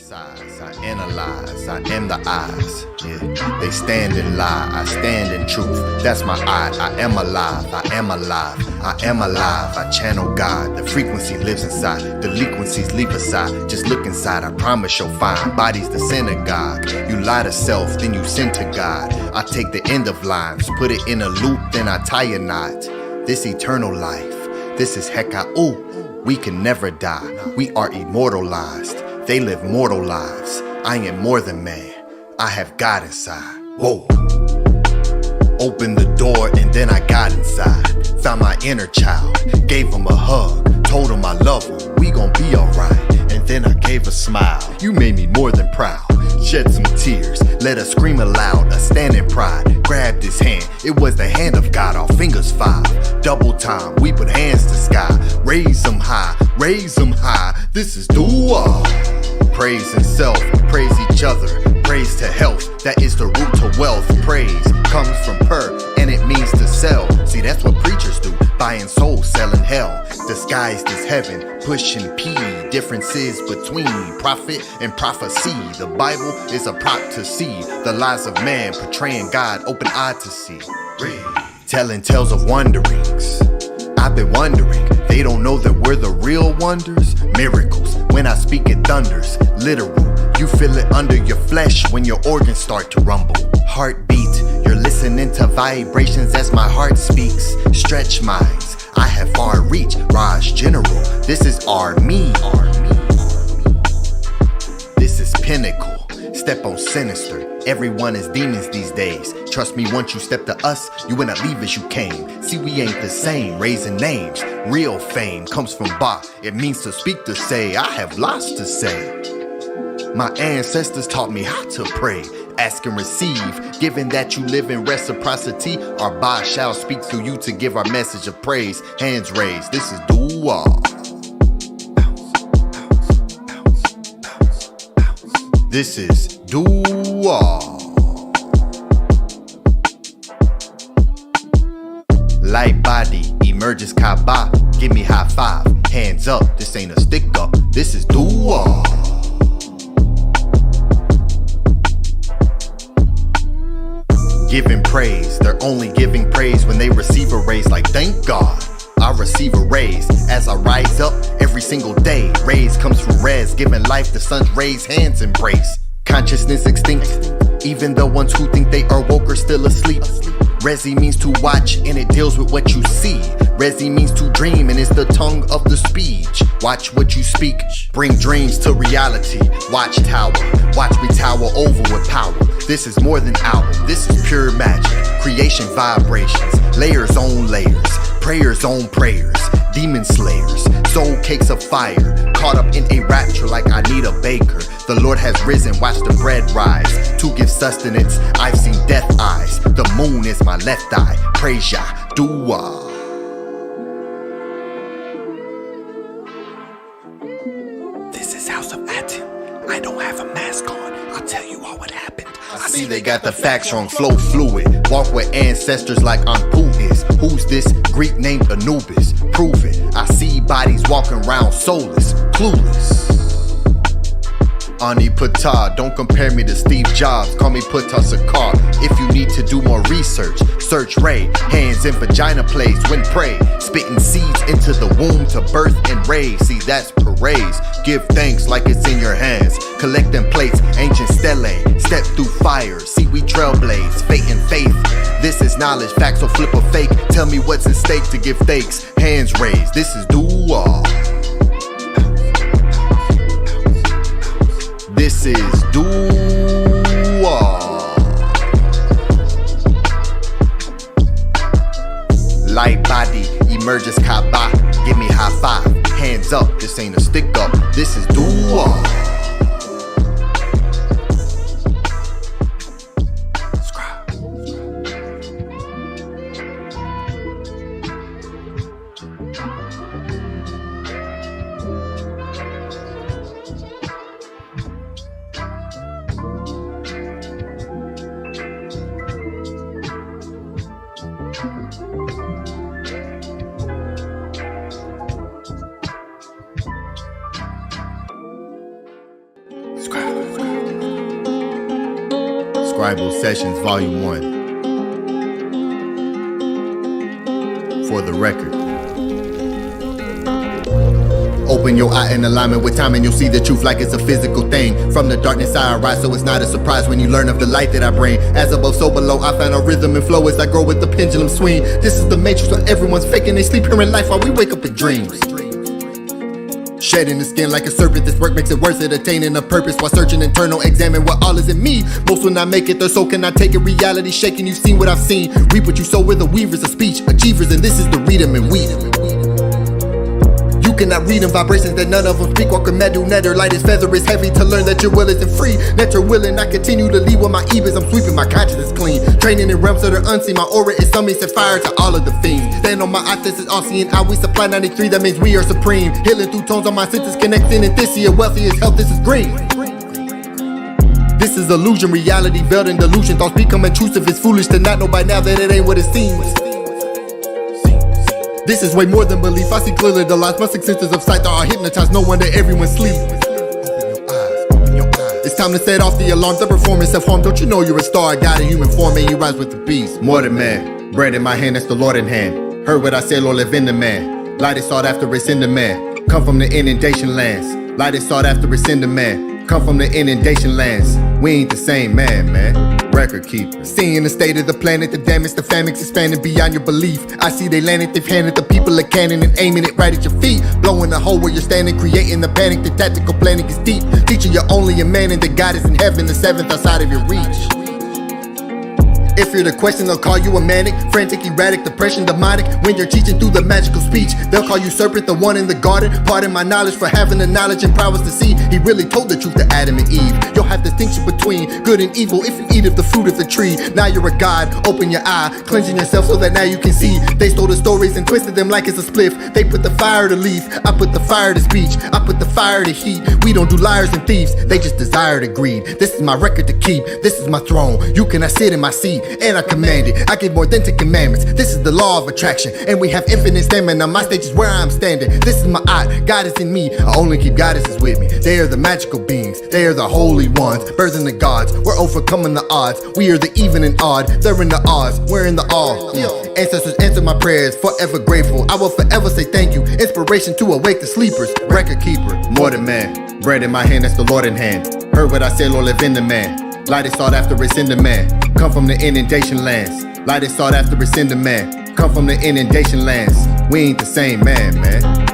synthesize, I analyze, I am the eyes. Yeah, they stand in lie, I stand in truth. That's my I am alive, I am alive, I am alive. I channel God, the frequency lives inside. Delinquencies leap aside, just look inside. I promise you'll find bodies the synagogue. You lie to self, then you sin to God. I take the end of lines, put it in a loop, then I tie a knot. This eternal life, this is Heka'u. We can never die, we are immortalized. They live mortal lives. I am more than man, I have God inside. Whoa. Opened the door and then I got inside. Found my inner child, gave him a hug, told him I love him, we gon' be alright. And then I gave a smile, you made me more than proud. Shed some tears, let us scream aloud, a stand in pride. Grabbed his hand, it was the hand of God, our fingers five. Double time, we put hands to sky. Raise them high, raise them high. This is dua. Praise in self, praise each other. Praise to health, that is the root to wealth. Praise comes from per, and it means to sell. See, that's what preachers do, buying souls, selling hell. Disguised as heaven, pushing P. Differences between prophet and prophecy. The Bible is a prop to see the lies of man, portraying God, open eye to see. Telling tales of wanderings, I've been wondering, they don't know that we're the real wonders. Miracles, when I speak it thunders, literal. You feel it under your flesh when your organs start to rumble. Heartbeat, you're listening to vibrations as my heart speaks. Stretch minds, I have far reach. Raj General, this is our me. This is pinnacle, step on sinister. Everyone is demons these days. Trust me, once you step to us, you will not leave as you came. See, we ain't the same, raising names. Real fame comes from Ba. It means to speak, to say. I have lots to say. My ancestors taught me how to pray, ask and receive. Given that you live in reciprocity, our Ba shall speak through you to give our message of praise. Hands raised, this is dua. This is dua. Light body emerges Kaaba. Give me high five, hands up. This ain't a stick up, this is dua. Giving praise, they're only giving praise when they receive a raise. Like thank God, I receive a raise as I rise up every single day. Raise comes from res, giving life the sun's rays, hands embrace. Consciousness extinct, even the ones who think they are woke are still asleep. Resi means to watch and it deals with what you see. Resi means to dream and it's the tongue of the speech. Watch what you speak, bring dreams to reality. Watch tower, watch me tower over with power. This is more than album, this is pure magic. Creation vibrations, layers on layers. Prayers on prayers, demon slayers. Soul cakes of fire, caught up in a rapture like I need a baker. The Lord has risen, watch the bread rise. To give sustenance, I've seen death eyes. The moon is my left eye, praise Yah, dua. This is House of ATEN, I don't have a mask on, I'll tell you all what happened. I see they got the facts wrong, flow fluid. Walk with ancestors like Anpu is. Who's this? Greek named Anubis. Prove it. I see bodies walking around soulless, clueless. Ani Pata, don't compare me to Steve Jobs. Call me Pata Sakar. If you need to do more research, search Ray. Hands in vagina plays when pray. Spitting seeds into the womb to birth and raise. See, that's parades. Give thanks like it's in your hands. Collecting plates, ancient stele. Step through fire, see we trailblaze. Fate and faith, this is knowledge. Facts will flip a fake. Tell me what's at stake to give thanks. Hands raised, this is dua. This is dua. Light body emerges Kaaba. Give me high five, hands up. This ain't a stick up, this is dua. Scribal Sessions Volume 1. For the record. Open your eye in alignment with time and you'll see the truth like it's a physical thing. From the darkness I arise, so it's not a surprise when you learn of the light that I bring. As above, so below, I find a rhythm and flow as I grow with the pendulum swing. This is the matrix where everyone's faking they sleep here in life while we wake up in dreams. Shedding the skin like a serpent, this work makes it worth it. Attaining a purpose while searching internal, examine what all is in me. Most will not make it, their soul cannot take it. Reality shaking, you've seen what I've seen. Reap what you sow, with the weavers of speech, achievers, and this is the read 'em and weed 'em. You cannot read them, vibrations that none of them speak. Walk a meadow, netter, light is feather is heavy. To learn that your will isn't free. Netter willing, I continue to lead with my ebas. I'm sweeping my consciousness clean. Training in realms that are unseen. My aura is sunbeam, set fire to all of the fiends. Stand on my ATEF is all seeing. I we supply 93, that means we are supreme. Healing through tones on my senses, connecting in this year. Wealthy is health, this is green. This is illusion, reality veiled in delusion. Thoughts become intrusive, it's foolish to not know by now that it ain't what it seems. This is way more than belief. I see clearly the lies. My six senses of sight are hypnotized. No wonder everyone sleeps. Open your eyes. It's time to set off the alarms. The performance self-harm. Don't you know you're a star? God in human form, and you rise with the beast. More than man. Bread in my hand, that's the Lord in hand. Heard what I said, Lord, live in the man. Light is sought after, it's in the man. Come from the inundation lands. Light is sought after, it's in the man. Come from the inundation lands. We ain't the same man. Record keeper. Seeing the state of the planet, the damage, the famines expanding beyond your belief. I see they landed, they've handed the people a cannon and aiming it right at your feet. Blowing a hole where you're standing, creating the panic. The tactical planning is deep. Teaching you're only a man and that God is in heaven, the seventh outside of your reach. If you're the question, they'll call you a manic, frantic, erratic, depression, demonic. When you're teaching through the magical speech, they'll call you serpent, the one in the garden. Pardon my knowledge for having the knowledge and prowess to see. He really told the truth to Adam and Eve. You'll have distinction between good and evil if you eat of the fruit of the tree. Now you're a god, open your eye, cleansing yourself so that now you can see. They stole the stories and twisted them like it's a spliff. They put the fire to leaf, I put the fire to speech. I put the fire to heat. We don't do liars and thieves, they just desire to greed. This is my record to keep, this is my throne. You cannot sit in my seat. And I command it, I give more than 10 commandments. This is the law of attraction, and we have infinite stamina. My stage is where I'm standing. This is my art, God is in me. I only keep goddesses with me. They are the magical beings, they are the holy ones, birthing the gods. We're overcoming the odds. We are the even and odd. They're in the odds, we're in the all. Ancestors answer my prayers, forever grateful. I will forever say thank you. Inspiration to awake the sleepers. Record keeper, more than man. Bread in my hand, that's the Lord in hand. Heard what I said, Lord, live in the man. Light is sought after, it's in the man. Come from the inundation lands. Light is sought after, it's in the man. Come from the inundation lands. We ain't the same man.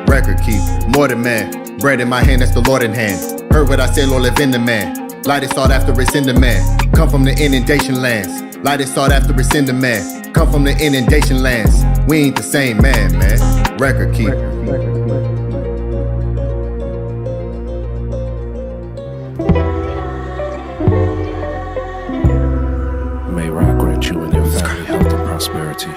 Record keeper, more than man. Bread in my hand, that's the Lord in hand. Heard what I said, Lord, live in the man. Light is sought after, it's in the man. Come from the inundation lands. Light is sought after, it's in the man. Come from the inundation lands. We ain't the same man. Record keeper. You and your family health and prosperity.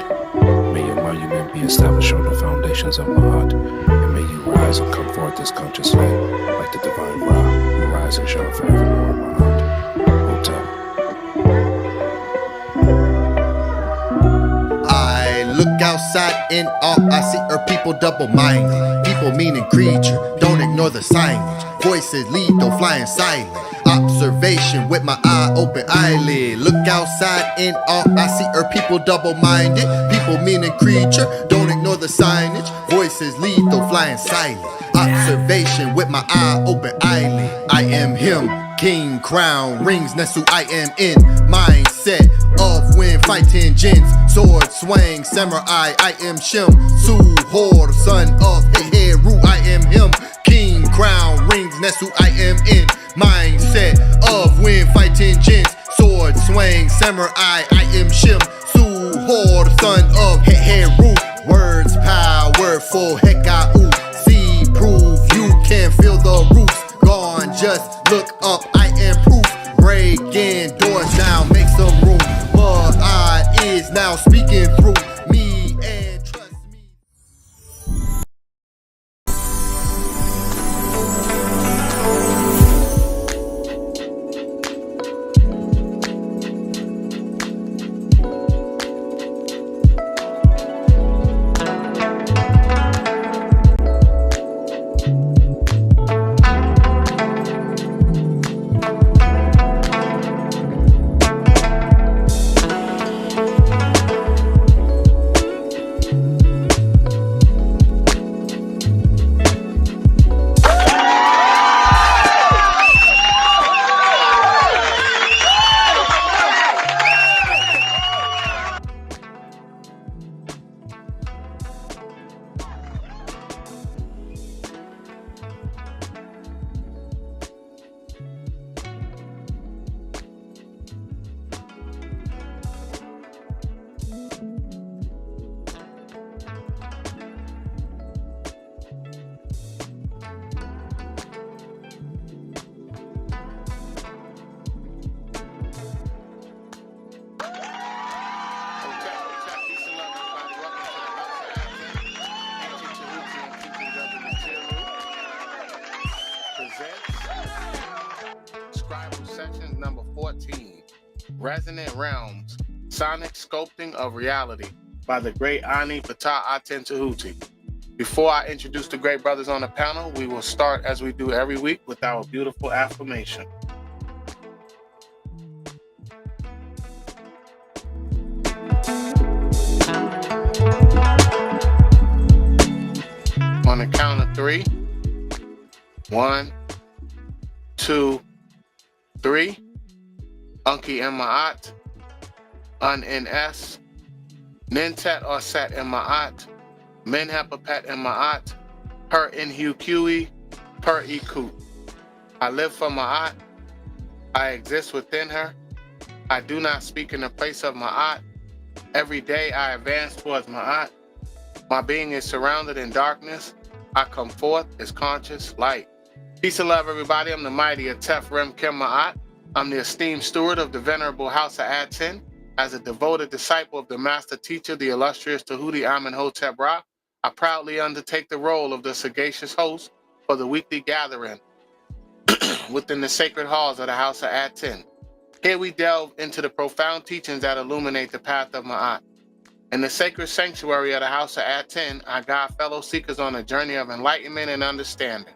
May your monument be established on the foundations of my heart, and may you rise and come forth as conscious light, like the divine Ra, who rise and shine forevermore in my heart. Hotel. I look outside in awe, I see our people double-minded. People meaning creature, don't ignore the signage. Voices lead, though flying silent. Observation with my eye open eyelid. Look outside in awe, I see our people double-minded. People meaning creature, don't ignore the signage. Voices lead, though flying silent. Observation with my eye open eyelid. I am him, king, crown, rings, Nesu, I am in mindset of when fighting jinns, sword swang, samurai, I am Shem, Suhor, son of Heheru, I am him, king, crown, rings, Nesu, I am in mindset of when fighting jinns, sword swang, samurai, I am Shem, Suhor, son of Heheru, words powerful, Hekau, see proof, you can feel the roots, gone, just look up, I am proof, break in doors now, make some room, but I is now speaking through me and trust me. Resonant Realms, Sonic Sculpting of Reality by the great Ani Patah Aten Tehuti. Before I introduce the great brothers on the panel, we will start as we do every week with our beautiful affirmation. On the count of 3. 1, 2, 3. Unki Ma'at, Un Ns, Nintet or Set Ma'at, Min Hepapet Ma'at, Per Inhu Kui, Per Iku. I live for Ma'at. I exist within her. I do not speak in the place of Ma'at. Every day I advance towards Ma'at. My being is surrounded in darkness. I come forth as conscious light. Peace and love, everybody. I'm the mighty ATEF Rem Kim Ma'at. I'm the esteemed steward of the venerable house of ATEN. As a devoted disciple of the master teacher, the illustrious Tehuti Amenhotep Ra, I proudly undertake the role of the sagacious host for the weekly gathering within the sacred halls of the house of ATEN. Here we delve into the profound teachings that illuminate the path of Ma'at. In the sacred sanctuary of the house of ATEN, I guide fellow seekers on a journey of enlightenment and understanding,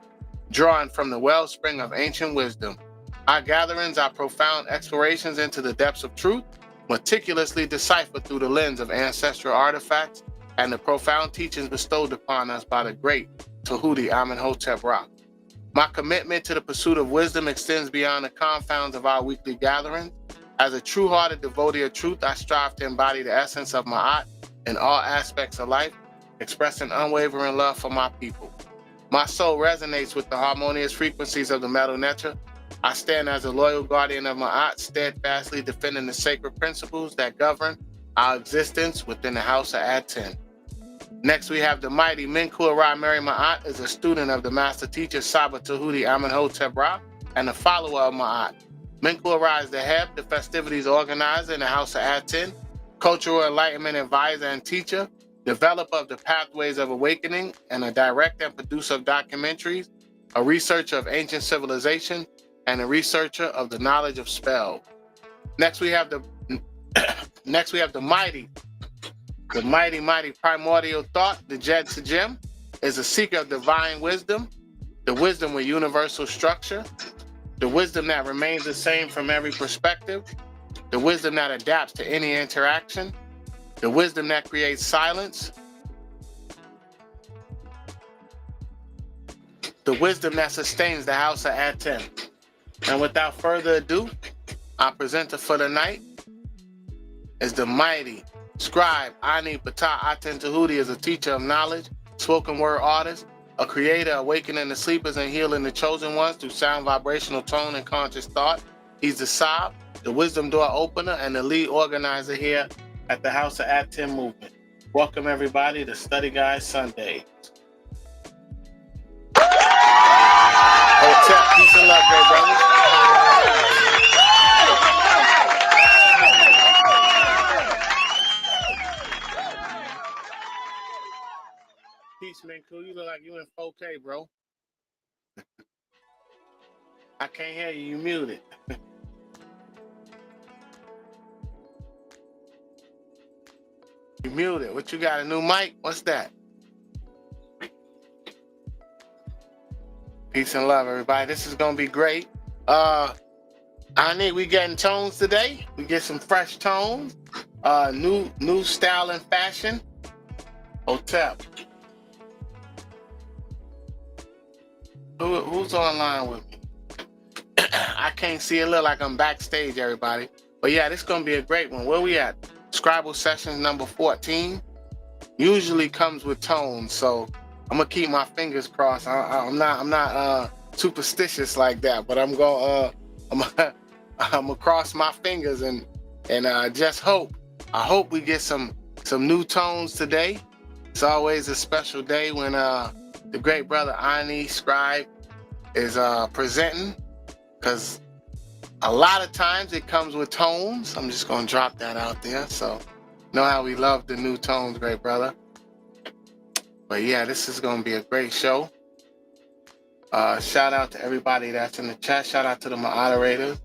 drawing from the wellspring of ancient wisdom. Our gatherings are profound explorations into the depths of truth, meticulously deciphered through the lens of ancestral artifacts and the profound teachings bestowed upon us by the great Tehuti Amenhotep Ra. My commitment to the pursuit of wisdom extends beyond the confines of our weekly gatherings. As a true-hearted devotee of truth, I strive to embody the essence of Ma'at in all aspects of life, expressing unwavering love for my people. My soul resonates with the harmonious frequencies of the metal nature. I stand as a loyal guardian of Ma'at, steadfastly defending the sacred principles that govern our existence within the house of ATEN. Next, we have the mighty Menku Ra Mary Ma'at, is a student of the master teacher Saba Tehuti Amenhotep Ra and a follower of Ma'at. Menku Ra is the head, the festivities organizer in the house of ATEN, cultural enlightenment advisor and teacher, developer of the pathways of awakening, and a director and producer of documentaries, a researcher of ancient civilization, and a researcher of the knowledge of spell. Next we have the mighty primordial thought, the Jed Sajim, is a seeker of divine wisdom, the wisdom with universal structure, the wisdom that remains the same from every perspective, the wisdom that adapts to any interaction, the wisdom that creates silence, the wisdom that sustains the house of ATEN. And without further ado, our presenter for the night is the mighty scribe Ani Patah Aten Tehuti, is a teacher of knowledge, spoken word artist, a creator awakening the sleepers and healing the chosen ones through sound, vibrational tone, and conscious thought. He's the Sob, the wisdom door opener, and the lead organizer here at the House of ATEN movement. Welcome everybody to Study Guide Sunday. Hotep, peace and love, great brothers. Peace, Menku. You look like you in 4K, bro. I can't hear you. You muted. You muted. What you got? A new mic? What's that? Peace and love, everybody. This is gonna be great. We getting tones today. We get some fresh tones. New style and fashion. Hotep. Who's online with me? I can't see it. Look like I'm backstage, everybody. But yeah, this is gonna be a great one. Where we at? Scribal sessions number 14. Usually comes with tones, so I'm gonna keep my fingers crossed. I'm not superstitious like that, but I'm gonna cross my fingers and just hope. I hope we get some new tones today. It's always a special day when the great brother Ani Scribe is presenting, because a lot of times it comes with tones. I'm just gonna drop that out there. So know how we love the new tones, great brother. But yeah, this is gonna be a great show. Shout out to everybody that's in the chat. Shout out to the moderators.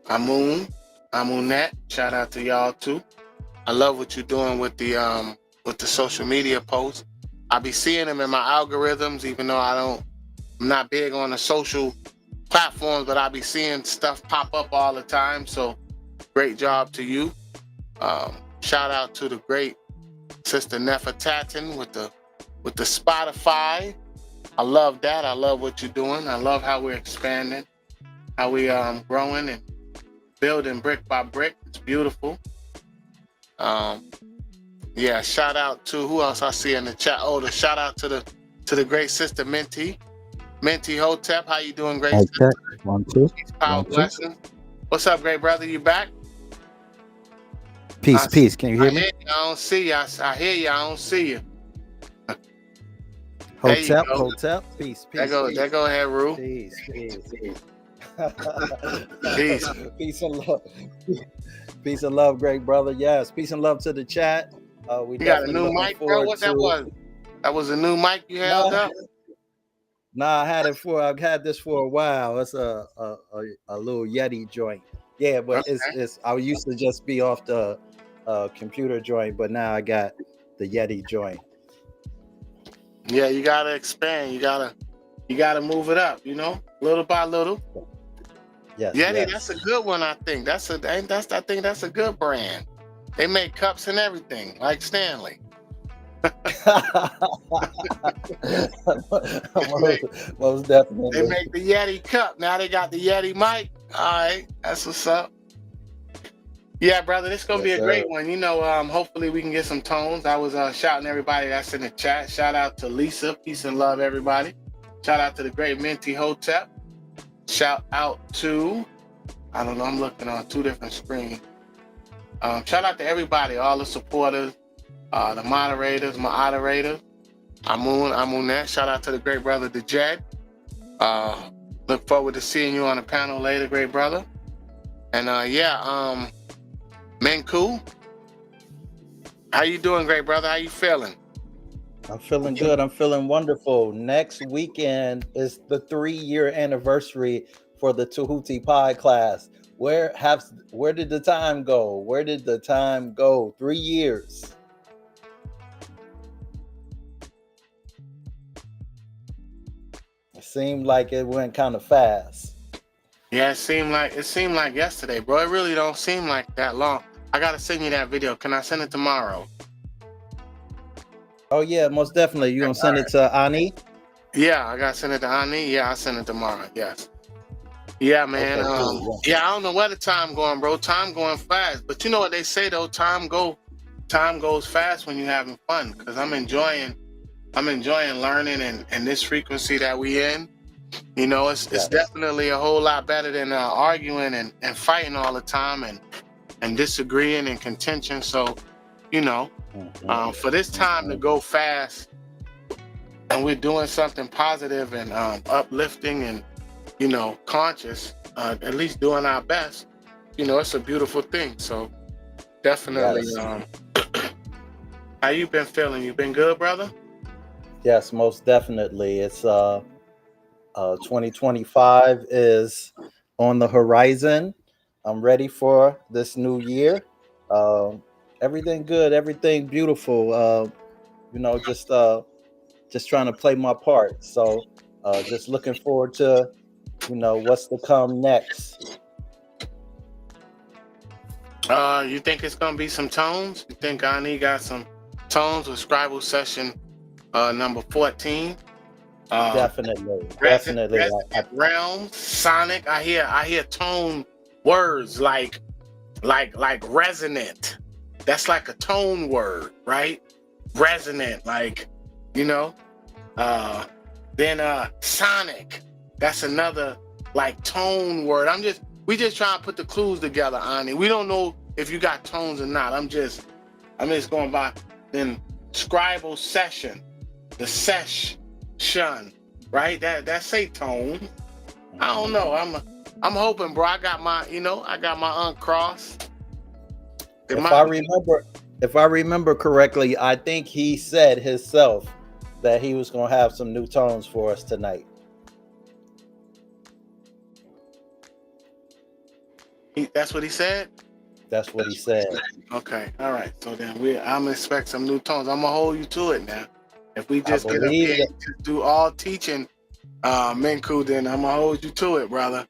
Amun, Amunet. Shout out to y'all too. I love what you're doing with the social media posts. I be seeing them in my algorithms, even though I'm not big on the social platforms, but I be seeing stuff pop up all the time. So great job to you. Shout out to the great Sister Nefertatin with the Spotify. I love that. I love what you're doing. I love how we're expanding, how we growing and building brick by brick. It's beautiful. Yeah, shout out to who else I see in the chat. Oh, the shout out to the great Sister Minty Hotep. How you doing, great sister? 1 2 Peace, power, blessings. What's up, great brother? You back? Peace. Can you hear me? I don't see you. I hear you. I don't see you. Hotep. Peace. There go ahead, Rue. Peace. Peace. Peace and love. Peace and love, great brother. Yes, peace and love to the chat. We You got a new mic, bro? What that was? That was a new mic you held up? Nah, I've had this for a while. It's a little Yeti joint. Yeah, but Okay. it's I used to just be off the computer joint, but now I got the Yeti joint. Yeah, you gotta expand. You gotta move it up, little by little. Yes. Yeti, that's a good one, I think. I think that's a good brand. They make cups and everything, like Stanley. Most definitely. They make the Yeti cup. Now they got the Yeti mic. All right, that's what's up. Yeah, brother, this is gonna be a great one. Hopefully we can get some tones. I was shouting everybody that's in the chat. Shout out to Lisa, peace and love, everybody. Shout out to the great Minty Hotep. Shout out to, I don't know, I'm looking on 2 different screens. Shout out to everybody, all the supporters, the moderators. Amunet. Shout out to the great brother, the Jed. Look forward to seeing you on the panel later, great brother. And Menku, how you doing, great brother? How you feeling? I'm feeling good. I'm feeling wonderful. Next weekend is the 3-year anniversary for the Tehuti Pi class. Where did the time go? 3 years. It seemed like it went kind of fast. Yeah, it seemed like yesterday, bro. It really don't seem like that long. I gotta send you that video. Can I send it tomorrow? Oh yeah, most definitely. You gonna send it to Ani? Yeah, I gotta send it to Ani. Yeah, I'll send it tomorrow. Yes. Yeah, man. Okay, cool. Yeah, I don't know where the time going, bro. Time going fast. But you know what they say though, time goes fast when you're having fun. Cause I'm enjoying learning and this frequency that we in. It's definitely a whole lot better than arguing and fighting all the time and disagreeing and contention. So, for this time to go fast and we're doing something positive and uplifting and, conscious, at least doing our best, it's a beautiful thing. So definitely, how you been feeling? You been good, brother? Yes, most definitely. It's 2025 is on the horizon. I'm ready for this new year. Everything good, everything beautiful. Just trying to play my part. So just looking forward to, what's to come next. You think it's gonna be some tones? You think Ani got some tones with Scribal session number 14? Definitely. Realm, sonic. I hear tone words like resonant. That's like a tone word, right? Resonant, then sonic. That's another like tone word. We just trying to put the clues together, Ani. We don't know if you got tones or not. I'm just going by then Scribal session, the SESHion. Right, that say tone. I don't know. I'm hoping, bro. I got my uncrossed. If I remember correctly, I think he said himself that he was gonna have some new tones for us tonight. That's what he said? That's what he said. Okay, all right. So then I'm gonna expect some new tones. I'm gonna hold you to it now. If we just get up believe here and just do all teaching, Minku, then I'm gonna hold you to it, brother.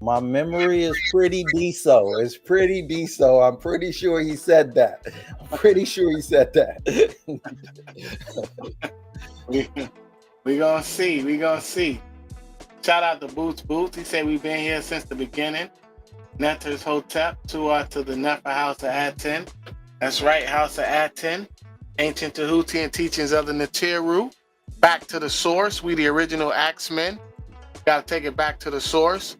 My memory is pretty decent. It's pretty decent. I'm pretty sure he said that. I'm pretty sure he said that. We gonna see. We gonna see. Shout out to Boots. He said we've been here since the beginning. Netter's Hotep to the Nefer House of ATEN. That's right, House of ATEN. Ancient Tehutian teachings of the Natiru. Back to the source. We the original Axemen. Gotta take it back to the source.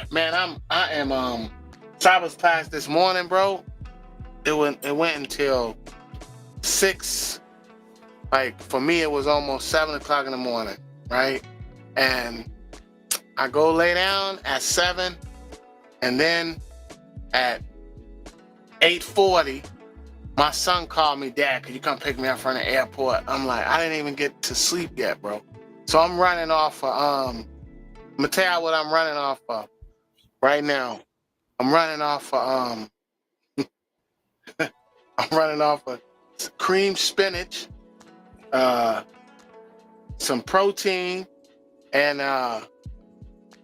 Man, I am Sabbath class this morning, bro. It went until 6. Like for me, it was almost 7 o'clock in the morning, right? And I go lay down at 7, and then at 8:40, my son called me, Dad, could you come pick me up from the airport? I'm like, I didn't even get to sleep yet, bro. So I'm running off of, I'm gonna tell you what I'm running off of right now. I'm running off of, I'm running off of cream spinach, some protein, and I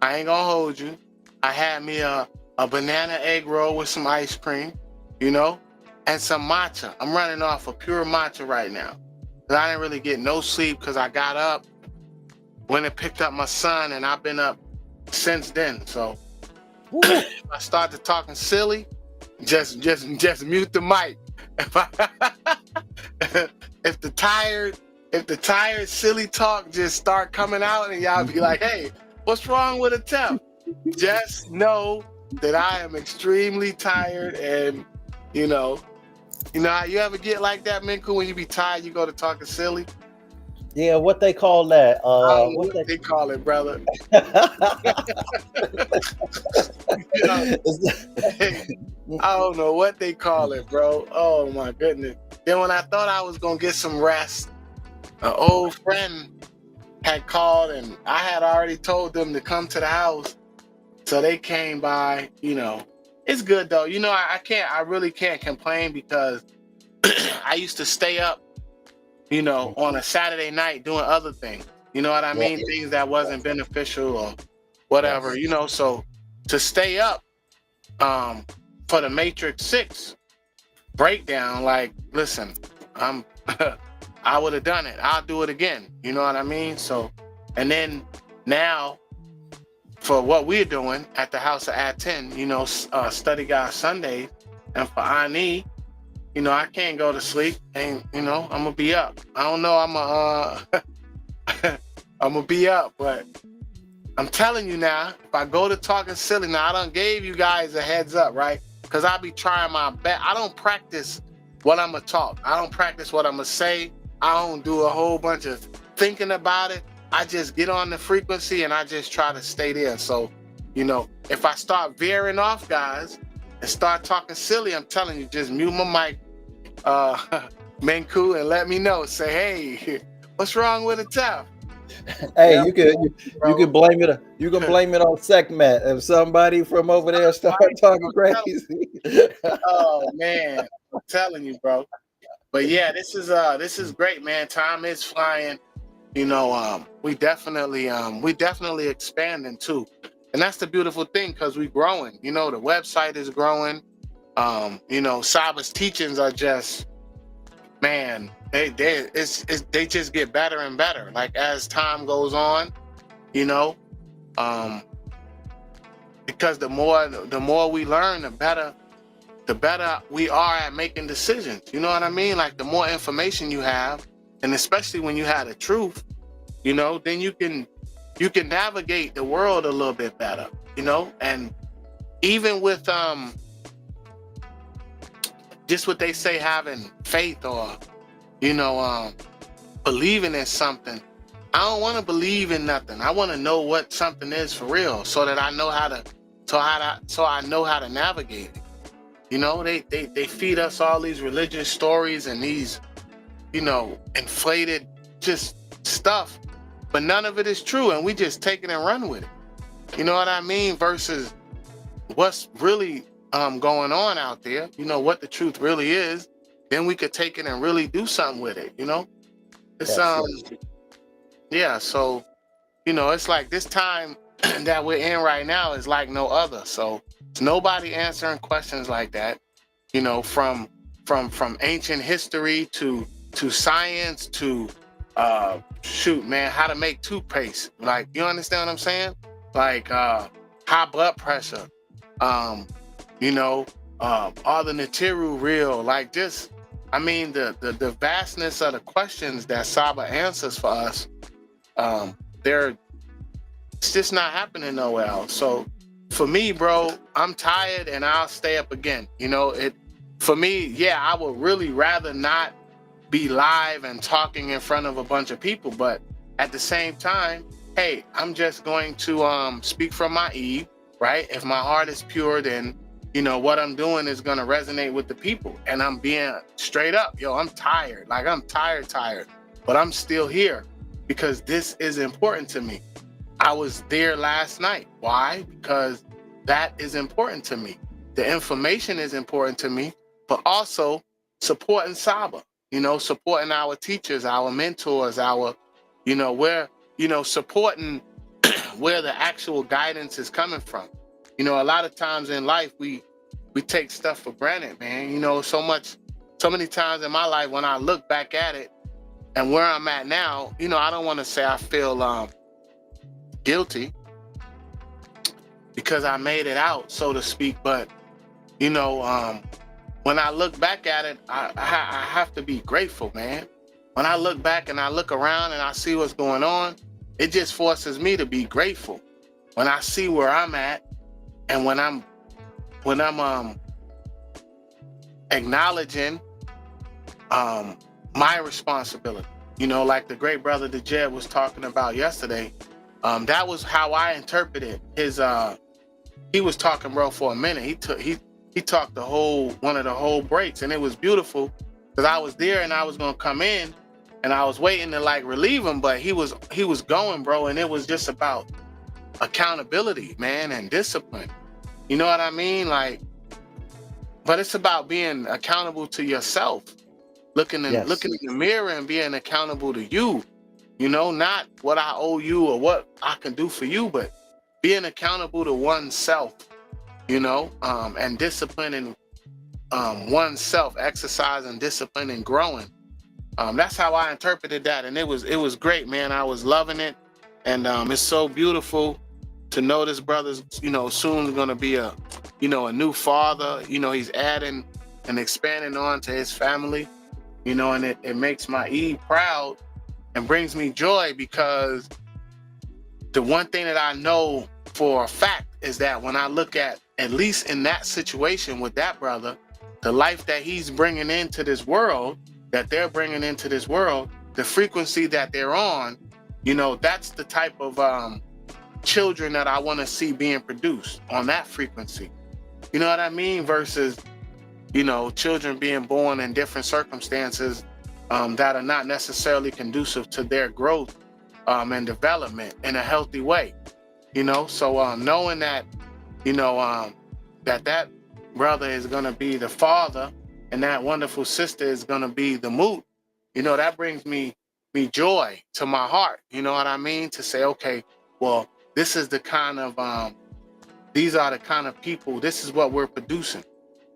ain't gonna hold you. I had me a banana egg roll with some ice cream, you know, and some matcha. I'm running off of pure matcha right now. And I didn't really get no sleep because I got up, went and picked up my son, and I've been up since then. So I started talking silly, just mute the mic. If the tired silly talk just start coming out, and y'all be like, hey, what's wrong with ATEF? Just know that I am extremely tired, and you know, you ever get like that, Minku, when you be tired, you go to talking silly? Yeah, what they call that? What they call it, brother. You know, I don't know what they call it, bro. Oh my goodness. Then when I thought I was gonna get some rest, an old friend had called, and I had already told them to come to the house. So they came by, you know. It's good though. You know, I really can't complain because I used to stay up, you know, on a Saturday night doing other things. You know what I mean? Yeah. Things that wasn't beneficial or whatever, you know. So to stay up for the Matrix 6 breakdown, like, listen, I would have done it. I'll do it again. You know what I mean? So, and then now, for what we're doing at the House of ATEN, you know, Study God Sunday, and for Ani, you know, I can't go to sleep, and you know, I'm gonna be up. I don't know, I'm gonna be up, but I'm telling you now, if I go to talking silly, now I done gave you guys a heads up, right? Because I be trying my best. I don't practice what I'm gonna talk. I don't practice what I'm gonna say. I don't do a whole bunch of thinking about it. I just get on the frequency and I just try to stay there. So, you know, if I start veering off, guys, and start talking silly, I'm telling you, just mute my mic, Menku, and let me know. Say, hey, what's wrong with ATEF? Hey, yeah, you can blame it. You can blame it on Sekhmet if somebody from over there start talking crazy. Oh man, I'm telling you, bro. But yeah, this is great, man. Time is flying. You know, we definitely expanding too, and that's the beautiful thing because we growing. You know, the website is growing. You know, Saba's teachings are just, man, they just get better and better. Like as time goes on, you know, because the more we learn, the better we are at making decisions. You know what I mean? Like the more information you have, and especially when you have the truth, you know, then you can navigate the world a little bit better, you know. And even with just what they say, having faith or, you know, believing in something, I don't want to believe in nothing. I want to know what something is for real, so that I know how to navigate it. You know, they feed us all these religious stories and these, you know, inflated just stuff, but none of it is true, and we just take it and run with it. You know what I mean? Versus what's really going on out there, you know, what the truth really is, then we could take it and really do something with it, you know. It's yeah, so you know, it's like this time that we're in right now is like no other. So it's nobody answering questions like that, you know, from ancient history to science to shoot, man, how to make toothpaste. Like, you understand what I'm saying? Like high blood pressure, you know, are the Natiru real? Like, just, I mean, the vastness of the questions that Saba answers for us, it's just not happening nowhere else. So for me, bro, I'm tired and I'll stay up again. You know, for me, yeah, I would really rather not be live and talking in front of a bunch of people, but at the same time, hey, I'm just going to speak from my Eve, right? If my heart is pure, then you know what I'm doing is gonna resonate with the people. And I'm being straight up, yo, I'm tired. Like, I'm tired, but I'm still here because this is important to me. I was there last night. Why? Because that is important to me. The information is important to me, but also supporting Saba, you know, supporting our teachers, our mentors, our, you know, where, you know, supporting where the actual guidance is coming from. You know, a lot of times in life, we take stuff for granted, man. You know, so many times in my life, when I look back at it and where I'm at now, you know, I don't want to say I feel guilty because I made it out, so to speak. But, you know, when I look back at it, I have to be grateful, man. When I look back and I look around and I see what's going on, it just forces me to be grateful. When I see where I'm at and when I'm acknowledging my responsibility, you know, like the great brother Dejed was talking about yesterday. That was how I interpreted his. He was talking, bro, for a minute. He talked one of the whole breaks, and it was beautiful because I was there and I was gonna come in, and I was waiting to like relieve him, but he was going, bro, and it was just about accountability, man, and discipline. You know what I mean? Like, but it's about being accountable to yourself, looking in the mirror and being accountable to you. You know, not what I owe you or what I can do for you, but being accountable to oneself, you know, and disciplining oneself, exercising, discipline, and growing. That's how I interpreted that. And it was great, man. I was loving it. And it's so beautiful to know this brother's, you know, soon going to be a new father. You know, he's adding and expanding on to his family, you know, and it makes my Eve proud and brings me joy, because the one thing that I know for a fact is that when I look at least in that situation with that brother, the life that he's bringing into this world, that they're bringing into this world, the frequency that they're on, you know, that's the type of children that I want to see being produced on that frequency. You know what I mean? Versus, you know, children being born in different circumstances that are not necessarily conducive to their growth and development in a healthy way. You know, so knowing that, you know, that brother is going to be the father and that wonderful sister is going to be the moot, you know, that brings me joy to my heart. You know what I mean? To say, okay, well, this is the kind of, these are the kind of people, this is what we're producing.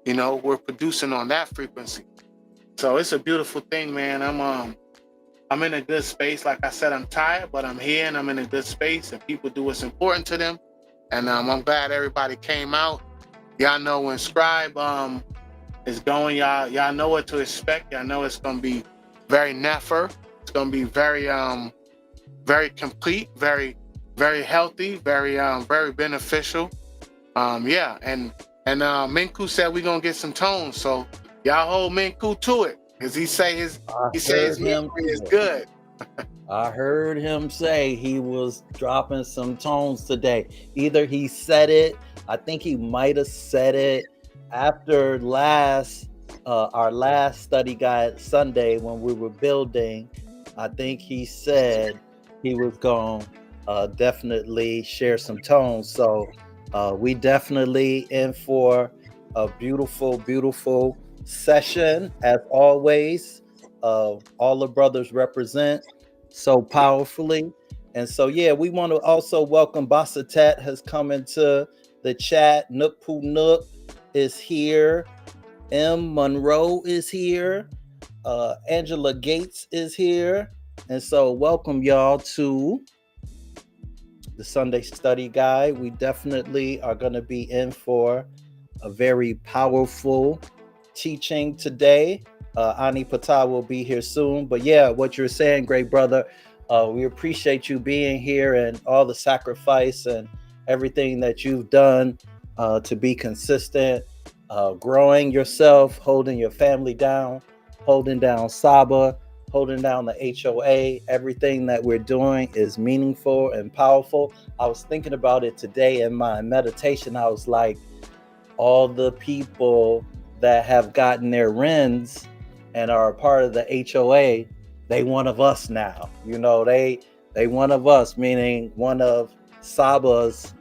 You know, we're producing on that frequency. So it's a beautiful thing, man. I'm in a good space. Like I said, I'm tired, but I'm here and I'm in a good space, and people do what's important to them. And I'm glad everybody came out. Y'all know when SCRIIBE is going, y'all know what to expect. Y'all know it's gonna be very nefer. It's gonna be very very complete, very, very healthy, very very beneficial. Yeah, and Minku said we're gonna get some tones, so y'all hold Minku to it, because he says his memory is good. I heard him say he was dropping some tones today. Either he said it, I think he might have said it after our last study guide Sunday when we were building. I think he said he was going to definitely share some tones. So We definitely in for a beautiful, beautiful session as always. All the brothers represent so powerfully. And so, yeah, we want to also welcome Basatet has come into the chat. Nook Poo Nook is here. M. Monroe is here. Angela Gates is here. And so, welcome y'all to the Sunday Study Guide. We definitely are going to be in for a very powerful teaching today. Ani Patah will be here soon. But yeah, what you're saying, great brother, we appreciate you being here and all the sacrifice and everything that you've done to be consistent, growing yourself, holding your family down, holding down Saba, holding down the HOA. Everything that we're doing is meaningful and powerful. I was thinking about it today in my meditation. I was like, all the people that have gotten their RINs and are a part of the HOA, they one of us now. You know, they one of us, meaning one of Saba's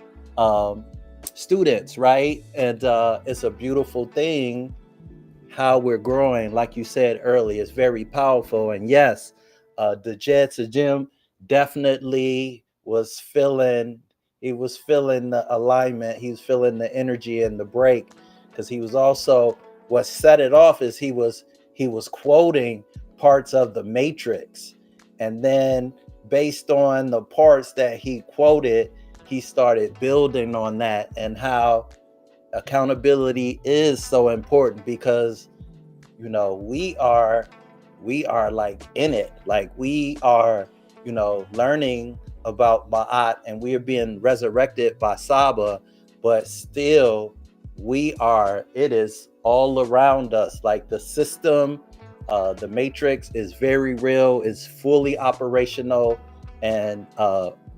students, right? And it's a beautiful thing how we're growing. Like you said earlier, it's very powerful. And yes, the Jets Jim definitely was feeling, he was feeling the alignment, he was feeling the energy and the break, because he was also, what set it off is he was quoting parts of the Matrix, and then based on the parts that he quoted, he started building on that, and how accountability is so important, because you know we are like in it, like we are, you know, learning about Ma'at, and we are being resurrected by Saba, but still we are, it is all around us, like the system, the Matrix is very real, is fully operational, and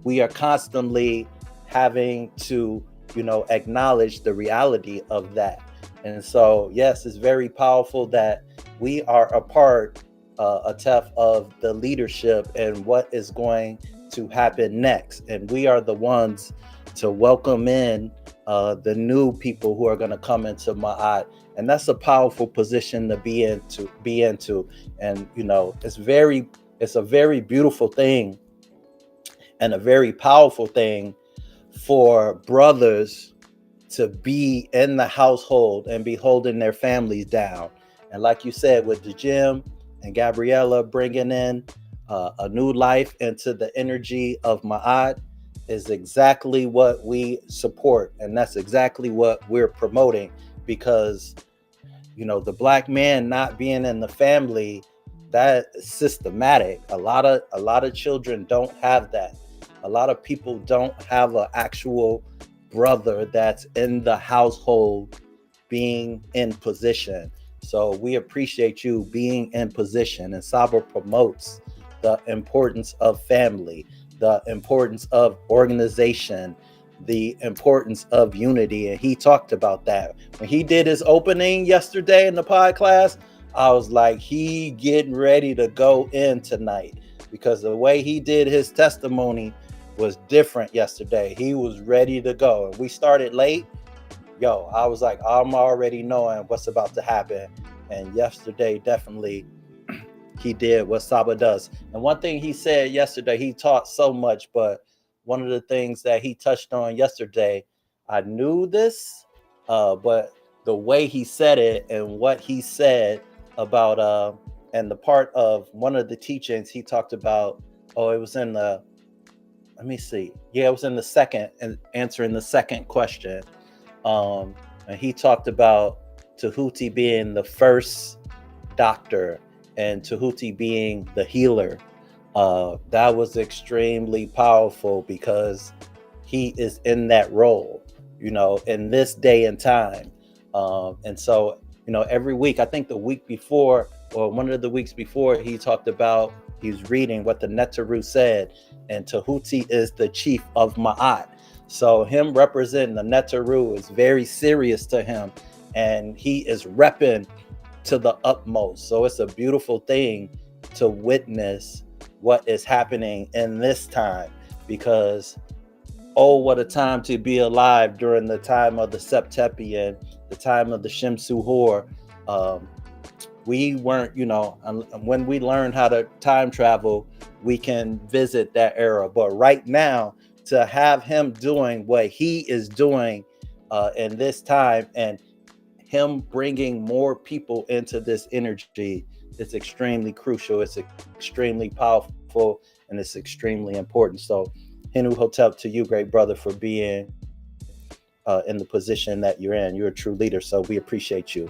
we are constantly having to, you know, acknowledge the reality of that. And so, yes, it's very powerful that we are a part, ATEF, of the leadership and what is going to happen next. And we are the ones to welcome in the new people who are going to come into Ma'at. And that's a powerful position to be into. And, you know, it's a very beautiful thing and a very powerful thing for brothers to be in the household and be holding their families down. And like you said, with the Jim and Gabriella bringing in a new life into the energy of Ma'at is exactly what we support. And that's exactly what we're promoting, because, you know, the Black man not being in the family, that is systematic. A lot of children don't have that. A lot of people don't have an actual brother that's in the household being in position. So we appreciate you being in position, and Saba promotes the importance of family, the importance of organization, the importance of unity. And he talked about that when he did his opening yesterday in the pod class. I was like, he getting ready to go in tonight, because the way he did his testimony was different yesterday. He was ready to go, and we started late. Yo, I was like, I'm already knowing what's about to happen. And yesterday, definitely, he did what Saba does. And one thing he said yesterday, he taught so much, but one of the things that he touched on yesterday, I knew this, but the way he said it and what he said about, and the part of one of the teachings he talked about, it was in the, let me see. Yeah, it was in the second, and answering the second question. And he talked about Tehuti being the first doctor and Tehuti being the healer. That was extremely powerful, because he is in that role, you know, in this day and time. And so, you know, every week, I think the week before, or one of the weeks before, he talked about, he's reading what the Netaru said, and Tehuti is the chief of Ma'at. So him representing the Netaru is very serious to him, and he is repping to the utmost. So it's a beautiful thing to witness what is happening in this time, because oh, what a time to be alive during the time of the Septepian, the time of the Shimsu Hor. We weren't, when we learn how to time travel, we can visit that era. But right now, to have him doing what he is doing in this time, and him bringing more people into this energy, is extremely crucial. It's extremely powerful, and it's extremely important. So Henu Hotep to you, great brother, for being in the position that you're in. You're a true leader, so we appreciate you.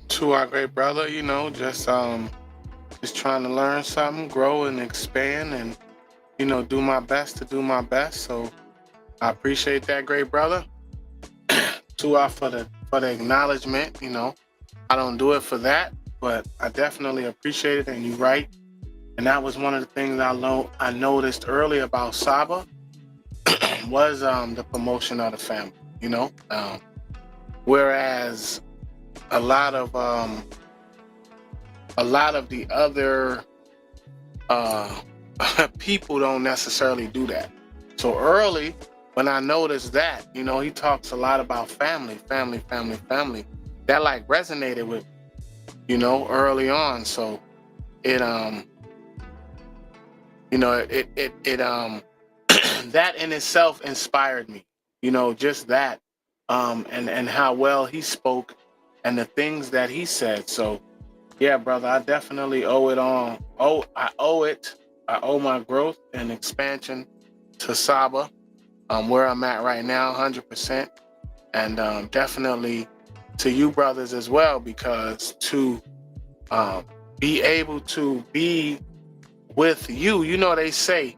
To our great brother, just trying to learn something, grow and expand, and do my best to do my best. So I appreciate that, great brother. To our for the acknowledgement. I don't do it for that, but I definitely appreciate it, and you're right. And that was one of the things I noticed earlier about Saba was the promotion of the family. Whereas a lot of the other people don't necessarily do that. So early, when I noticed that, he talks a lot about family. That like resonated with, early on. So it that in itself inspired me. Just that, and how well he spoke and the things that he said. So yeah, brother, I definitely owe it on. I owe my growth and expansion to Saba, where I'm at right now, 100%, and definitely to you brothers as well, because to be able to be with you, they say,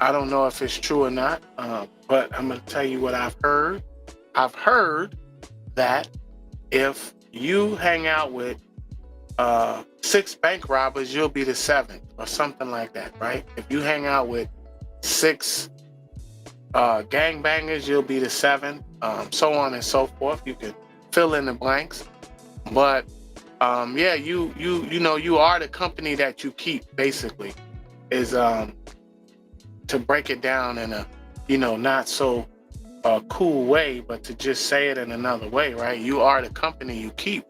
I don't know if it's true or not, but I'm gonna tell you what I've heard. I've heard that if you hang out with 6 bank robbers, you'll be the 7th or something like that, right? If you hang out with 6 gangbangers, you'll be the 7th, so on and so forth. You can fill in the blanks, but yeah, you are the company that you keep, basically, is to break it down in a not so cool way, but to just say it in another way, right? You are the company you keep.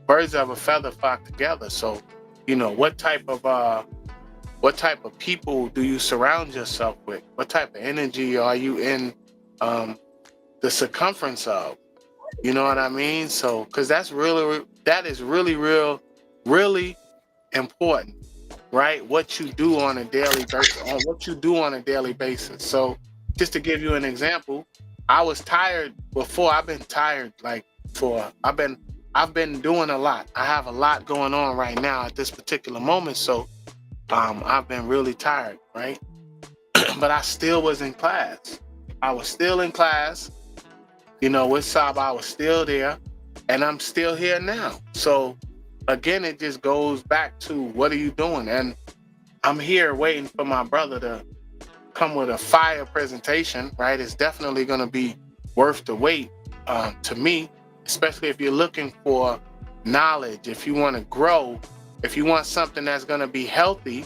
Birds of a feather flock together. So what type of people do you surround yourself with? What type of energy are you in the circumference of? You know what I mean? So, because that is really important, right? What you do on a daily basis. So, just to give you an example, I was tired before. I've been tired I've been doing a lot. I have a lot going on right now at this particular moment. So, I've been really tired, right? But I still was in class. I was still in class. With Saba, I was still there, and I'm still here now. So again, it just goes back to, what are you doing? And I'm here waiting for my brother to come with a fire presentation, right? It's definitely going to be worth the wait to me, especially if you're looking for knowledge, if you want to grow, if you want something that's going to be healthy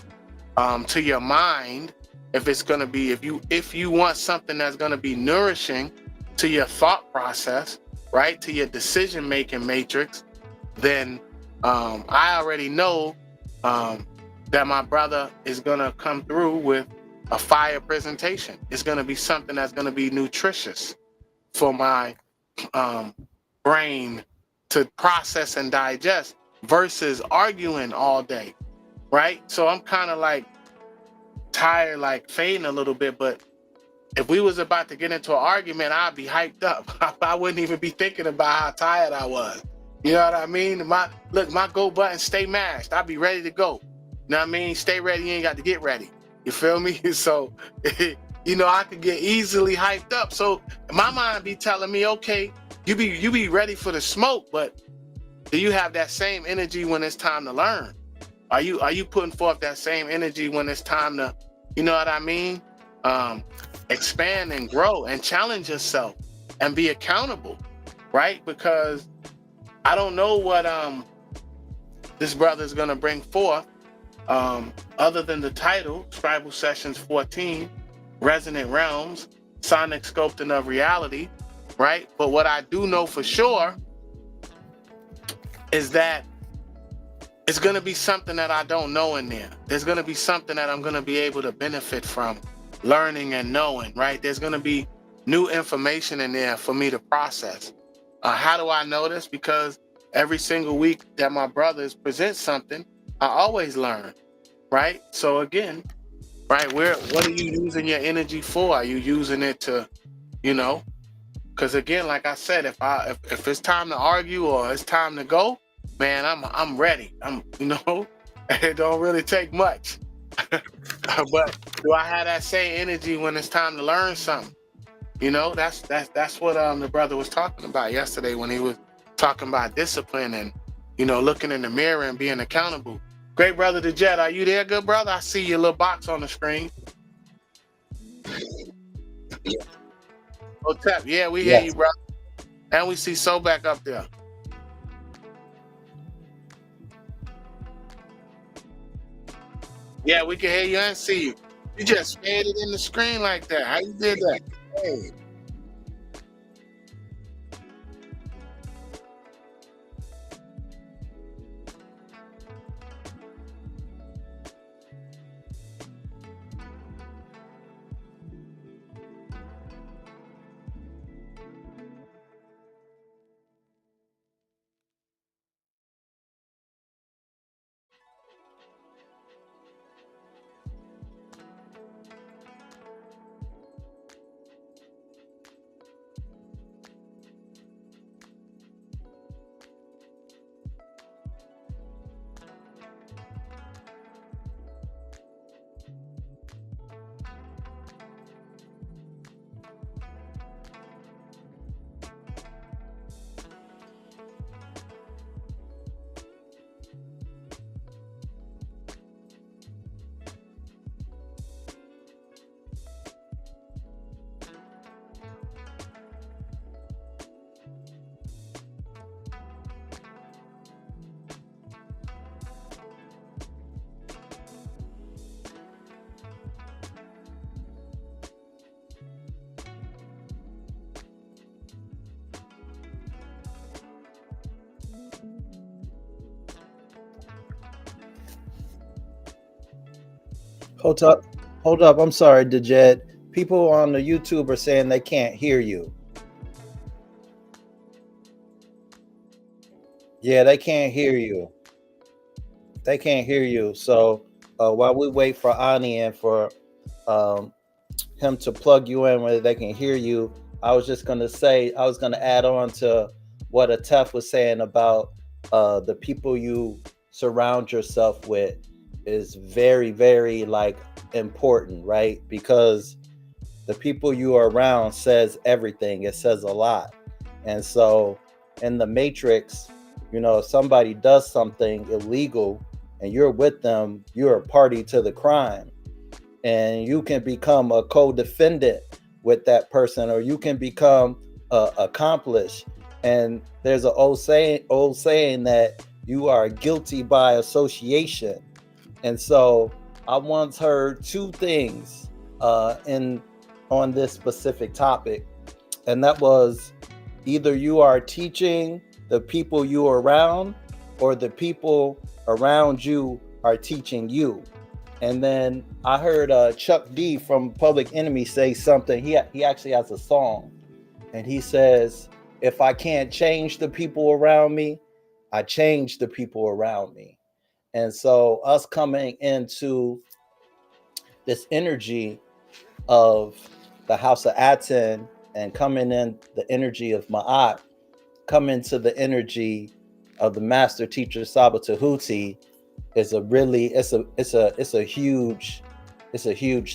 to your mind, if you want something that's going to be nourishing to your thought process, right, to your decision-making matrix, then I already know that my brother is going to come through with a fire presentation. It's going to be something that's going to be nutritious for my brain to process and digest versus arguing all day, right? So I'm kind of like tired, like fading a little bit, but if we was about to get into an argument, I'd be hyped up. I wouldn't even be thinking about how tired I was. You know what I mean? My go button stay mashed. I'd be ready to go. You know what I mean? Stay ready, you ain't got to get ready. You feel me? So, I could get easily hyped up. So my mind be telling me, okay, you be ready for the smoke, but do you have that same energy when it's time to learn? Are you putting forth that same energy when it's time to, you know what I mean? Expand and grow and challenge yourself and be accountable, right? Because I don't know what this brother is going to bring forth other than the title, Scribal Sessions 14, resonant realms, sonic sculpting of reality, right? But what I do know for sure is that it's going to be something that I don't know in there. There's going to be something that I'm going to be able to benefit from learning and knowing, right? There's going to be new information in there for me to process. How do I know this? Because every single week that my brothers present something, I always learn, right? So again, right, what are you using your energy for? Are you using it to, you know, because again, like I said, if it's time to argue or it's time to go, man, I'm ready. It don't really take much. But do I have that same energy when it's time to learn something? You know, that's what the brother was talking about yesterday when he was talking about discipline and, you know, looking in the mirror and being accountable. Great brother the Jet, are you there, good brother? I see your little box on the screen. Oh, Tap, yeah, we hear you, brother. And we see So back up there. Yeah, we can hear you and see you. You just faded in the screen like that. How you did that? Hey. Hold up. I'm sorry, Dejet. People on the YouTube are saying they can't hear you. Yeah, they can't hear you. They can't hear you. So while we wait for Ani and for him to plug you in where they can hear you, I was just going to say, I was going to add on to what ATEF was saying about the people you surround yourself with is very, very like important, right? Because the people you are around says everything. It says a lot. And so in the Matrix, you know, if somebody does something illegal and you're with them, you're a party to the crime. And you can become a co-defendant with that person, or you can become accomplice. And there's an old saying that you are guilty by association. And so I once heard two things on this specific topic, and that was either you are teaching the people you are around, or the people around you are teaching you. And then I heard Chuck D from Public Enemy say something. He actually has a song, and he says, "If I can't change the people around me, I change the people around me." And so us coming into this energy of the House of ATEN and coming in the energy of Ma'at, come into the energy of the master teacher Saba Tehuti is a really it's a huge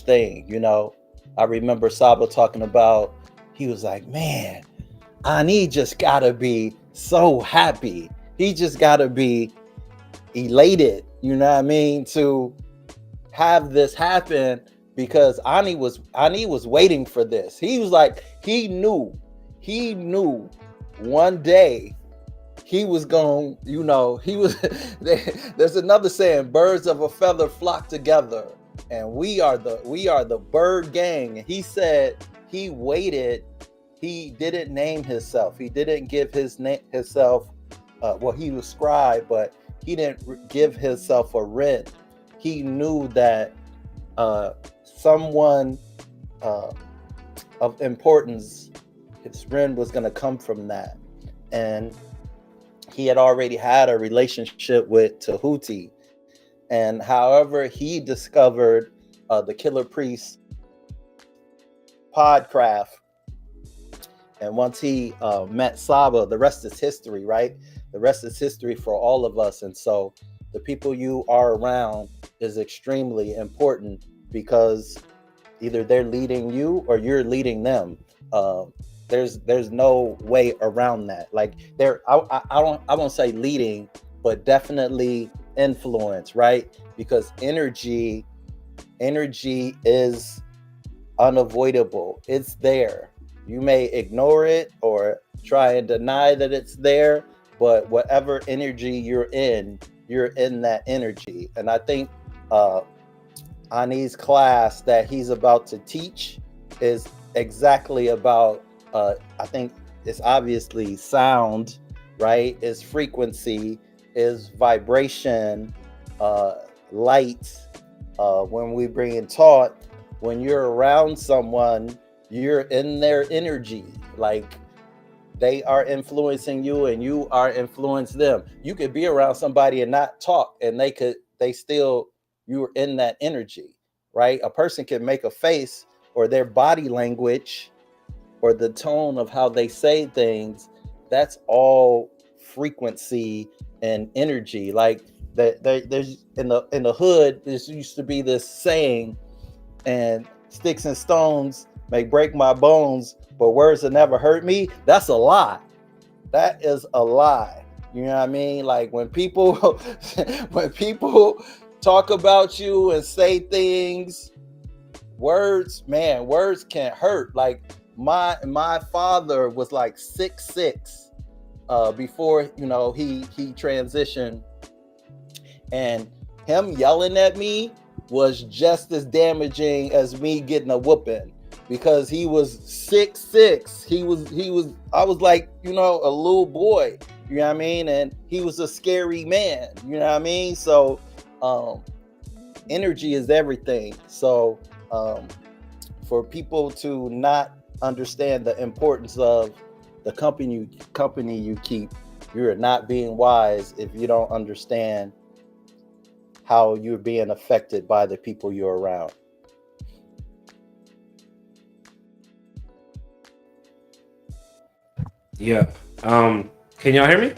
thing. You know, I remember Saba talking about, he was like, man, Ani just gotta be so happy. He just gotta be elated, you know what I mean, to have this happen, because Ani was waiting for this. He was like, he knew one day he was going, you know, he was there's another saying, birds of a feather flock together. and we are the bird gang. And he said he waited. He didn't name himself. He didn't give himself. Well, he was scribe, but he didn't give himself a rent. He knew that someone of importance, his rent was going to come from that, and he had already had a relationship with Tehuti. And however he discovered the Killer Priest podcraft, and once he met Saba, the rest is history, right? The rest is history for all of us. And so the people you are around is extremely important, because either they're leading you or you're leading them. There's no way around that. Like I won't say leading, but definitely influence, right? Because energy is unavoidable. It's there. You may ignore it or try and deny that it's there, but whatever energy you're in that energy. And I think Ani's class that he's about to teach is exactly about I think it's obviously sound, right? Is frequency, is vibration, light. When we bring in taught, when you're around someone, you're in their energy. Like they are influencing you and you are influencing them. You could be around somebody and not talk, and you're in that energy, right? A person can make a face, or their body language, or the tone of how they say things. That's all frequency and energy. Like there's in the hood, there used to be this saying, and sticks and stones may break my bones, but words that never hurt me. That's a lie. That is a lie. You know what I mean? Like when people talk about you and say things, words can't hurt. Like my father was like 6'6" before he transitioned, and him yelling at me was just as damaging as me getting a whooping, because he was 6'6". I was like, a little boy, you know what I mean? And he was a scary man, you know what I mean? So energy is everything. So for people to not understand the importance of the company you keep, you're not being wise if you don't understand how you're being affected by the people you're around. Yeah. Can y'all hear me?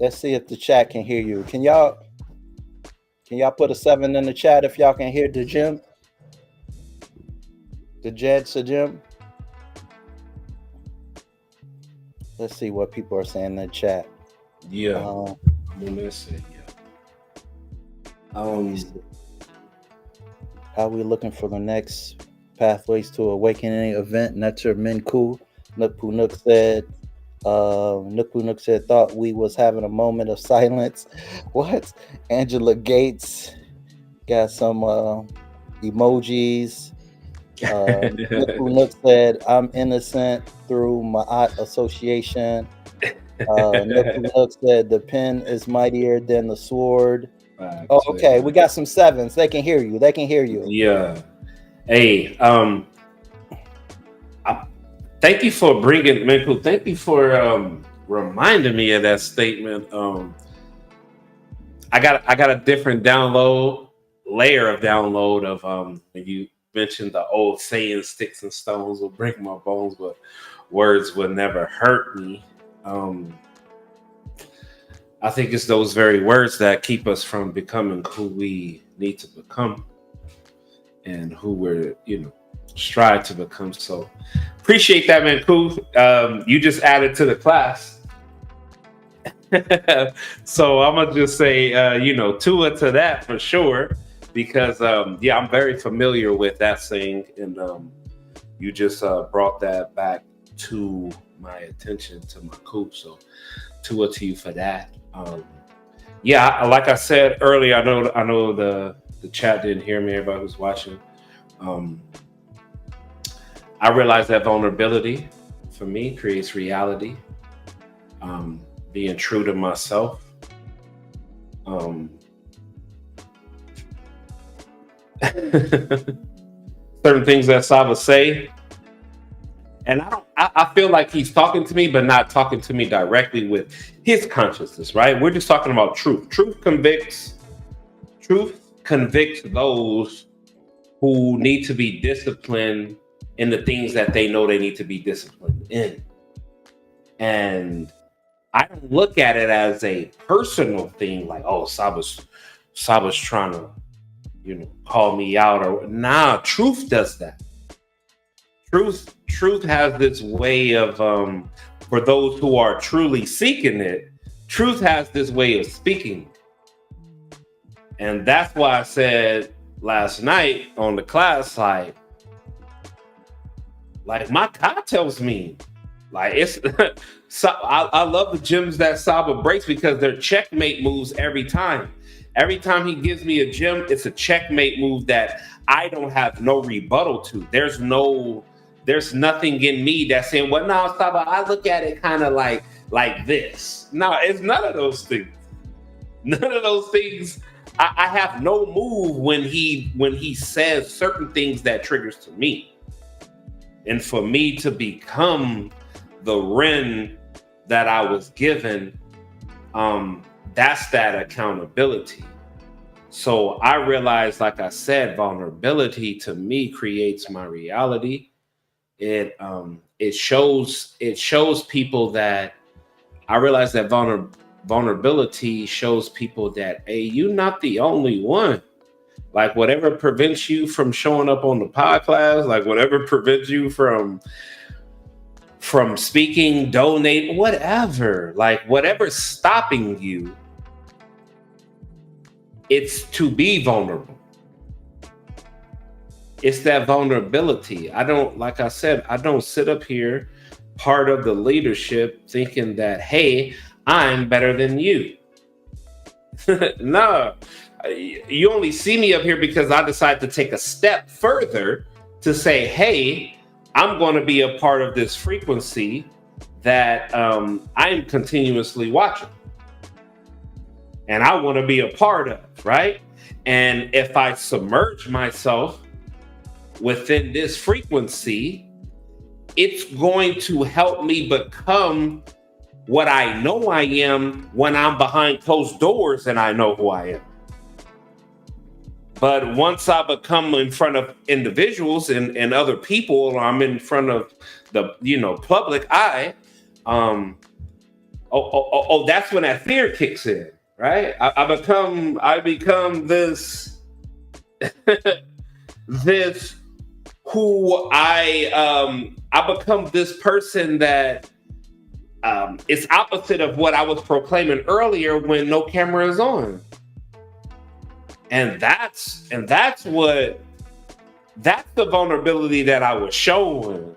Let's see if the chat can hear you. Can y'all put a 7 in the chat if y'all can hear the Jim? The Jed Sajim? Let's see what people are saying in the chat. Yeah. I'm gonna say How we looking for the next Pathways to Awakening event? Netter Minku. Nook said, thought we was having a moment of silence. What? Angela Gates got some emojis. Nook said, I'm innocent through Ma'at association. Nook said, the pen is mightier than the sword. Oh, okay. We got some 7s. They can hear you. Yeah. Hey, thank you for bringing Minku. Thank you for reminding me of that statement. I got a different layer of download of when you mentioned the old saying, sticks and stones will break my bones, but words will never hurt me. I think it's those very words that keep us from becoming who we need to become and who we're, strive to become. So appreciate that, man. Cool. You just added to the class. So I'm gonna just say, Tua to that for sure, because I'm very familiar with that saying, and you just brought that back to my attention, to my cool. So Tua to you for that. Like I said earlier, I know the the chat didn't hear me, everybody who's watching. I realized that vulnerability for me creates reality. Being true to myself. Certain things that Saba say, and I feel like he's talking to me, but not talking to me directly with his consciousness, right? We're just talking about truth. Truth convicts those who need to be disciplined in the things that they know they need to be disciplined in. And I don't look at it as a personal thing, like, oh, Saba's trying to, call me out, or nah. Truth does that. Truth has this way of, for those who are truly seeking it, truth has this way of speaking. And that's why I said last night on the class, like my God tells me, like, it's so I love the gems that Saba breaks because they're checkmate moves every time. Every time he gives me a gem, it's a checkmate move that I don't have no rebuttal to. There's nothing in me that's saying, well, no, Saba, I look at it kind of like this. No, it's none of those things. None of those things. I have no move when he says certain things that triggers to me. And for me to become the Ren that I was given, that's that accountability. So I realized, like I said, vulnerability to me creates my reality. It shows people that I realize that vulnerability shows people that, hey, you're not the only one. Like, whatever prevents you from showing up on the podcast, like whatever prevents you from speaking, donating, whatever, like whatever's stopping you, it's to be vulnerable. It's that vulnerability. Like I said, I don't sit up here, part of the leadership, thinking that, hey, I'm better than you. No, you only see me up here because I decided to take a step further to say, hey, I'm going to be a part of this frequency that I'm continuously watching. And I want to be a part of, right? And if I submerge myself within this frequency, it's going to help me become what I know I am when I'm behind closed doors and I know who I am. But once I become in front of individuals and other people, or I'm in front of the public eye, that's when that fear kicks in, right? I become this this who I become this person that is opposite of what I was proclaiming earlier when no camera is on. And that's the vulnerability that I was showing.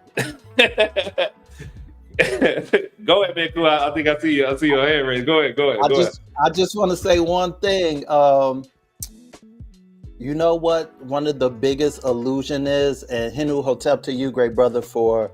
Go ahead, man. I think I see you. I see your hand raised. Go ahead. I just want to say one thing. You know what? One of the biggest illusion is, and Hinu Hotep to you, great brother, for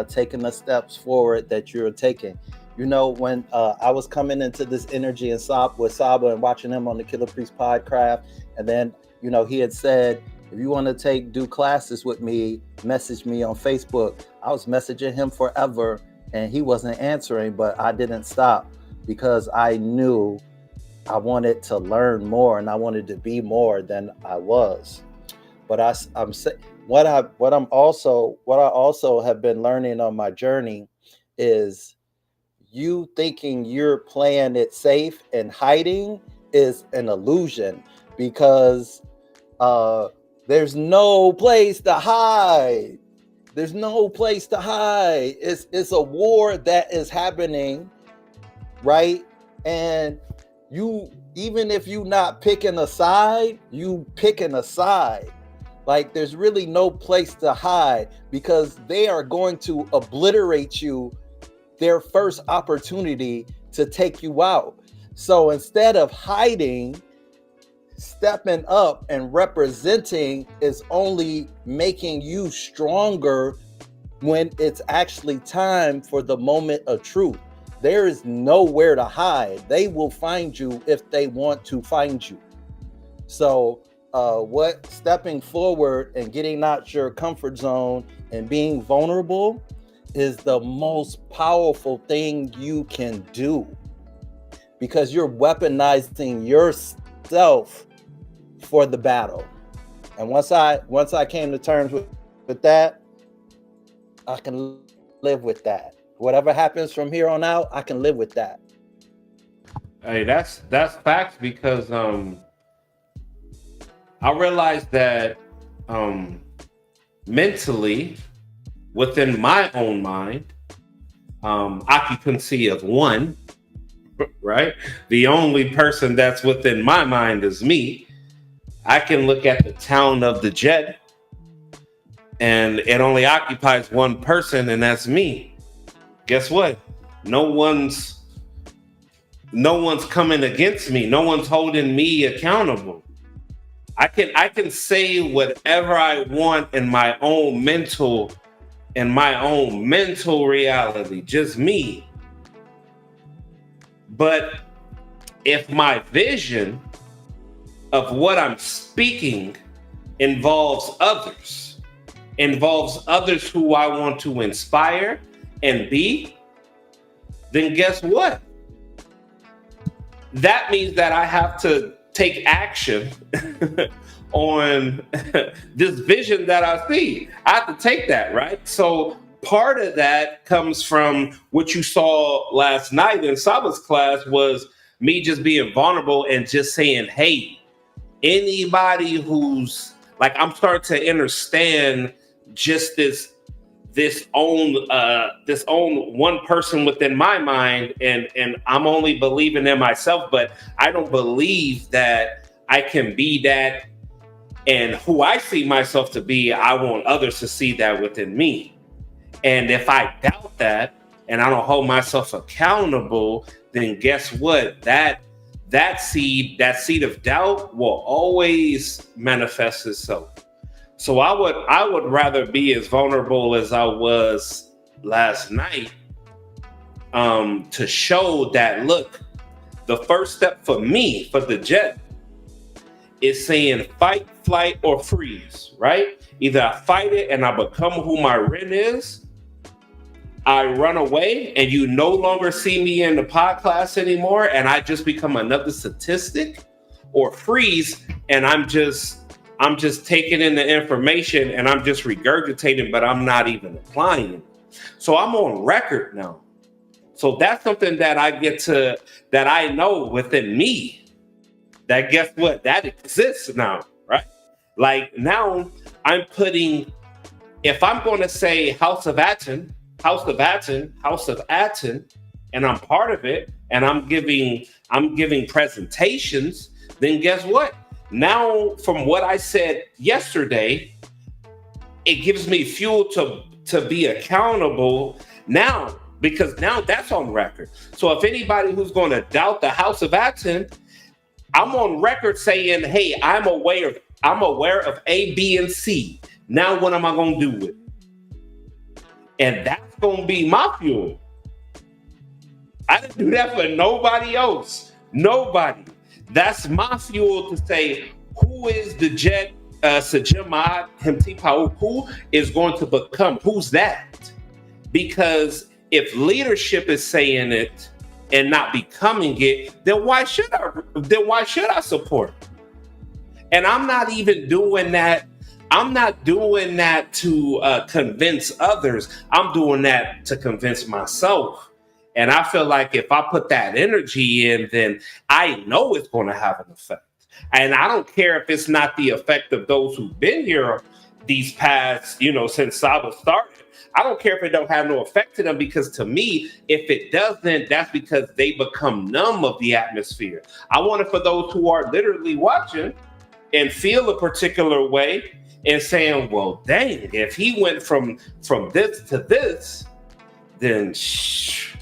taking the steps forward that you're taking. When I was coming into this energy and with Saba and watching him on the Killer Priest podcast, and then, he had said, if you want to do classes with me, message me on Facebook. I was messaging him forever and he wasn't answering, but I didn't stop because I knew I wanted to learn more and I wanted to be more than I was. But I'm saying what I also have been learning on my journey is you thinking you're playing it safe and hiding is an illusion, because there's no place to hide. There's no place to hide. It's a war that is happening, right? And you, even if you not picking a side, you picking a side. Like, there's really no place to hide, because they are going to obliterate you their first opportunity to take you out. So instead of hiding, stepping up and representing is only making you stronger when it's actually time for the moment of truth. There is nowhere to hide. They will find you if they want to find you. So what stepping forward and getting out your comfort zone and being vulnerable is the most powerful thing you can do, because you're weaponizing yourself for the battle. And once I came to terms with that, I can live with that. Whatever happens from here on out, I can live with that. Hey, that's facts, because I realized that mentally, within my own mind, occupancy of one, right? The only person that's within my mind is me. I can look at the town of the jet, and it only occupies one person, and that's me. Guess what? No one's coming against me. No one's holding me accountable. I can say whatever I want in my own mental reality, just me. But if my vision of what I'm speaking involves others who I want to inspire and be, then guess what? That means that I have to take action on this vision that I see. I have to take that, right? So part of that comes from what you saw last night in Saba's class, was me just being vulnerable and just saying, hey, anybody who's like, I'm starting to understand just this own one person within my mind, and I'm only believing in myself, but I don't believe that I can be that, and who I see myself to be, I want others to see that within me. And if I doubt that and I don't hold myself accountable, then guess what? That seed of doubt will always manifest itself. So I would rather be as vulnerable as I was last night, to show that, look, the first step for me, for the jet, is saying fight, flight, or freeze, right? Either I fight it and I become who my Ren is, I run away and you no longer see me in the pod class anymore and I just become another statistic, or freeze and I'm just taking in the information and I'm just regurgitating, but I'm not even applying it. So I'm on record now. So that's something that that I know within me, that guess what? That exists now, right? Like now I'm putting, if I'm going to say House of Aten, and I'm part of it, and I'm giving presentations, then guess what? Now, from what I said yesterday, it gives me fuel to be accountable now, because now that's on record. So if anybody who's going to doubt the House of Aten, I'm on record saying, hey, I'm aware of A, B, and C. Now what am I going to do with it? And that's going to be my fuel. I didn't do that for nobody else. Nobody. That's my fuel to say, who is the jet, Sajimad Hemtipau, who is going to become? Who's that? Because if leadership is saying it and not becoming it, then why should I support? And I'm not even doing that. I'm not doing that to convince others. I'm doing that to convince myself. And I feel like if I put that energy in, then I know it's going to have an effect. And I don't care if it's not the effect of those who've been here these past, since Saba started. I don't care if it don't have no effect to them, because to me, if it doesn't, that's because they become numb of the atmosphere. I want it for those who are literally watching and feel a particular way and saying, well, dang, if he went from this to this, then it's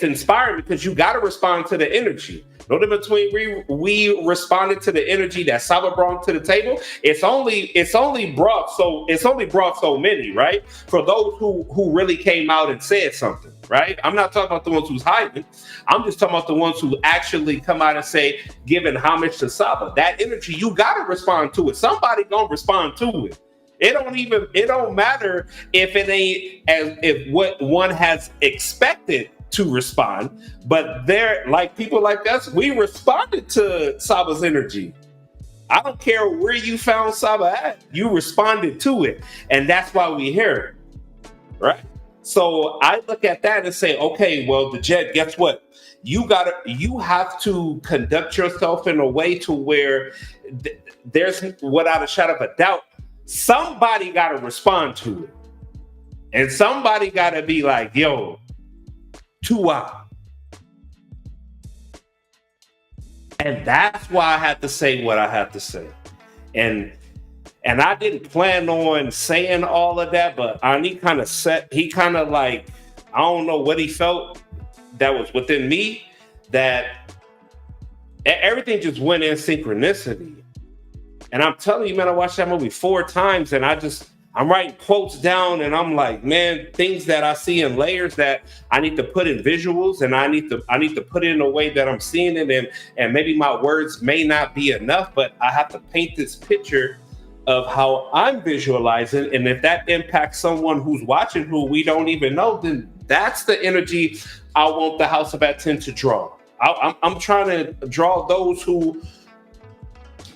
inspiring, because you got to respond to the energy. No difference between we responded to the energy that Saba brought to the table. It's only brought so many, right? For those who really came out and said something, right? I'm not talking about the ones who's hiding. I'm just talking about the ones who actually come out and say, giving homage to Saba. That energy, you gotta respond to it. Somebody gonna respond to it. It don't matter if it ain't if what one has expected to respond, but they're like people like us, we responded to Saba's energy. I don't care where you found Saba at, you responded to it. And that's why we here, right? So I look at that and say, okay, well, the Jet, guess what? You have to conduct yourself in a way to where there's, without a shadow of a doubt, somebody got to respond to it. And somebody got to be like, yo, Tua. And that's why I had to say what I had to say. And I didn't plan on saying all of that, but Ani he kind of like, I don't know what he felt that was within me, that everything just went in synchronicity. And I'm telling you, man, I watched that movie 4 times and I'm writing quotes down and I'm like, man, things that I see in layers that I need to put in visuals and I need to put it in a way that I'm seeing it, and maybe my words may not be enough, but I have to paint this picture of how I'm visualizing. And if that impacts someone who's watching who we don't even know, then that's the energy I want the House of ATEN to draw. I'm trying to draw those who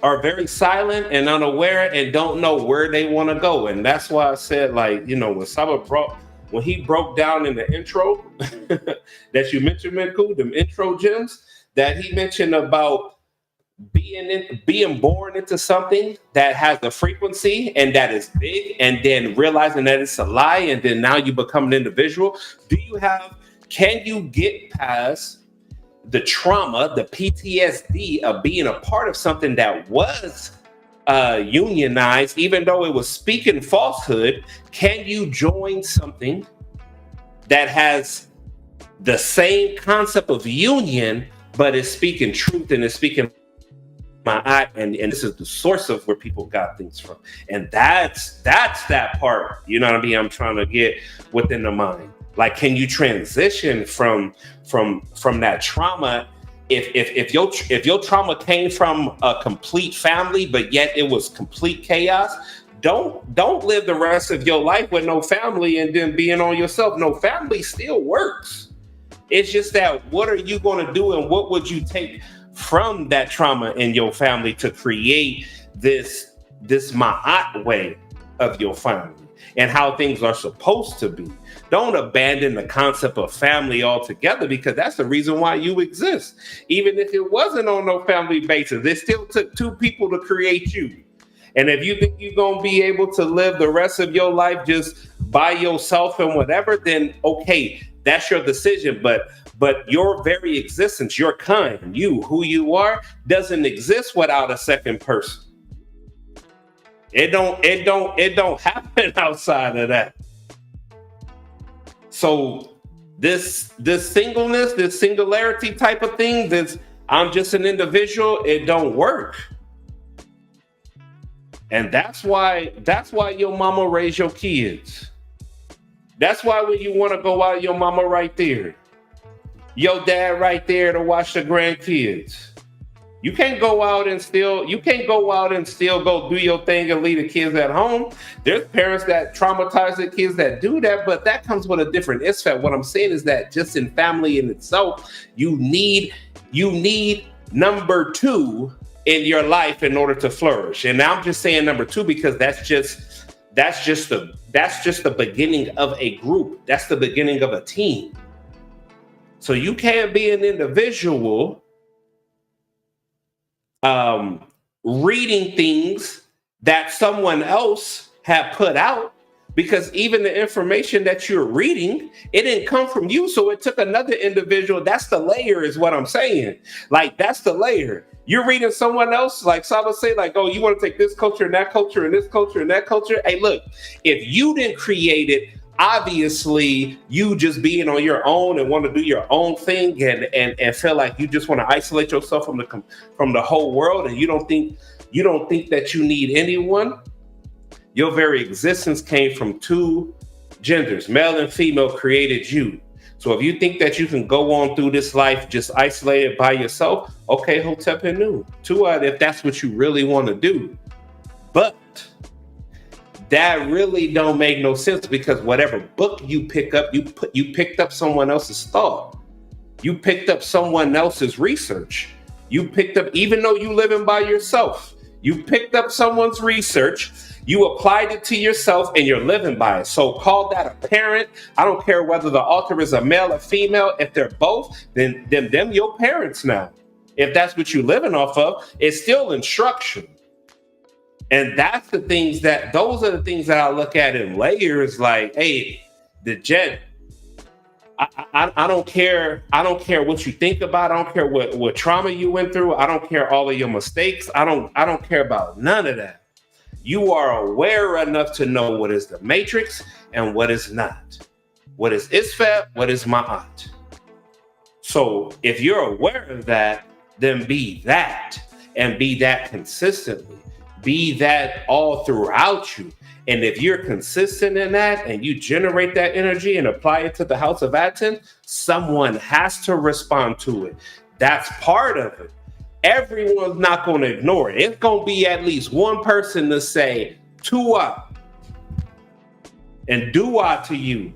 are very silent and unaware and don't know where they want to go. And that's why I said, like, you know, when he broke down in the intro that you mentioned, Menku, them intro gems that he mentioned about being born into something that has the frequency and that is big, and then realizing that it's a lie, and then now you become an individual. Can you get past the trauma, the PTSD of being a part of something that was unionized, even though it was speaking falsehood? Can you join something that has the same concept of union, but is speaking truth and is speaking my eye, and this is the source of where people got things from? And that's that part, you know what I mean, I'm trying to get within the mind. Like, can you transition from that trauma? If your trauma came from a complete family, but yet it was complete chaos, don't live the rest of your life with no family and then being on yourself. No, family still works. It's just that, what are you going to do, and what would you take from that trauma in your family to create this ma'at way of your family and how things are supposed to be? Don't abandon the concept of family altogether, because that's the reason why you exist. Even if it wasn't on no family basis, it still took 2 people to create you. And if you think you're going to be able to live the rest of your life just by yourself and whatever, then okay, that's your decision. But your very existence, your kind, you, who you are, doesn't exist without a second person. It don't happen outside of that. So this singleness, this singularity type of thing, this I'm just an individual, it don't work. And that's why your mama raised your kids. That's why when you want to go out, your mama right there. Your dad right there to watch the grandkids. You can't go out and still go do your thing and leave the kids at home. There's parents that traumatize their kids that do that, but that comes with a different effect. What I'm saying is that just in family in itself, you need number 2 in your life in order to flourish. And I'm just saying number 2 because that's just the beginning of a group. That's the beginning of a team. So you can't be an individual reading things that someone else had put out, because even the information that you're reading, it didn't come from you. So it took another individual. That's the layer, is what I'm saying. Like, that's the layer. You're reading someone else, like Saba say, like, oh, you want to take this culture and that culture and this culture and that culture. Hey, look, if you didn't create it, obviously you just being on your own and want to do your own thing and feel like you just want to isolate yourself from the whole world, and you don't think that you need anyone. Your very existence came from two genders, male and female, created you. So if you think that you can go on through this life just isolated by yourself, okay, Hotep Henu, Tua, if that's what you really want to do. But that really don't make no sense, because whatever book you pick up, you picked up someone else's thought. You picked up someone else's research. You picked up, even though you living by yourself, you picked up someone's research, you applied it to yourself, and you're living by it. So call that a parent. I don't care whether the author is a male or female. If they're both, then them your parents now. If that's what you're living off of, it's still instruction. And those are the things that I look at in layers, like, hey, the jet, I don't care what you think about. I don't care what trauma you went through. I don't care all of your mistakes. I don't care about none of that. You are aware enough to know what is the matrix and what is not. What is Isfat, what is Ma'at. So if you're aware of that, then be that, and be that consistently. Be that all throughout you. And if you're consistent in that and you generate that energy and apply it to the house of Aten, someone has to respond to it. That's part of it. Everyone's not going to ignore it. It's going to be at least one person to say Tua and Dua to you,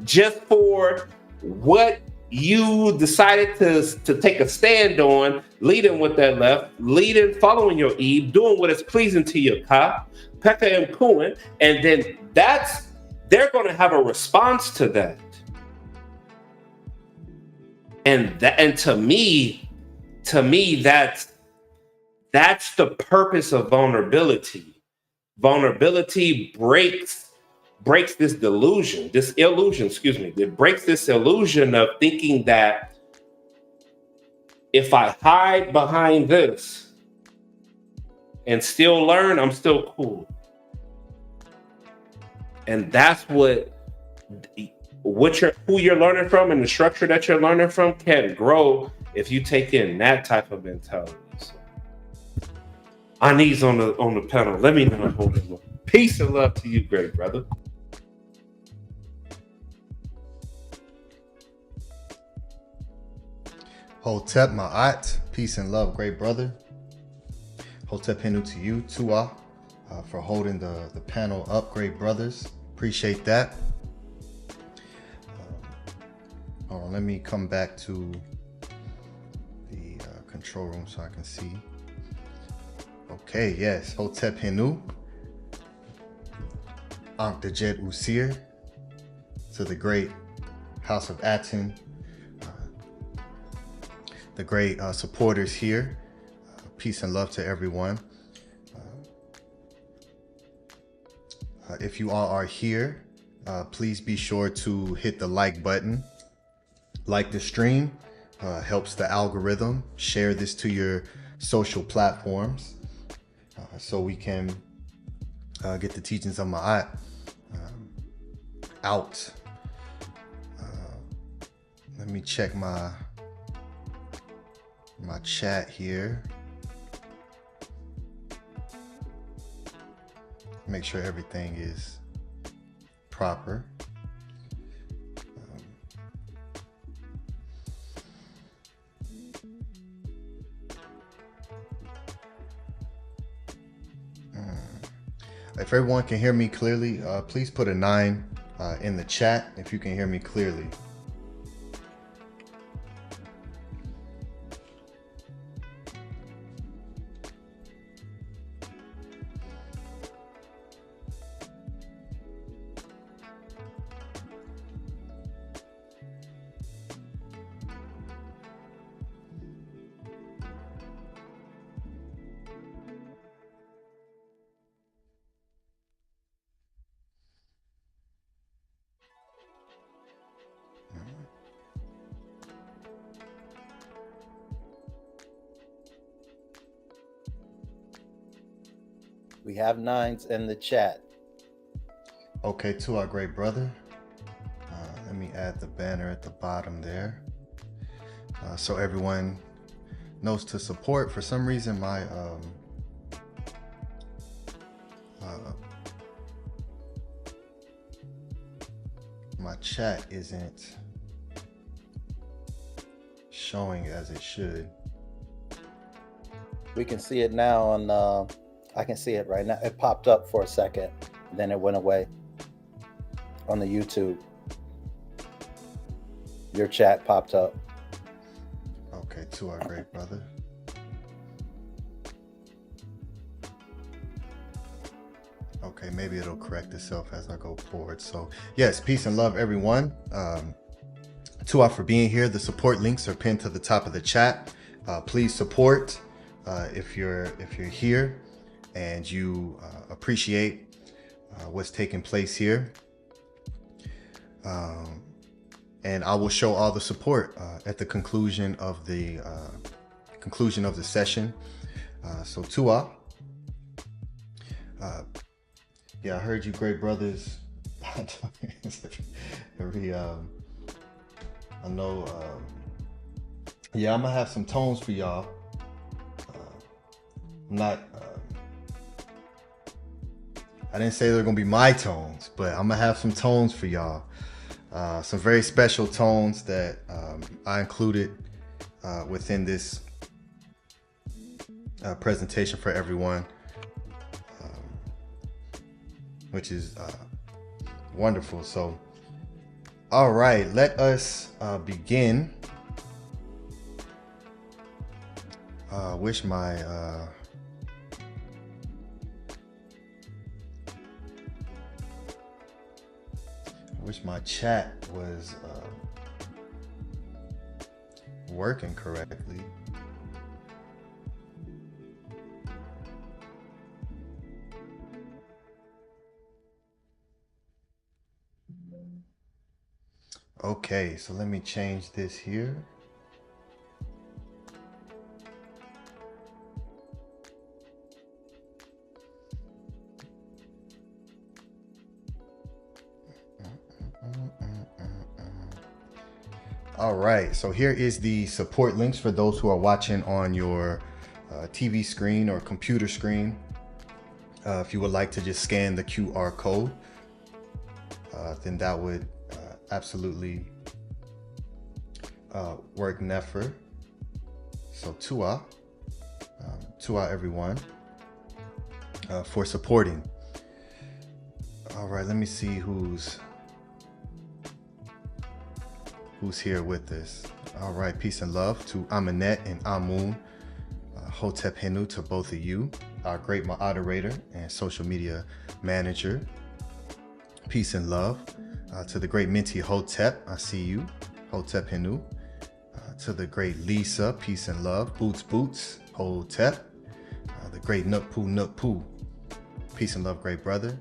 just for what you decided to take a stand on, leading with that left, leading, following your Eve, doing what is pleasing to your Ka, Pekka and Kuin, and then they're going to have a response to that. And to me, that's the purpose of vulnerability. Vulnerability breaks this illusion. It breaks this illusion of thinking that if I hide behind this and still learn, I'm still cool. And that's who you're learning from, and the structure that you're learning from can grow if you take in that type of mentality. So, Ani's on the panel. Let me know. Hold it. Peace and love to you, great brother. Hotep Ma'at, peace and love, great brother. Hotep Henu to you, Tua, for holding the panel up, great brothers. Appreciate that. Hold on, let me come back to the control room so I can see. Okay, yes, Hotep Henu, Ankh Dejet Usir, to the great House of Aten, the great supporters here. Peace and love to everyone. If you all are here, please be sure to hit the like button. Like the stream, helps the algorithm. Share this to your social platforms so we can get the teachings of Ma'at out. Let me check my chat here. Make sure everything is proper. If everyone can hear me clearly, please put a 9 in the chat if you can hear me clearly. We have 9s in the chat. Okay, to our great brother. Let me add the banner at the bottom there. So everyone knows to support. For some reason, my chat isn't showing as it should. We can see it now on, I can see it right now. It popped up for a second, then it went away on the YouTube. Your chat popped up. Okay, to our great brother. Okay, maybe it'll correct itself as I go forward. So yes, peace and love, everyone. To for being here. The support links are pinned to the top of the chat. Please support if you're here and you appreciate what's taking place here. And I will show all the support at the conclusion of the session. So Tua, yeah, I heard you great brothers. I know, yeah, I'm gonna have some tones for y'all. I didn't say they're gonna be my tones, but I'm gonna have some tones for y'all. Some very special tones that I included within this presentation for everyone, which is wonderful. So, all right, let us begin. Wish my chat was working correctly. Okay, so let me change this here. All right, so here is the support links for those who are watching on your TV screen or computer screen. If you would like to just scan the QR code, then that would absolutely work nefer. So Tua everyone for supporting. All right, let me see who's here with us. All right, peace and love to Aminette and Amun. Hotep Henu to both of you, our great moderator and social media manager. Peace and love to the great Minty Hotep. I see you, Hotep Henu. To the great Lisa, peace and love. Boots, Hotep. The great Nukpu. Peace and love, great brother.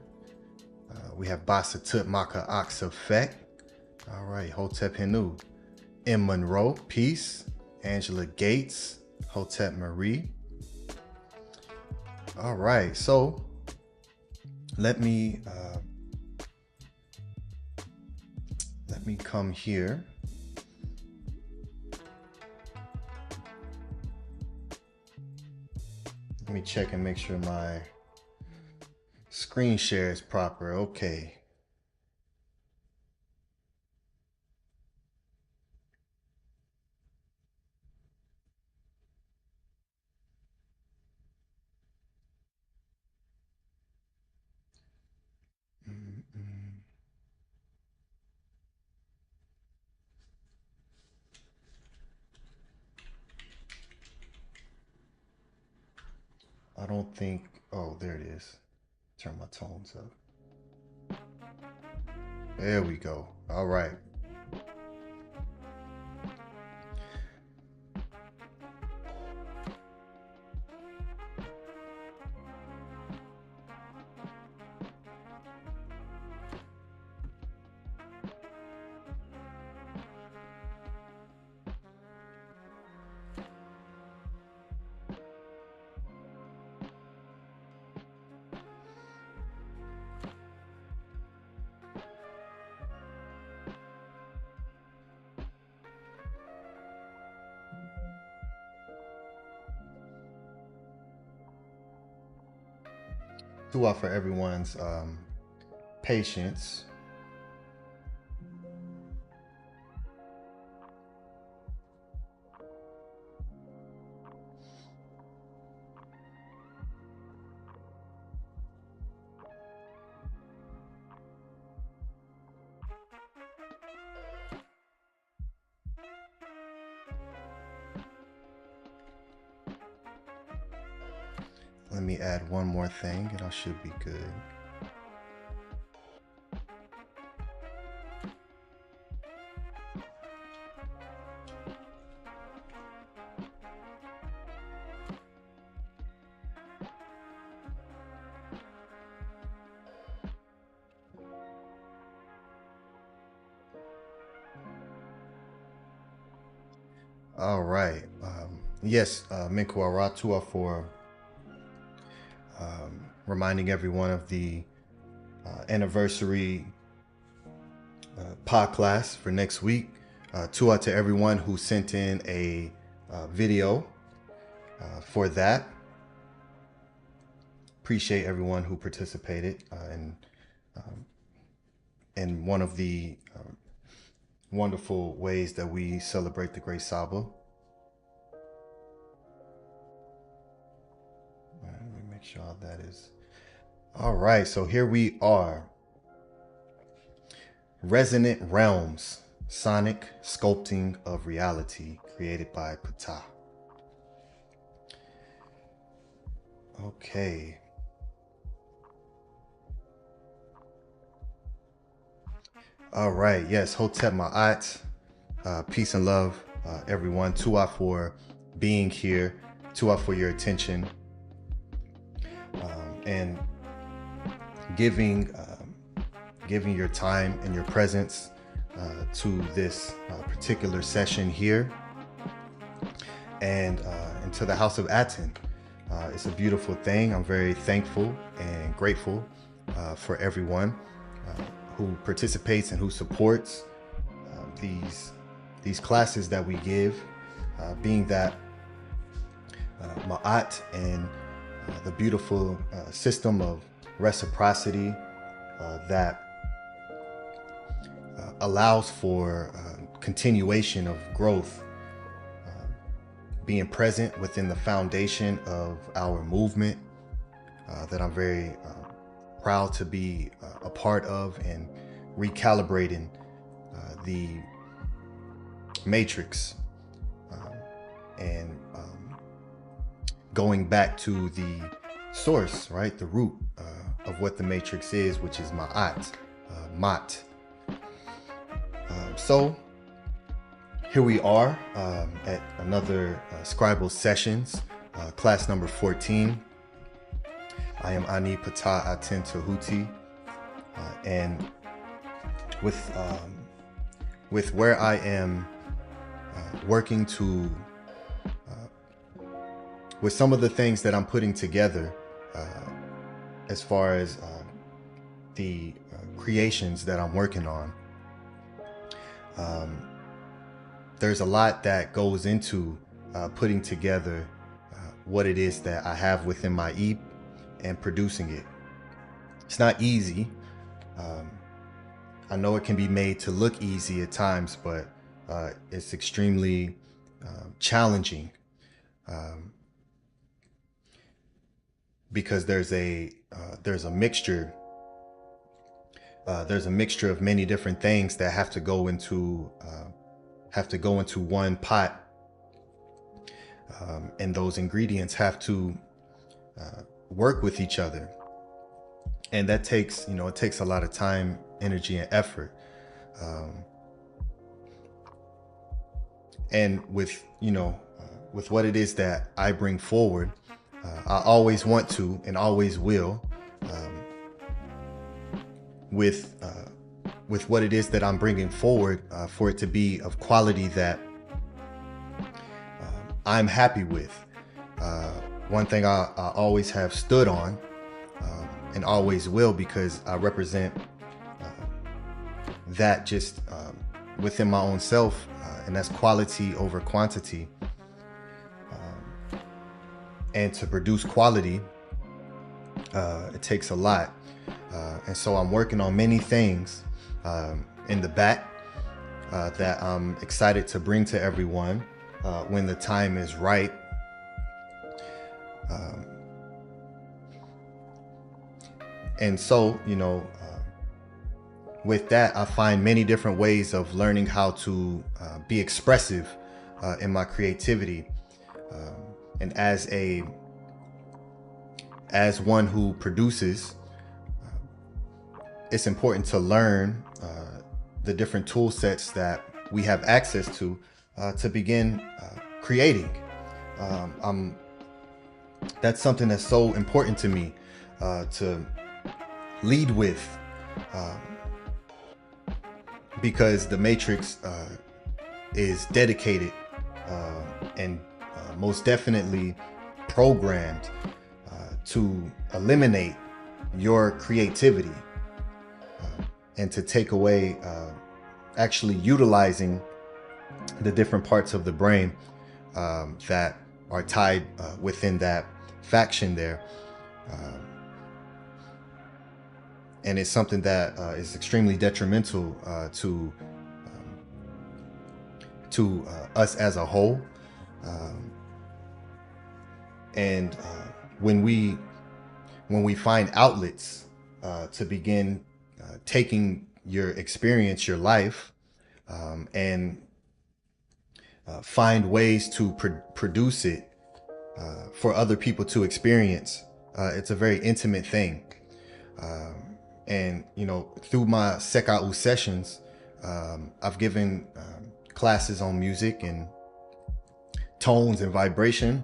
We have Basa Tut Maka Ox Effect. All right, Hotep Henu. M. Monroe, peace. Angela Gates, Hotep Marie. All right, so let me come here. Let me check and make sure my screen share is proper. Okay. I don't think, oh, there it is. Turn my tones up. There we go. All right. to offer everyone's patience. Let me add one more thing and I should be good. All right. Yes, Minku Aratua for reminding everyone of the anniversary pod class for next week. Tua to everyone who sent in a video for that. Appreciate everyone who participated in one of the wonderful ways that we celebrate the Great Saba. Let me make sure that is all right. So here we are. Resonant Realms, Sonic Sculpting of Reality, created by PTAH. Okay. All right. Yes. Hotep Ma'at. Peace and love, everyone. Tua for being here. Tua for your attention. And giving your time and your presence to this particular session here. And to the House of ATEN. It's a beautiful thing. I'm very thankful and grateful for everyone who participates and who supports these classes that we give, being that Ma'at and the beautiful system of reciprocity that allows for continuation of growth, being present within the foundation of our movement that I'm very proud to be a part of, and recalibrating the matrix and going back to the source, right? The root of what the matrix is, which is Ma'at, Mat. So here we are at another Scribal Sessions, class number 14. I am Ani Pata Aten Tehuti, and with where I am working to, with some of the things that I'm putting together as far as the creations that I'm working on, there's a lot that goes into putting together what it is that I have within my EP and producing it. It's not easy. I know it can be made to look easy at times, but it's extremely challenging because there's a mixture. There's a mixture of many different things that have to go into one pot, and those ingredients have to work with each other, and that takes, it takes a lot of time, energy, and effort. And with what it is that I bring forward, I always want to and always will, with what it is that I'm bringing forward, for it to be of quality that I'm happy with. One thing I always have stood on, and always will, because I represent that just within my own self, and that's quality over quantity. And to produce quality, It takes a lot. And so I'm working on many things in the back that I'm excited to bring to everyone when the time is right. And so, you know, with that, I find many different ways of learning how to be expressive in my creativity. And as one who produces, it's important to learn the different tool sets that we have access to begin creating. That's something that's so important to me to lead with, because the Matrix is dedicated and most definitely programmed to eliminate your creativity and to take away actually utilizing the different parts of the brain that are tied within that faction there. And it's something that is extremely detrimental to us as a whole. And when we find outlets to begin taking your experience, your life, and find ways to produce it for other people to experience, it's a very intimate thing. And, you know, through my KHUNUM sessions, I've given classes on music and tones and vibration,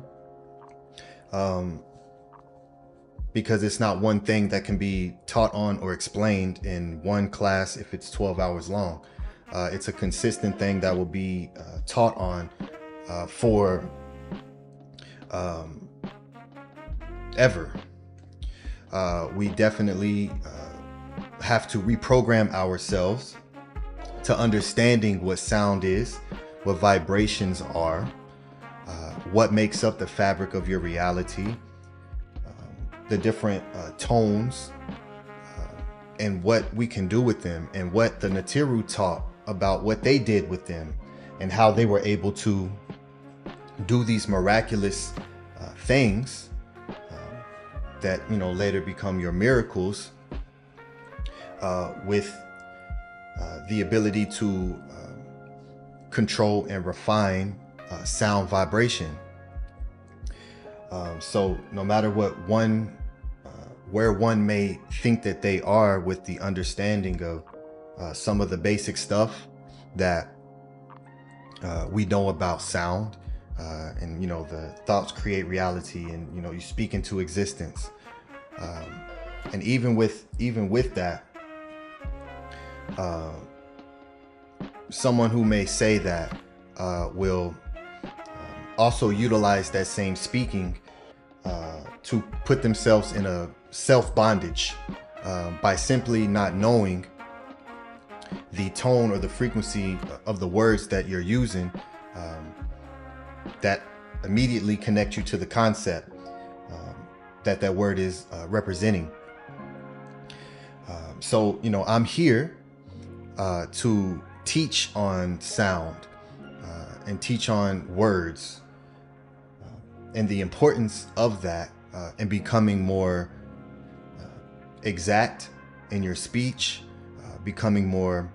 because it's not one thing that can be taught on or explained in one class if it's 12 hours long. It's a consistent thing that will be taught on for ever. We definitely have to reprogram ourselves to understanding what sound is, what vibrations are, what makes up the fabric of your reality, the different tones, and what we can do with them, and what the Natiru taught about what they did with them and how they were able to do these miraculous things that, you know, later become your miracles, with the ability to control and refine sound vibration. So no matter what where one may think that they are with the understanding of some of the basic stuff that we know about sound, and, you know, the thoughts create reality, and, you know, you speak into existence. And even with that, someone who may say that will also utilize that same speaking to put themselves in a self-bondage by simply not knowing the tone or the frequency of the words that you're using, that immediately connect you to the concept that word is representing. So, you know, I'm here to teach on sound and teach on words and the importance of that, and becoming more exact in your speech, becoming more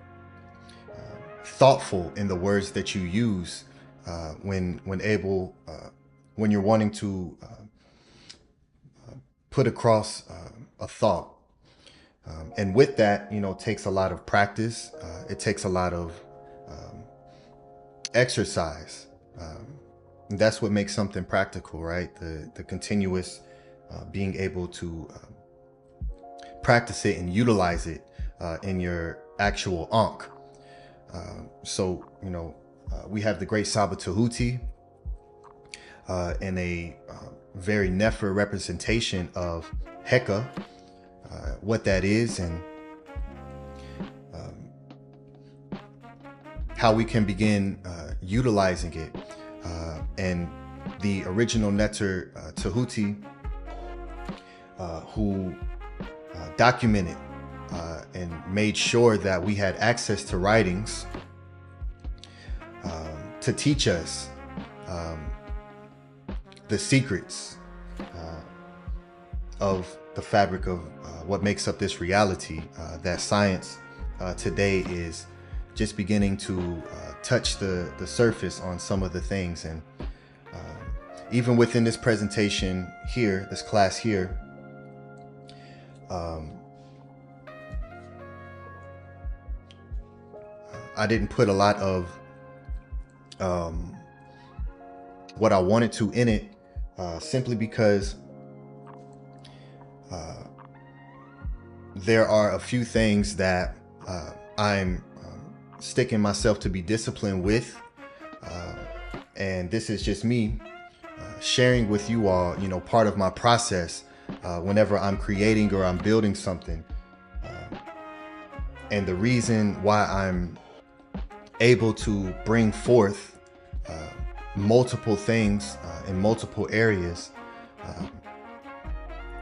thoughtful in the words that you use when you're wanting to put across a thought. And with that, you know, takes a lot of practice. It takes a lot of exercise. And that's what makes something practical, right? The continuous being able to practice it and utilize it in your actual ankh. So, you know, we have the great Saba Tehuti in a very Nefer representation of Heka, what that is, and how we can begin utilizing it. And the original Neter Tehuti who documented and made sure that we had access to writings to teach us the secrets of the fabric of what makes up this reality that science today is just beginning to touch the surface on some of the things. And even within this presentation here, this class here, I didn't put a lot of what I wanted to in it, simply because there are a few things that I'm sticking myself to be disciplined with, and this is just me sharing with you all, you know, part of my process whenever I'm creating or I'm building something, and the reason why I'm able to bring forth multiple things in multiple areas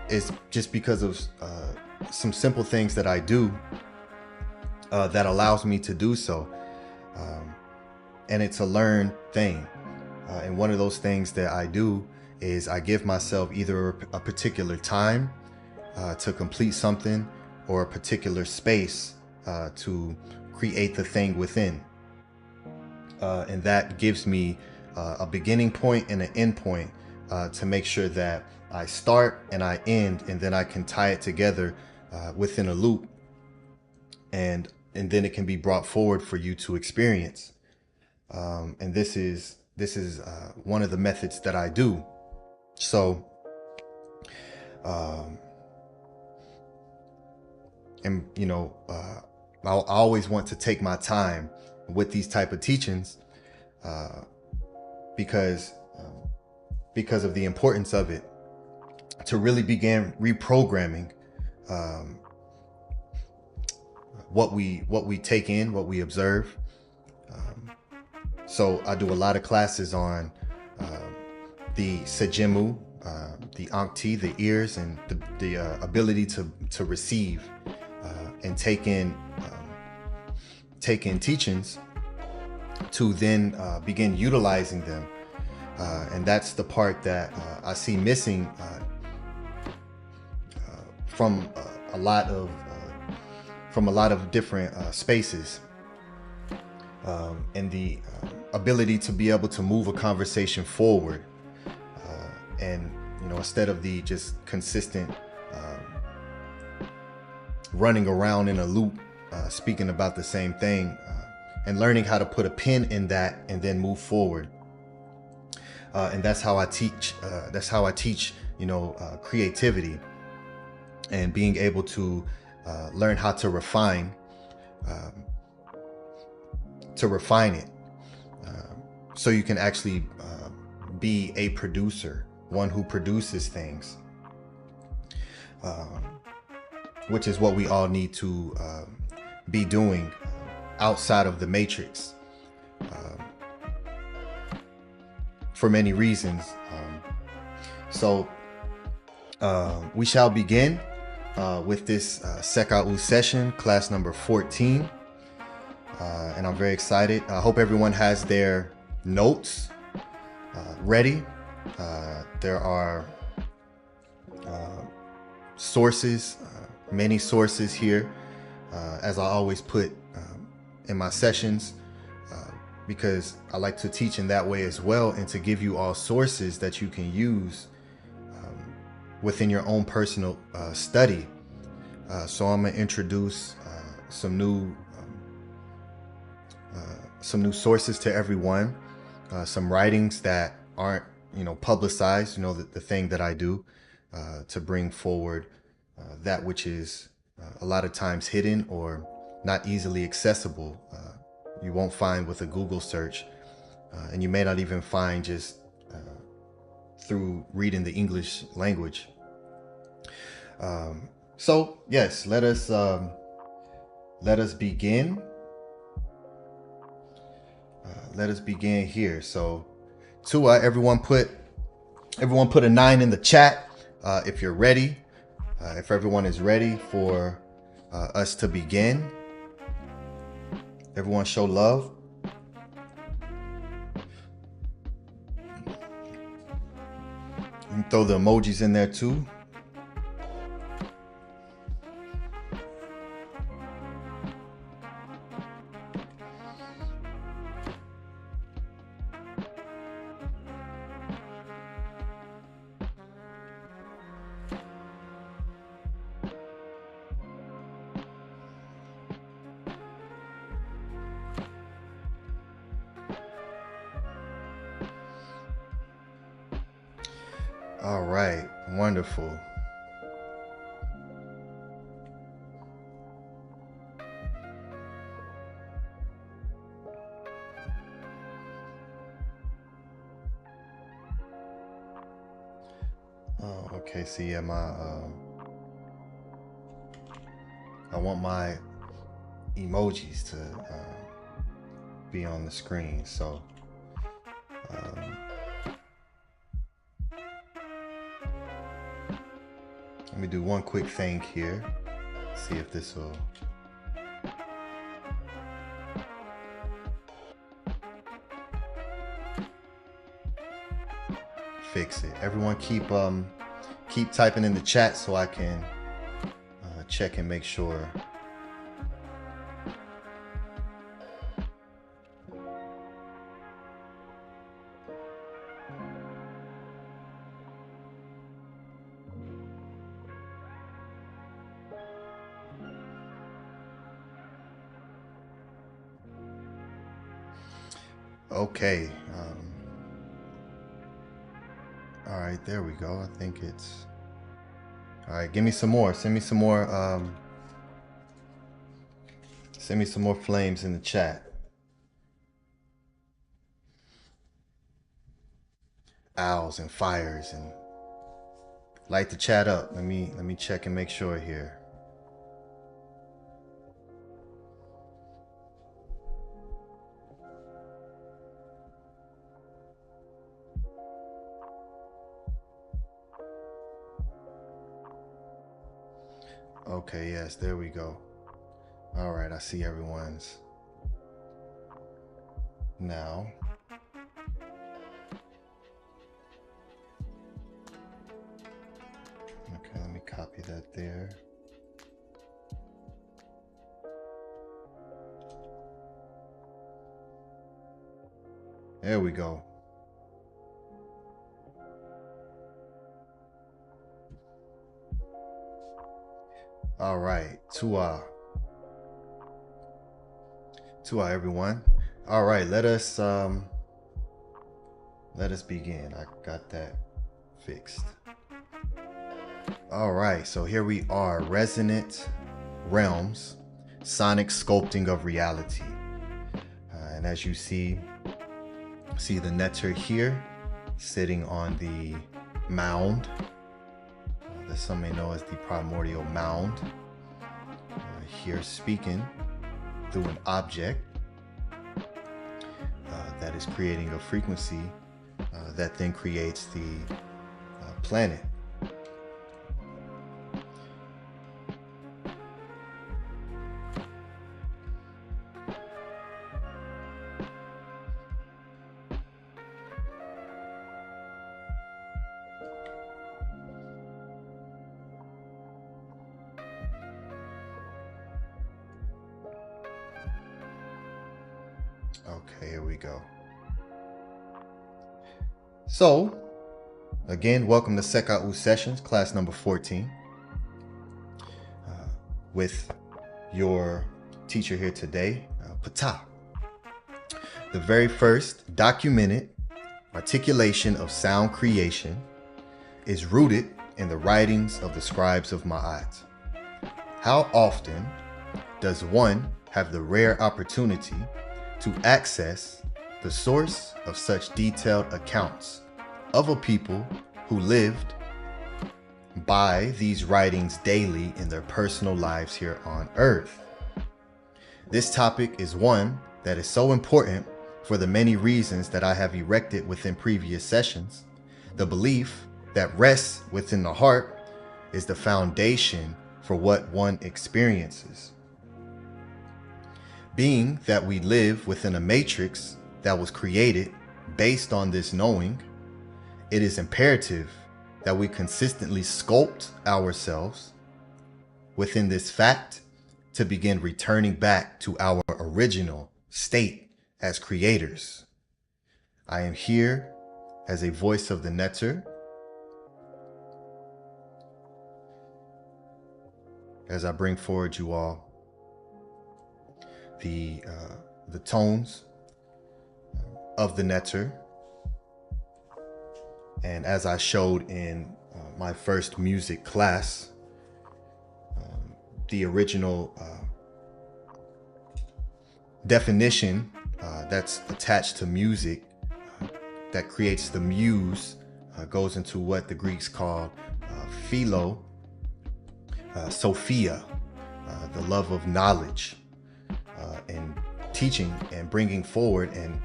is just because of some simple things that I do that allows me to do so, and it's a learned thing. And one of those things that I do is I give myself either a particular time to complete something, or a particular space to create the thing within. And that gives me a beginning point and an end point to make sure that I start and I end, and then I can tie it together within a loop, and then it can be brought forward for you to experience. And this is one of the methods that I do. So, and you know, I always want to take my time with these type of teachings, because of the importance of it, to really begin reprogramming what we take in, what we observe. So I do a lot of classes on the Sejimu, the Ankti, the ears, and the ability to receive and take in teachings, to then begin utilizing them. And that's the part that I see missing from a lot of different spaces, and the ability to be able to move a conversation forward, and you know, instead of the just consistent running around in a loop, speaking about the same thing, and learning how to put a pin in that and then move forward. And that's how I teach. You know, creativity, and being able to learn how to refine it, so you can actually be a producer, one who produces things, which is what we all need to be doing outside of the matrix, for many reasons. So we shall begin with this KHUNUM session, class number 14, and I'm very excited. I hope everyone has their notes ready. There are sources, many sources here, as I always put in my sessions, because I like to teach in that way as well, and to give you all sources that you can use within your own personal study. So I'm gonna introduce some new sources to everyone, some writings that aren't, you know, publicized, you know, the thing that I do to bring forward that which is a lot of times hidden or not easily accessible. You won't find with a Google search, and you may not even find just through reading the English language. So yes, let us begin. Let us begin here. So, everyone put a 9 in the chat if you're ready. If everyone is ready for us to begin, everyone show love. And throw the emojis in there too. All right, wonderful. Oh, okay. See, yeah, I want my emojis to be on the screen, so. Let me do one quick thing here. See if this will. Fix it. Everyone keep typing in the chat so I can check and make sure. Okay. All right, there we go. I think it's all right. Give me some more. Send me some more. Send me some more flames in the chat. Owls and fires, and light the chat up. Let me check and make sure here. Okay, yes, there we go. All right, I see everyone's now. Okay, let me copy that there. There we go. All right, Tua everyone. All right, let us begin. I got that fixed. All right, so here we are, Resonant Realms, Sonic Sculpting of Reality. And as you see the netter here, sitting on the mound, that some may know as the primordial mound, here speaking through an object that is creating a frequency that then creates the planet. Okay, here we go. So, again, welcome to KHUNUM Sessions, class number 14, with your teacher here today, PTAH. The very first documented articulation of sound creation is rooted in the writings of the scribes of Ma'at. How often does one have the rare opportunity to access the source of such detailed accounts of a people who lived by these writings daily in their personal lives here on earth? This topic is one that is so important for the many reasons that I have erected within previous sessions. The belief that rests within the heart is the foundation for what one experiences. Being that we live within a matrix that was created based on this knowing, it is imperative that we consistently sculpt ourselves within this fact to begin returning back to our original state as creators. I am here as a voice of the Netter, as I bring forward you all the tones of the Netter. And as I showed in my first music class, the original definition that's attached to music that creates the muse goes into what the Greeks call philo, Sophia, the love of knowledge, and teaching and bringing forward, and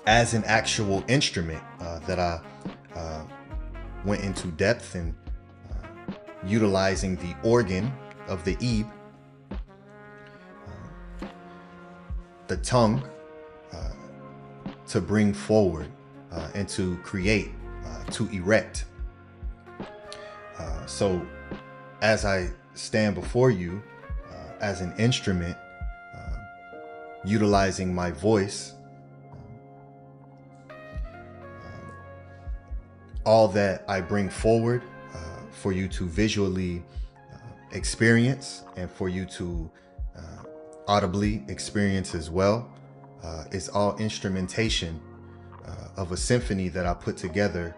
as an actual instrument that I went into depth in utilizing the organ of the Ebe, the tongue, to bring forward and to create, to erect. So as I stand before you as an instrument, utilizing my voice, all that I bring forward for you to visually experience and for you to audibly experience as well is all instrumentation of a symphony that I put together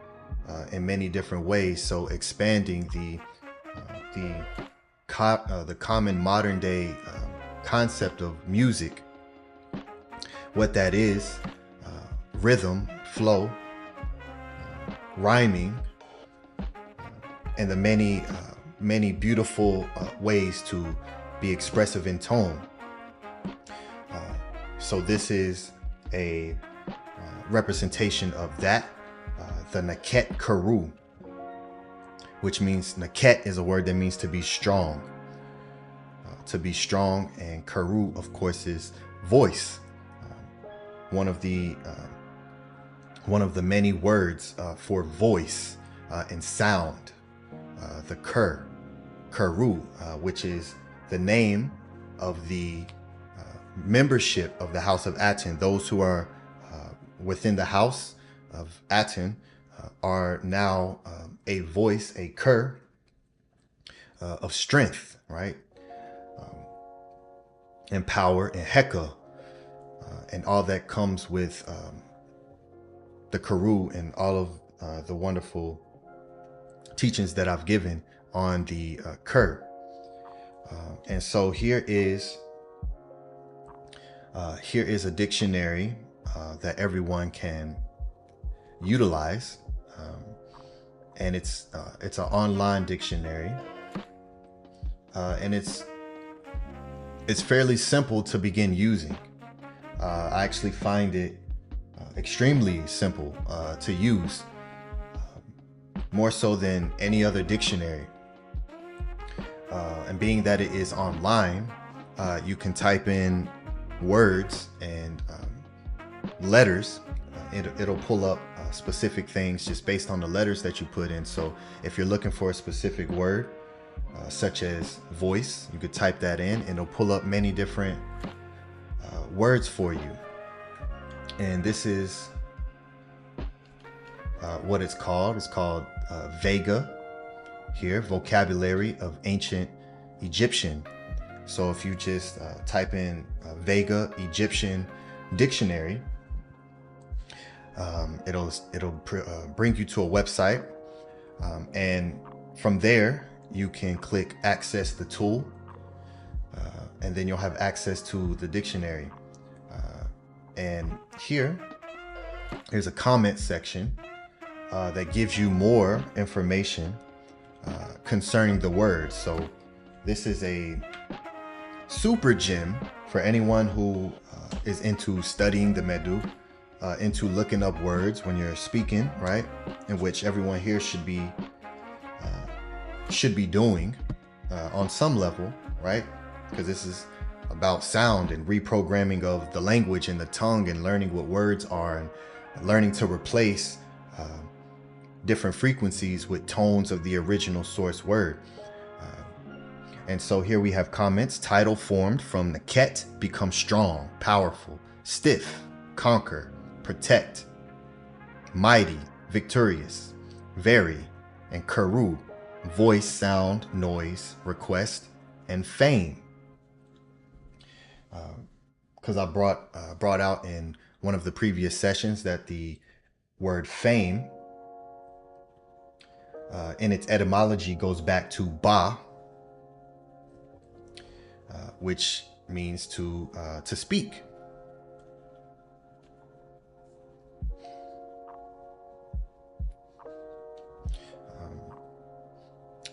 in many different ways. So expanding the common modern day concept of music, what that is, rhythm, flow, rhyming, and the many beautiful ways to be expressive in tone. So this is a representation of that, the Naket Karu, which means Naket is a word that means to be strong. And Karu, of course, is voice. One of the many words for voice and sound, the Karu, which is the name of the membership of the House of ATEN. Those who are within the House of ATEN are now a voice, a Ker of strength, right? And power and Heka, and all that comes with the Karu and all of the wonderful teachings that I've given on the Ker. And so here is a dictionary that everyone can utilize, and it's an online dictionary, and it's fairly simple to begin using. I actually find it extremely simple to use, more so than any other dictionary. And being that it is online, you can type in words and letters. It'll pull up specific things just based on the letters that you put in. So if you're looking for a specific word, such as voice, you could type that in and it'll pull up many different words for you. And this is what it's called. It's called Vega here, Vocabulary of Ancient Egyptian. So if you just type in Vega Egyptian Dictionary, it'll bring you to a website, and from there you can click access the tool, and then you'll have access to the dictionary. And here's a comment section that gives you more information concerning the words. So this is a super gem for anyone who is into studying the Medu, into looking up words when you're speaking, right? In which everyone here should be should be doing on some level, right? Because this is about sound and reprogramming of the language and the tongue and learning what words are and learning to replace different frequencies with tones of the original source word. And so here we have comments. Title formed from Neket, become strong, powerful, stiff, conquer, protect, mighty, victorious, very, and Kuru, voice, sound, noise, request, and fame. Because I brought out in one of the previous sessions that the word fame in its etymology goes back to ba, which means to speak.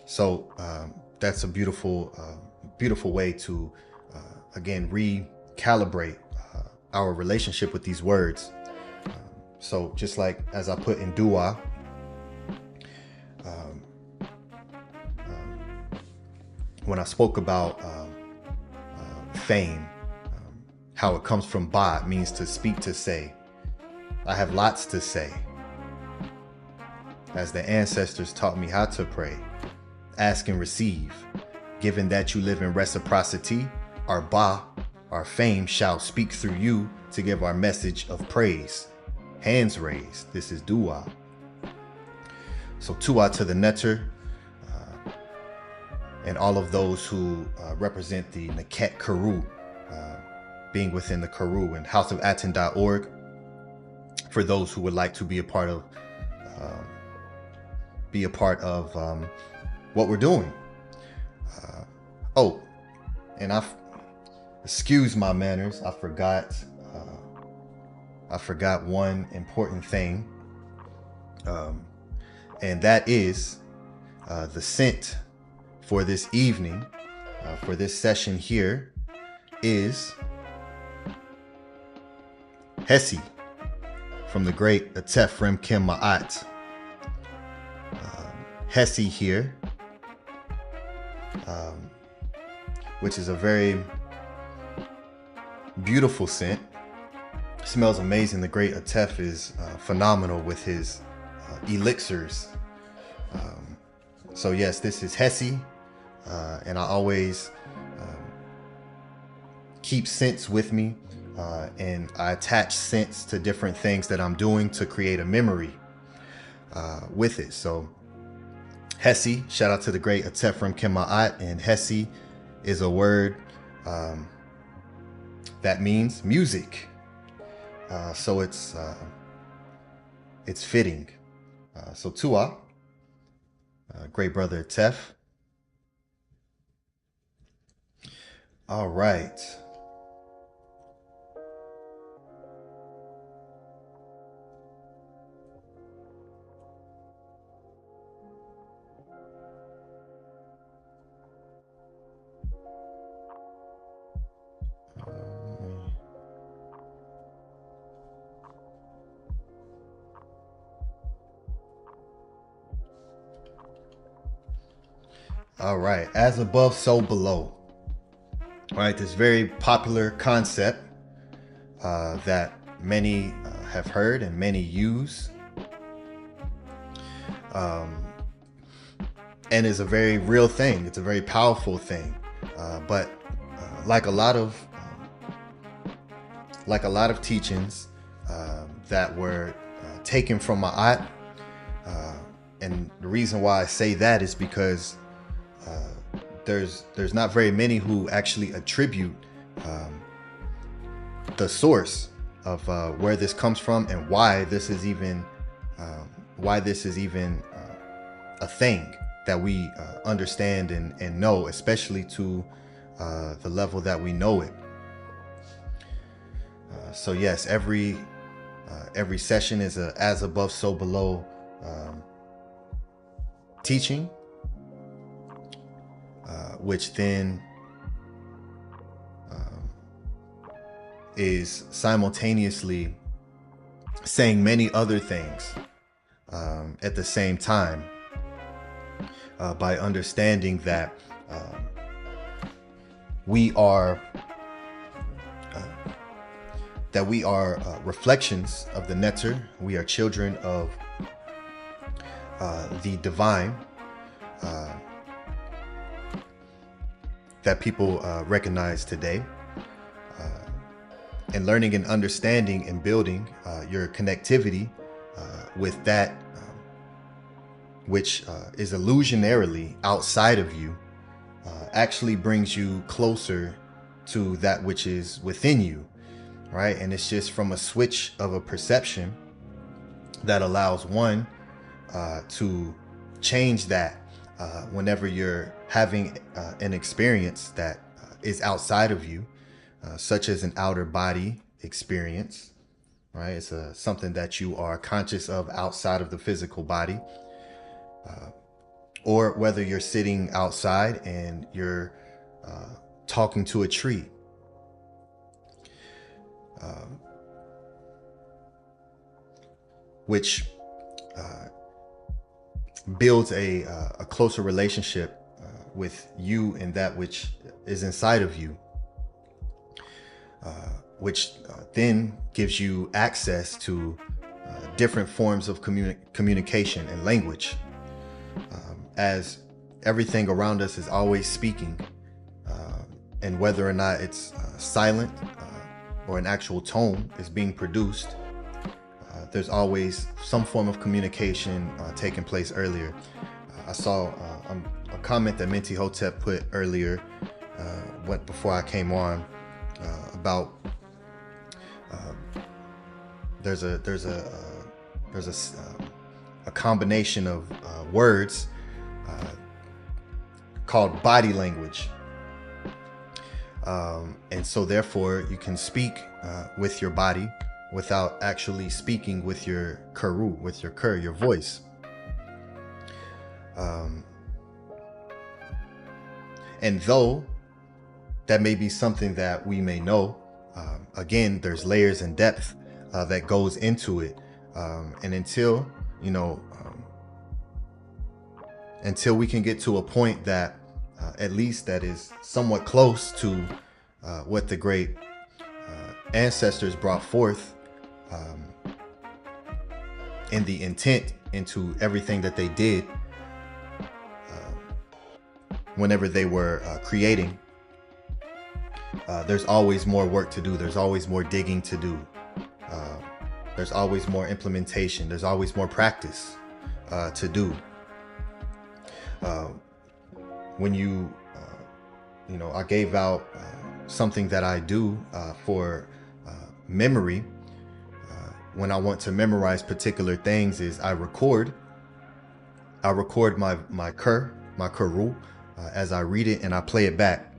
So that's a beautiful way to again recalibrate our relationship with these words. So just like as I put in dua, when I spoke about fame, how it comes from ba, it means to speak, to say. I have lots to say, as the ancestors taught me how to pray. Ask and receive. Given that you live in reciprocity, our ba, our fame, shall speak through you to give our message of praise. Hands raised. This is dua. So tua to the netter, and all of those who represent the Neket Kuru, being within the Kuru, and houseofaten.org for those who would like to be a part of what we're doing. Oh, and excuse my manners, I forgot one important thing, and that is the scent for this evening, for this session here, is Hesi from the great ATEF Remkem Ma'at. Hesi here, which is a very beautiful scent. Smells amazing. The great ATEF is phenomenal with his elixirs. So yes, this is Hesi, and I always keep scents with me, and I attach scents to different things that I'm doing to create a memory with it. So Hesi, shout out to the great ATEF Remkem Ma'at, and Hesi is a word that means music. So it's fitting. So Tua, great brother ATEF. All right. All right, as above, so below. All right, this very popular concept that many have heard and many use, and is a very real thing. It's a very powerful thing, but like a lot of teachings that were taken from Ma'at, and the reason why I say that is because there's not very many who actually attribute the source of where this comes from and why this is even a thing that we understand and know, especially to the level that we know it. So yes, every session is a as above, so below teaching, which then is simultaneously saying many other things at the same time. by understanding that we are reflections of the Netter. We are children of the divine that people recognize today. And learning and understanding and building your connectivity with that which is illusionarily outside of you actually brings you closer to that which is within you, right? And it's just from a switch of a perception that allows one to change that whenever you're having an experience that is outside of you, such as an outer body experience, right? It's something that you are conscious of outside of the physical body, or whether you're sitting outside and you're talking to a tree. Which builds a closer relationship with you and that which is inside of you, which then gives you access to different forms of communication and language, as everything around us is always speaking, and whether or not it's silent or an actual tone is being produced, there's always some form of communication taking place earlier. I saw a comment that Minty Hotep put earlier, before I came on, about there's a combination of words called body language, and so therefore you can speak with your body without actually speaking with your karu, with your your voice. And though that may be something that we may know, again, there's layers and depth that goes into it. And until, until we can get to a point that at least that is somewhat close to what the great ancestors brought forth, in the intent into everything that they did whenever they were creating, there's always more work to do. There's always more digging to do. There's always more implementation. There's always more practice to do. When I gave out something that I do for memory, when I want to memorize particular things, is I record my karu as I read it, and I play it back.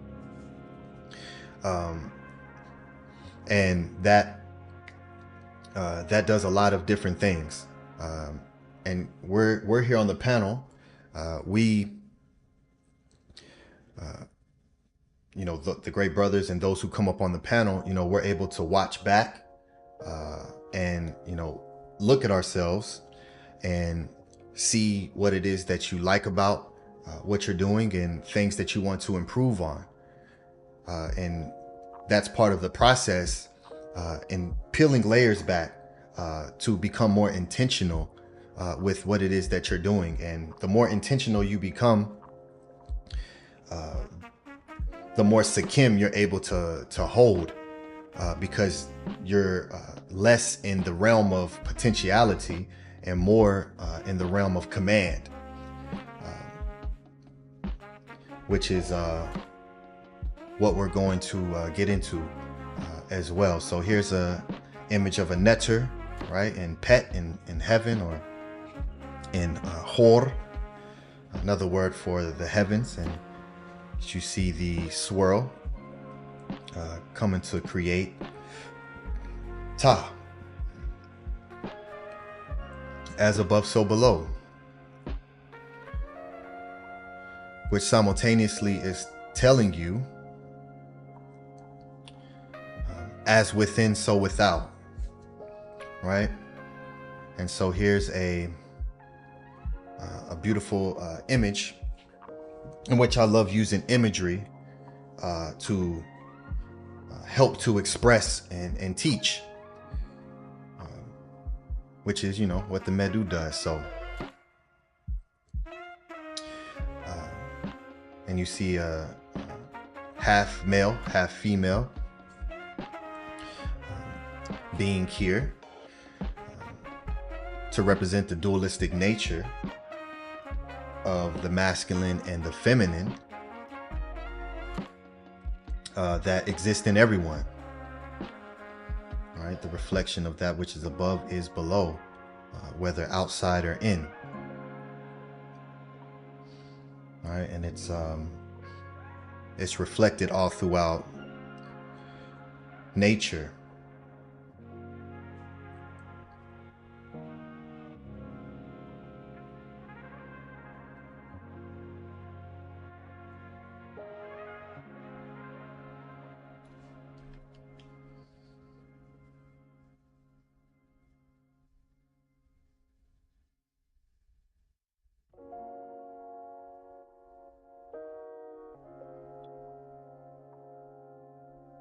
And that does a lot of different things. And we're here on the panel. The great brothers and those who come up on the panel, we're able to watch back and look at ourselves and see what it is that you like about what you're doing and things that you want to improve on. And that's part of the process in peeling layers back to become more intentional with what it is that you're doing. And the more intentional you become, the more sakim you're able to hold, because you're less in the realm of potentiality and more in the realm of command, which is what we're going to get into as well. So here's a image of a netter, right, in pet in heaven, or in hor, another word for the heavens. And you see the swirl coming to create ta, as above so below, which simultaneously is telling you as within so without, right? And so here's a beautiful image in which I love using imagery to help to express and teach, which is, you know, what the Medu does. So, and you see half male, half female being here to represent the dualistic nature of the masculine and the feminine that exist in everyone. All right, the reflection of that which is above is below, whether outside or in. All right, and it's reflected all throughout nature.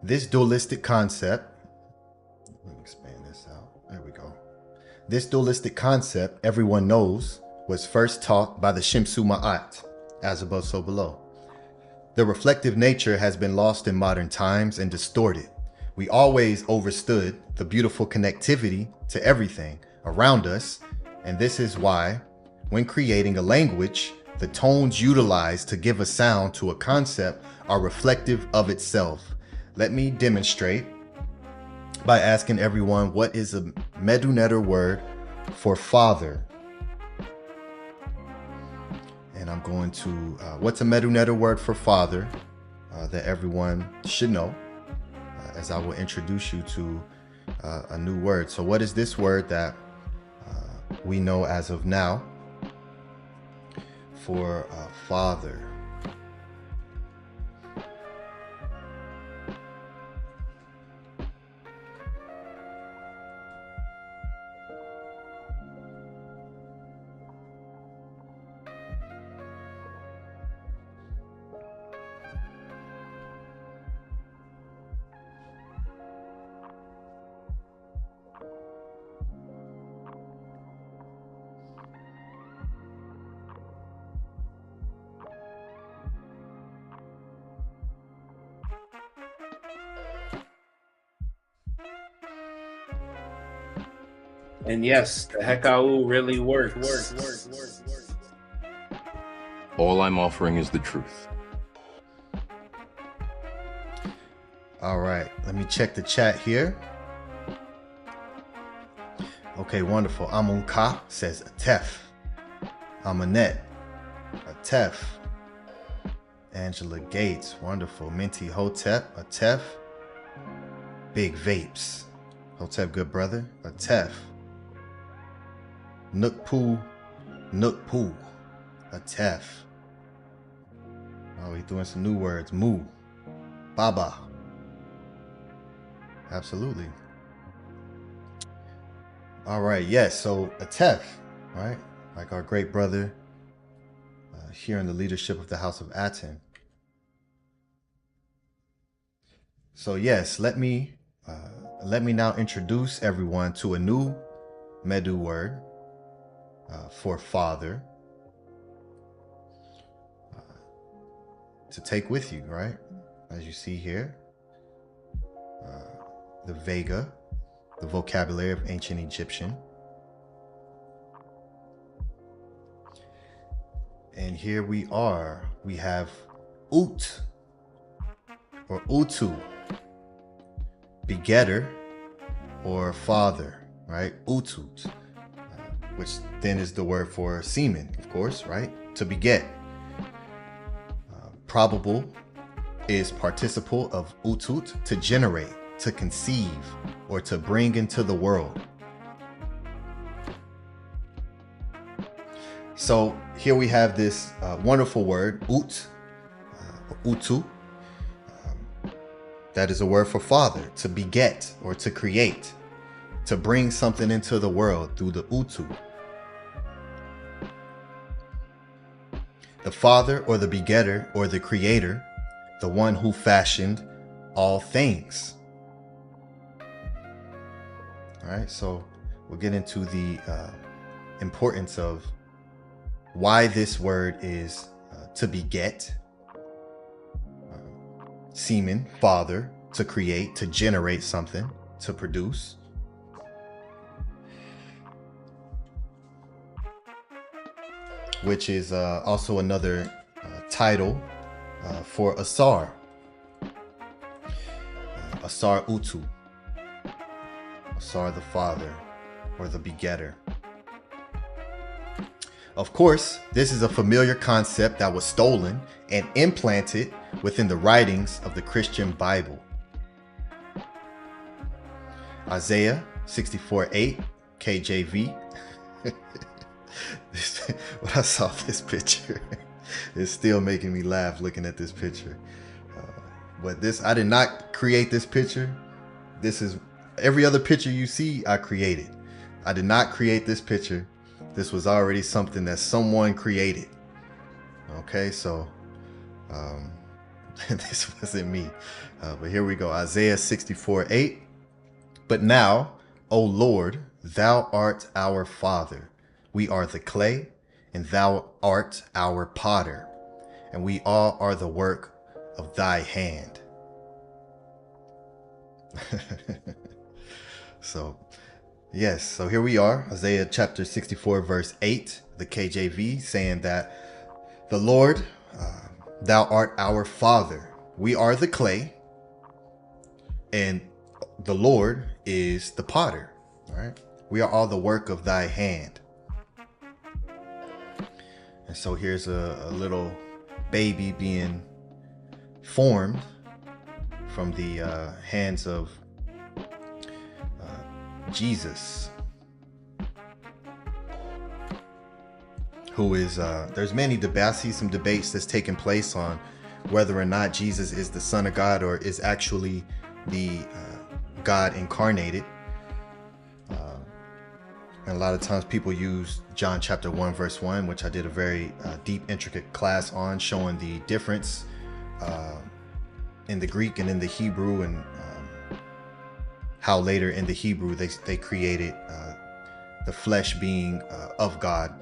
This dualistic concept, let me expand this out. There we go. This dualistic concept, everyone knows, was first taught by the Shimsu Ma'at, as above, so below. The reflective nature has been lost in modern times and distorted. We always overstood the beautiful connectivity to everything around us, and this is why, when creating a language, the tones utilized to give a sound to a concept are reflective of itself. Let me demonstrate by asking everyone, what is a Medu word for father? And I'm going to, what's a Medu word for father that everyone should know, as I will introduce you to a new word. So what is this word that we know as of now for father? And yes, the Hekau really works. All I'm offering is the truth. All right, let me check the chat here. Okay, wonderful. Amunka says ATEF. Amanet, ATEF. Angela Gates, wonderful. Minty Hotep, ATEF. Big Vapes. Hotep, good brother. ATEF. Nookpoo, ATEF. Oh, he's doing some new words. Moo, Baba. Absolutely. All right, yes, so ATEF, right? Like our great brother here in the leadership of the House of ATEN. So yes, let me now introduce everyone to a new Medu word for father to take with you, right? As you see here, the Vega, the vocabulary of ancient Egyptian. And here we are, we have Ut or Utu, begetter or father, right? Utut, which then is the word for semen, of course, right? To beget. Probable is participle of utut, to generate, to conceive, or to bring into the world. So here we have this wonderful word, ut, utu. That is a word for father, to beget or to create, to bring something into the world through the utu. The the Father or the begetter or the creator, the one who fashioned all things. All right, so we'll get into the importance of why this word is to beget, semen, father, to create, to generate something, to produce. Which is also another title for Asar. Asar Utu. Asar the father or the begetter. Of course, this is a familiar concept that was stolen and implanted within the writings of the Christian Bible. Isaiah 64:8 KJV. When I saw this picture, it's still making me laugh looking at this picture. But this, I did not create this picture. This is every other picture you see, I created. I did not create this picture. This was already something that someone created. Okay, so this wasn't me. But here we go. Isaiah 64:8. But now, O Lord, thou art our Father. We are the clay, and thou art our potter, and we all are the work of thy hand. So, yes, so here we are, Isaiah chapter 64, verse 8, the KJV, saying that the Lord, thou art our Father. We are the clay, and the Lord is the potter. All right, we are all the work of thy hand. And so here's a little baby being formed from the hands of Jesus, who is, there's many debates. I see some debates that's taking place on whether or not Jesus is the Son of God or is actually the God incarnated. And a lot of times people use John chapter 1 verse 1, which I did a very deep, intricate class on, showing the difference in the Greek and in the Hebrew, and how later in the Hebrew they created the flesh being of God.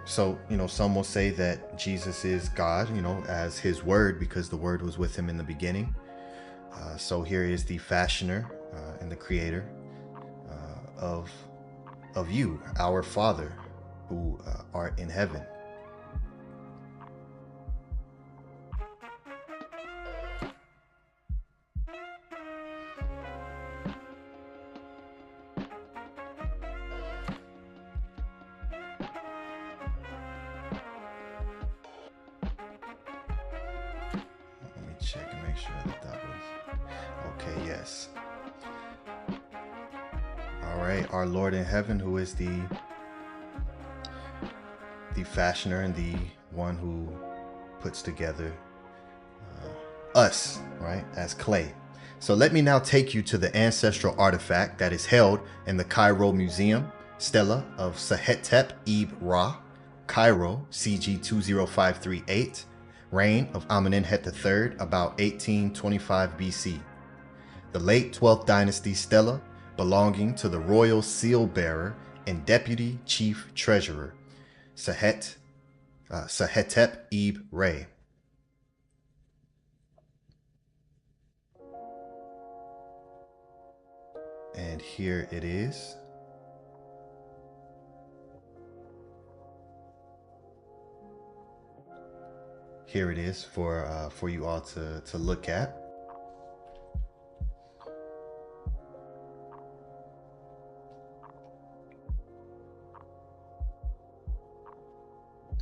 So, you know, some will say that Jesus is God, you know, as his word, because the word was with him in the beginning. So here is the fashioner and the creator of you, our Father, who art in heaven. Let me check and make sure that was okay. Yes. All right, our Lord in heaven, who is the fashioner and the one who puts together us, right, as clay. So let me now take you to the ancestral artifact that is held in the Cairo Museum, Stela of Sehetep-Ib-Ra, Cairo, CG 20538, reign of Amenemhet III, about 1825 BC. The late 12th dynasty stela belonging to the royal seal bearer and deputy chief treasurer, Sehetep-Ib-Ra. And here it is. Here it is for you all to look at.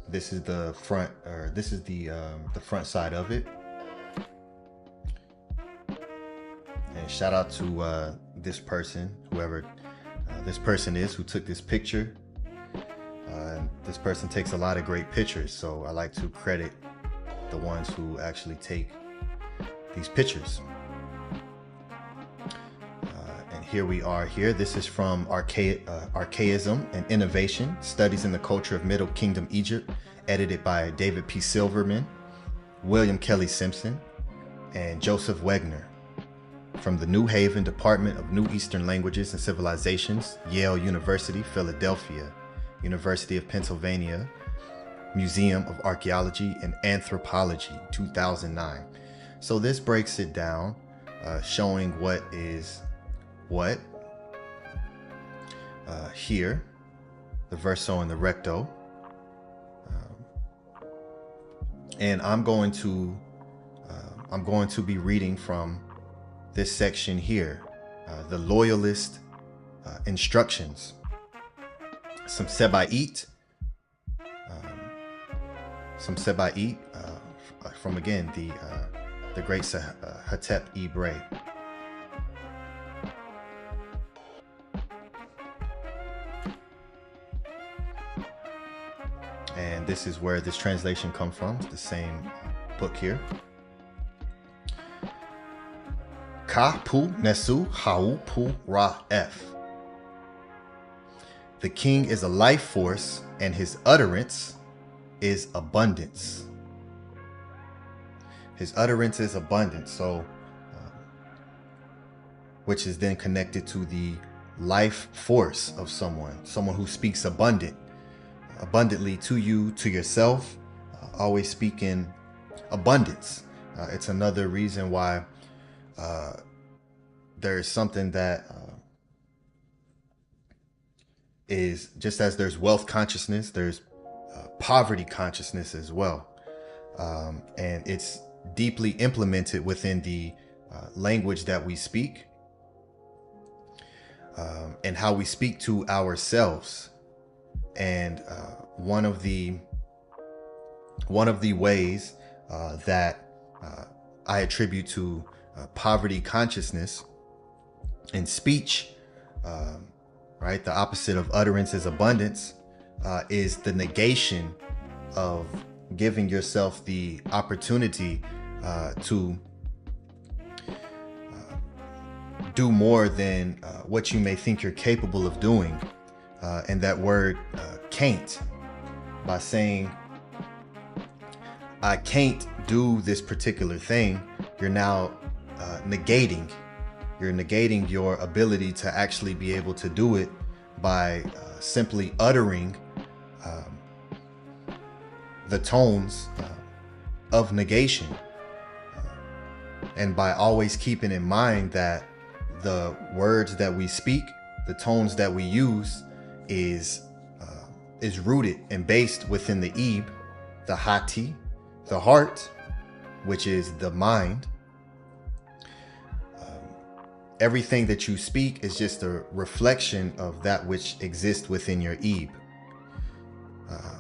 This is the front, or this is the front side of it. And shout out to this person, whoever this person is who took this picture. This person takes a lot of great pictures, so I like to credit the ones who actually take these pictures. And here we are here. This is from Archaism and Innovation, Studies in the Culture of Middle Kingdom Egypt, edited by David P. Silverman, William Kelly Simpson, and Joseph Wegner, from the New Haven Department of New Eastern Languages and Civilizations, Yale University, Philadelphia, University of Pennsylvania, Museum of Archaeology and Anthropology, 2009. So this breaks it down, showing what is what here, the verso and the recto. And I'm going to be reading from this section here, the loyalist instructions, some seba'it, from again the great Hetep Ibre. And this is where this translation comes from. It's the same book here. Ka pu nesu hau pu ra f. The king is a life force, and his utterance is abundance. His utterance is abundance. So, which is then connected to the life force of someone who speaks abundantly to you, to yourself, always speak in abundance. It's another reason why there's something that is, just as there's wealth consciousness, there's poverty consciousness as well. And it's deeply implemented within the language that we speak, and how we speak to ourselves. And one of the ways that I attribute to poverty consciousness in speech, right, the opposite of utterance is abundance, is the negation of giving yourself the opportunity to do more than what you may think you're capable of doing. And that word can't, by saying I can't do this particular thing, you're now negating your ability to actually be able to do it by simply uttering the tones of negation, and by always keeping in mind that the words that we speak, the tones that we use, is rooted and based within the Ib, the Hati, the heart, which is the mind. Everything that you speak is just a reflection of that which exists within your Ib,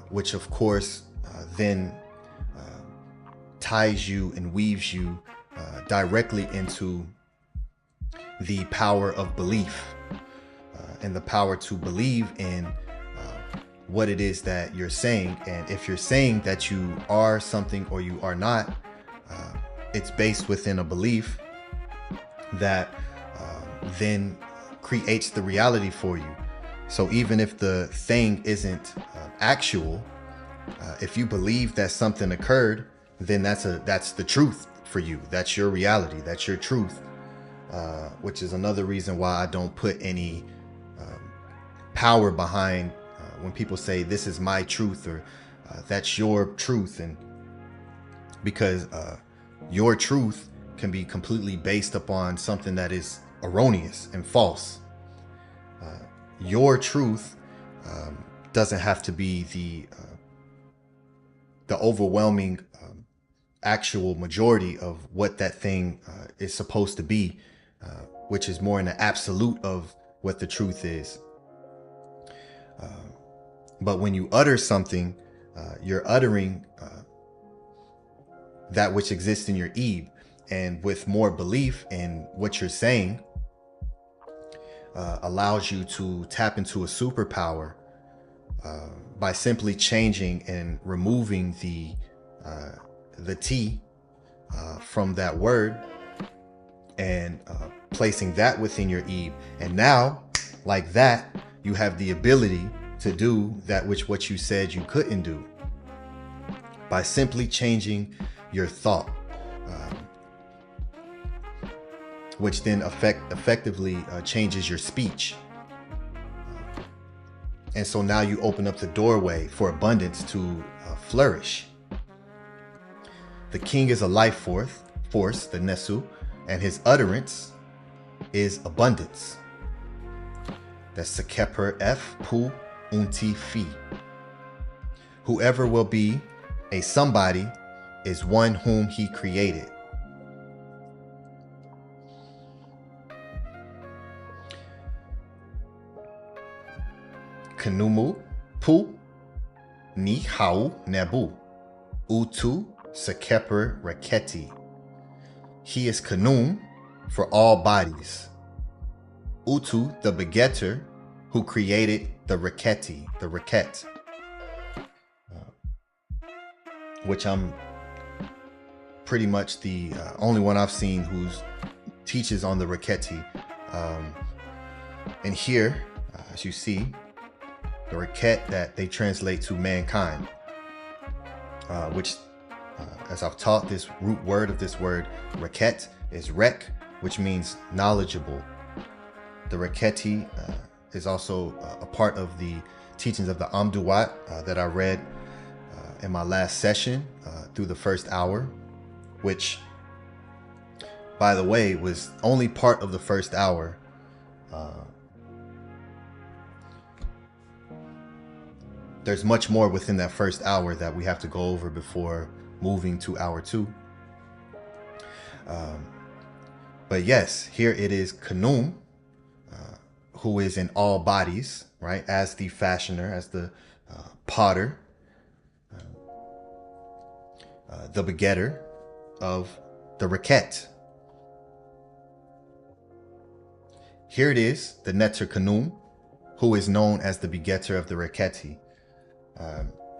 which of course then ties you and weaves you directly into the power of belief, and the power to believe in what it is that you're saying. And if you're saying that you are something or you are not, it's based within a belief that then creates the reality for you. So even if the thing isn't actual, if you believe that something occurred, then that's the truth for you. That's your reality. That's your truth. Which is another reason why I don't put any power behind when people say this is my truth, or that's your truth. And because your truth can be completely based upon something that is erroneous and false. Your truth doesn't have to be the overwhelming actual majority of what that thing is supposed to be, which is more in the absolute of what the truth is. But when you utter something, you're uttering that which exists in your Ib, and with more belief in what you're saying, allows you to tap into a superpower by simply changing and removing the T from that word, and placing that within your Eve. And now, like that, you have the ability to do that which what you said you couldn't do by simply changing your thought, which then effectively changes your speech. And so now you open up the doorway for abundance to flourish. The king is a life force, the Nesu, and his utterance is abundance. That's Sekeper F Pu Unti Fi. Whoever will be a somebody is one whom he created. KHUNUM Pu Ni Hau Nebu Utu Sekeper Reketi. He is KHUNUM for all bodies. Utu, the begetter, who created the Reketi, the Reket, which I'm pretty much the only one I've seen who teaches on the Reketi. And here, as you see, the Reket that they translate to mankind, which, as I've taught, this root word of this word, Reket, is Rek, which means knowledgeable. The Reketi is also a part of the teachings of the Amduat that I read in my last session through the first hour, which, by the way, was only part of the first hour. There's much more within that first hour that we have to go over before moving to hour 2. But yes, here it is KHUNUM, who is in all bodies, right? As the fashioner, as the potter, the begetter of the Reket. Here it is, the Neter KHUNUM, who is known as the begetter of the Reketi.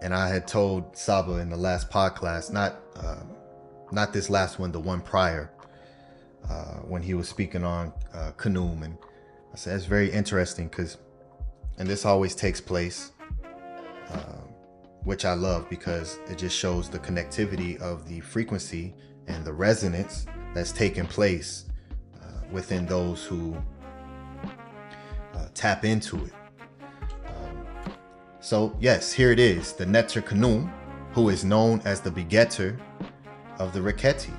And I had told Saba in the last podcast, not this last one, the one prior, when he was speaking on KHUNUM, and I said it's very interesting because, and this always takes place, which I love because it just shows the connectivity of the frequency and the resonance that's taking place within those who tap into it. So yes, here it is, the Neter KHUNUM, who is known as the begetter of the Reketi.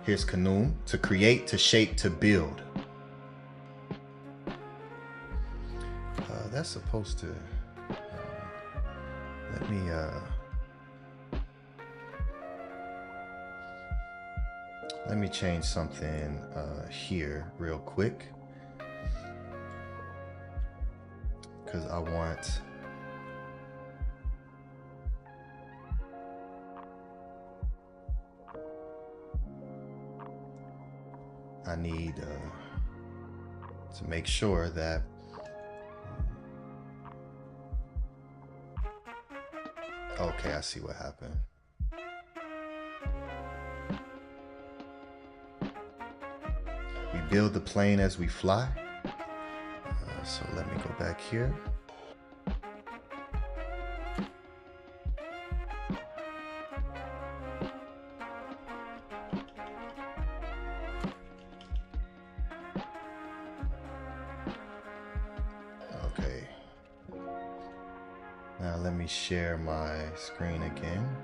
Here's KHUNUM, to create, to shape, to build. That's supposed to, let me change something here real quick, because I need to make sure that okay, I see what happened. We build the plane as we fly. So let me go back here. Okay. Now let me share my screen again.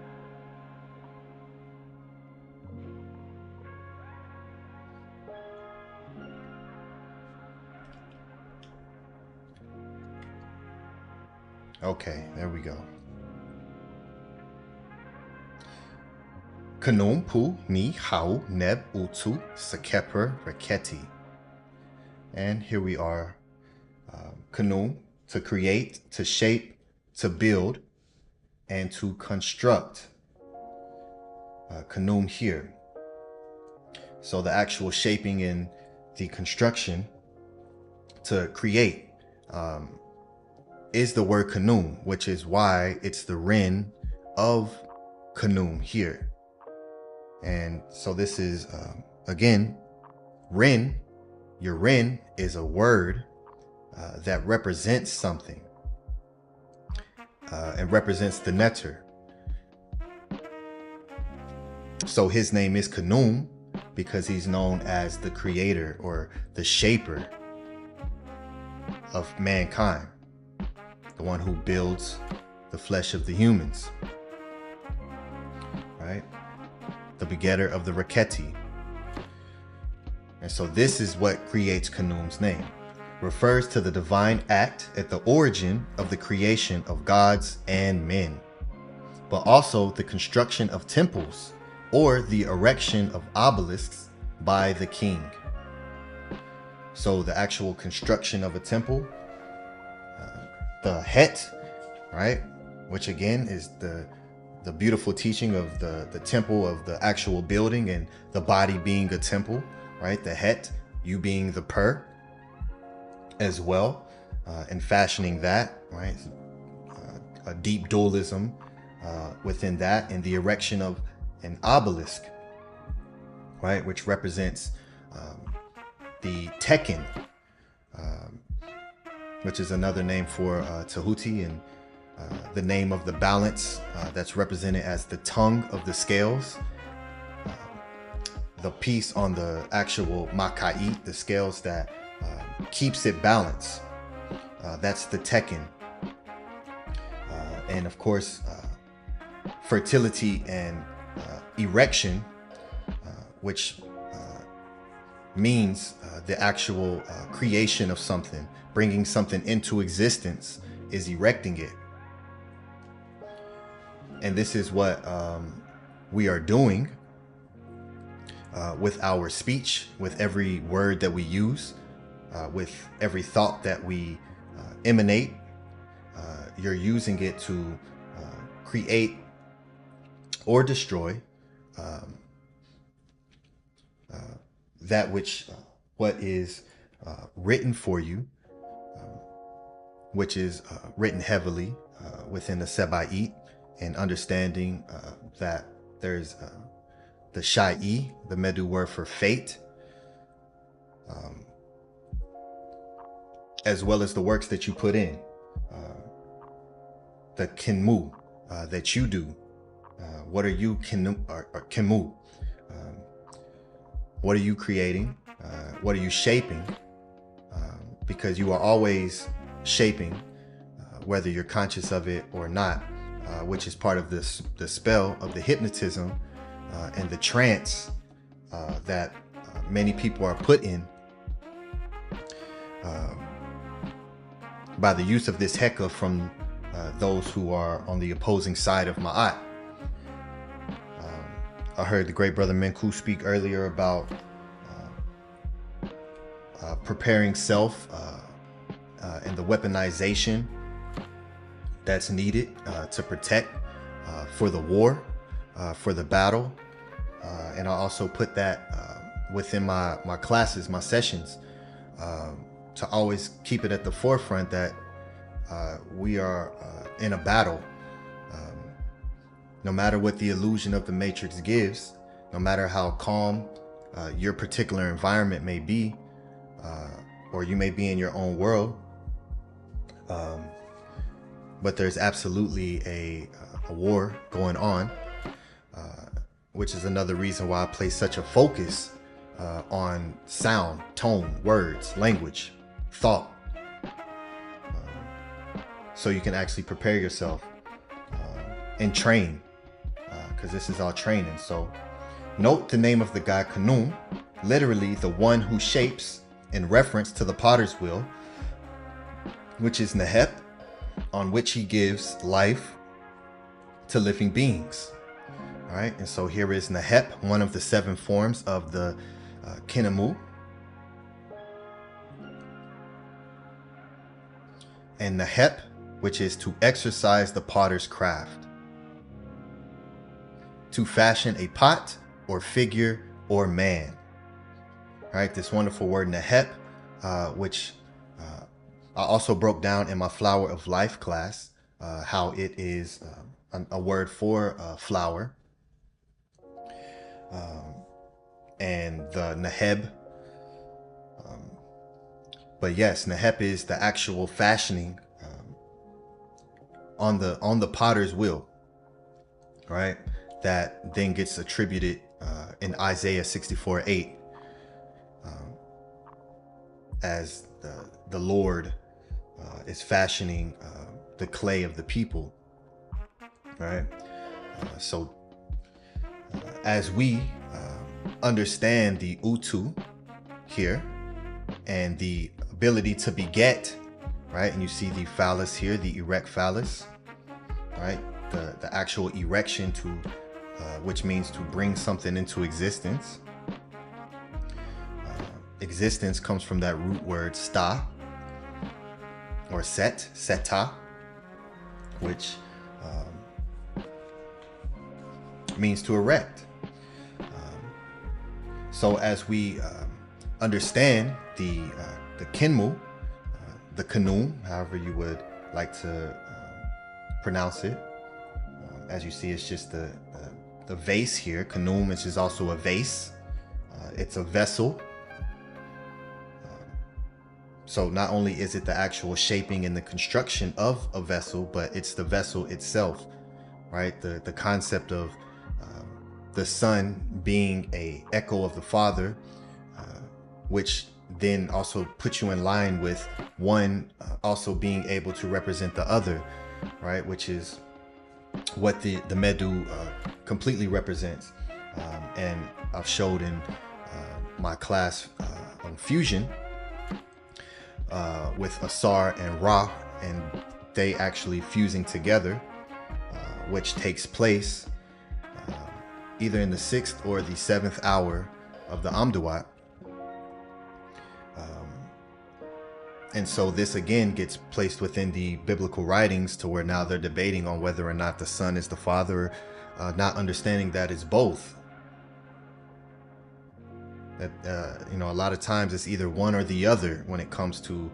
Okay, there we go. KHUNUM Pu Ni Hau Neb Utu Sekeper Reketi. And here we are. KHUNUM, to create, to shape, to build, and to construct. KHUNUM here. So the actual shaping and the construction to create. is the word KHUNUM, which is why it's the Ren of KHUNUM here. And so this is, again, Ren. Your Ren is a word that represents something and represents the netter. So his name is KHUNUM because he's known as the creator or the shaper of mankind, the one who builds the flesh of the humans, right? The begetter of the Raketi. And so this is what creates KHUNUM's name. Refers to the divine act at the origin of the creation of gods and men, but also the construction of temples or the erection of obelisks by the king. So the actual construction of a temple, the Het, right? Which again is the beautiful teaching of the temple of the actual building and the body being a temple, right? The Het, you being the Per as well, and fashioning that, right? A deep dualism within that, and the erection of an obelisk, right? Which represents the Tekken, which is another name for Tehuti, and the name of the balance that's represented as the tongue of the scales, the piece on the actual Makai, the scales that keeps it balanced. That's the Tekken. And of course, fertility and erection, which means the actual creation of something, bringing something into existence, is erecting it. And this is what we are doing with our speech, with every word that we use, with every thought that we emanate. You're using it to create or destroy that which what is written for you, which is written heavily within the Seba'it, and understanding that there's the Shai, the Medu word for fate, as well as the works that you put in, the Kinmu that you do. What are you Kinmu? What are you creating? What are you shaping? Because you are always shaping, whether you're conscious of it or not, which is part of this, the spell of the hypnotism and the trance that many people are put in by the use of this heka from those who are on the opposing side of Ma'at. I heard the great brother Menku speak earlier about preparing self and the weaponization that's needed to protect for the war, for the battle. And I also put that within my classes, my sessions, to always keep it at the forefront that we are in a battle. No matter what the illusion of the matrix gives, no matter how calm your particular environment may be, or you may be in your own world, but there's absolutely a war going on, which is another reason why I place such a focus on sound, tone, words, language, thought, so you can actually prepare yourself and train, because this is all training. So note the name of the god KHUNUM, literally the one who shapes, in reference to the potter's wheel, which is Nehep, on which he gives life to living beings. All right, and so here is Nehep, one of the 7 forms of the Kinamu. And Nehep, which is to exercise the potter's craft, to fashion a pot or figure or man. All right, this wonderful word Nehep, which I also broke down in my Flower of Life class how it is a word for flower, and the Neheb. But yes, Neheb is the actual fashioning on the potter's wheel, right? That then gets attributed in Isaiah 64:8 as the Lord is fashioning the clay of the people, right? So as we understand the Utu here and the ability to beget, right? And you see the phallus here, the erect phallus, right? The actual erection to, which means to bring something into existence. Existence comes from that root word sta, or seta, which means to erect. So as we understand the KHUNUM, the KHUNUM, however you would like to pronounce it, as you see, it's just the vase here. KHUNUM, which is also a vase. It's a vessel. So not only is it the actual shaping and the construction of a vessel, but it's the vessel itself, right? The concept of the Son being a echo of the Father, which then also puts you in line with one also being able to represent the other, right? Which is what the Medu completely represents. And I've showed in my class on fusion with Asar and Ra, and they actually fusing together, which takes place either in the 6th or the 7th hour of the Amduat. And so this again gets placed within the biblical writings, to where now they're debating on whether or not the Son is the Father, not understanding that it's both. That you know, a lot of times it's either one or the other when it comes to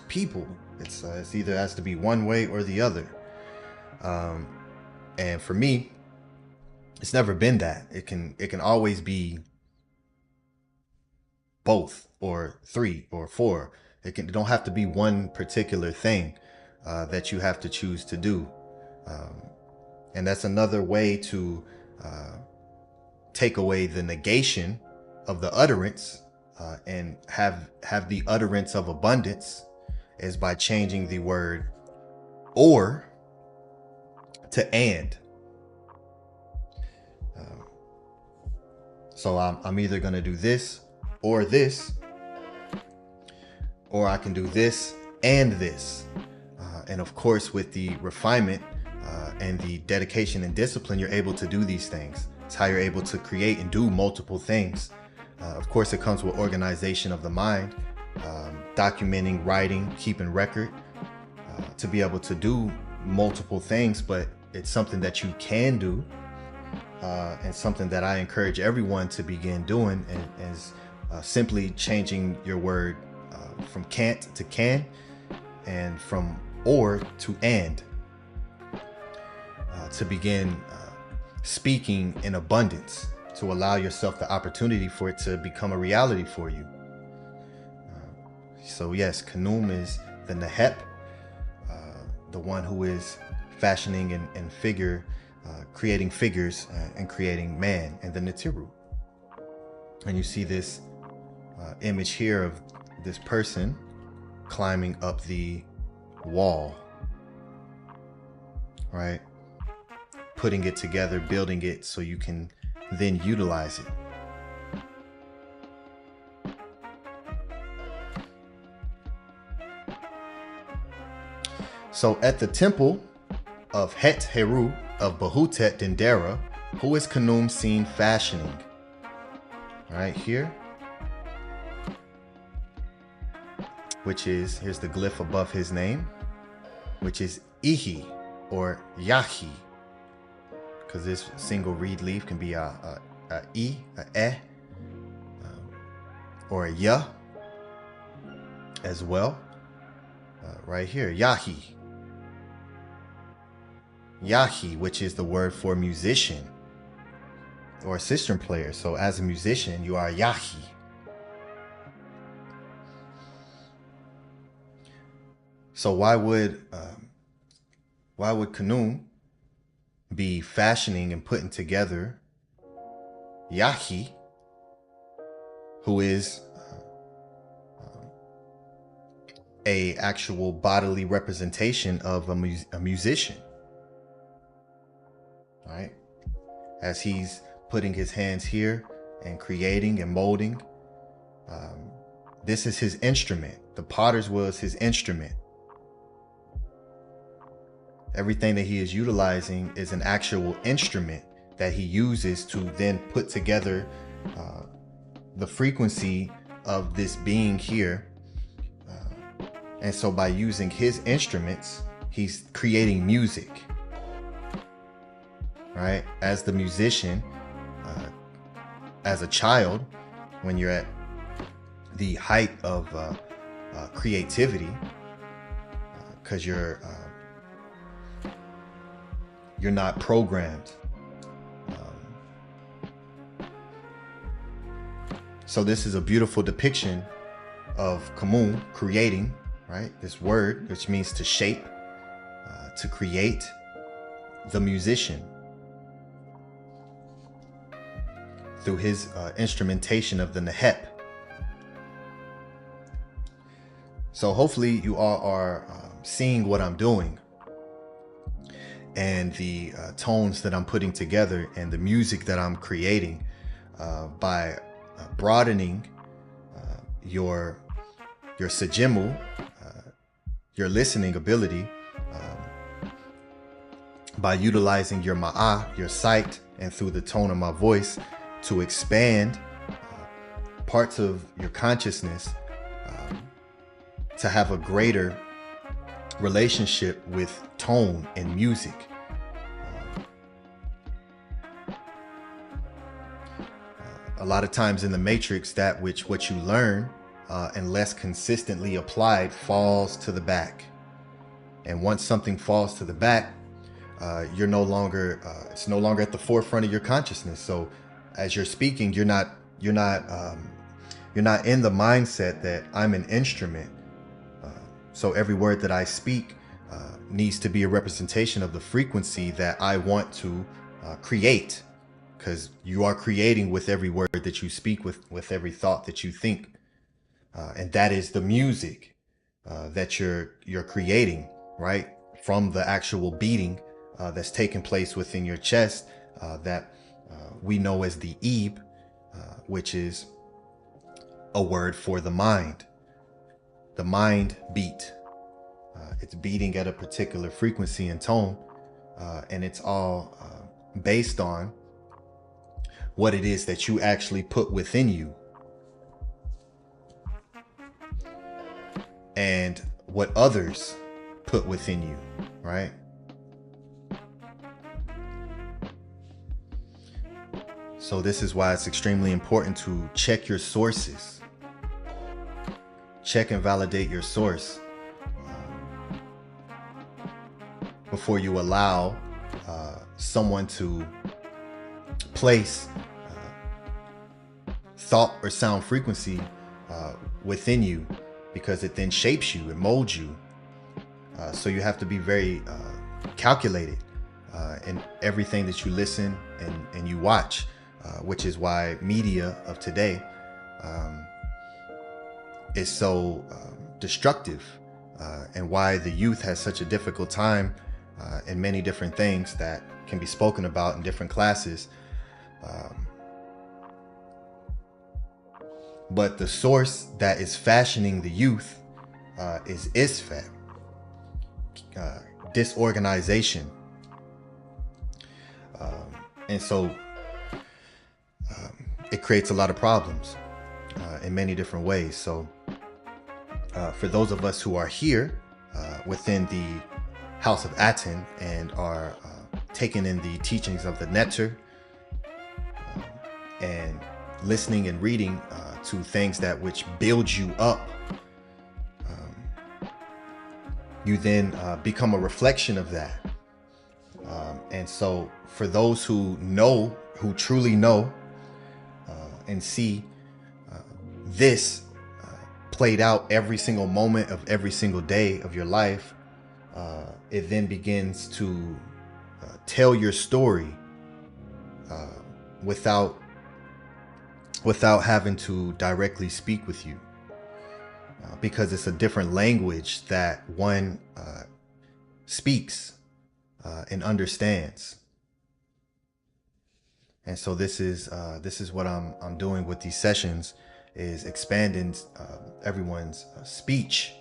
people. It's either has to be one way or the other. And for me, it's never been that. It can always be both, or 3 or 4. It don't have to be one particular thing that you have to choose to do. And that's another way to take away the negation of the utterance and have the utterance of abundance, is by changing the word or to and. So I'm either going to do this, or I can do this and this. And of course, with the refinement and the dedication and discipline, you're able to do these things. It's how you're able to create and do multiple things. Of course, it comes with organization of the mind, documenting, writing, keeping record, to be able to do multiple things. But it's something that you can do, and something that I encourage everyone to begin doing, and is simply changing your word from can't to can, and from or to and, to begin speaking in abundance, to allow yourself the opportunity for it to become a reality for you. So yes, KHUNUM is the Neheb, the one who is fashioning and creating figures and creating man, and the Netiru. And you see this image here of this person climbing up the wall, right? Putting it together, building it so you can then utilize it. So at the temple of Het Heru of Behutet Dendera, who is KHUNUM seen fashioning? Right here, which is, here's the glyph above his name, which is Ihi, or Yahi, because this single reed leaf can be a I, a E, or a Ya. as well. Right here, Yahi. Yahi, which is the word for musician or assistant player. So as a musician, you are Yahi. So why would KHUNUM be fashioning and putting together Yahi, who is a actual bodily representation of a musician, right? As he's putting his hands here and creating and molding, this is his instrument. The potter's wheel is his instrument. Everything that he is utilizing is an actual instrument that he uses to then put together the frequency of this being here. And so by using his instruments, he's creating music, right? As the musician, as a child, when you're at the height of creativity, because you're not programmed. So this is a beautiful depiction of KHUNUM creating, right? This word, which means to shape, to create the musician through his instrumentation of the Nehep. So hopefully you all are seeing what I'm doing and the tones that I'm putting together and the music that I'm creating by broadening your sejimu, your listening ability, by utilizing your ma'ah, your sight, and through the tone of my voice to expand parts of your consciousness to have a greater relationship with tone and music. A lot of times in the matrix, that what you learn unless consistently applied falls to the back. And once something falls to the back, you're no longer it's no longer at the forefront of your consciousness. So as you're speaking, you're not in the mindset that I'm an instrument. So every word that I speak needs to be a representation of the frequency that I want to create, because you are creating with every word that you speak, with every thought that you think, and that is the music that you're creating, right, from the actual beating that's taking place within your chest, that we know as the ib, which is a word for the mind. The mind beat. It's beating at a particular frequency and tone, and it's all based on what it is that you actually put within you and what others put within you, right? So this is why it's extremely important to check your sources. Check and validate your source before you allow someone to place thought or sound frequency within you, because it then shapes you, it molds you. So you have to be very calculated in everything that you listen and you watch, which is why media of today is so destructive, and why the youth has such a difficult time in many different things that can be spoken about in different classes. But the source that is fashioning the youth is ISFAT, disorganization. And so it creates a lot of problems in many different ways. So for those of us who are here within the House of ATEN and are taking in the teachings of the Netter and listening and reading to things that which build you up you then become a reflection of that. And so for those who know, who truly know and see this played out every single moment of every single day of your life, it then begins to tell your story without having to directly speak with you, because it's a different language that one speaks and understands. And so this is what I'm doing with these sessions, is expanding everyone's speech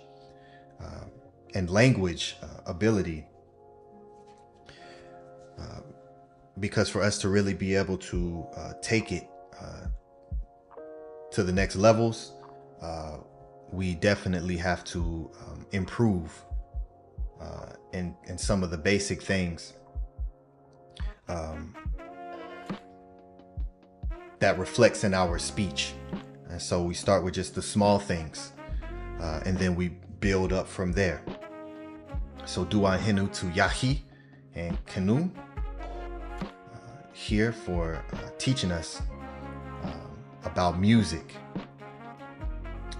and language ability, because for us to really be able to take it to the next levels, we definitely have to improve in some of the basic things that reflects in our speech. And so we start with just the small things, and then we build up from there. So dua hinu to Yahi and KHUNUM here for teaching us about music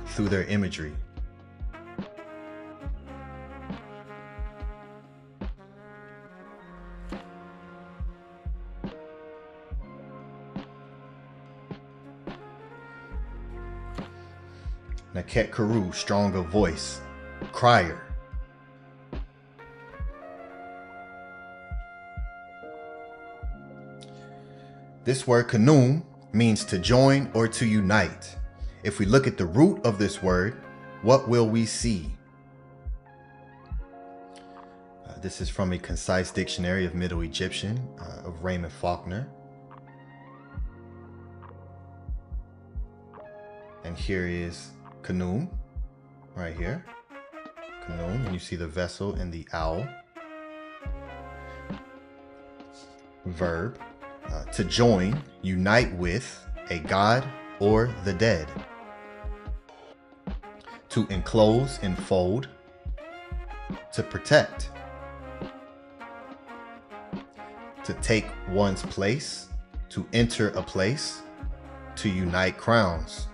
through their imagery. Naket Karu, stronger voice, crier. This word KHUNUM means to join or to unite. If we look at the root of this word, what will we see? This is from a concise dictionary of Middle Egyptian of Raymond Faulkner. And here is KHUNUM, right here. KHUNUM, and you see the vessel and the owl. Verb, to join, unite with a god or the dead. To enclose, enfold. To protect. To take one's place. To enter a place. To unite crowns.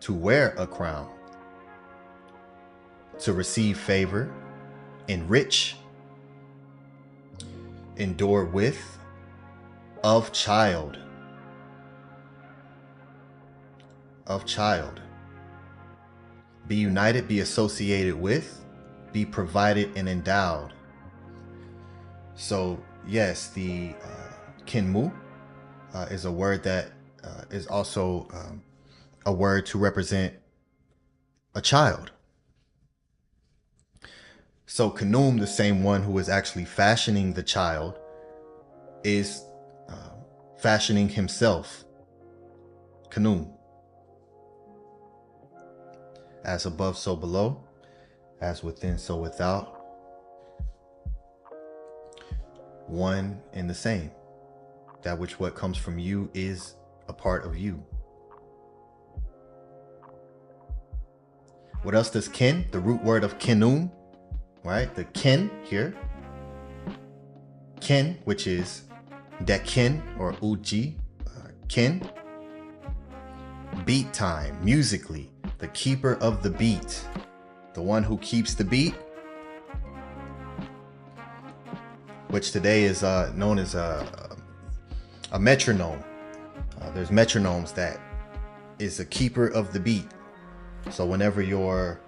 To wear a crown. To receive favor. Enrich. Endure with. Of child. Of child. Be united, be associated with, be provided and endowed. So yes, the kinmu is a word that is also a word to represent a child. So KHUNUM, the same one who is actually fashioning the child, is fashioning himself. KHUNUM. As above, so below. As within, so without. One and the same. That which what comes from you is a part of you. What else does kin? The root word of KHUNUM, right? The kin here. Kin, which is dekin or uji, kin. Beat time, musically. The keeper of the beat. The one who keeps the beat. Which today is known as a metronome. There's metronomes that is a keeper of the beat. So whenever you're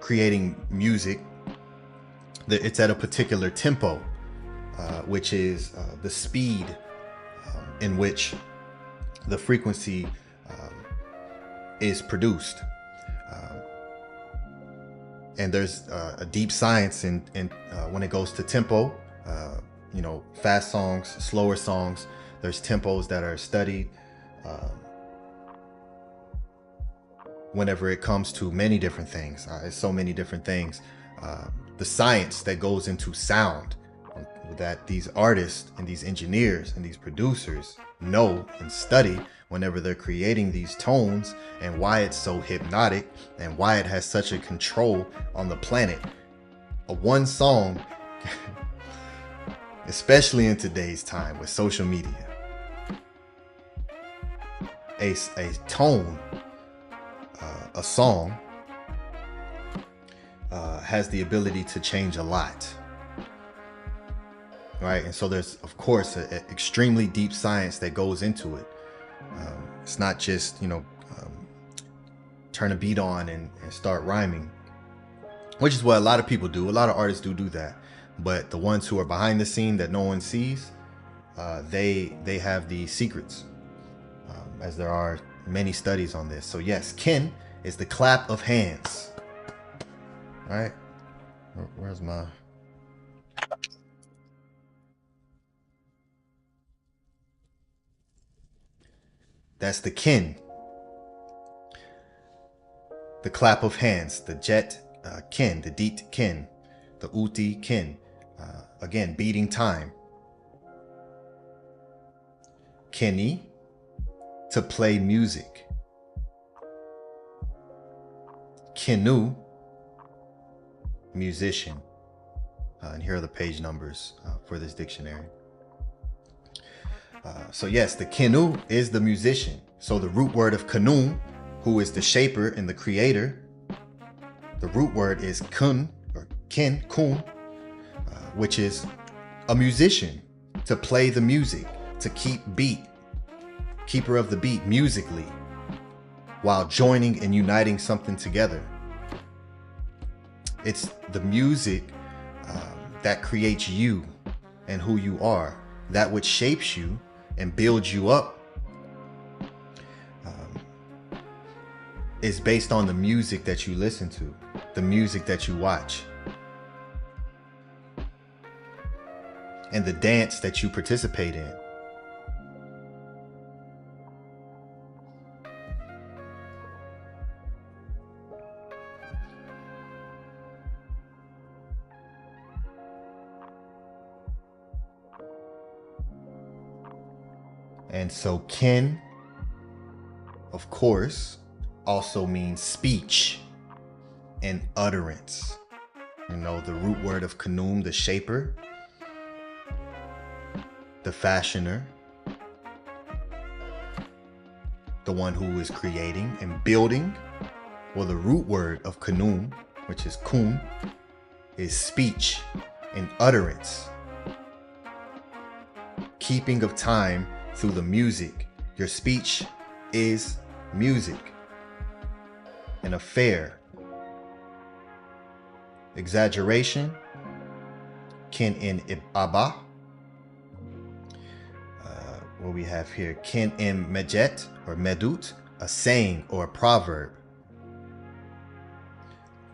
creating music, it's at a particular tempo, which is the speed in which the frequency is produced. And there's a deep science in when it goes to tempo, you know, fast songs, slower songs. There's tempos that are studied whenever it comes to many different things. It's so many different things. The science that goes into sound, that these artists and these engineers and these producers know and study whenever they're creating these tones, and why it's so hypnotic and why it has such a control on the planet a one song, especially in today's time with social media, a tone, a song has the ability to change a lot, right? And so there's, of course, an extremely deep science that goes into it. It's not just, turn a beat on and start rhyming, which is what a lot of people do. A lot of artists do that. But the ones who are behind the scene that no one sees, they have the secrets, as there are many studies on this. So yes, kin is the clap of hands, right? Where's my... That's the kin. The clap of hands, the jet kin, the deet kin, the uti kin. Again, beating time. Kini, to play music. Kinu, musician. And here are the page numbers for this dictionary. So yes, the kinu is the musician. So the root word of KHUNUM, who is the shaper and the creator, the root word is kun, or kin, kun, which is a musician, to play the music, to keep beat, keeper of the beat musically, while joining and uniting something together. It's the music that creates you and who you are, that which shapes you and builds you up, is based on the music that you listen to, the music that you watch, and the dance that you participate in. And so kin, of course, also means speech and utterance. You know, the root word of KHUNUM, the shaper, the fashioner, the one who is creating and building. Well, the root word of KHUNUM, which is kun, is speech and utterance. Keeping of time through the music. Your speech is music. An affair. Exaggeration. Kin in ibaba. What we have here, kin in mejet or medut, a saying or a proverb.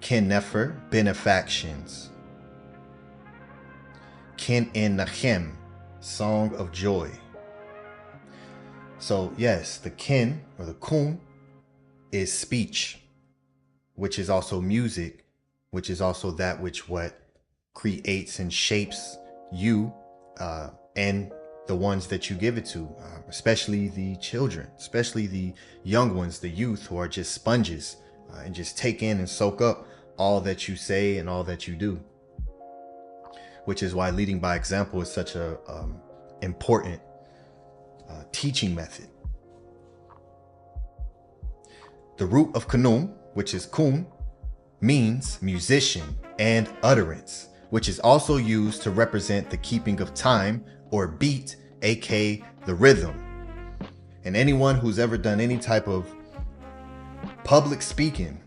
Kin nefer, benefactions. Kin in nachem, song of joy. So yes, the kin or the kun is speech, which is also music, which is also that which what creates and shapes you and the ones that you give it to, especially the children, especially the young ones, the youth, who are just sponges and just take in and soak up all that you say and all that you do, which is why leading by example is such a important teaching method. The root of KHUNUM, which is kun, means musician and utterance, which is also used to represent the keeping of time or beat, aka the rhythm. And anyone who's ever done any type of public speaking,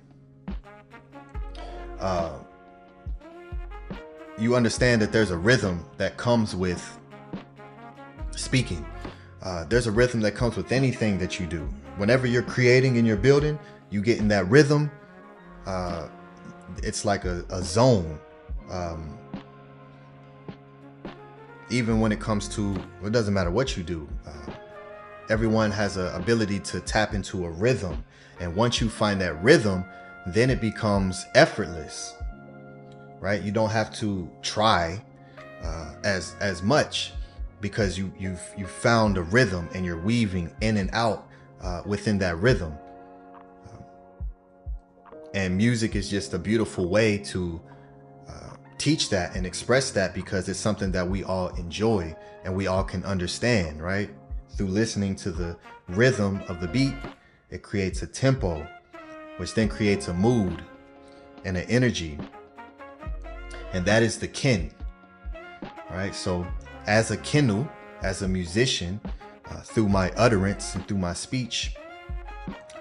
you understand that there's a rhythm that comes with speaking. There's a rhythm that comes with anything that you do. Whenever you're creating in your building, you get in that rhythm. It's like a zone. Even when it comes to, it doesn't matter what you do. Everyone has an ability to tap into a rhythm. And once you find that rhythm, then it becomes effortless, right? You don't have to try as much, because you've found a rhythm and you're weaving in and out within that rhythm. And music is just a beautiful way to teach that and express that because it's something that we all enjoy and we all can understand, right? Through listening to the rhythm of the beat, it creates a tempo, which then creates a mood and an energy. And that is the kin, right? So as a kinu, as a musician, through my utterance and through my speech,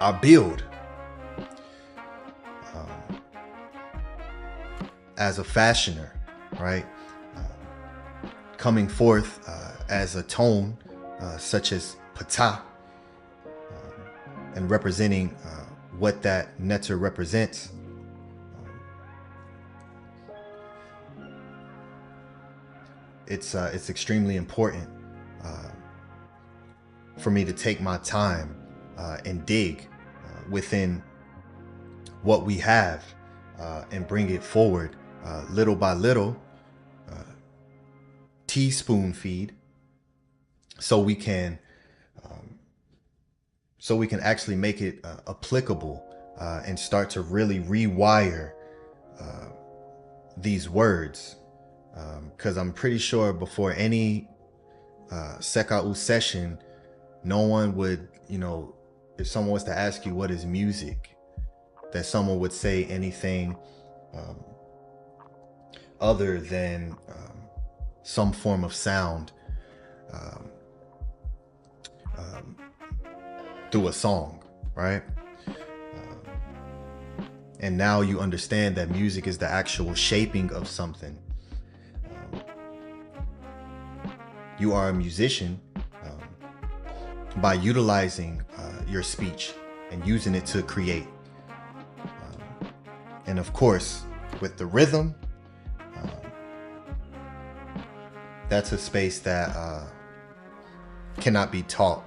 I build. As a fashioner, right? Coming forth as a tone such as PTAH, and representing what that netter represents. It's extremely important for me to take my time and dig within what we have and bring it forward little by little, teaspoon feed, so we can actually make it applicable and start to really rewire these words, because I'm pretty sure before any Seka'u session, no one would, if someone was to ask you what is music, that someone would say anything other than some form of sound through a song, right? And now you understand that music is the actual shaping of something. You are a musician by utilizing your speech and using it to create. And of course, with the rhythm, that's a space that cannot be taught.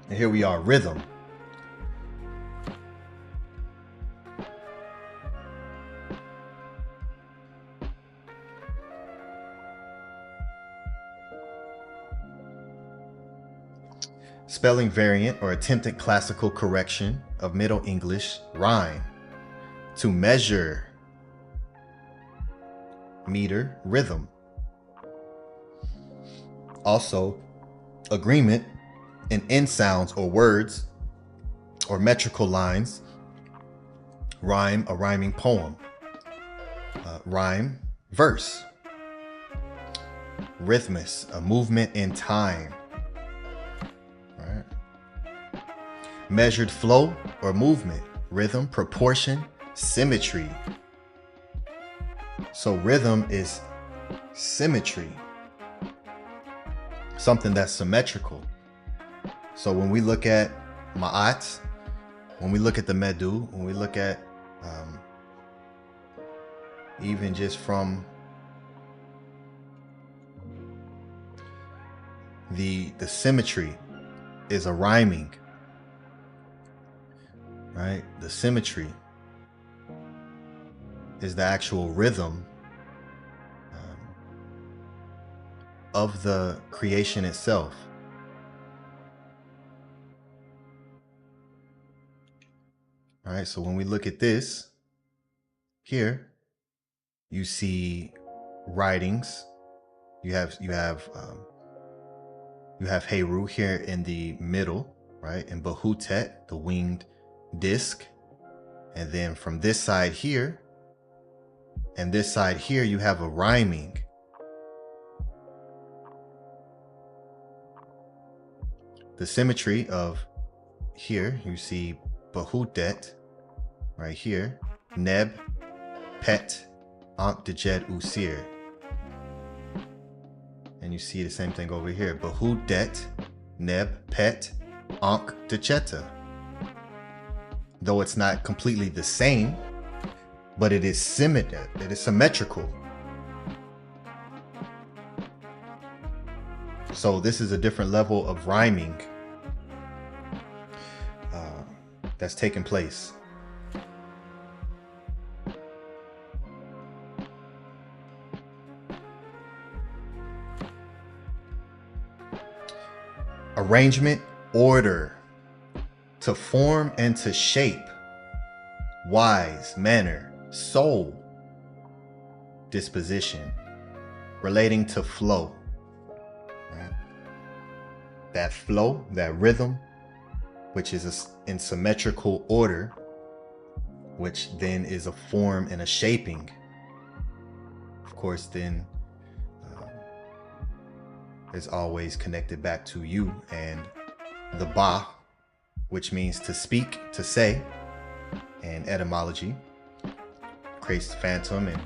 And here we are, rhythm. Spelling variant or attempted classical correction of Middle English rhyme. To measure, meter, rhythm. Also, agreement in end sounds or words or metrical lines. Rhyme, a rhyming poem. Rhyme, verse. Rhythmus, a movement in time. Right. Measured flow or movement. Rhythm, proportion, symmetry. So rhythm is symmetry, something that's symmetrical. So when we look at ma'at, when we look at the medu, when we look at even just from the symmetry is a rhyming, right? The symmetry is the actual rhythm of the creation itself. All right, so when we look at this here, you see writings. You have Heru here in the middle, right? And Behutet, the winged disc. And then from this side here, and this side here, you have a rhyming. The symmetry of here, you see Behutet right here, Neb, Pet, Ankh Dejed Usir. And you see the same thing over here, Behutet, Neb, Pet, Ankh Dejeta. Though it's not completely the same, but it is symmetrical. So this is a different level of rhyming that's taking place. Arrangement, order, to form and to shape, wise, manner, soul disposition relating to flow. Right? That flow, that rhythm, which is in symmetrical order, which then is a form and a shaping. Of course, then is always connected back to you and the ba, which means to speak, to say, and etymology creates phantom and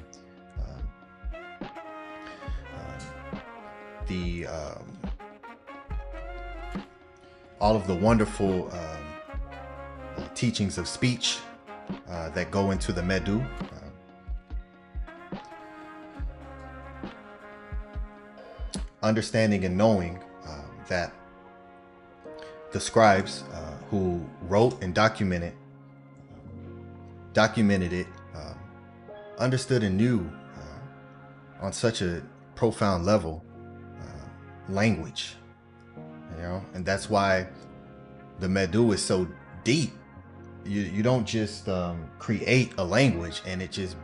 all of the wonderful teachings of speech that go into the Medu. Understanding and knowing that the scribes who wrote and documented it, understood and knew on such a profound level language, you know, and that's why the Medu is so deep. You don't just create a language and it just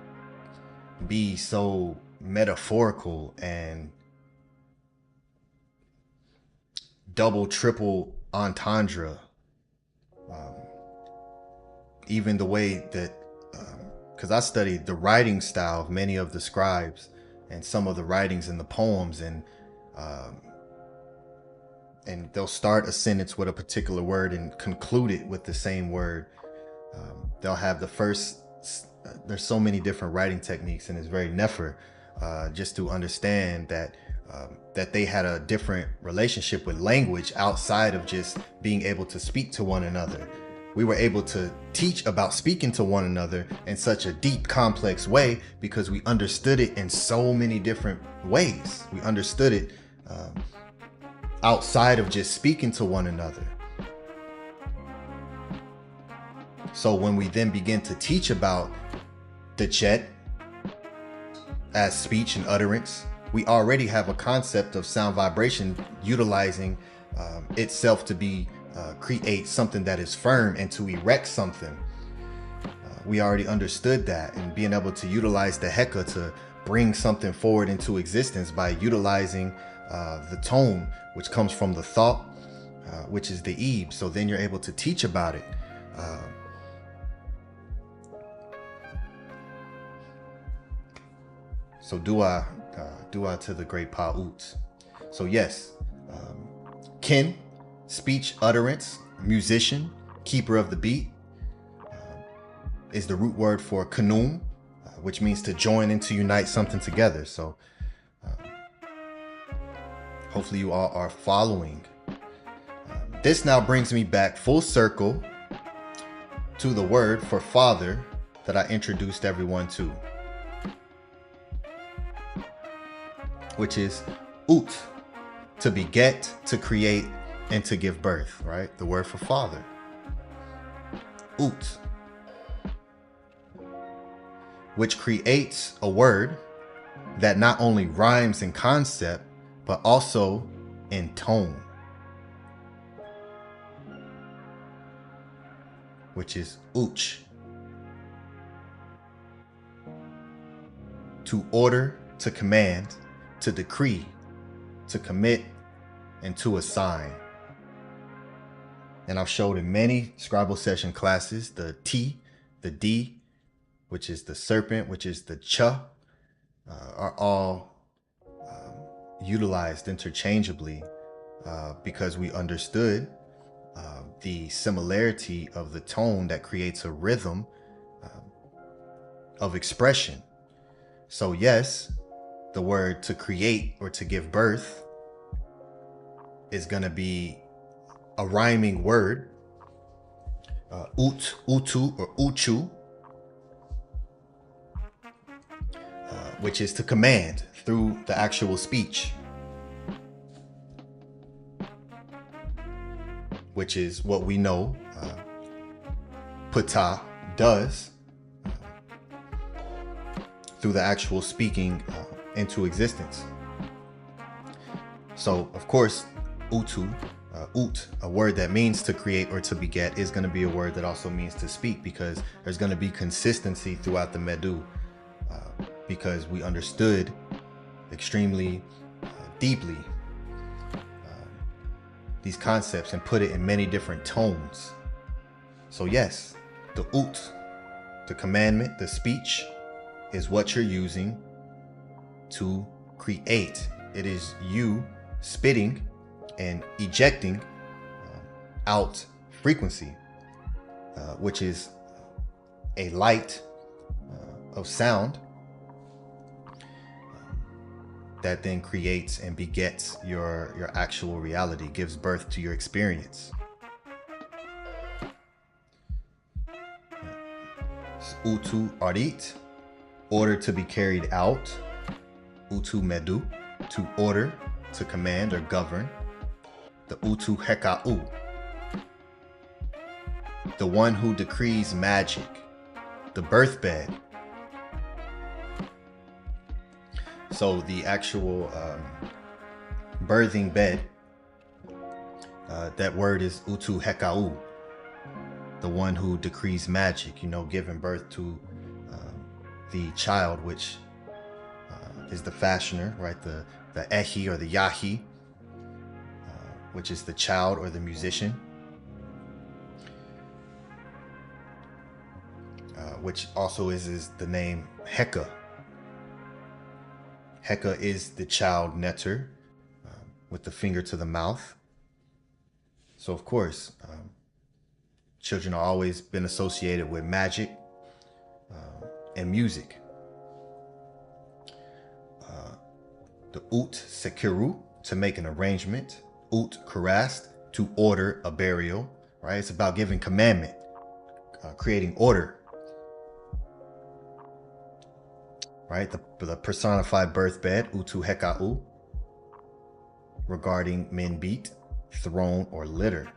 be so metaphorical and double, triple entendre. Even the way that, because I studied the writing style of many of the scribes and some of the writings in the poems, and they'll start a sentence with a particular word and conclude it with the same word. They'll have the first, there's so many different writing techniques, and it's very nefer just to understand that that they had a different relationship with language outside of just being able to speak to one another. We were able to teach about speaking to one another in such a deep, complex way because we understood it in so many different ways. We understood it outside of just speaking to one another. So when we then begin to teach about the Chet as speech and utterance, we already have a concept of sound vibration utilizing itself to be create something that is firm and to erect something. We already understood that, and being able to utilize the Heka to bring something forward into existence by utilizing the tone, which comes from the thought, which is the Ebe. So then you're able to teach about it. So dua to the great PTAH. So yes, kin, speech, utterance, musician, keeper of the beat, is the root word for KHUNUM, which means to join and to unite something together. So hopefully you all are following. This now brings me back full circle to the word for father that I introduced everyone to, which is ut, to beget, to create, and to give birth, right? The word for father, ut, which creates a word that not only rhymes in concept, but also in tone, which is uch, to order, to command, to decree, to commit, and to assign. And I've showed in many Scribal session classes the T, the D, which is the serpent, which is the cha, are all utilized interchangeably because we understood the similarity of the tone that creates a rhythm of expression. So yes, the word to create or to give birth is going to be a rhyming word, ut, utu, or uchu, which is to command through the actual speech, which is what we know PTAH does through the actual speaking into existence. So of course, utu, ut, a word that means to create or to beget, is going to be a word that also means to speak, because there's going to be consistency throughout the Medu, because we understood extremely deeply these concepts and put it in many different tones. So yes, the ut, the commandment, the speech, is what you're using to create. It is you spitting and ejecting out frequency, which is a light of sound that then creates and begets your actual reality, gives birth to your experience. Utu arit, order to be carried out. Utu medu, to order, to command or govern. The Utu heka'u, the one who decrees magic, the birth bed. So the actual birthing bed, that word is Utu heka'u, the one who decrees magic, you know, giving birth to the child, which is the fashioner, right? The ehi or the yahi, which is the child or the musician, which also is the name Heka. Heka is the child netter, with the finger to the mouth. So of course, children are always been associated with magic and music. The ut sekiru, to make an arrangement. Ut karast, to order a burial, right? It's about giving commandment, creating order, right? The personified birth bed, Utu heka'u, regarding menbit, throne or litter.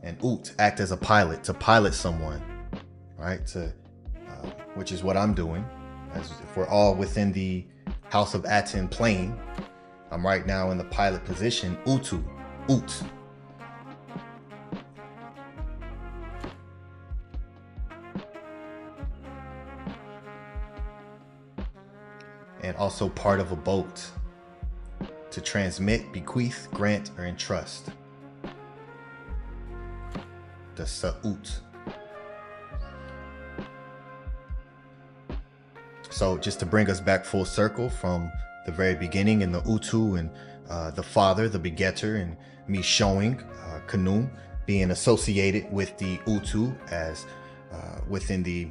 And ut, act as a pilot, to pilot someone, right? Which is what I'm doing. As if we're all within the House of ATEN plane, I'm right now in the pilot position, Utu, ut. And also part of a boat, to transmit, bequeath, grant, or entrust. The sa'ut. So just to bring us back full circle from the very beginning in the Utu and the father, the begetter, and me showing KHUNUM being associated with the Utu as within the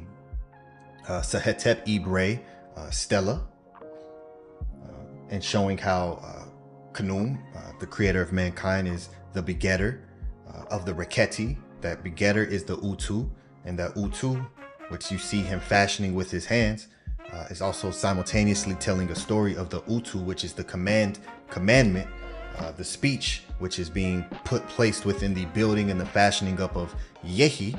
Sehetep Ibre Stella, and showing how KHUNUM, the creator of mankind, is the begetter of the Reketi. That begetter is the Utu, and that Utu, which you see him fashioning with his hands, is also simultaneously telling a story of the Utu, which is the commandment, the speech, which is being placed within the building and the fashioning up of Yehi,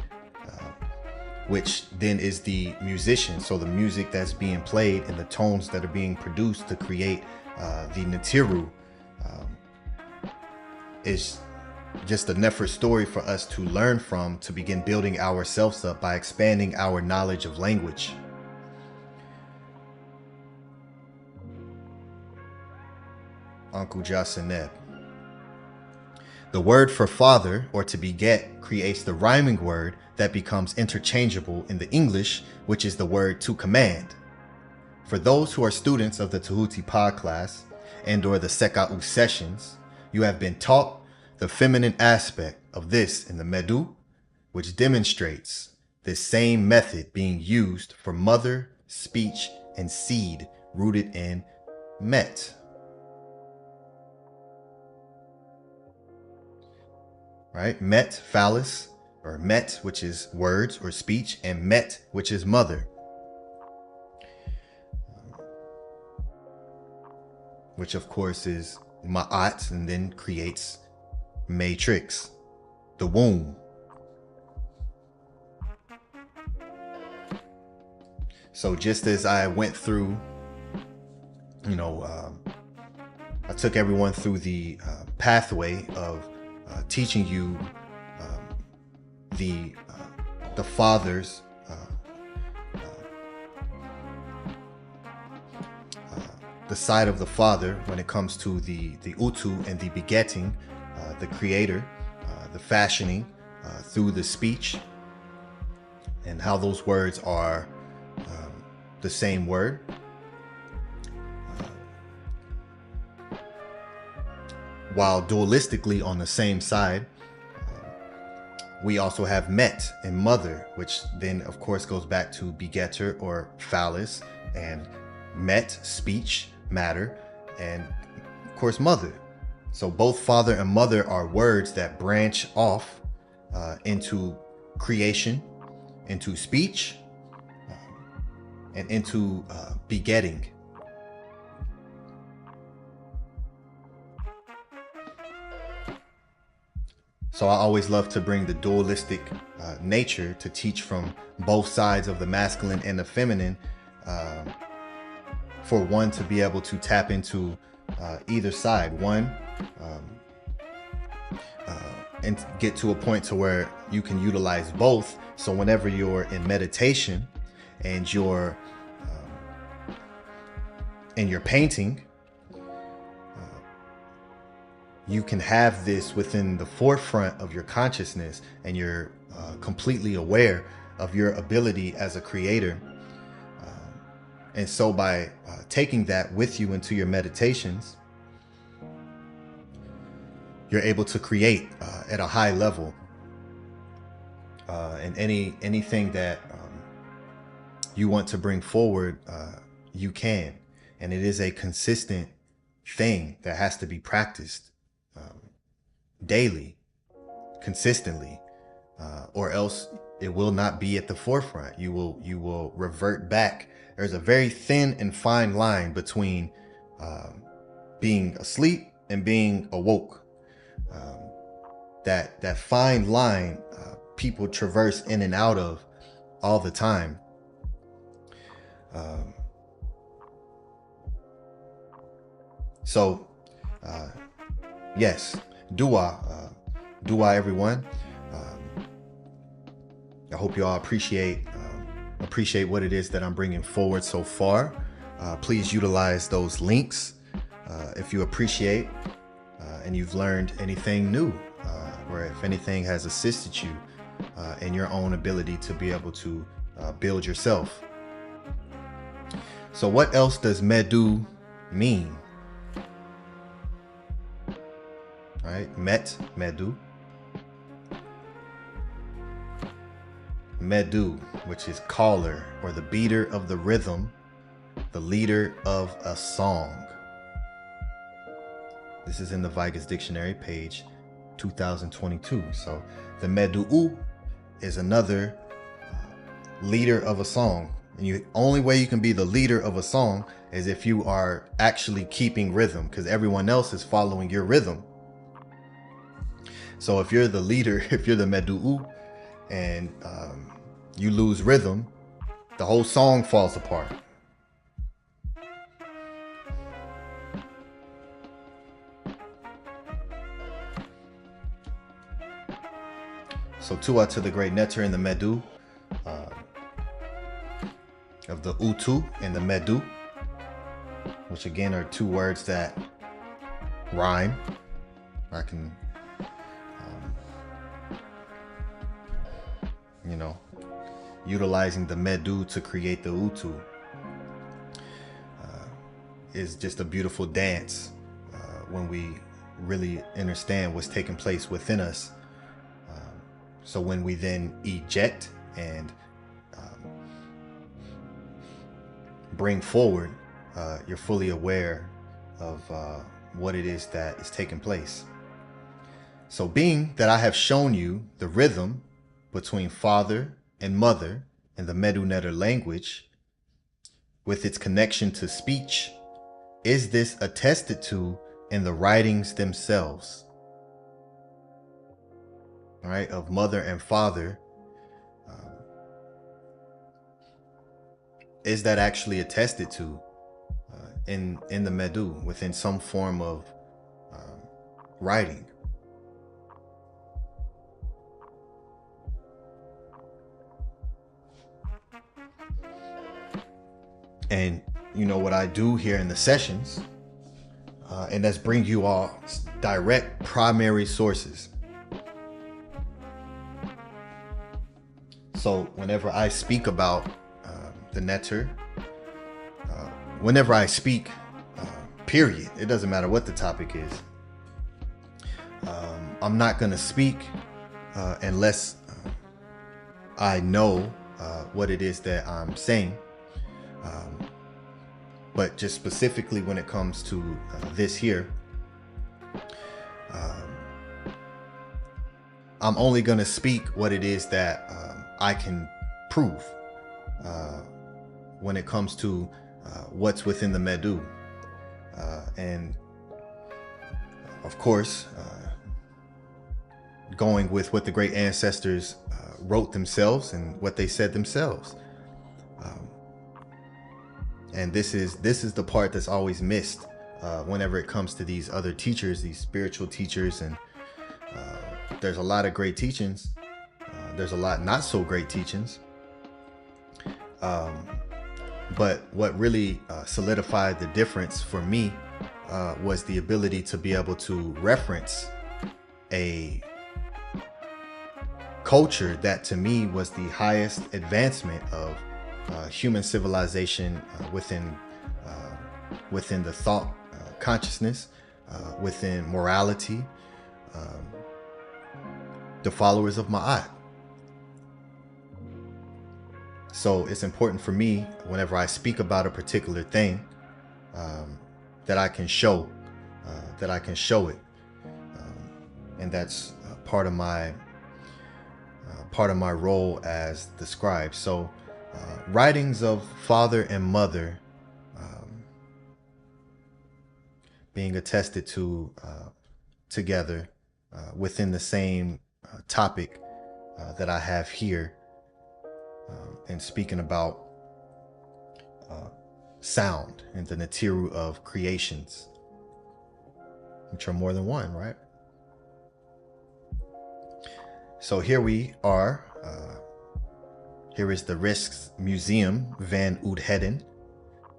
which then is the musician. So the music that's being played and the tones that are being produced to create the Natiru is just a Nefer story for us to learn from, to begin building ourselves up by expanding our knowledge of language. Uncle Jaseneb. The word for father, or to beget, creates the rhyming word that becomes interchangeable in the English, which is the word to command. For those who are students of the TEHUTI'S pod class and or the Seka'u sessions, you have been taught the feminine aspect of this in the Medu, which demonstrates this same method being used for mother, speech, and seed, rooted in Met. Right? Met, phallus, or Met, which is words or speech, and Met, which is mother. Which of course is Ma'at, and then creates matrix, the womb. So just as I went through, I took everyone through the pathway of teaching you the father's the side of the father when it comes to the utu and the begetting, the creator, the fashioning through the speech, and how those words are the same word. While dualistically on the same side, we also have met and mother, which then of course goes back to begetter or phallus, and met, speech, matter, and of course mother. So both father and mother are words that branch off into creation, into speech, and into begetting. So I always love to bring the dualistic nature to teach from both sides of the masculine and the feminine, for one to be able to tap into either side, one, and get to a point to where you can utilize both. So whenever you're in meditation and you're painting, you can have this within the forefront of your consciousness, and you're completely aware of your ability as a creator. And so by taking that with you into your meditations, you're able to create at a high level. And anything that you want to bring forward, you can. And it is a consistent thing that has to be practiced daily, consistently, or else it will not be at the forefront. You will revert back. There's a very thin and fine line between being asleep and being awoke. That fine line people traverse in and out of all the time. So yes, dua everyone. I hope you all appreciate what it is that I'm bringing forward so far. Please utilize those links if you appreciate and you've learned anything new, or if anything has assisted you in your own ability to be able to build yourself. So what else does Medu mean? All right, Medu. Medu, which is caller, or the beater of the rhythm, the leader of a song. This is in the Vigus Dictionary, page 2022. So the Medu'u is another leader of a song. And the only way you can be the leader of a song is if you are actually keeping rhythm, because everyone else is following your rhythm. So if you're the leader, if you're the Medu'u, and you lose rhythm, the whole song falls apart. So Tua to the great Neter and the Medu, of the Utu and the Medu, which again are two words that rhyme. I can, utilizing the Medu to create the Utu is just a beautiful dance when we really understand what's taking place within us. So when we then eject and bring forward, you're fully aware of what it is that is taking place. So being that I have shown you the rhythm between father and mother in the Medu Neter language, with its connection to speech, is this attested to in the writings themselves? All right, of mother and father. Is that actually attested to in the Medu, within some form of writing. And you know what I do here in the sessions, and that's bring you all direct primary sources. So whenever I speak about the netter, whenever I speak, period, it doesn't matter what the topic is, I'm not going to speak unless I know what it is that I'm saying. But just specifically when it comes to this here, I'm only going to speak what it is that I can prove when it comes to what's within the Medu. And of course, going with what the great ancestors wrote themselves and what they said themselves. And this is the part that's always missed whenever it comes to these other teachers, these spiritual teachers. And there's a lot of great teachings. There's a lot not so great teachings. But what really solidified the difference for me was the ability to be able to reference a culture that to me was the highest advancement of human civilization within the thought consciousness, within morality, the followers of Ma'at. So it's important for me whenever I speak about a particular thing that I can show it, and that's part of my role as the scribe. So writings of father and mother being attested to together within the same topic that I have here, and speaking about sound and the Natiru of creations, which are more than one, right? So here we are. Here is the Risks Museum van Oudheden,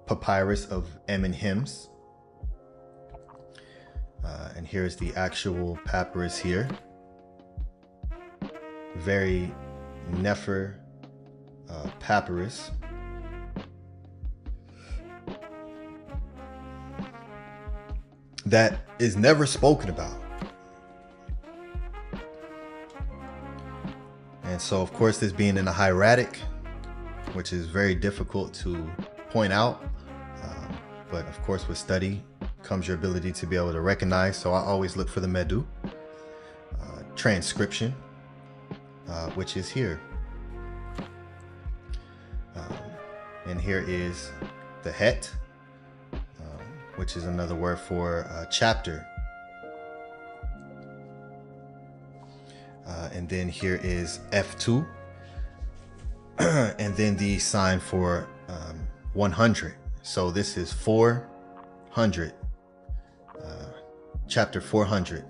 papyrus of Emin Hymns. And here's the actual papyrus here. Very Nefer papyrus. That is never spoken about. And so, of course, this being in a hieratic, which is very difficult to point out, but of course with study comes your ability to be able to recognize. So I always look for the Medu transcription, which is here. And here is the Het, which is another word for chapter. And then here is F2, and then the sign for 100. So this is 400, chapter 400.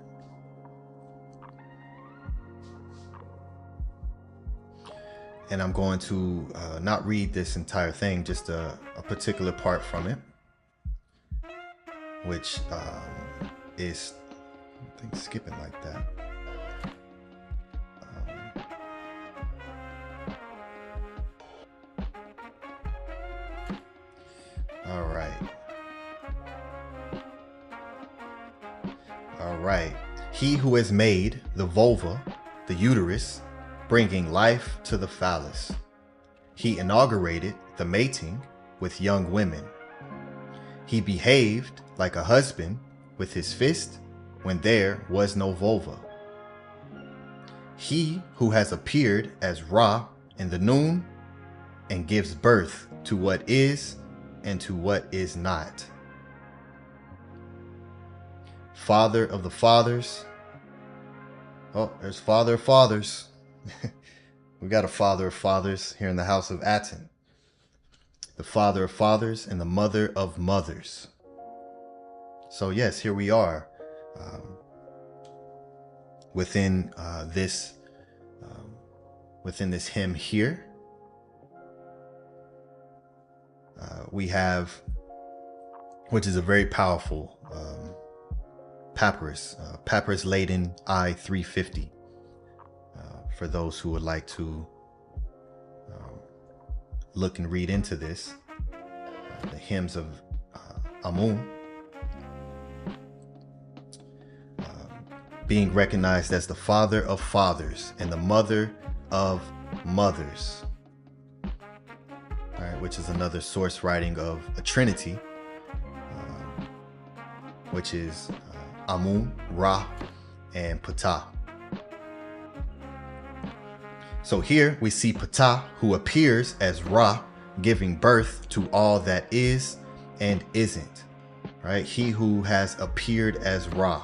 And I'm going to not read this entire thing, just a particular part from it, which is, I think, skipping like that. All right. He who has made the vulva, the uterus, bringing life to the phallus. He inaugurated the mating with young women. He behaved like a husband with his fist when there was no vulva. He who has appeared as Ra in the noon and gives birth to what is and to what is not. Father of the fathers. Oh, there's father of fathers. We got a father of fathers here in the house of ATEN. the father of fathers, and the mother of mothers. So yes, here we are within this hymn here. We have, which is a very powerful papyrus, papyrus laden I-350, for those who would like to look and read into this, the hymns of Amun, being recognized as the father of fathers and the mother of mothers. All right, which is another source writing of a trinity, which is Amun, Ra, and Ptah. So here we see Ptah, who appears as Ra, giving birth to all that is and isn't. Right? He who has appeared as Ra.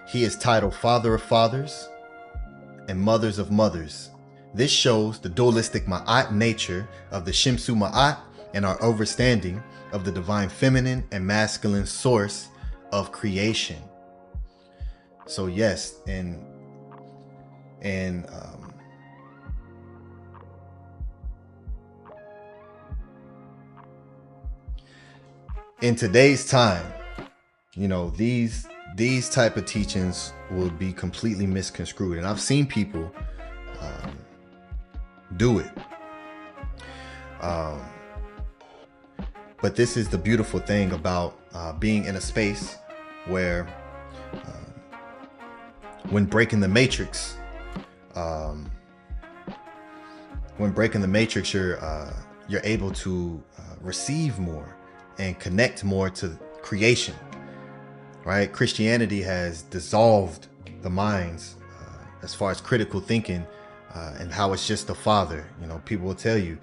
He is titled Father of Fathers and Mothers of Mothers. This shows the dualistic Ma'at nature of the Shimsu Ma'at and our understanding of the divine feminine and masculine source of creation. So yes, in today's time, you know, these type of teachings will be completely misconstrued, and I've seen people do it. But this is the beautiful thing about being in a space where when breaking the matrix, you're able to receive more and connect more to creation. Right? Christianity has dissolved the minds as far as critical thinking and how it's just the father. You know, people will tell you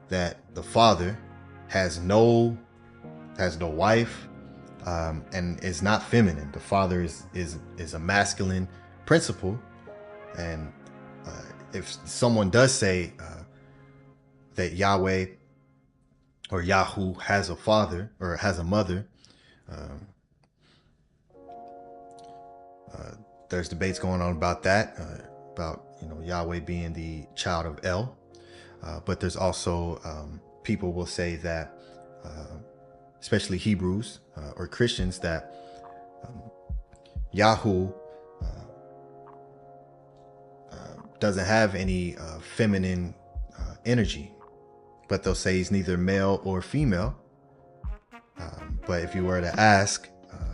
that the father has no wife and is not feminine. The father is a masculine principle, and if someone does say that Yahweh or Yahu has a father or has a mother, there's debates going on about that, about, you know, Yahweh being the child of El, but there's also people will say that, especially Hebrews or Christians, that Yahu doesn't have any feminine energy, but they'll say he's neither male or female. But if you were to ask,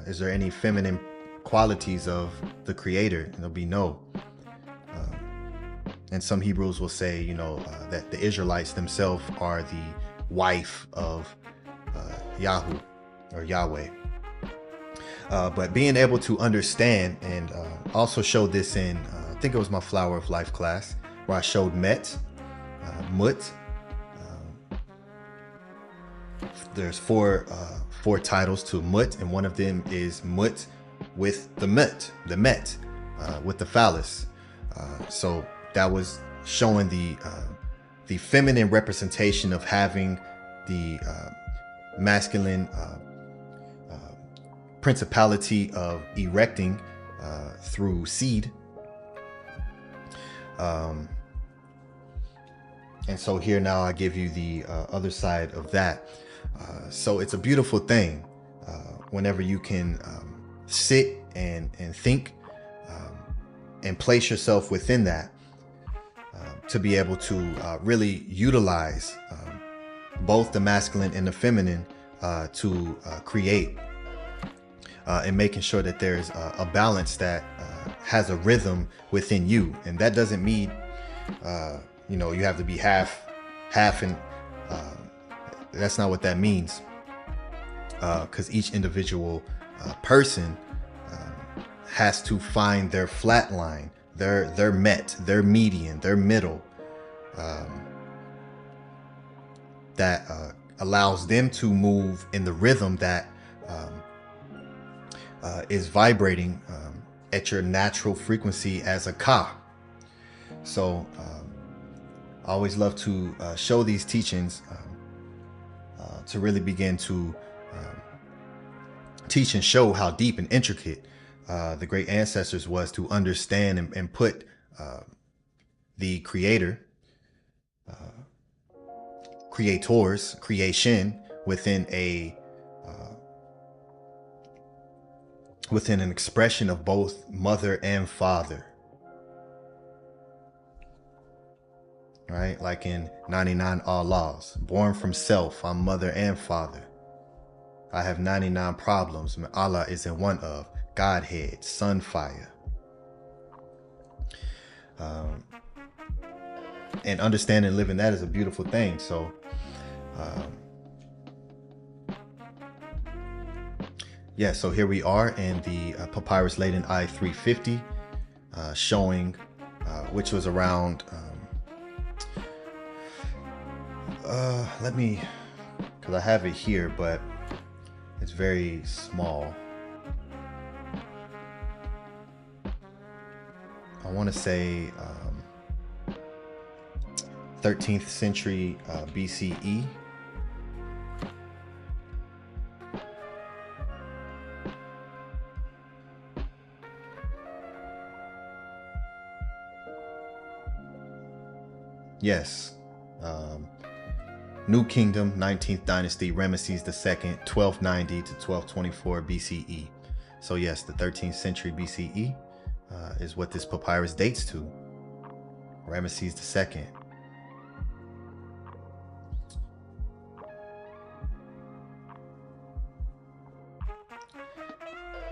is there any feminine qualities of the creator, and there'll be no. And some Hebrews will say, you know, that the Israelites themselves are the wife of Yahu or Yahweh. But being able to understand, and also showed this in, I think it was my Flower of Life class, where I showed Met, Mut. There's four titles to Mut, and one of them is Mut with the Met, with the phallus. So that was showing the feminine representation of having the masculine principality of erecting through seed. And so here now I give you the other side of that. So it's a beautiful thing whenever you can sit and think and place yourself within that, to be able to really utilize both the masculine and the feminine to create, and making sure that there's a balance that has a rhythm within you. And that doesn't mean you know, you have to be half and that's not what that means, because each individual person has to find their flat line, their met, their median, their middle, that allows them to move in the rhythm that is vibrating at your natural frequency as a Ka, So I always love to show these teachings to really begin to teach and show how deep and intricate the great ancestors was to understand and put the creator, creators, creation within an expression of both mother and father. Right? Like in 99 Allahs, born from self, I'm mother and father. I have 99 problems, Allah is in one of. Godhead, sun, fire. And understanding and living that is a beautiful thing. So yeah, so here we are in the papyrus laden I-350, showing which was around let me, because I have it here, but it's very small. I want to say 13th century BCE. Yes. New Kingdom, 19th Dynasty, Ramesses II, 1290 to 1224 BCE. So yes, the 13th century BCE is what this papyrus dates to. Ramesses II.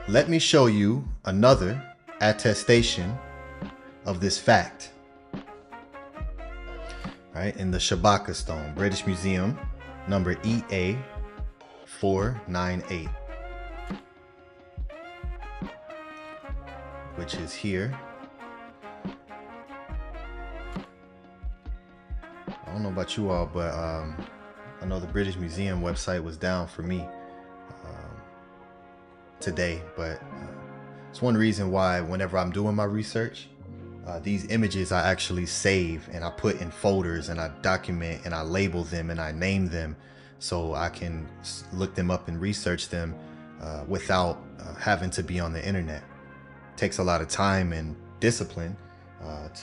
Let me show you another attestation of this fact. Right, in the Shabaka stone, British Museum, number EA 498, which is here. I don't know about you all, but I know the British Museum website was down for me today, but it's one reason why whenever I'm doing my research, these images I actually save and I put in folders and I document and I label them and I name them so I can look them up and research them without having to be on the internet. It takes a lot of time and discipline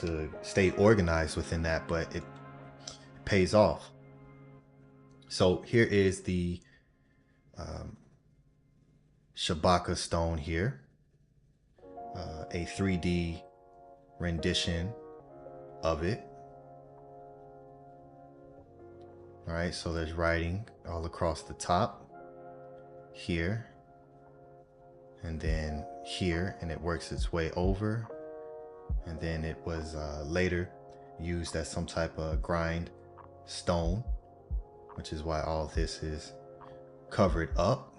to stay organized within that, but it pays off. So here is the Shabaka stone here, a 3D rendition of it. All right, so there's writing all across the top here and then here, and it works its way over, and then it was later used as some type of grind stone, which is why all this is covered up.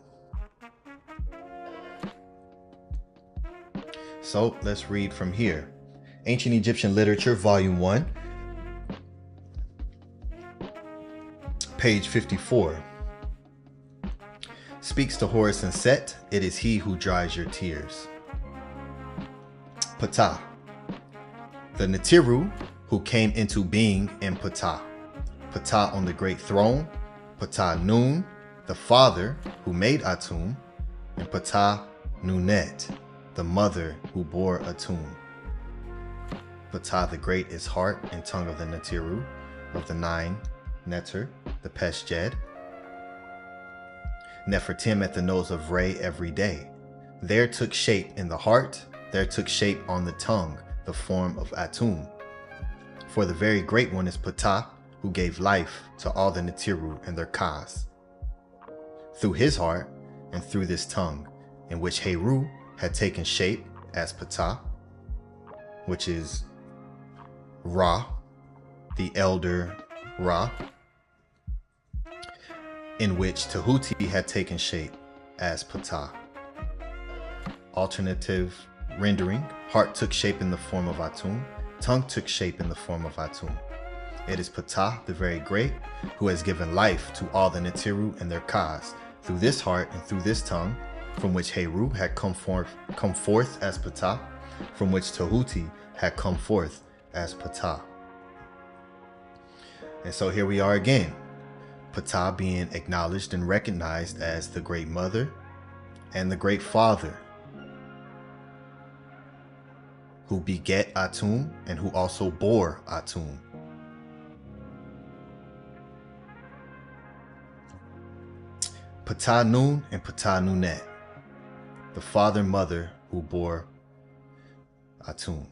So let's read from here. Ancient Egyptian Literature, Volume 1, page 54. Speaks to Horus and Set, it is he who dries your tears. Ptah, the Natiru who came into being in Ptah. Ptah on the great throne, Ptah Nun, the father who made Atum, and Ptah Nunet, the mother who bore Atum. Ptah the Great is heart and tongue of the Natiru, of the 9 Neter, the Peshjed. Nefertim at the nose of Re every day. There took shape in the heart, there took shape on the tongue, the form of Atum. For the very great one is Ptah, who gave life to all the Natiru and their Kas. Through his heart and through this tongue, in which Heru had taken shape as Ptah, which is Ra, the elder Ra, in which Tehuti had taken shape as Ptah. Alternative rendering, heart took shape in the form of Atum, tongue took shape in the form of Atum. It is Ptah, the very great, who has given life to all the Natiru and their Kas, through this heart and through this tongue, from which Heru had come forth as Ptah, from which Tehuti had come forth as PTAH. And so here we are again, PTAH being acknowledged and recognized as the great mother and the great father who beget ATUM and who also bore ATUM. PTAH Nun and PTAH Nunet, the father mother who bore ATUM,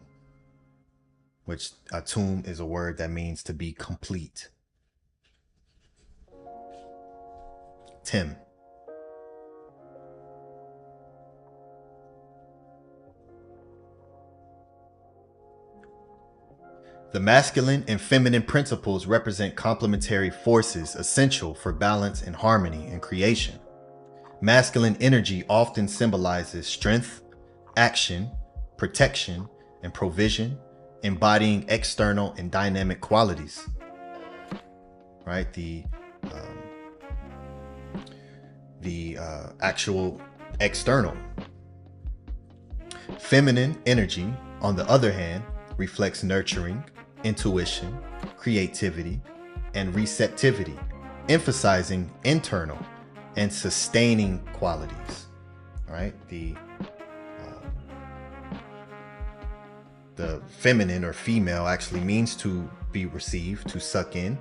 which ATUM is a word that means to be complete. Tim. The masculine and feminine principles represent complementary forces essential for balance and harmony in creation. Masculine energy often symbolizes strength, action, protection, and provision, embodying external and dynamic qualities. Right? The actual external. Feminine energy, on the other hand, reflects nurturing, intuition, creativity, and receptivity, emphasizing internal and sustaining qualities. Right? The feminine or female actually means to be received, to suck in.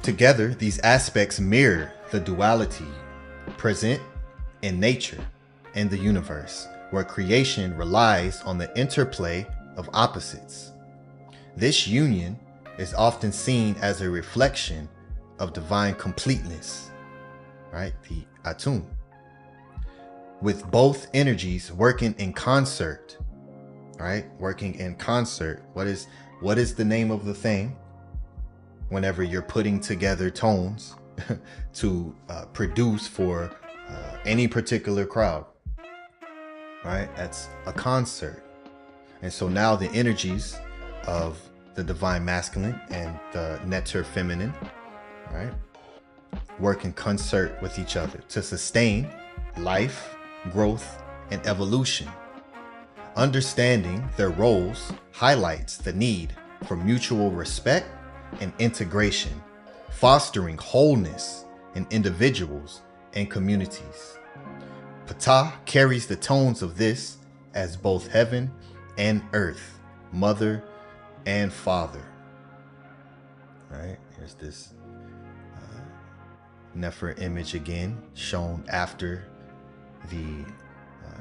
Together, these aspects mirror the duality present in nature and the universe, where creation relies on the interplay of opposites. This union is often seen as a reflection of divine completeness, right? The ATUM, with both energies working in concert, right? Working in concert. What is the name of the thing whenever you're putting together tones to produce for any particular crowd? Right? That's a concert. And so now the energies of the divine masculine and the neter feminine, right, work in concert with each other to sustain life, growth, and evolution. Understanding their roles highlights the need for mutual respect and integration, fostering wholeness in individuals and communities. PTAH carries the tones of this as both heaven and earth, mother and father. All right, here's this Nefer image again, shown after the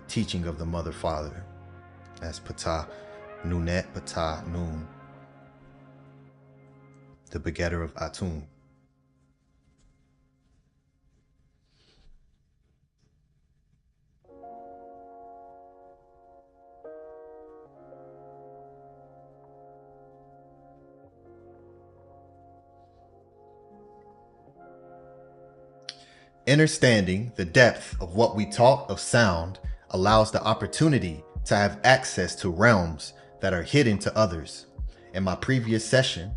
teaching of the mother father as PTAH Nunet, PTAH Nun, the begetter of ATUM. Understanding the depth of what we taught of sound allows the opportunity to have access to realms that are hidden to others. In my previous session,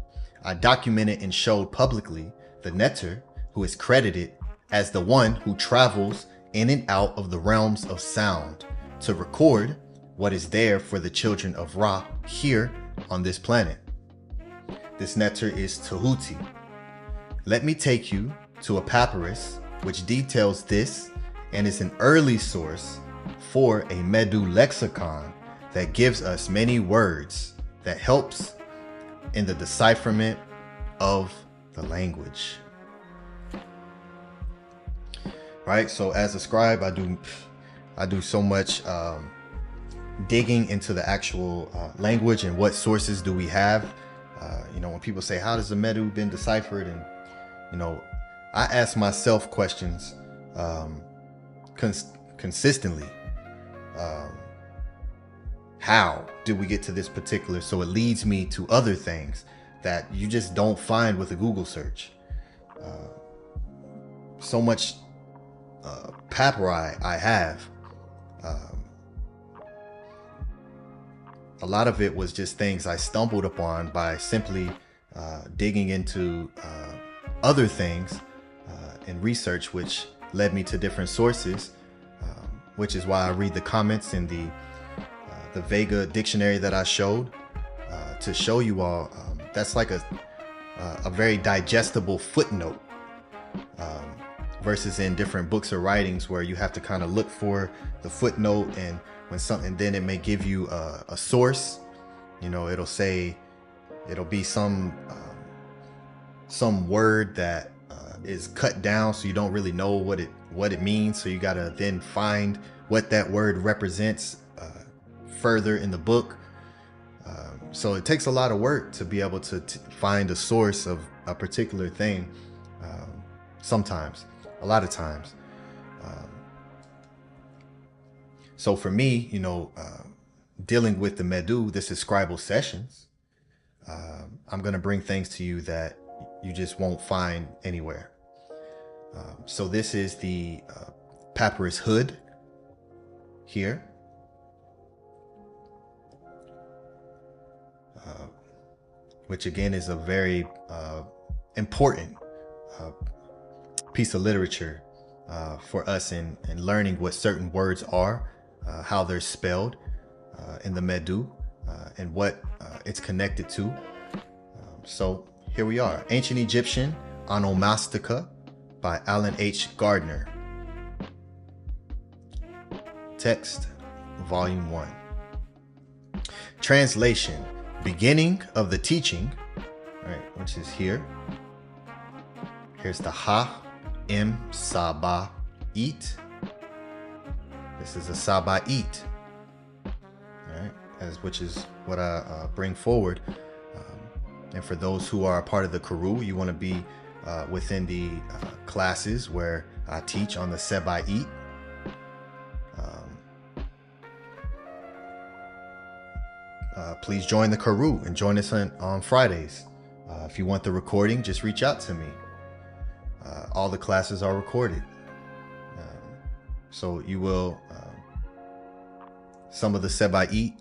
I documented and showed publicly the neter who is credited as the one who travels in and out of the realms of sound to record what is there for the children of Ra here on this planet. This neter is Tehuti. Let me take you to a papyrus which details this and is an early source for a Medu lexicon that gives us many words that helps in the decipherment of the language. Right, so as a scribe, I do so much digging into the actual language and what sources do we have. You know, when people say, how does the Medu been deciphered? And, you know, I ask myself questions consistently. How did we get to this particular? So it leads me to other things that you just don't find with a Google search. So much papyri I have. A lot of it was just things I stumbled upon by simply digging into other things in research, which led me to different sources, which is why I read the comments in the the Vega dictionary that I showed to show you all. That's like a very digestible footnote versus in different books or writings where you have to kind of look for the footnote, and when something, then it may give you a source. You know, it'll say, it'll be some word that is cut down, so you don't really know what it means. So you gotta then find what that word represents further in the book. So it takes a lot of work to be able to find a source of a particular thing. Sometimes, a lot of times. So for me, you know, dealing with the Medu, this is Scribal Sessions. I'm going to bring things to you that you just won't find anywhere. So this is the papyrus hood here. Which again is a very important piece of literature for us in learning what certain words are, how they're spelled in the Medu, and what it's connected to. So here we are, Ancient Egyptian Onomastica by Alan H. Gardner. Text, Volume 1. Translation, beginning of the teaching, right, which is here. Here's the Ha Im Saba Eat. This is a Saba Eat, right, which is what I bring forward. And for those who are a part of the KHUNUM, you want to be within the classes where I teach on the Saba Eat. Please join the KHUNUM and join us on Fridays. If you want the recording, just reach out to me. All the classes are recorded. So you will, some of the Seba'it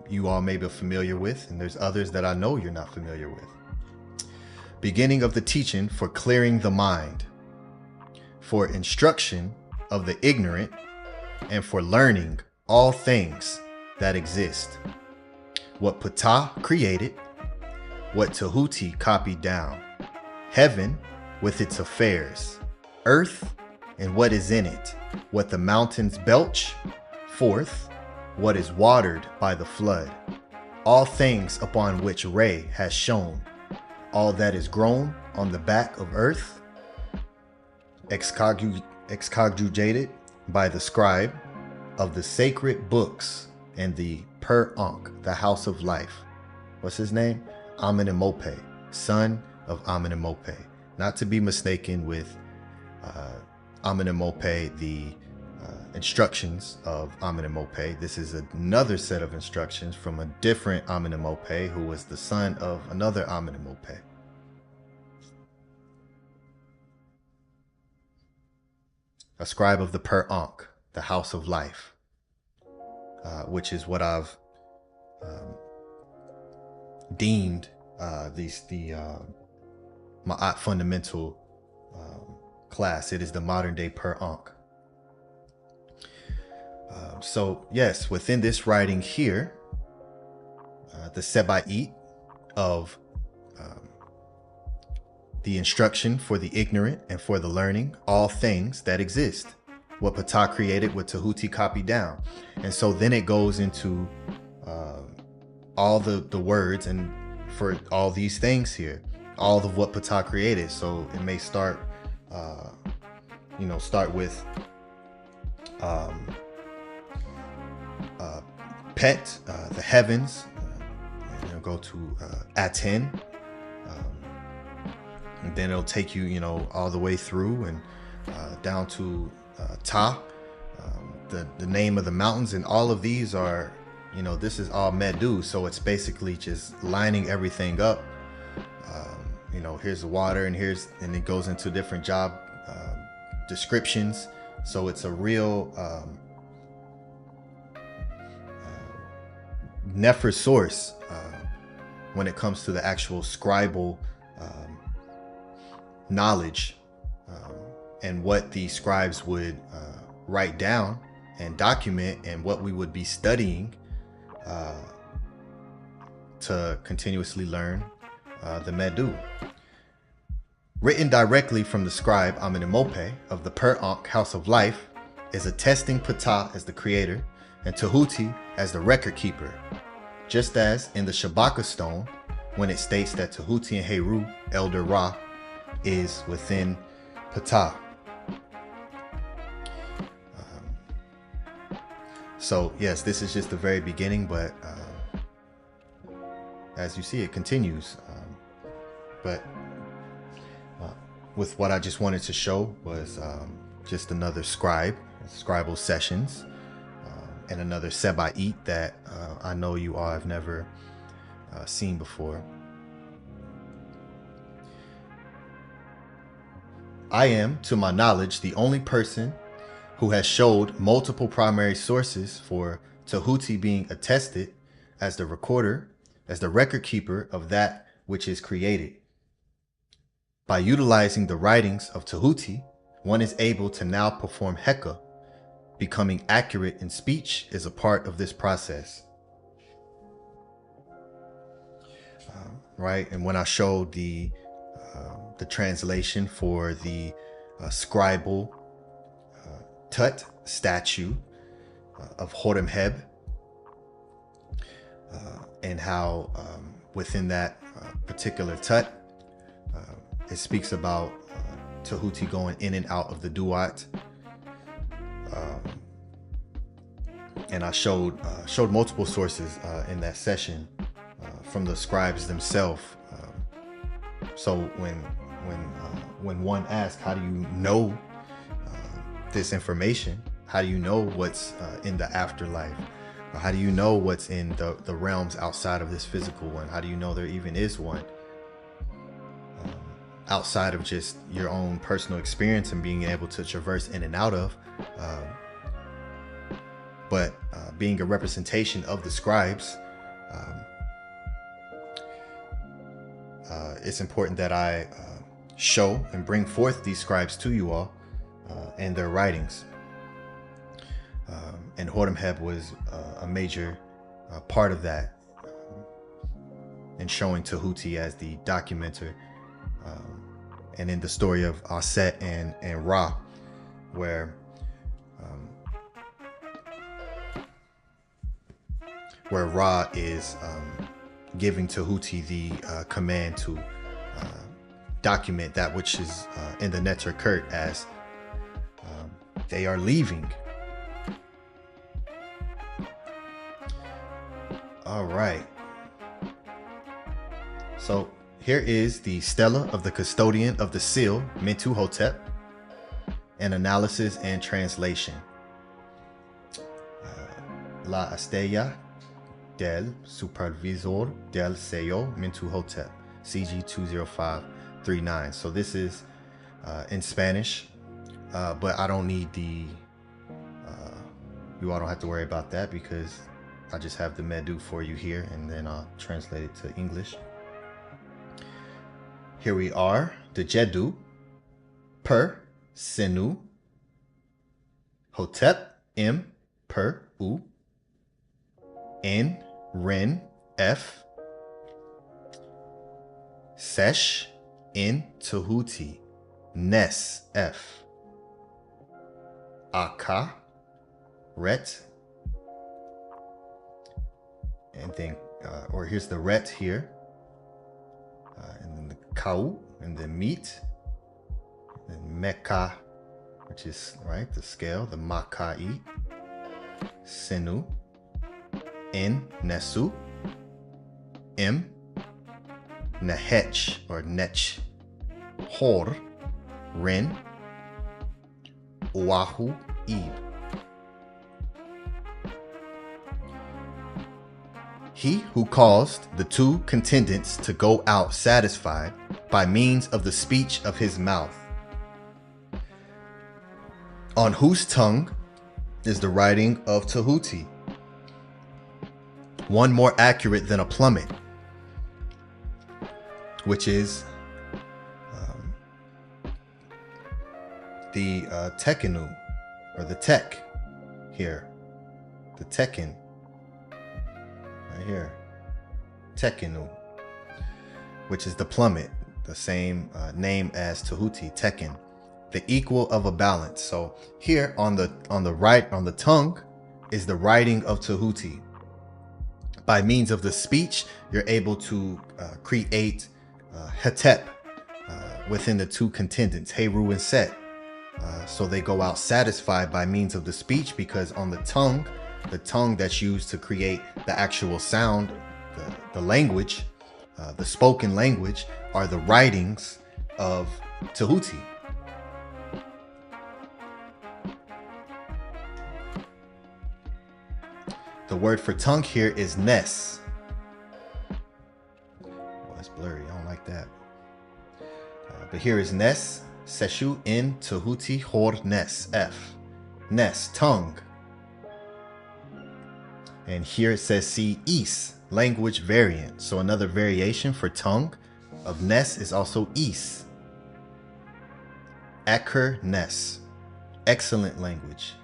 you all may be familiar with, and there's others that I know you're not familiar with. Beginning of the teaching for clearing the mind, for instruction of the ignorant, and for learning all things that exist. What Ptah created, what Tehuti copied down, heaven with its affairs, earth and what is in it, what the mountains belch forth, what is watered by the flood, all things upon which Re has shone, all that is grown on the back of earth, excogitated by the scribe of the sacred books and the Per Ankh, the house of life. What's his name? Amenemope, son of Amenemope. Not to be mistaken with Amenemope, the instructions of Amenemope. This is another set of instructions from a different Amenemope who was the son of another Amenemope. A scribe of the Per Ankh, the house of life, which is what I've deemed the Ma'at fundamental class. It is the modern day Per Ankh. So yes, within this writing here, the Seba'it of the instruction for the ignorant and for the learning all things that exist. What Ptah created, what Tehuti copied down. And so then it goes into all the words and for all these things here, all of what Ptah created. So it may start, start with Pet, the heavens, and it'll go to Aten, and then it'll take you, all the way through and down to Ta, the name of the mountains, and all of these are, this is all Medu, so it's basically just lining everything up. Here's the water, and it goes into different job descriptions. So it's a real Nefer source when it comes to the actual scribal knowledge and what the scribes would write down and document, and what we would be studying to continuously learn the Medu. Written directly from the scribe Amenemope of the Per-Ankh House of Life is attesting Ptah as the creator and Tehuti as the record keeper, just as in the Shabaka stone when it states that Tehuti and Heru, Elder Ra, is within Ptah. So yes, this is just the very beginning, but as you see, it continues. But with what I just wanted to show was just another scribal sessions, and another Seba'it that I know you all have never seen before. I am, to my knowledge, the only person who has showed multiple primary sources for Tehuti being attested as the recorder, as the record keeper of that which is created. By utilizing the writings of Tehuti, one is able to now perform Heka. Becoming accurate in speech is a part of this process. Right, and when I showed the translation for the scribal Tut statue of Horemheb, and how within that particular Tut, it speaks about Tehuti going in and out of the Duat. And I showed multiple sources in that session from the scribes themselves. So when one asks, how do you know this information? How do you know what's in the afterlife? Or how do you know what's in the realms outside of this physical one? How do you know there even is one? Outside of just your own personal experience and being able to traverse in and out of, but being a representation of the scribes, it's important that I show and bring forth these scribes to you all and their writings. And Horemheb was a major part of that, in showing Tehuti as the documenter. And in the story of Aset and Ra, where Ra is giving Tehuti the command to document that which is in the Neter Kurt as they are leaving. All right. So here is the stela of the custodian of the seal, Mentuhotep, an analysis and translation. La Estella del Supervisor del Sello Mentuhotep, CG 20539. So this is in Spanish, but I don't need the, you all don't have to worry about that because I just have the Medu for you here, and then I'll translate it to English. Here we are, the Jedu, Per, Senu, Hotep, M, Per, U, N, Ren, F, Sesh, N, Tehuti, Nes, F, Aka, Ret, and then, or here's the Ret here, and then the Kau, and then Meat, and then Mecca, which is, right, the scale, the Makai, Senu, N, Nesu, M, Nehech, or Nech, Hor, Ren, Oahu, Ib. He who caused the two contendants to go out satisfied by means of the speech of his mouth, on whose tongue is the writing of Tehuti, one more accurate than a plummet, which is the Tekenu, or the Tek here, the Tekken, right here. Tekenu, which is the plummet, the same name as Tehuti, Teken, the equal of a balance. So here on the right, on the tongue, is the writing of Tehuti. By means of the speech, you're able to create hetep within the two contendants, Heru and Set. So they go out satisfied by means of the speech, because on the tongue that's used to create the actual sound, the language, the spoken language, are the writings of Tehuti. The word for tongue here is Nes. Oh, that's blurry. I don't like that. But here is Nes. Seshu in Tehuti Hor Nes. F. Nes, tongue. And here it says C, Is, language variant. So another variation for tongue of Nes is also Is. Aker Nes. Excellent language.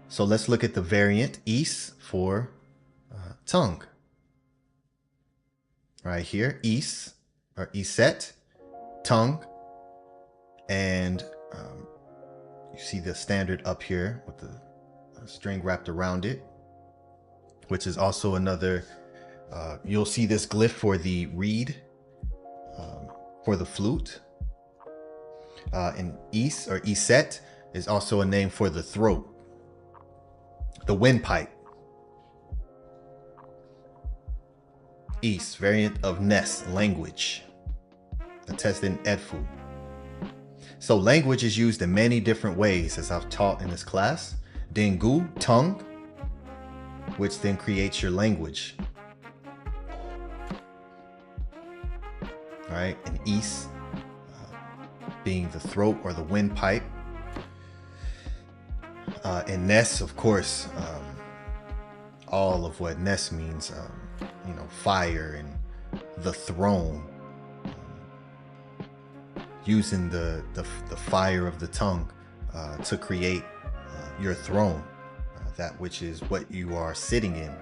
So let's look at the variant Is for tongue. Right here, Is or Iset, tongue, and you see the standard up here with the string wrapped around it, which is also another. You'll see this glyph for the reed, for the flute. And Is or Iset is also a name for the throat. The windpipe. Is, variant of Nes, language. Attested in Edfu. So language is used in many different ways, as I've taught in this class. Dengu, tongue, which then creates your language. All right, and Is being the throat or the windpipe. And Nes, of course, all of what Nes means, you know, fire and the throne, using the fire of the tongue to create your throne, that which is what you are sitting in.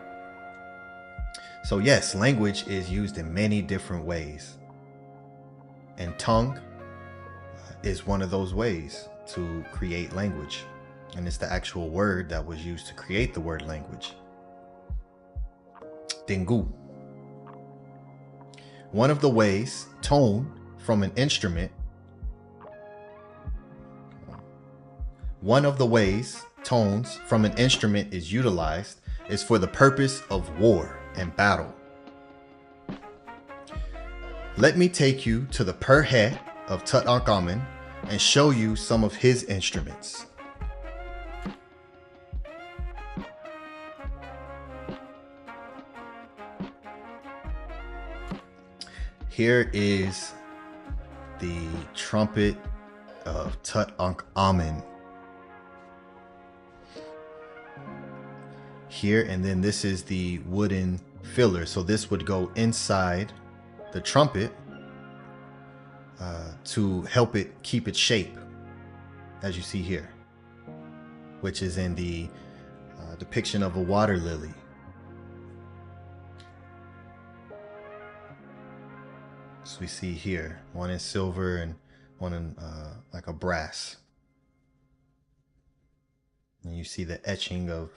So yes, language is used in many different ways, and tongue is one of those ways to create language. And it's the actual word that was used to create the word language. Dengu. One of the ways tone from an instrument. One of the ways tones from an instrument is utilized is for the purpose of war and battle. Let me take you to the Perhe of Tutankhamun and show you some of his instruments. Here is the trumpet of Tutankhamun. Here, and then this is the wooden filler. So this would go inside the trumpet to help it keep its shape, as you see here, which is in the depiction of a water lily. So we see here, one in silver and one in like a brass. And you see the etching of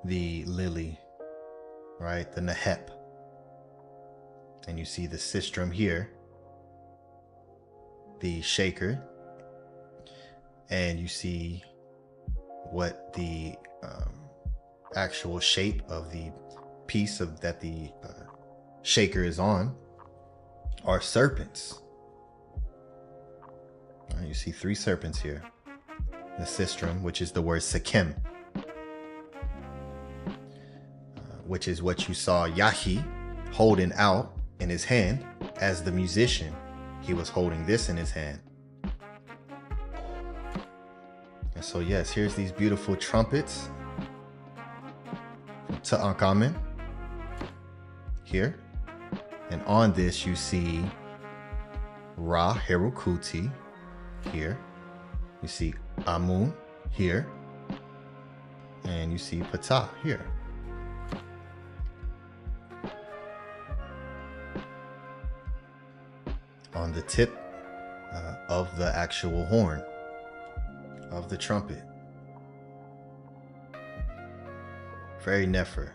the lily, right? The Nehep. And you see the sistrum here, the shaker. And you see what the actual shape of the piece of that the shaker is on are serpents. You see 3 serpents here. The sistrum, which is the word Sekem, which is what you saw Yahi holding out in his hand. As the musician, he was holding this in his hand. And so yes, here's these beautiful trumpets from Tutankhamun here. And on this you see Ra Herukuti here. You see Amun here. and you see PTAH here. On the tip of the actual horn of the trumpet. Very Nefer.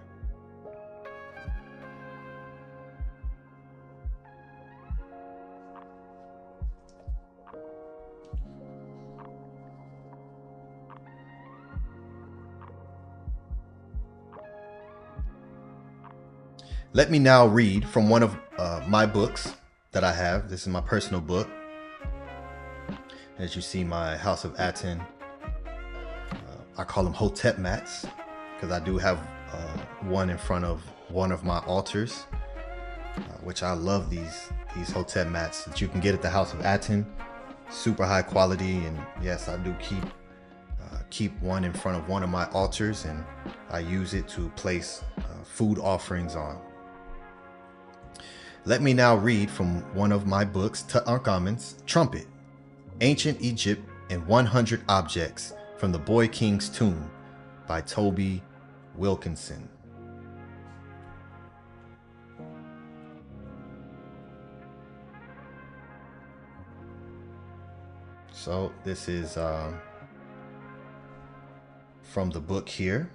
Let me now read from one of my books that I have. This is my personal book. As you see, my House of ATEN. I call them Hotep mats because I do have one in front of one of my altars, which I love these Hotep mats that you can get at the House of ATEN. Super high quality, and yes, I do keep one in front of one of my altars, and I use it to place food offerings on. Let me now read from one of my books, TUTANKHAMUNS, Trumpet, Ancient Egypt and 100 Objects from the Boy King's Tomb by Toby Wilkinson. So this is from the book here.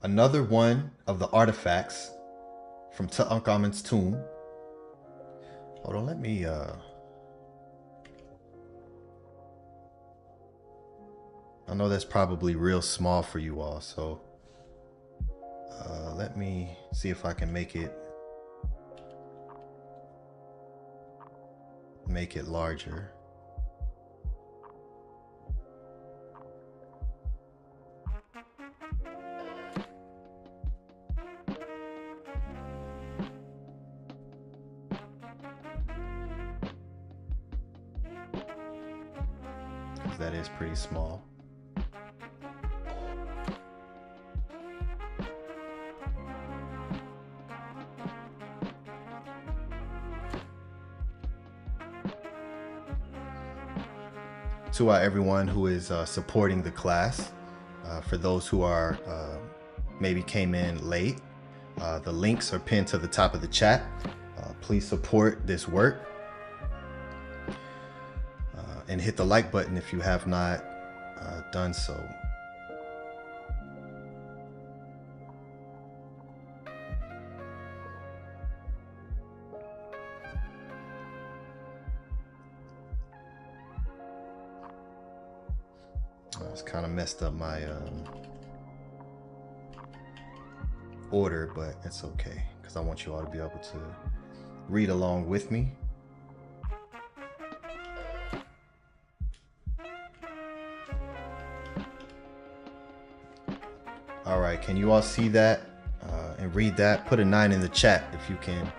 Another one of the artifacts from Tutankhamun's tomb. Hold on, let me I know that's probably real small for you all, so let me see if I can make it larger. That is pretty small. To everyone who is supporting the class, for those who are maybe came in late, the links are pinned to the top of the chat. Please support this work. And hit the like button if you have not done so. It's kind of messed up my order, but it's okay because I want you all to be able to read along with me. All right, can you all see that and read that? Put a 9 in the chat if you can,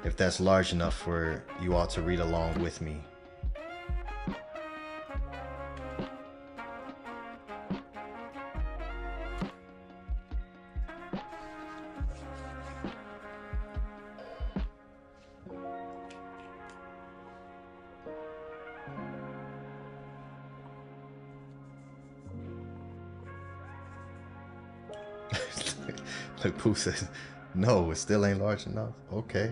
if that's large enough for you all to read along with me. Look, Pooh says, no, it still ain't large enough. Okay.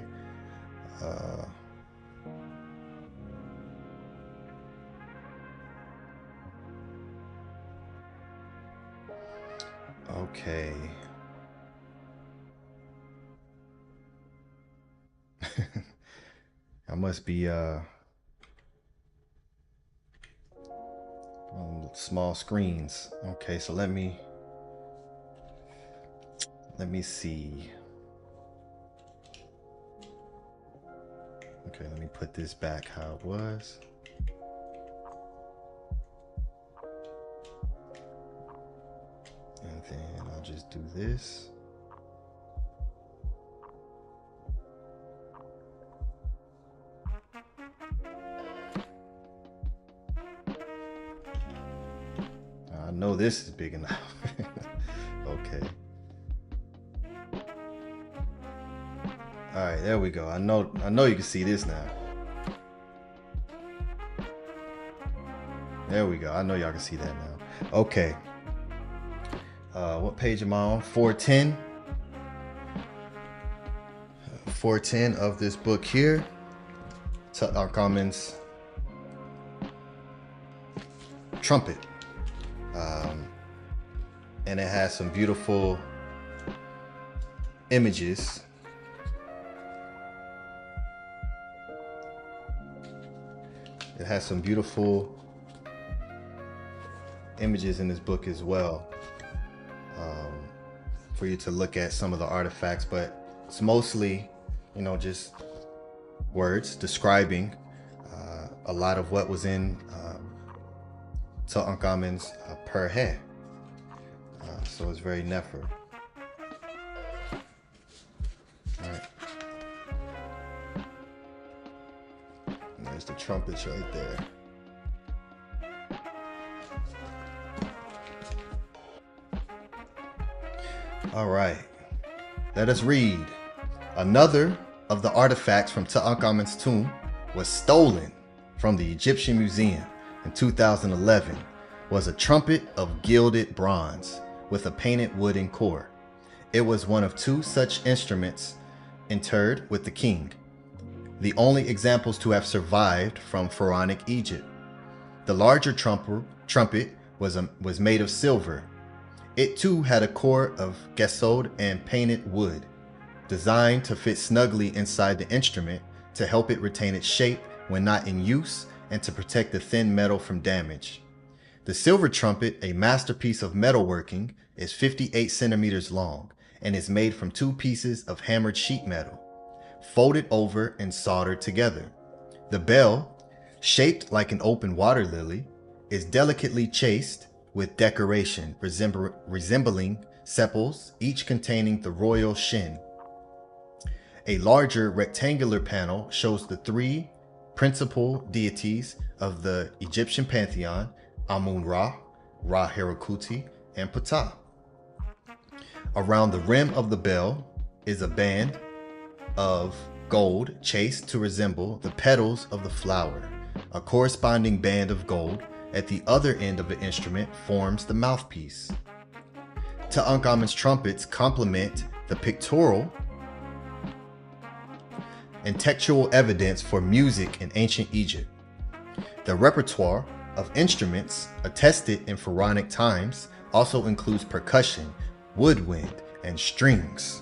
Okay. I must be on small screens. Okay, so let me see. Okay, let me put this back how it was. And then I'll just do this. I know this is big enough. Okay. All right, there we go. I know you can see this now. There we go. I know y'all can see that now. Okay. What page am I on? 410. 410 of this book here. TUTANKHAMUNS Trumpet. And it has some beautiful images. It has some beautiful images in this book as well, for you to look at some of the artifacts, but it's mostly, you know, just words describing a lot of what was in TUTANKHAMUNS per head. So it's very nefer. All right. And there's the trumpets right there. All right, let us read. Another of the artifacts from Tutankhamun's tomb was stolen from the Egyptian Museum in 2011 was a trumpet of gilded bronze with a painted wooden core. It was one of two such instruments interred with the king, the only examples to have survived from pharaonic Egypt. The larger trumpet was made of silver. It too had a core of gesso and painted wood, designed to fit snugly inside the instrument to help it retain its shape when not in use and to protect the thin metal from damage. The silver trumpet, a masterpiece of metalworking, is 58 centimeters long and is made from two pieces of hammered sheet metal, folded over and soldered together. The bell, shaped like an open water lily, is delicately chased with decoration resembling sepals, each containing the royal shin. A larger rectangular panel shows the three principal deities of the Egyptian pantheon, Amun-Ra, Ra-Herukuti, and Ptah. Around the rim of the bell is a band of gold chased to resemble the petals of the flower. A corresponding band of gold at the other end of the instrument forms the mouthpiece. Tutankhamun's trumpets complement the pictorial and textual evidence for music in ancient Egypt. The repertoire of instruments attested in pharaonic times also includes percussion, woodwind, and strings.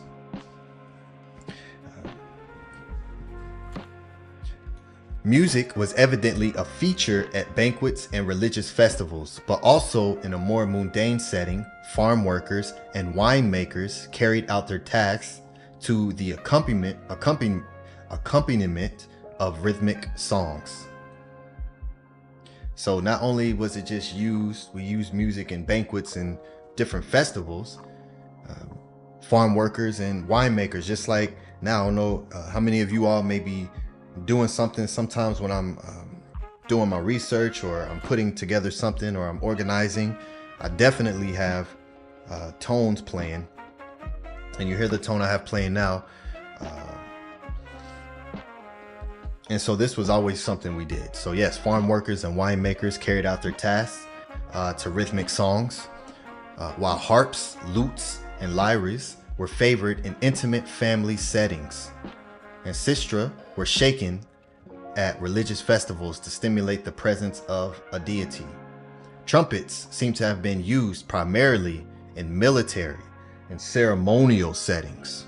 Music was evidently a feature at banquets and religious festivals, but also in a more mundane setting, farm workers and winemakers carried out their tasks to the accompaniment of rhythmic songs. So not only was it just we used music in banquets and different festivals, farm workers and winemakers, just like now, I don't know how many of you all may be doing something sometimes when I'm doing my research or I'm putting together something or I'm organizing. I definitely have tones playing, and you hear the tone I have playing now. And so this was always something we did. So yes, farm workers and winemakers carried out their tasks to rhythmic songs, while harps, lutes, and lyres were favored in intimate family settings, and sistra were shaken at religious festivals to stimulate the presence of a deity. Trumpets seem to have been used primarily in military and ceremonial settings.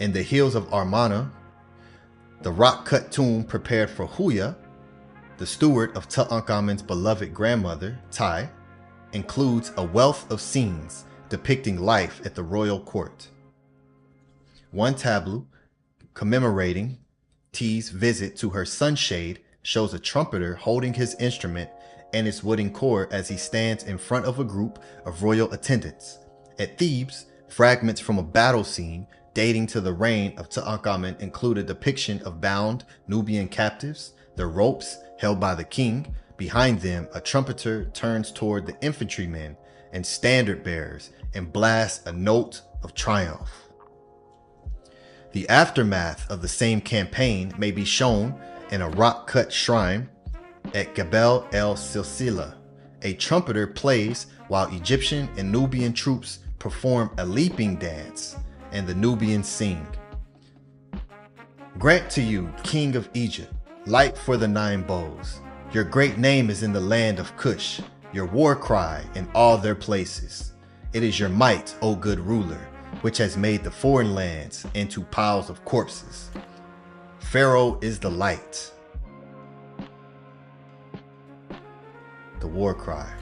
In the hills of Armana, the rock-cut tomb prepared for Huya, the steward of Tutankhamun's beloved grandmother, Tai, includes a wealth of scenes depicting life at the royal court. One tableau commemorating T's visit to her sunshade shows a trumpeter holding his instrument and its wooden core as he stands in front of a group of royal attendants. At Thebes, fragments from a battle scene dating to the reign of Tutankhamun include a depiction of bound Nubian captives, their ropes held by the king. Behind them, a trumpeter turns toward the infantrymen and standard bearers and blasts a note of triumph. The aftermath of the same campaign may be shown in a rock-cut shrine at Gebel el Silsila. A trumpeter plays while Egyptian and Nubian troops perform a leaping dance, and the Nubians sing. Grant to you, King of Egypt, light for the 9 bows. Your great name is in the land of Cush, your war cry in all their places. It is your might, O good ruler, which has made the foreign lands into piles of corpses. Pharaoh is the light. The war cry.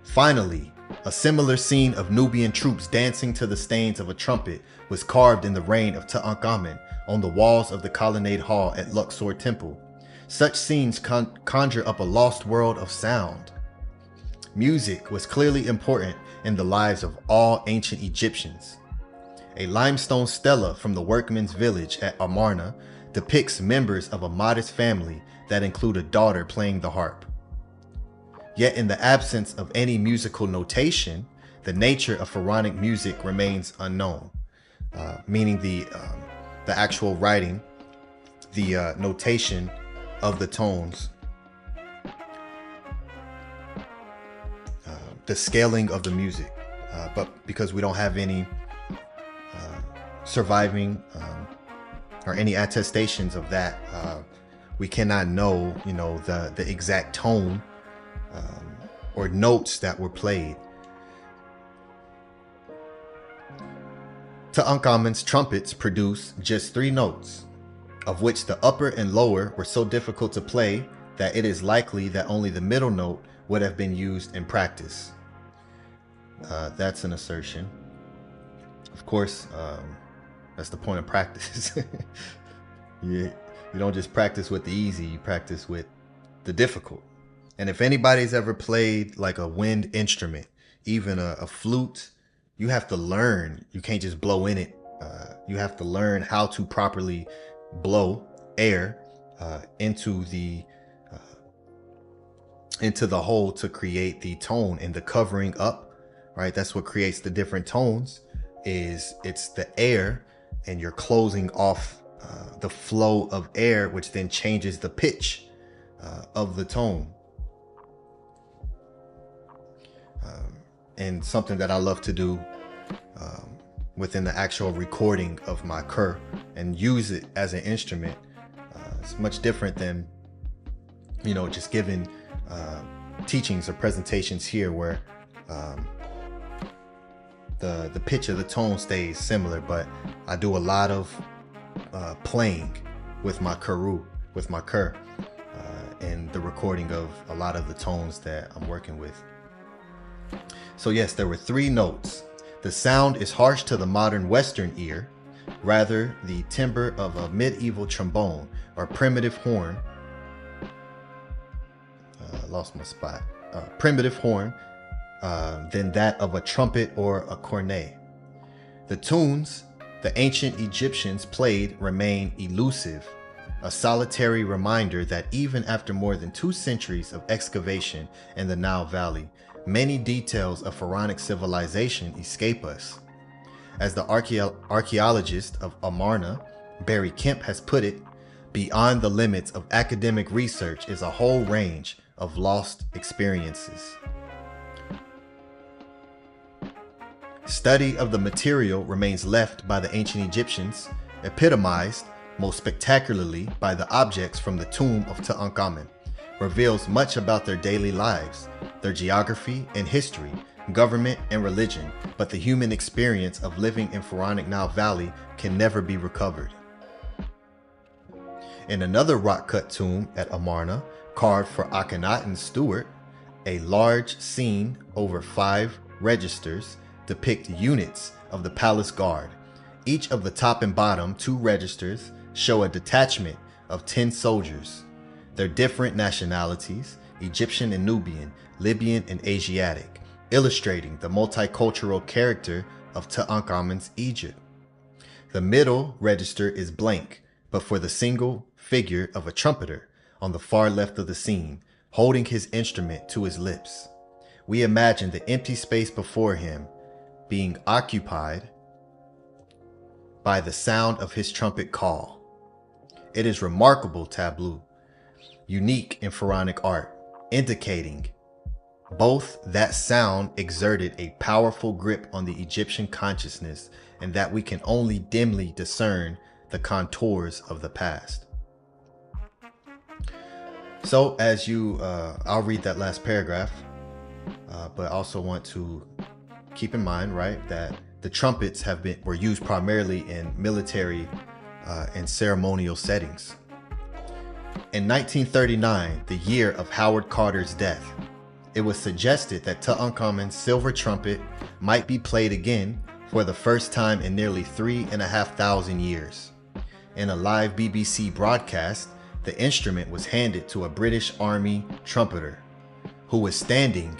Finally, a similar scene of Nubian troops dancing to the stains of a trumpet was carved in the reign of Tutankhamun on the walls of the colonnade hall at Luxor Temple. Such scenes conjure up a lost world of sound. Music was clearly important in the lives of all ancient Egyptians. A limestone stela from the workmen's village at Amarna depicts members of a modest family that include a daughter playing the harp. Yet in the absence of any musical notation, the nature of pharaonic music remains unknown, meaning the actual writing, the notation of the tones, the scaling of the music, but because we don't have any surviving or any attestations of that, we cannot know, the exact tone or notes that were played. Tutankhamun's trumpets produce just 3 notes, of which the upper and lower were so difficult to play that it is likely that only the middle note would have been used in practice. That's an assertion. Of course, that's the point of practice. You don't just practice with the easy, you practice with the difficult. And if anybody's ever played like a wind instrument, even a flute, you have to learn. You can't just blow in it. You have to learn how to properly blow air into the hole to create the tone, and the covering up, right? That's what creates the different tones. It's the air, and you're closing off the flow of air, which then changes the pitch of the tone. And something that I love to do within the actual recording of my kur and use it as an instrument. It's much different than, just giving teachings or presentations here where the pitch of the tone stays similar, but I do a lot of playing with my kur, and the recording of a lot of the tones that I'm working with. So yes, there were 3 notes. The sound is harsh to the modern Western ear. Rather, the timbre of a medieval trombone or primitive horn, primitive horn, than that of a trumpet or a cornet. The tunes the ancient Egyptians played remain elusive, a solitary reminder that even after more than 2 centuries of excavation in the Nile Valley, many details of pharaonic civilization escape us. As the archaeologist of Amarna, Barry Kemp, has put it, beyond the limits of academic research is a whole range of lost experiences. Study of the material remains left by the ancient Egyptians, epitomized most spectacularly by the objects from the tomb of Tutankhamun, reveals much about their daily lives, their geography and history, government and religion, but the human experience of living in pharaonic Nile Valley can never be recovered. In another rock-cut tomb at Amarna, carved for Akhenaten's steward, a large scene over 5 registers depict units of the palace guard. Each of the top and bottom 2 registers show a detachment of 10 soldiers. Their different nationalities, Egyptian and Nubian, Libyan and Asiatic, illustrating the multicultural character of Tutankhamun's Egypt. The middle register is blank, but for the single figure of a trumpeter on the far left of the scene, holding his instrument to his lips. We imagine the empty space before him being occupied by the sound of his trumpet call. It is remarkable tableau, unique in pharaonic art, indicating both that sound exerted a powerful grip on the Egyptian consciousness and that we can only dimly discern the contours of the past. So as you, I'll read that last paragraph, but I also want to keep in mind, right, that the trumpets were used primarily in military and ceremonial settings. In 1939, the year of Howard Carter's death, it was suggested that Tutankhamun's silver trumpet might be played again for the first time in nearly 3,500 years. In a live BBC broadcast, the instrument was handed to a British Army trumpeter who was standing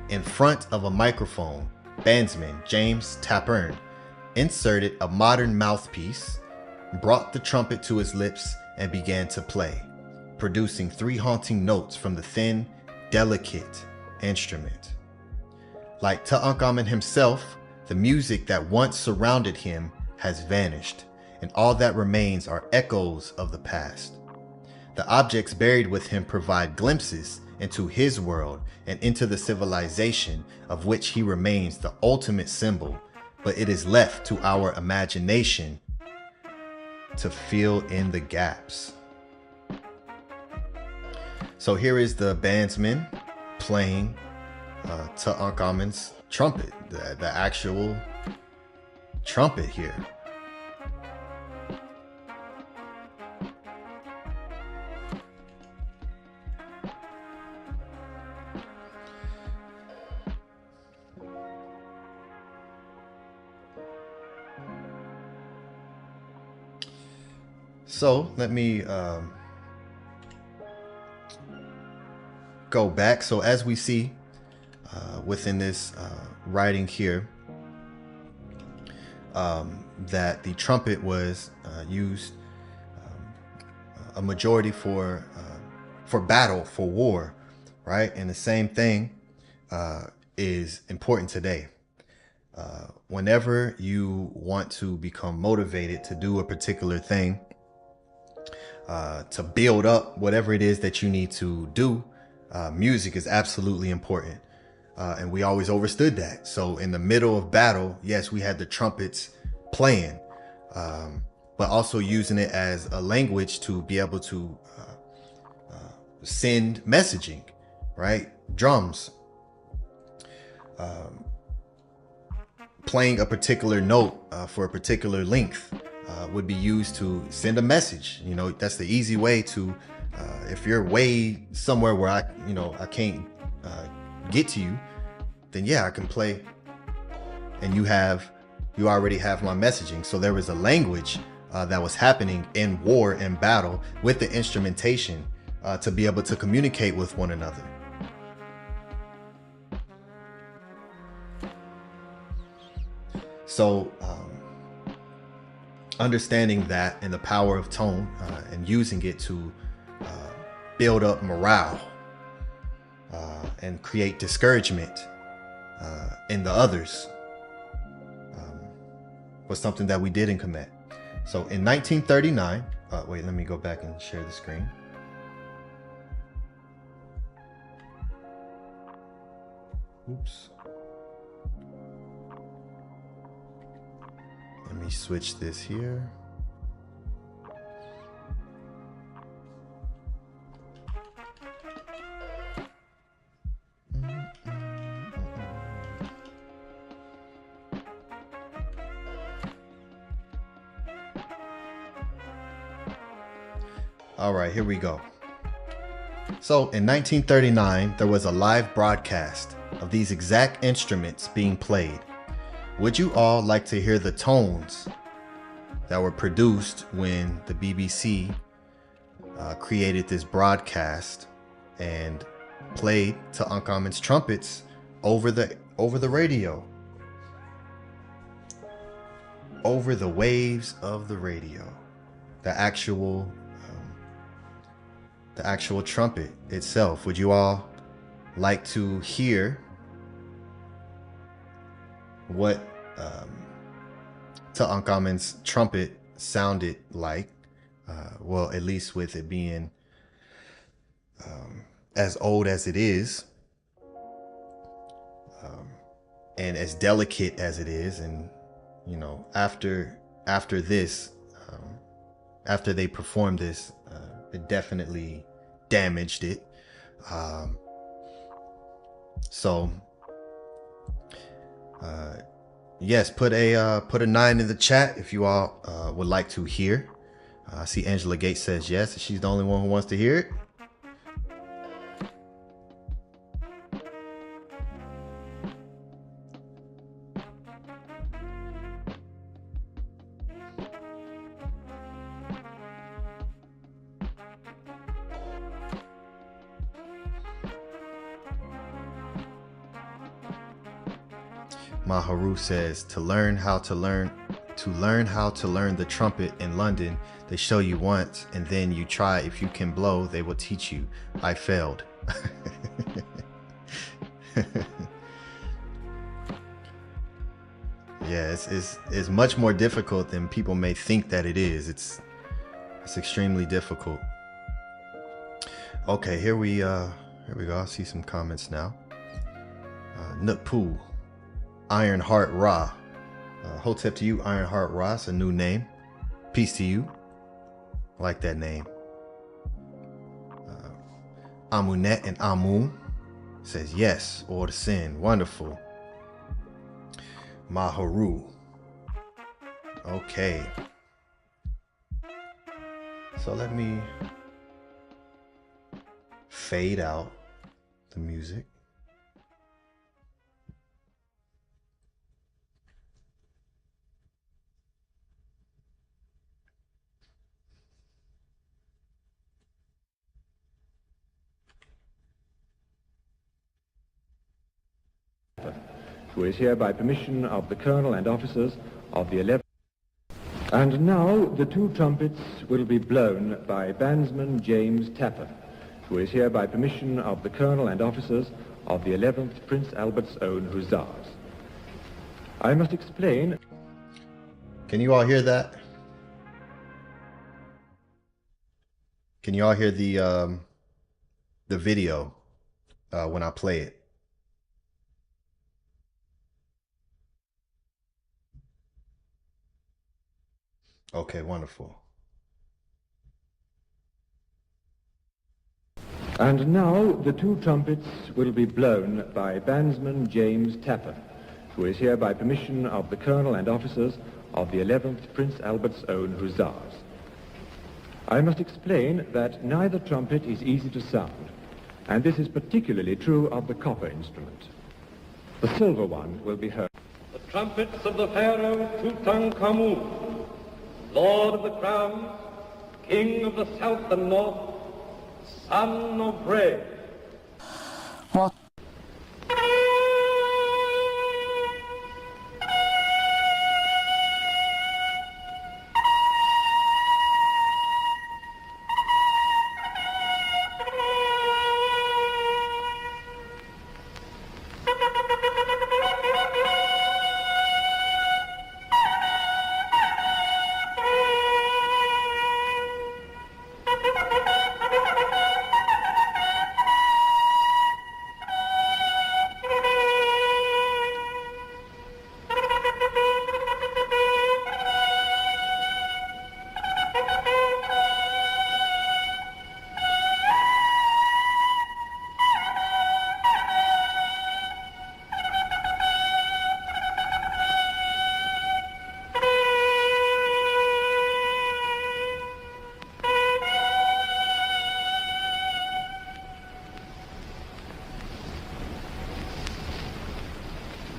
in front of a microphone. Bandsman James Tapern inserted a modern mouthpiece, brought the trumpet to his lips, and began to play, producing 3 haunting notes from the thin, delicate instrument. Like Tutankhamun himself, the music that once surrounded him has vanished, and all that remains are echoes of the past. The objects buried with him provide glimpses into his world and into the civilization of which he remains the ultimate symbol, but it is left to our imagination to fill in the gaps. So here is the bandsman playing Tutankhamun's trumpet, the actual trumpet here. So let me go back. So as we see within this writing here, that the trumpet was used a majority for battle, for war, right? And the same thing is important today. Whenever you want to become motivated to do a particular thing, to build up whatever it is that you need to do, music is absolutely important. And we always understood that. So in the middle of battle, yes, we had the trumpets playing, but also using it as a language to be able to send messaging, right? Drums, playing a particular note for a particular length would be used to send a message. You know, that's the easy way to, if you're way somewhere where I can't get to you, then yeah, I can play, and you already have my messaging. So there was a language that was happening in war and battle with the instrumentation to be able to communicate with one another. So understanding that and the power of tone and using it to build up morale and create discouragement in the others was something that we did in Kemet. So in 1939, wait, let me go back and share the screen. Oops. Let me switch this here. All right, here we go. So in 1939, there was a live broadcast of these exact instruments being played. Would you all like to hear the tones that were produced when the BBC created this broadcast and played Tutankhamun's trumpets over the radio, over the waves of the radio, the actual trumpet itself? Would you all like to hear what Tutankhamun's trumpet sounded like Well, at least with it being as old as it is, and as delicate as it is, and you know, after this, after they performed this, it definitely damaged it. So yes, put a 9 in the chat if you all would like to hear. I see Angela Gates says yes. She's the only one who wants to hear it. Maharu says to learn how to learn the trumpet in London, they show you once and then you try. If you can blow, they will teach you. I failed. Yeah, it's much more difficult than people may think that it is. It's extremely difficult. Okay, here we go. I see some comments now. Nutpoo, Ironheart Ra. Hotep to you, Ironheart Ra. It's a new name. Peace to you. I like that name. Amunet and Amun says yes, or the sin. Wonderful. Maharu. Okay. So let me fade out the music. Who is here by permission of the Colonel and officers of the 11th. And now the two trumpets will be blown by Bandsman James Tapper, who is here by permission of the Colonel and officers of the 11th Prince Albert's Own Hussars. I must explain. Can you all hear that? Can you all hear the video when I play it? Okay, wonderful. And now the two trumpets will be blown by Bandsman James Tapper, who is here by permission of the Colonel and officers of the 11th Prince Albert's Own Hussars. I must explain that neither trumpet is easy to sound, and this is particularly true of the copper instrument. The silver one will be heard. The trumpets of the Pharaoh TUTANKHAMUNS, Lord of the Crowns, King of the South and North, Son of Re. What?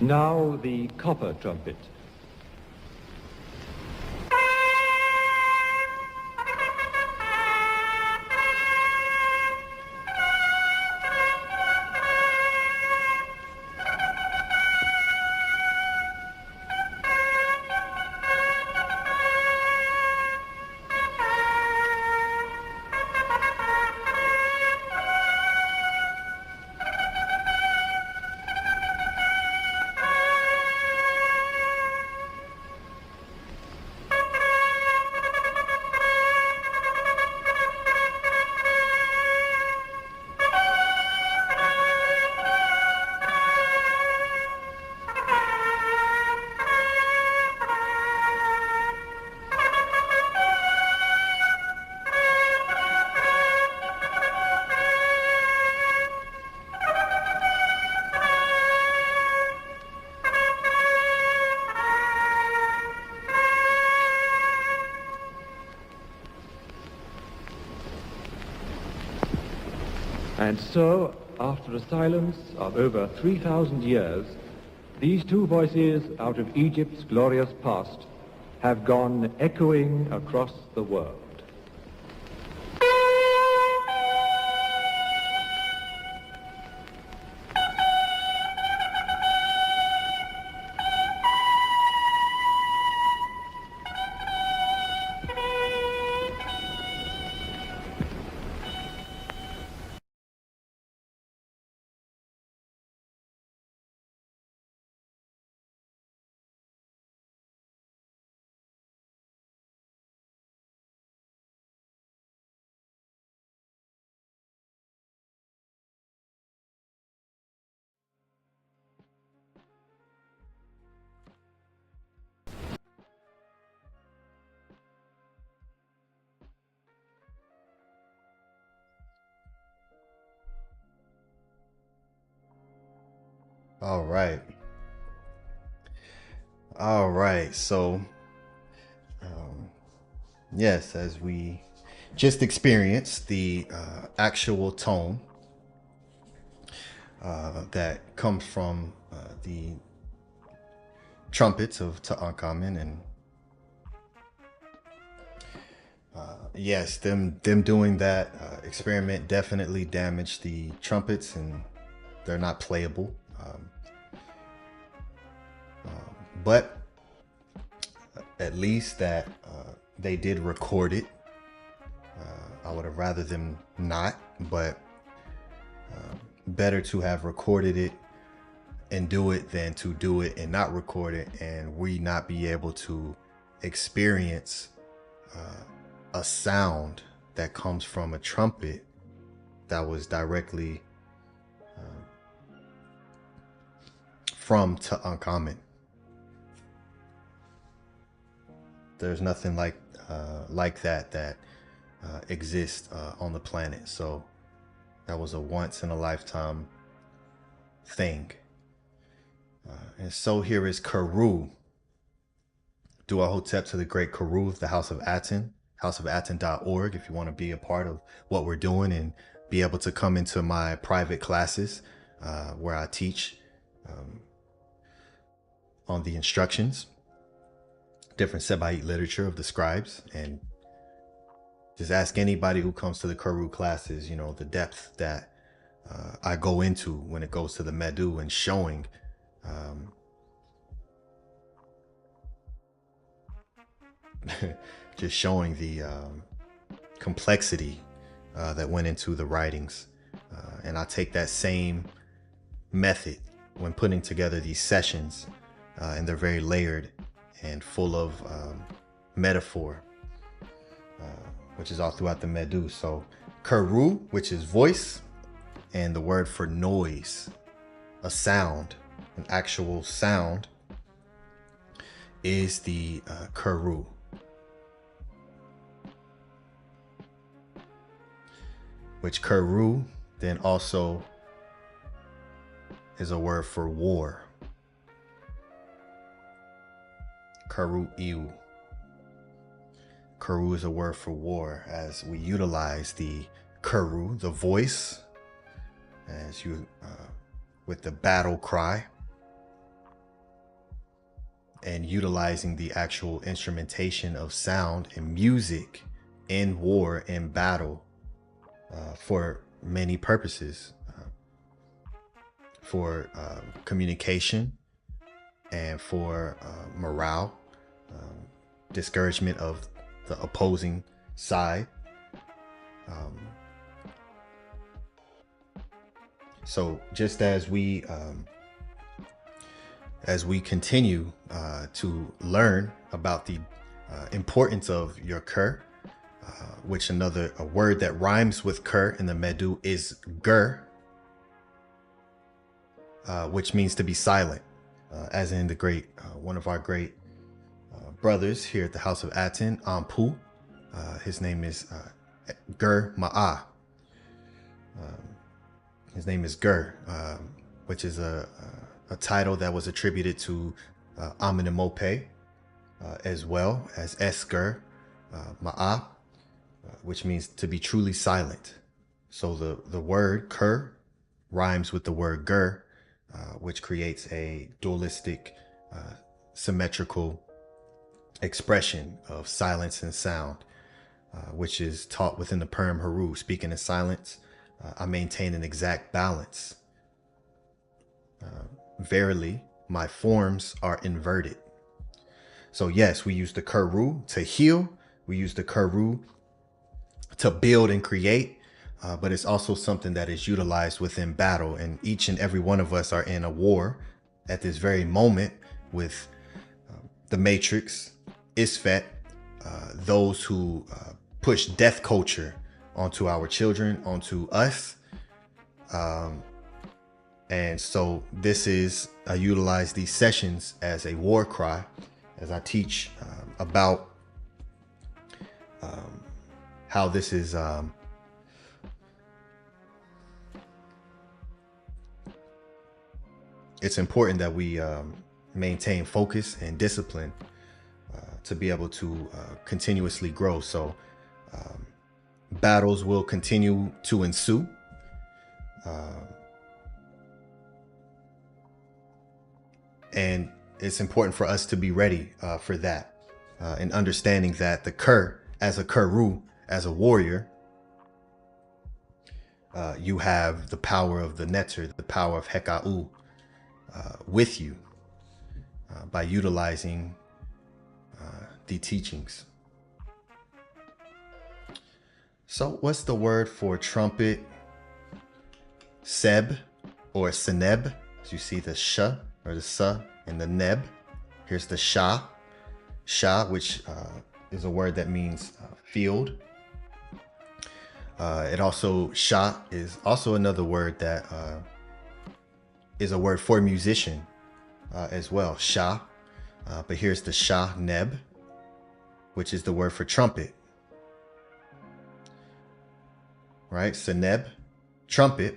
Now the copper trumpet. And so, after a silence of over 3,000 years, these two voices out of Egypt's glorious past have gone echoing across the world. All right. All right. So, yes, as we just experienced the actual tone that comes from the trumpets of Tutankhamun, and yes, them doing that experiment definitely damaged the trumpets, and they're not playable. But at least that they did record it. I would have rather them not, but better to have recorded it and do it than to do it and not record it, and we not be able to experience a sound that comes from a trumpet that was directly from Tutankhamun. There's nothing like that exists on the planet. So that was a once in a lifetime thing. And so here is KHUNUM. Dua Hotep to the great KHUNUM, the House of ATEN, houseofaten.org, if you want to be a part of what we're doing and be able to come into my private classes where I teach on the instructions, different Seba'ite literature of the scribes, and just ask anybody who comes to the KHUNUM classes, you know, the depth that I go into when it goes to the Medu and showing just showing the complexity that went into the writings. And I take that same method when putting together these sessions, and they're very layered and full of metaphor, which is all throughout the Medu. So KHUNUM, which is voice, and the word for noise, a sound, an actual sound, is the KHUNUM. Which KHUNUM then also is a word for war. KHUNUM. KHUNUM is a word for war, as we utilize the KHUNUM, the voice, as you with the battle cry, and utilizing the actual instrumentation of sound and music in war and battle for many purposes, for communication and for morale, discouragement of the opposing side. So just as we continue to learn about the importance of your Ker, which a word that rhymes with Ker in the Medu is Gur, which means to be silent, as in the great one of our great brothers here at the House of Aten, Ampu. His name is Gur Ma'a. His name is Gur, which is a title that was attributed to Amenemope, as well as Esker Ma'a, which means to be truly silent. So the word Ker rhymes with the word Ger, which creates a dualistic, symmetrical expression of silence and sound, which is taught within the Perm Haru. Speaking in silence, I maintain an exact balance. Verily, my forms are inverted. So yes, we use the Keru to heal. We use the Keru to build and create, but it's also something that is utilized within battle. And each and every one of us are in a war at this very moment with the Matrix, Isfet, those who push death culture onto our children, onto us. And so this is, I utilize these sessions as a war cry, as I teach about how this is it's important that we maintain focus and discipline to be able to continuously grow. So battles will continue to ensue. And it's important for us to be ready for that, and understanding that the Ker, as a Keru, as a warrior, you have the power of the Neter, the power of Heka'u with you by utilizing the teachings. So what's the word for trumpet? Seb or Seneb. So you see the sh or the sa and the neb. Here's the sha. Sha, which is a word that means field. It also, sha is also another word that is a word for musician as well, sha. But here's the sha neb, which is the word for trumpet. Right, seneb, trumpet,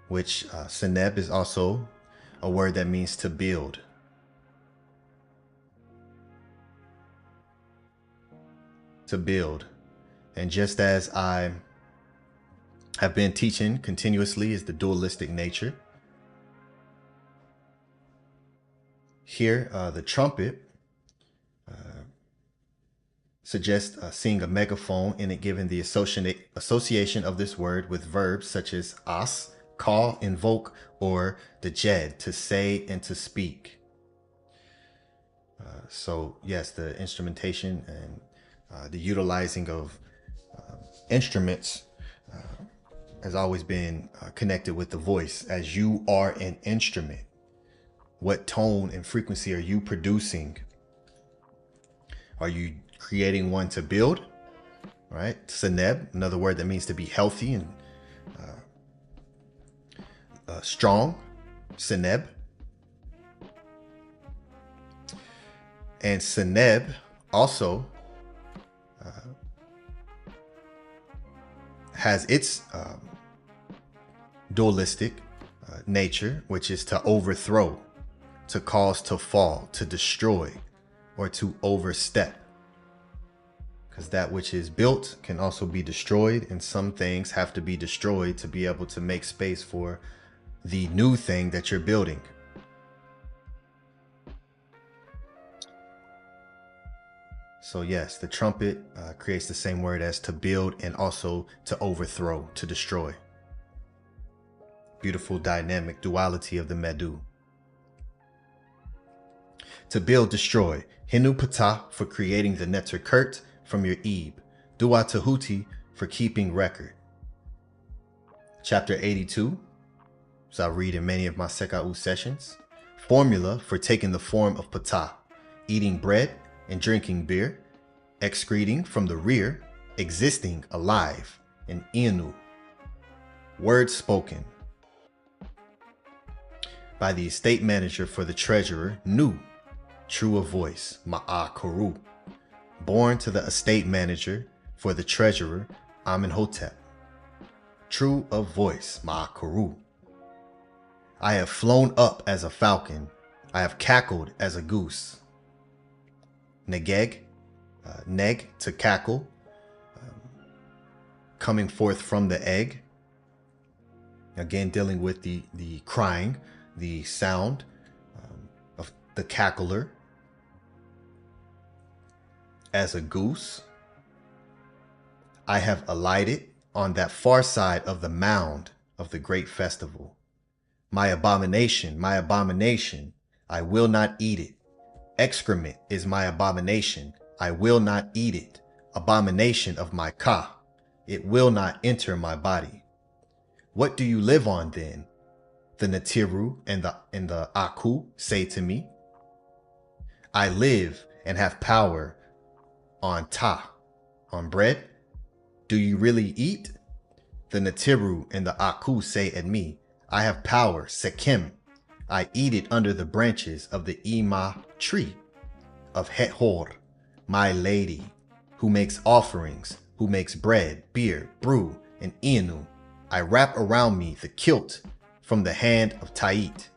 which seneb is also a word that means to build. To build. And just as I have been teaching continuously is the dualistic nature. Here, the trumpet suggests seeing a megaphone in it, given the association of this word with verbs such as as, call, invoke, or the jed, to say and to speak. So yes, the instrumentation and the utilizing of instruments has always been connected with the voice, as you are an instrument. What tone and frequency are you producing? Are you creating one to build? Right? Seneb, another word that means to be healthy and strong. Seneb. And Seneb also has its dualistic nature, which is to overthrow, to cause to fall, to destroy, or to overstep. Because that which is built can also be destroyed, and some things have to be destroyed to be able to make space for the new thing that you're building. So yes, the trumpet creates the same word as to build and also to overthrow, to destroy. Beautiful dynamic duality of the Medu. To build, destroy. Hinu Ptah for creating the Neter Kert from your Ebe. Dua Tehuti for keeping record. Chapter 82. So I read in many of my Seka'u sessions. Formula for taking the form of Ptah. Eating bread and drinking beer, excreting from the rear, existing alive, in Inu. Words spoken by the estate manager for the treasurer, Nu, true of voice, Ma'a Koru. Born to the estate manager for the treasurer, Amenhotep. True of voice, Ma'a Koru. I have flown up as a falcon. I have cackled as a goose. Negeg, neg, to cackle, coming forth from the egg, Again, dealing with the crying, the sound of the cackler as a goose. I have alighted on that far side of the mound of the great festival. My abomination, I will not eat it. Excrement is my abomination, I will not eat it. Abomination of my ka, it will not enter my body. What do you live on then? The Natiru and the Aku say to me. I live and have power on ta, on bread. Do you really eat? The Natiru and the Aku say at me, I have power, Sekim. I eat it under the branches of the Ima tree of Hethor, my lady, who makes offerings, who makes bread, beer, brew, and inu. I wrap around me the kilt from the hand of Tait.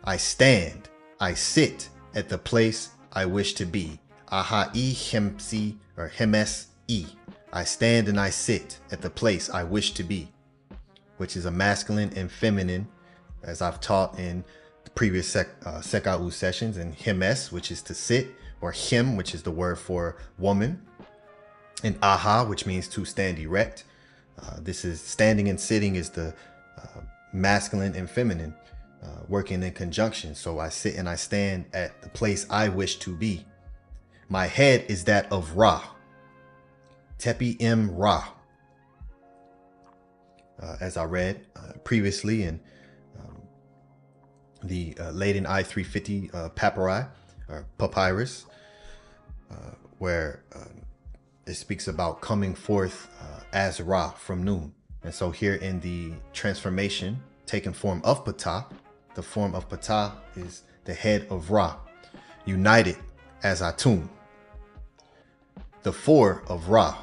I stand, I sit at the place I wish to be. Ahai hemsi or hemes e. I stand and I sit at the place I wish to be, which is a masculine and feminine, as I've taught in the previous Sekau sessions, and hemes, which is to sit, or him, which is the word for woman, and aha, which means to stand erect. This is standing and sitting is the masculine and feminine working in conjunction. So I sit and I stand at the place I wish to be. My head is that of Ra, Tepi M Ra, as I read previously in the Leiden I-350 papyrus, where it speaks about coming forth as Ra from Nun. And so here in the transformation, taking form of Ptah, the form of Ptah is the head of Ra, united as Atum. The four of Ra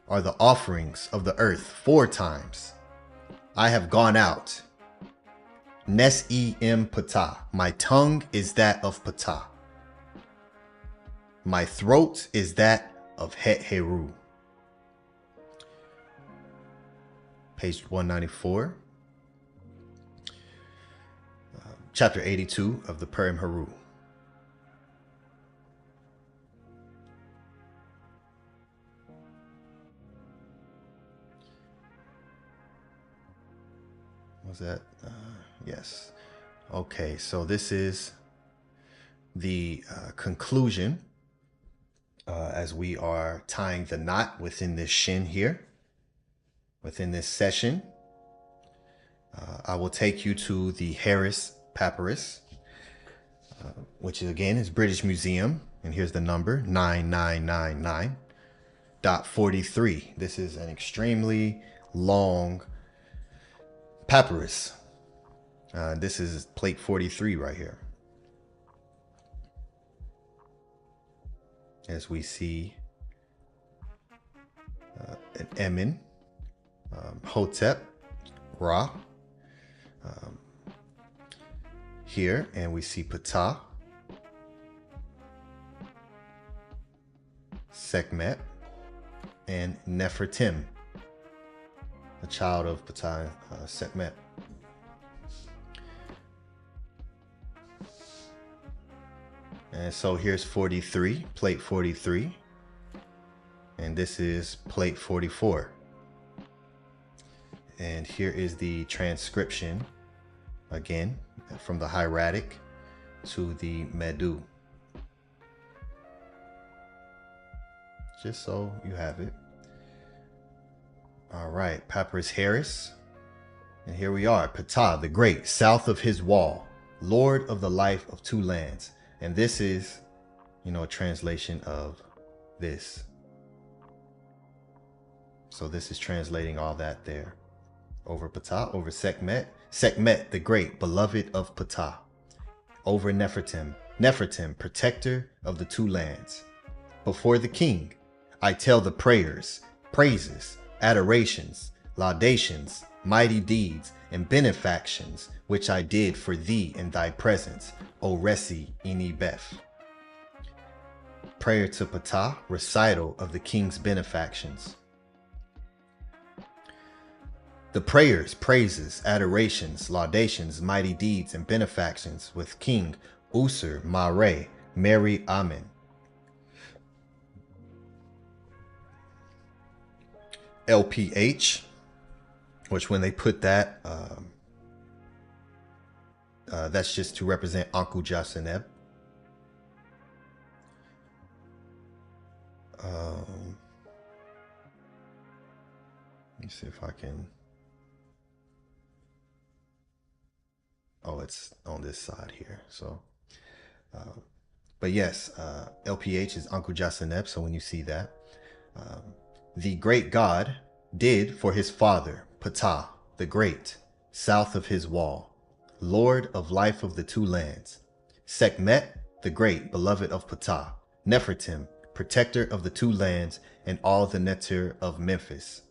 are the offerings of the earth 4 times. I have gone out. Nes-e im Ptah. My tongue is that of Ptah. My throat is that of Het-Heru. Page 194. Chapter 82 of the Purim Haru. Was that? Yes. Okay, so this is the conclusion as we are tying the knot within this shin here, within this session. I will take you to the Harris Papyrus, which is, again, is British Museum, and here's the number 9999.43. This is an extremely long papyrus. This is plate 43 right here. As we see an Emin, Hotep, Ra, here, and we see Ptah, Sekhmet, and Nefertim, the child of Ptah, Sekhmet. And so here's 43, plate 43, and this is plate 44. And here is the transcription, again, from the hieratic to the Medu. Just so you have it. All right, Papyrus Harris. And here we are, Ptah the Great, south of his wall, Lord of the life of 2 lands. And this is, a translation of this. So this is translating all that there. Over Ptah, over Sekhmet. Sekhmet the Great, beloved of Ptah. Over Nefertim. Nefertim, protector of the 2 lands. Before the king, I tell the prayers, praises, adorations, laudations, mighty deeds, and benefactions, which I did for thee in thy presence, O Resi Ini Beth. Prayer to Ptah, recital of the king's benefactions. The prayers, praises, adorations, laudations, mighty deeds, and benefactions with King Usur Mare Mary Amen. LPH, which when they put that, that's just to represent Anku Jaseneb. Let me see if I can. Oh, it's on this side here. So, but yes, LPH is Anku Jaseneb. So when you see that, the great God did for his father, Ptah, the great, south of his wall, Lord of life of the two lands, Sekhmet, the great, beloved of Ptah, Nefertim, protector of the two lands, and all the Neter of Memphis.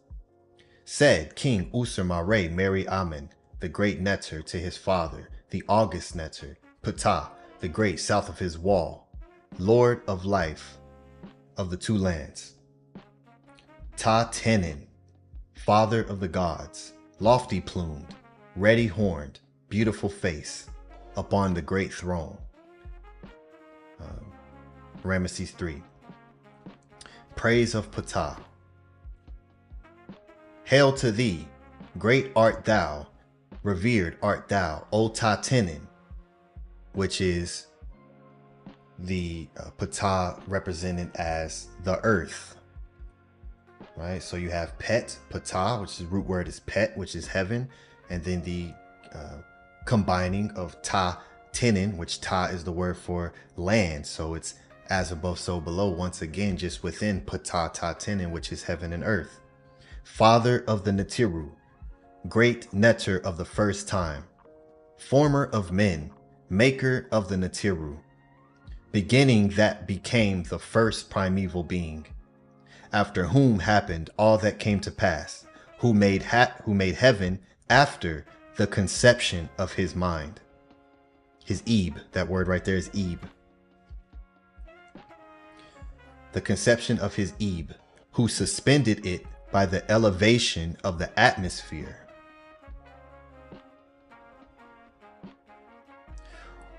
Said King Usur Mare Mary Amen, the great Neter, to his father, the august Neter, Ptah, the great, south of his wall, Lord of life of the two lands. Ta Tenin, father of the gods, lofty plumed, ready horned, beautiful face, upon the great throne. Ramesses III. Praise of Ptah. Hail to thee, great art thou, revered art thou, O Ta Tenin, which is the Ptah represented as the earth. Right, so you have Pet, Ptah, which is root word is Pet, which is heaven, and then the combining of Ta Tenin, which Ta is the word for land, so it's as above, so below, once again, just within Ptah Ta Tenin, which is heaven and earth. Father of the Netiru, great Neter of the first time, former of men, maker of the Netiru, beginning that became the first primeval being, after whom happened all that came to pass, who made heaven after the conception of his mind. His Ebe, that word right there is Ebe. The conception of his Ebe, who suspended it by the elevation of the atmosphere,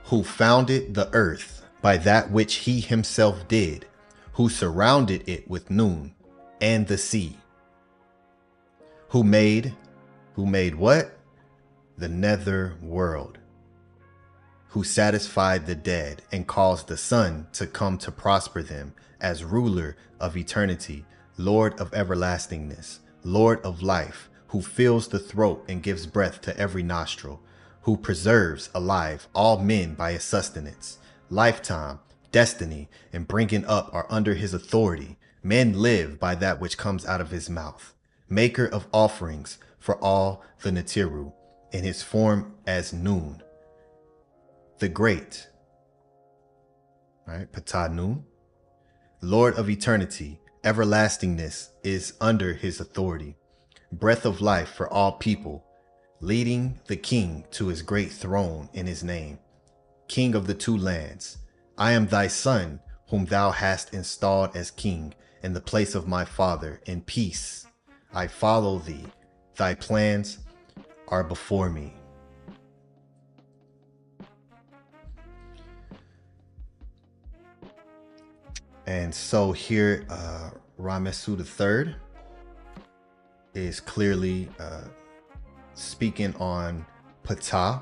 who founded the earth by that which he himself did, who surrounded it with Nun and the sea, who made what? The nether world, who satisfied the dead and caused the sun to come to prosper them as ruler of eternity, Lord of everlastingness, Lord of life, who fills the throat and gives breath to every nostril, who preserves alive all men by his sustenance, lifetime, destiny, and bringing up are under his authority. Men live by that which comes out of his mouth, maker of offerings for all the Netiru, in his form as Nun, the great, right? Ptah Nun, Lord of eternity, everlastingness is under his authority, breath of life for all people, leading the king to his great throne in his name, King of the two lands. I am thy son, whom thou hast installed as king in the place of my father. In peace I follow thee. Thy plans are before me. And so here, Ramesu III is clearly speaking on Ptah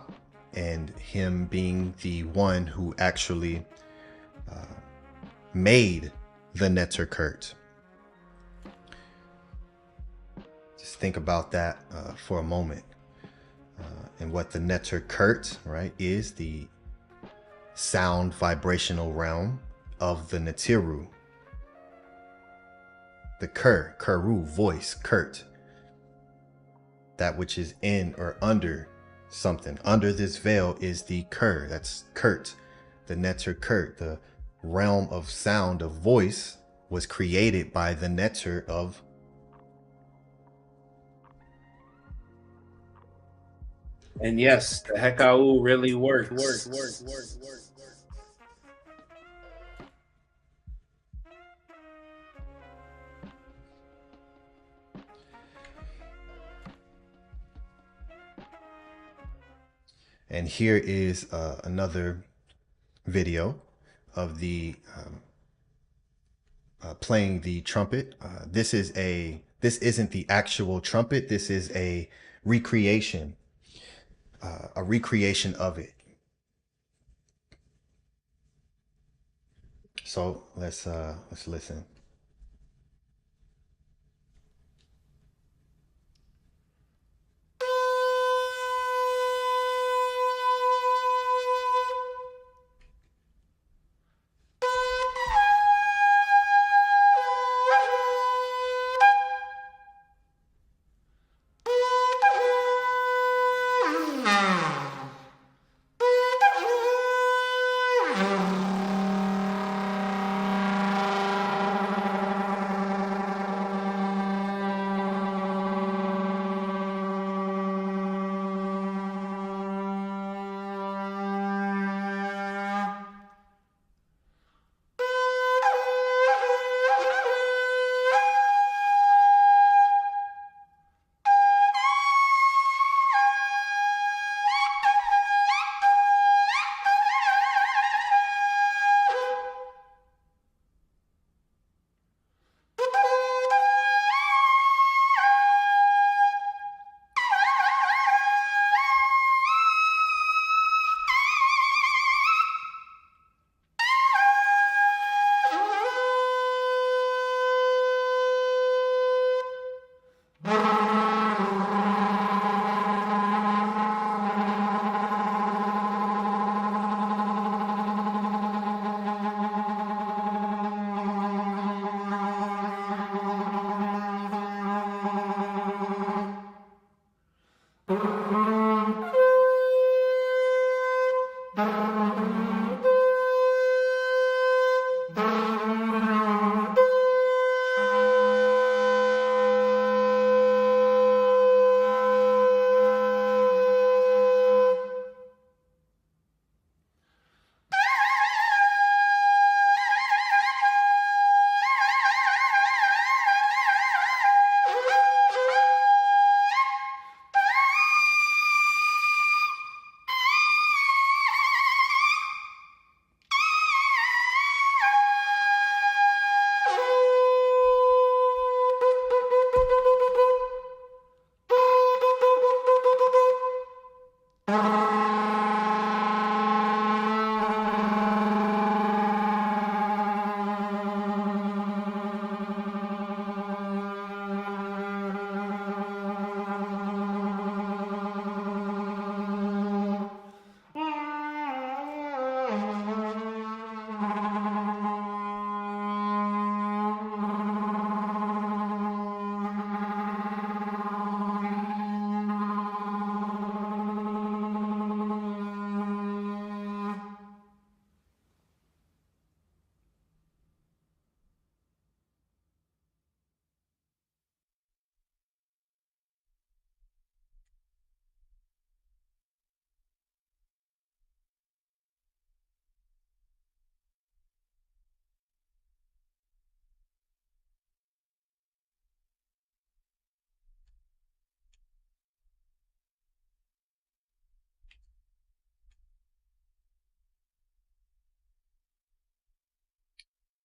and him being the one who actually made the Neter Kurt. Just think about that for a moment. And what the Neter Kurt, right, is the sound vibrational realm of the Netiru. The Kuru, voice, Kurt. That which is in or under something. Under this veil is the Kur, that's Kurt. The Neter Kurt, the realm of sound, of voice, was created by the Neter of And yes, the Hekau really works. And here is another video of the playing the trumpet. This isn't the actual trumpet. This is a recreation of it. So let's listen.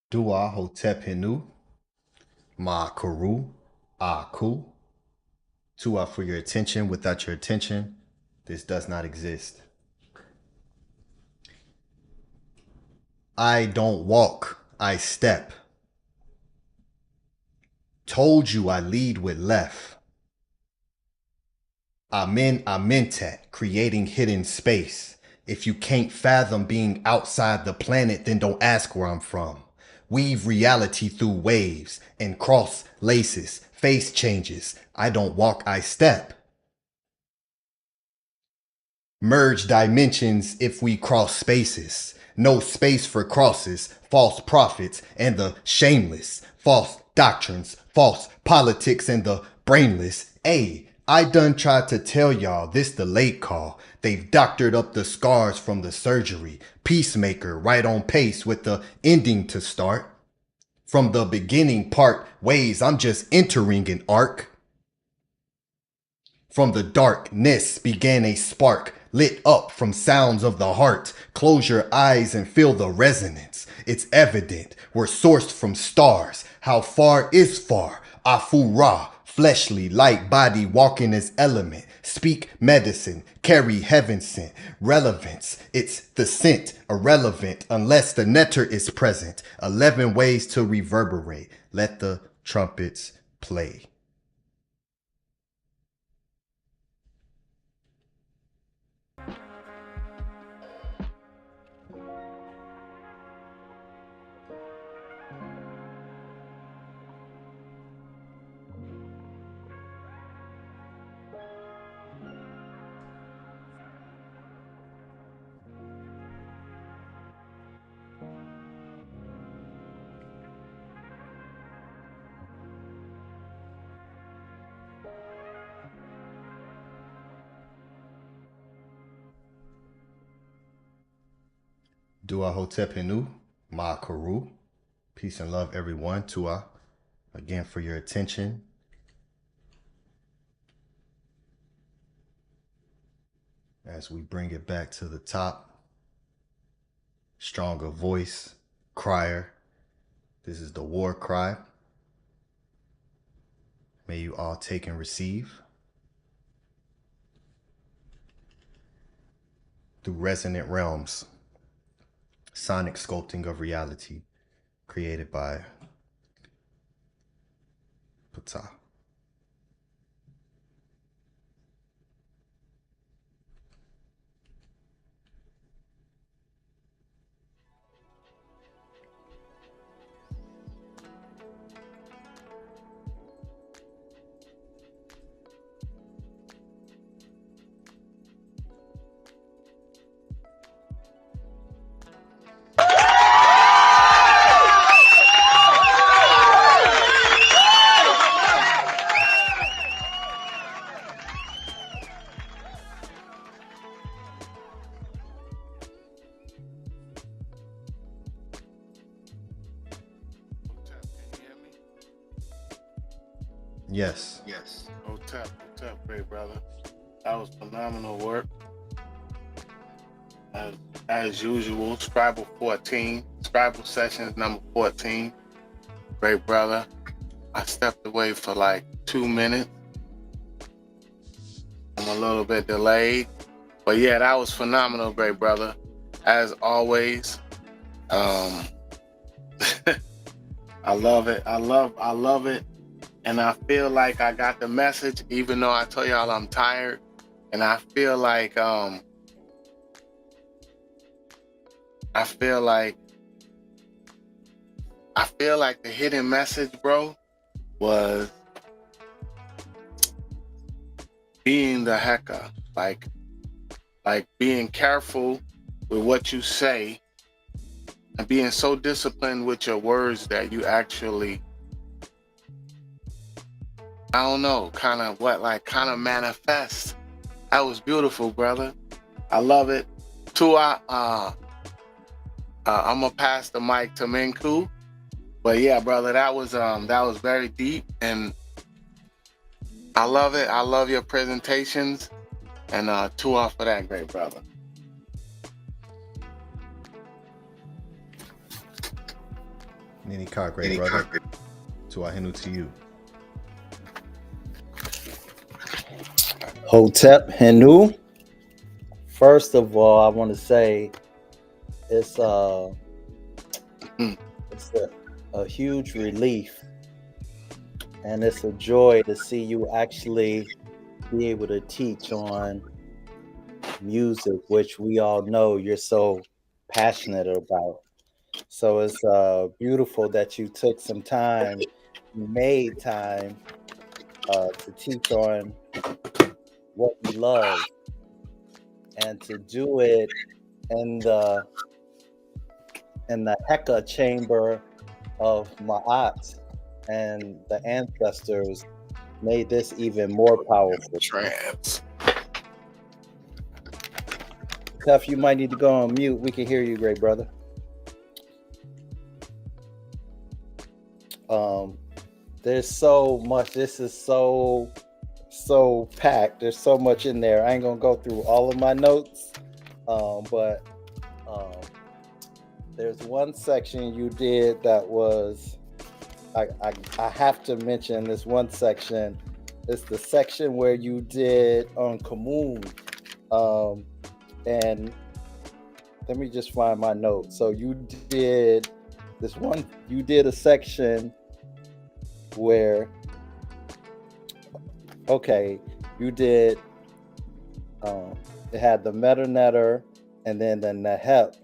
Dua Hotep Hinu, Ma Kuru, Aku. Tua for your attention. Without your attention, this does not exist. I don't walk, I step. Told you I lead with left. Amen, Amentet, creating hidden space. If you can't fathom being outside the planet, then don't ask where I'm from. Weave reality through waves and cross laces, face changes. I don't walk, I step. Merge dimensions if we cross spaces. No space for crosses, false prophets, and the shameless. False doctrines, false politics, and the brainless. I done tried to tell y'all this the late call. They've doctored up the scars from the surgery. Peacemaker, right on pace with the ending to start. From the beginning part ways, I'm just entering an arc. From the darkness began a spark. lit up from sounds of the heart. Close your eyes and feel the resonance. It's evident we're sourced from stars. How far is far? Afu-Ra, fleshly, light body walking as element. Speak medicine, carry heaven sent. Relevance, it's the scent, irrelevant unless the nectar is present. 11 ways to reverberate. Let the trumpets play. Dua Hotep Henu, Ma Karu. Peace and love, everyone. Tua, again, for your attention. As we bring it back to the top, stronger voice, crier. This is the war cry. May you all take and receive. Through resonant realms, sonic sculpting of reality, created by PTAH. Yes. Yes. Hotep, great brother. That was phenomenal work. As usual, Scribal 14, Scribal sessions number 14. Great brother. I stepped away for like 2 minutes. I'm a little bit delayed. But yeah, that was phenomenal, great brother. As always. I love it. I love it. And I feel like I got the message, even though I told y'all I'm tired. And I feel like the hidden message, bro, was being the hecker. Like being careful with what you say and being so disciplined with your words that you actually, I don't know, kind of manifest. That was beautiful, brother. I love it. Tua, I'm gonna pass the mic to Minku. But yeah, brother, that was very deep, and I love it. I love your presentations, and Tua for that, great brother. Nini Ka, great brother. Tua Henu to you. Hotep Henu. First of all, I want to say it's a huge relief, and it's a joy to see you actually be able to teach on music, which we all know you're so passionate about. So it's beautiful that you took some time, you made time to teach on what you love, and to do it in the Heka chamber of Ma'at and the ancestors made this even more powerful. Trance. Cuff, you might need to go on mute. We can hear you, great brother. There's so much. This is so so packed. There's so much in there. I ain't gonna go through all of my notes, but there's one section you did that was I have to mention this one section. It's the section where you did on KHUNUM, and let me just find my note. So you did this one. You did a section where, okay, you did. It had the metanetter and then the nehep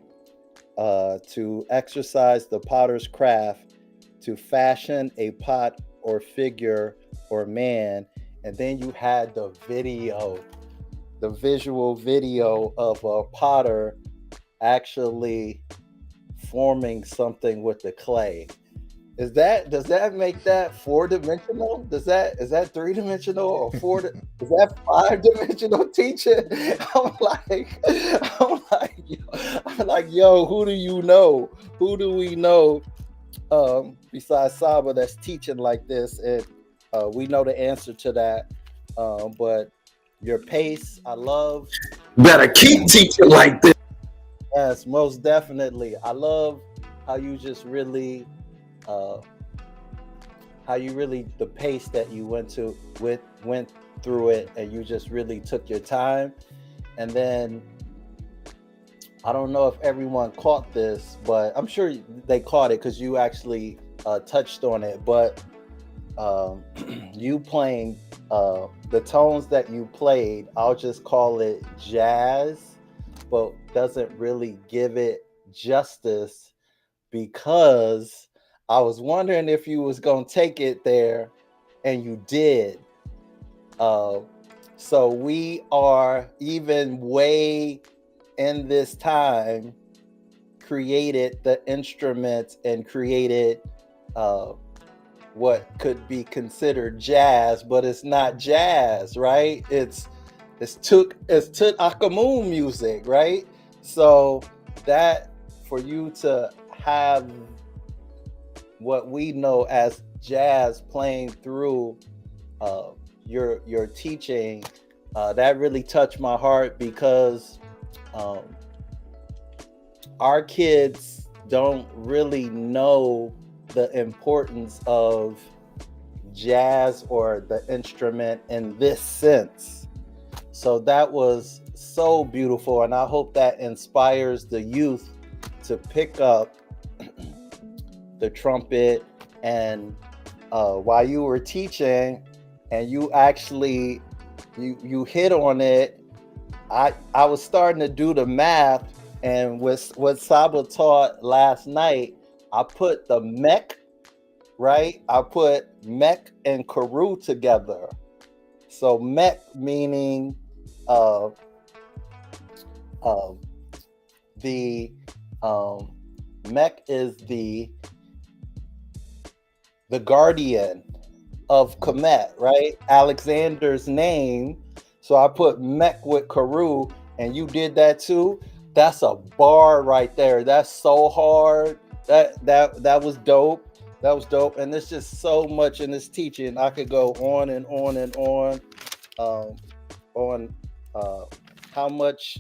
to exercise the potter's craft to fashion a pot or figure or man, and then you had the video, the visual video of a potter actually forming something with the clay. Does that make that 4-dimensional? Is that 3-dimensional or is that 5-dimensional teaching? I'm like, yo, who do you know? Who do we know besides Saba that's teaching like this? And we know the answer to that. But your pace, I love. Better keep teaching like this. Yes, most definitely. I love how you just really, the pace that you went through it, and you just really took your time. And then I don't know if everyone caught this, but I'm sure they caught it because you actually touched on it. But you playing the tones that you played, I'll just call it jazz, but doesn't really give it justice, because I was wondering if you was gonna take it there, and you did. So we are even way in this time created the instruments and created what could be considered jazz, but it's not jazz, right? It's TUTANKHAMUNS music, right? So that, for you to have what we know as jazz playing through your teaching, that really touched my heart, because our kids don't really know the importance of jazz or the instrument in this sense. So that was so beautiful, and I hope that inspires the youth to pick up the trumpet. And while you were teaching, and you actually you hit on it, I was starting to do the math, and with what Saba taught last night, I put the mech, right? I put mech and karu together. So mech meaning the mech is the guardian of Kemet, right? Alexander's name. So I put mech with karu, and you did that too. That's a bar right there. That's so hard. That was dope. That was dope. And there's just so much in this teaching. I could go on and on and on how much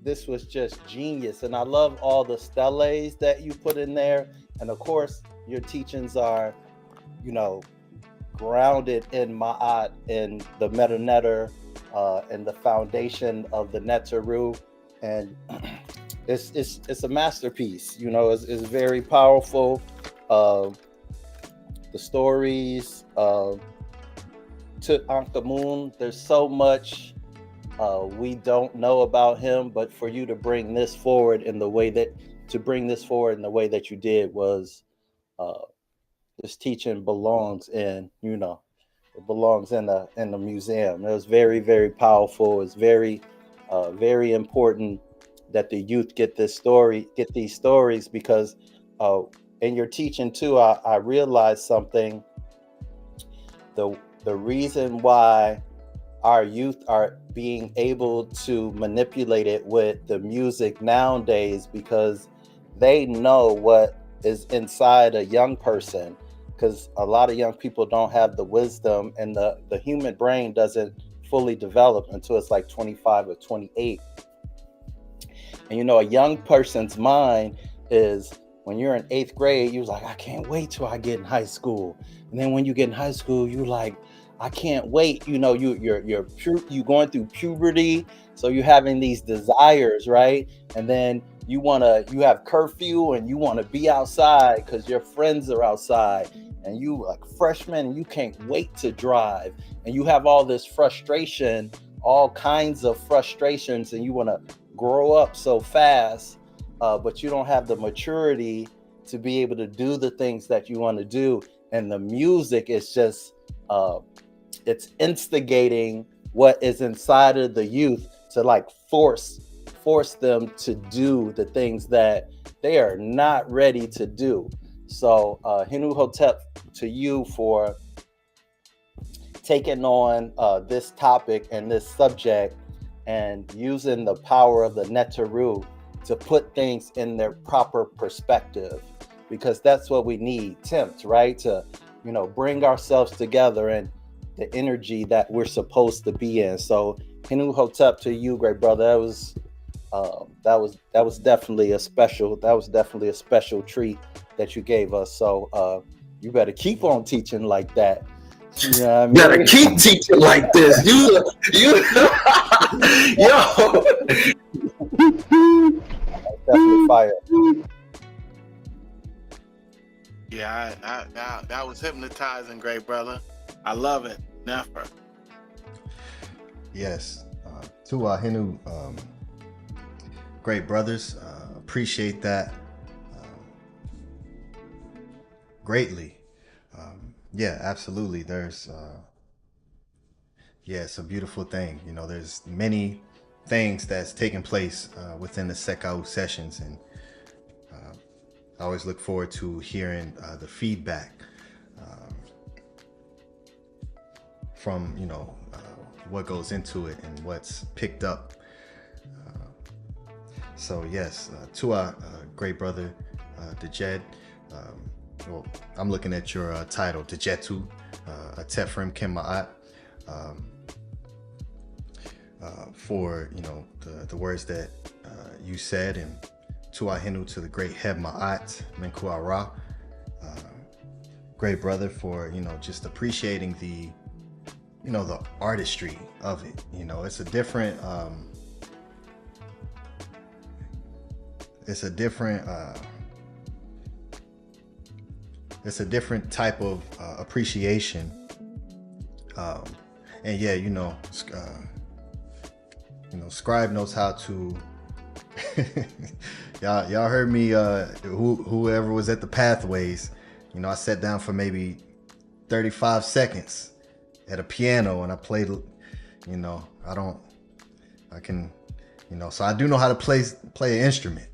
this was just genius. And I love all the steles that you put in there. And of course, your teachings are, grounded in Ma'at and the metanetter and the foundation of the Neteru. And it's a masterpiece. It's very powerful. The stories, TUTANKHAMUN, there's so much we don't know about him, but for you to bring this forward in the way that you did was, this teaching belongs in, it belongs in the museum. It was very, very powerful. It's very, very important that the youth get these stories, because in your teaching too, I realized something. The reason why our youth are being able to manipulate it with the music nowadays, because they know what is inside a young person. because a lot of young people don't have the wisdom, and the human brain doesn't fully develop until it's like 25 or 28. And you know, a young person's mind is, when you're in 8th grade, you're like, I can't wait till I get in high school. And then when you get in high school, you're like, I can't wait. You know, you're going through puberty, so you're having these desires, right? And then you have curfew, and you want to be outside because your friends are outside, and you like freshman, and you can't wait to drive, and you have all this frustration, all kinds of frustrations, and you want to grow up so fast, but you don't have the maturity to be able to do the things that you want to do. And the music is just it's instigating what is inside of the youth to like force them to do the things that they are not ready to do. So Hinu Hotep, to you for taking on this topic and this subject, and using the power of the Netaru to put things in their proper perspective, because that's what we need, tempt, right? To, you know, bring ourselves together and the energy that we're supposed to be in. So Hinu Hotep, to you, great brother. That was definitely a special treat that you gave us. So you better keep on teaching like that. You know what I mean? Gotta keep teaching like this. You yo. Definitely fire. Yeah, that was hypnotizing, great brother. I love it. Never. Yes. To our Hinu great brothers, appreciate that greatly. Yeah, absolutely. There's it's a beautiful thing. You know, there's many things that's taking place within the Sekau sessions, and I always look forward to hearing the feedback from, you know, what goes into it and what's picked up. So yes, to our great brother Dejed, well, I'm looking at your title, Dejetu Atefrim Kema'at, for, you know, the words that you said, and to our Hinu, to the great Heb Ma'at Menku Ara, great brother, for, you know, just appreciating the, you know, the artistry of it. You know, it's a different type of appreciation, and yeah, you know, Scribe knows how to y'all heard me, whoever was at the Pathways, you know, I sat down for maybe 35 seconds at a piano and I played, you know, I can, you know, so I do know how to play an instrument.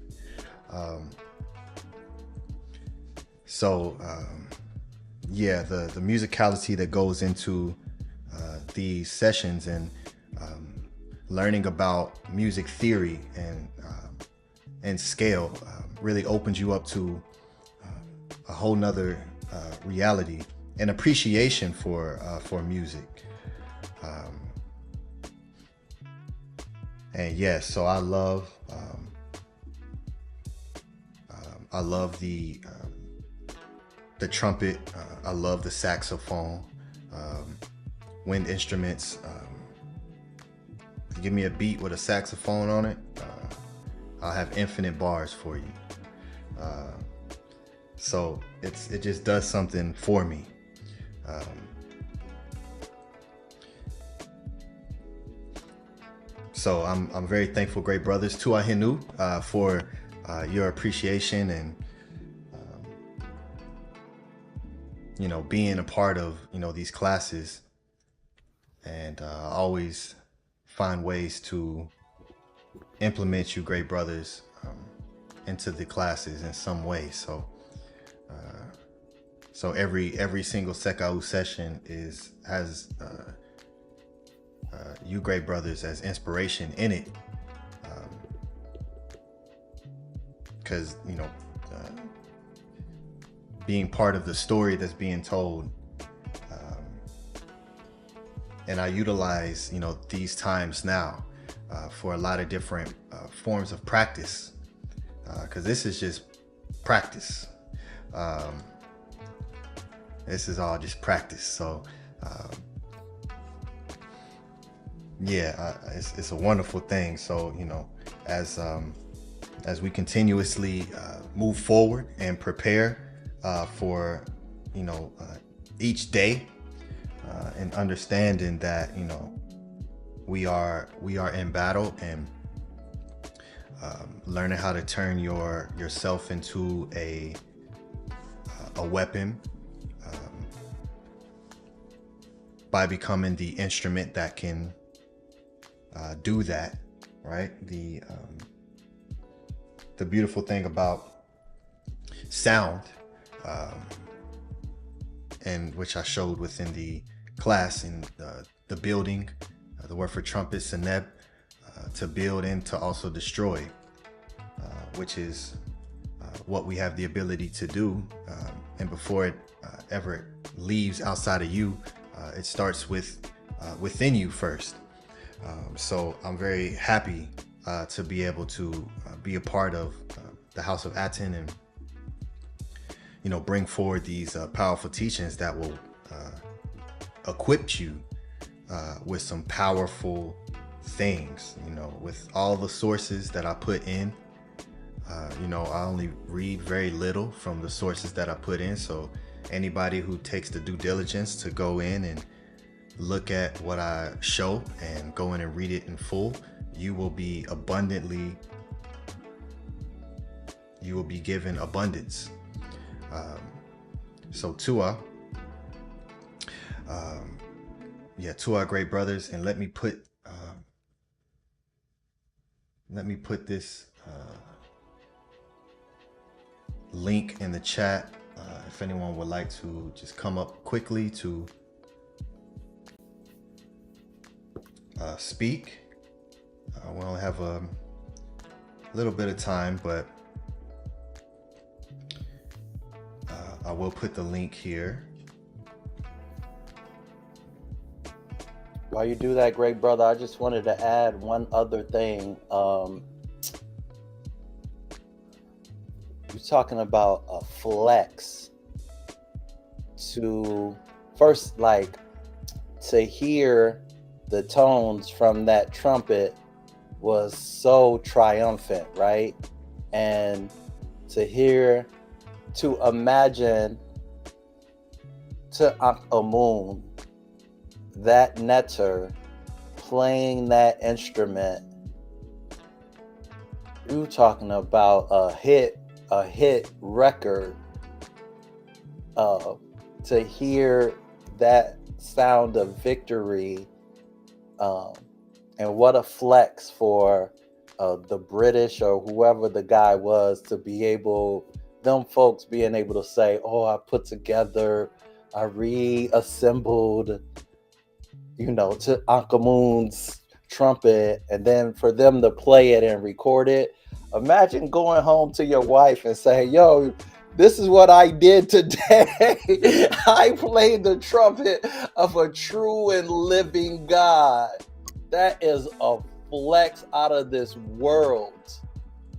Yeah, the musicality that goes into these sessions, and learning about music theory and scale really opens you up to a whole nother reality and appreciation for music. And yes, so I love the trumpet. I love the saxophone, wind instruments. Give me a beat with a saxophone on it, I'll have infinite bars for you. So it just does something for me. So I'm very thankful, great brothers, to Ahinu, for your appreciation and you know, being a part of, you know, these classes, and always find ways to implement you great brothers into the classes in some way. So every single Sekau session has you great brothers as inspiration in it, because you know, being part of the story that's being told. And I utilize, these times now for a lot of different forms of practice, because this is just practice. This is all just practice. So it's a wonderful thing. So as we continuously move forward and prepare for each day, and understanding that we are in battle, and learning how to turn yourself into a weapon, by becoming the instrument that can do that, right? The beautiful thing about sound, and which I showed within the class in the building, the word for trumpet, seneb, to build and to also destroy, which is what we have the ability to do. And before it ever leaves outside of you, it starts within you first. So I'm very happy to be able to be a part of the House of ATEN, and bring forward these powerful teachings that will equip you with some powerful things. With all the sources that I put in, I only read very little from the sources that I put in. So anybody who takes the due diligence to go in and look at what I show and go in and read it in full, you will be given abundance. So Tua, Tua, great brothers. And let me put this link in the chat, if anyone would like to just come up quickly to speak. We only have a little bit of time, but I will put the link here. While you do that, great brother, I just wanted to add one other thing. You're talking about a flex to first, to hear the tones from that trumpet was so triumphant, right? And to imagine TUTANKHAMUN, that netter, playing that instrument, you talking about a hit record. To hear that sound of victory, and what a flex for the British or whoever the guy was, to be able, them folks being able to say, oh, I reassembled, TUTANKHAMUN's trumpet, and then for them to play it and record it. Imagine going home to your wife and saying, yo, this is what I did today. I played the trumpet of a true and living God. That is a flex out of this world.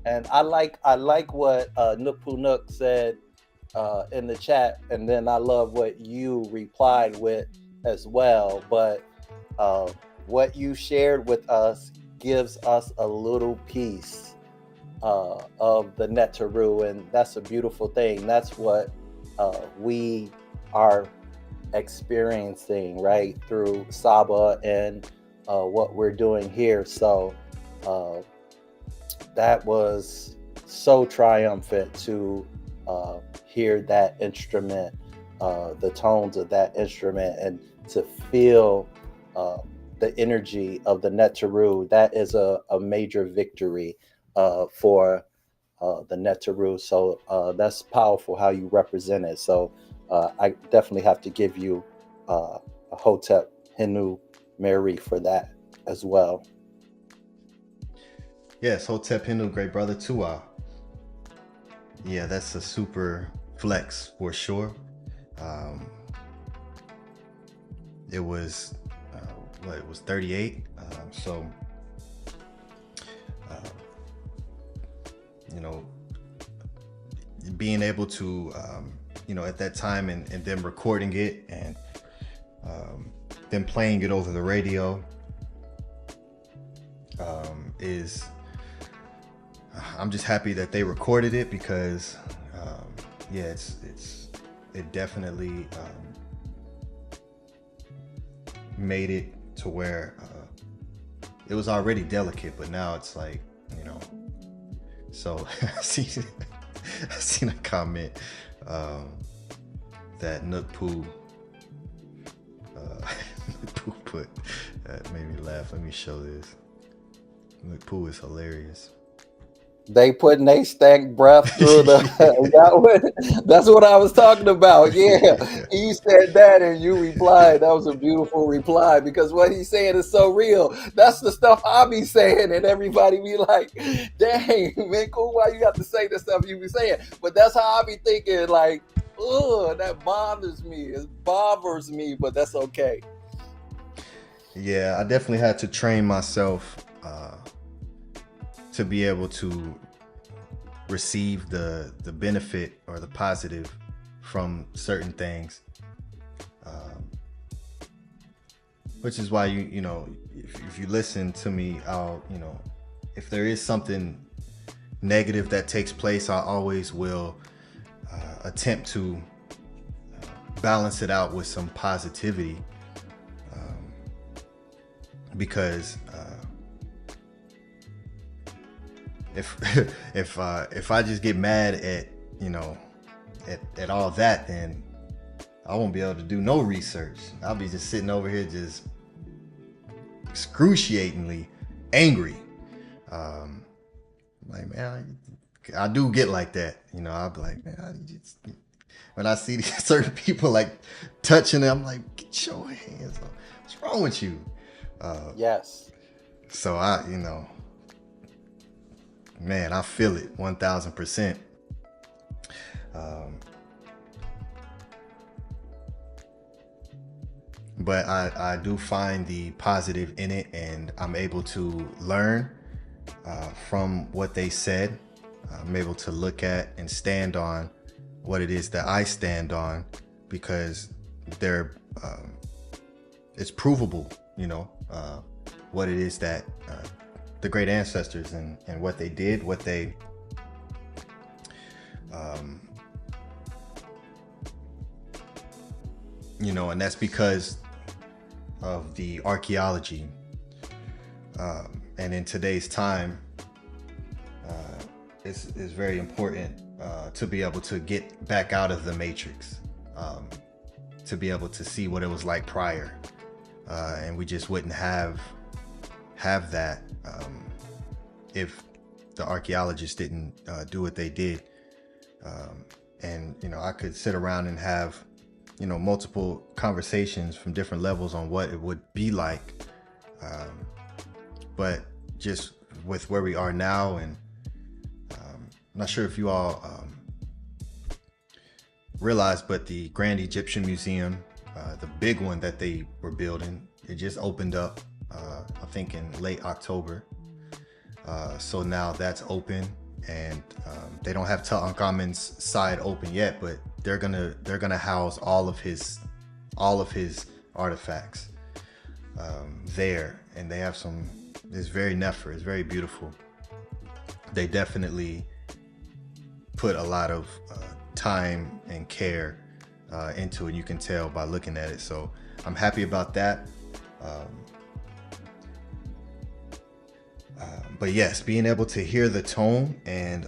And I like what Nupunuk said in the chat, and then I love what you replied with as well. But what you shared with us gives us a little piece of the Netaru, and that's a beautiful thing. That's what we are experiencing right through Saba and what we're doing here. So that was so triumphant to hear that instrument, the tones of that instrument, and to feel the energy of the Netaru. That is a major victory for the Netaru. So that's powerful how you represent it. So I definitely have to give you a Hotep Hinu Mary for that as well. Yes, Hotep Hinu, great brother Tua. Yeah, that's a super flex for sure. It was it was 38. You know, being able to you know, at that time and then recording it and then playing it over the radio is, I'm just happy that they recorded it, because yeah, it definitely made it to where it was already delicate, but now it's like, you know. So I seen a comment that Nook Poo put, that made me laugh. Let me show this. Nook Poo is hilarious. They putting they stank breath through the that's what I was talking about. Yeah. He said that and you replied. That was a beautiful reply, because what he's saying is so real. That's the stuff I be saying, and everybody be like, dang, man, cool, why you have to say the stuff you be saying? But that's how I be thinking, like, ugh, that bothers me. It bothers me, but that's okay. Yeah, I definitely had to train myself to be able to receive the benefit or the positive from certain things, which is why you know, if you listen to me, I'll, you know, if there is something negative that takes place, I always will attempt to balance it out with some positivity, because if I just get mad at, you know, at all that, then I won't be able to do no research. I'll be just sitting over here just excruciatingly angry. Like, man, I do get like that, you know. I'll be like, man, when I see these certain people like touching them, I'm like, get your hands off. What's wrong with you? Yes. So you know, man, I feel it 1000%. But I do find the positive in it, and I'm able to learn from what they said. I'm able to look at and stand on what it is that I stand on, because it's provable, you know, what it is that the great ancestors and what they did, what they you know, and that's because of the archaeology, and in today's time it's very important to be able to get back out of the matrix, to be able to see what it was like prior, and we just wouldn't have that if the archaeologists didn't do what they did. And you know, I could sit around and have, you know, multiple conversations from different levels on what it would be like, but just with where we are now, and I'm not sure if you all realize, but the Grand Egyptian Museum, the big one that they were building, it just opened up, I think in late October. So now that's open, and they don't have Tutankhamun's side open yet, but they're gonna house all of his artifacts there, and they have some. It's very nefer. It's very beautiful. They definitely put a lot of time and care into it. You can tell by looking at it. So I'm happy about that. But yes, being able to hear the tone and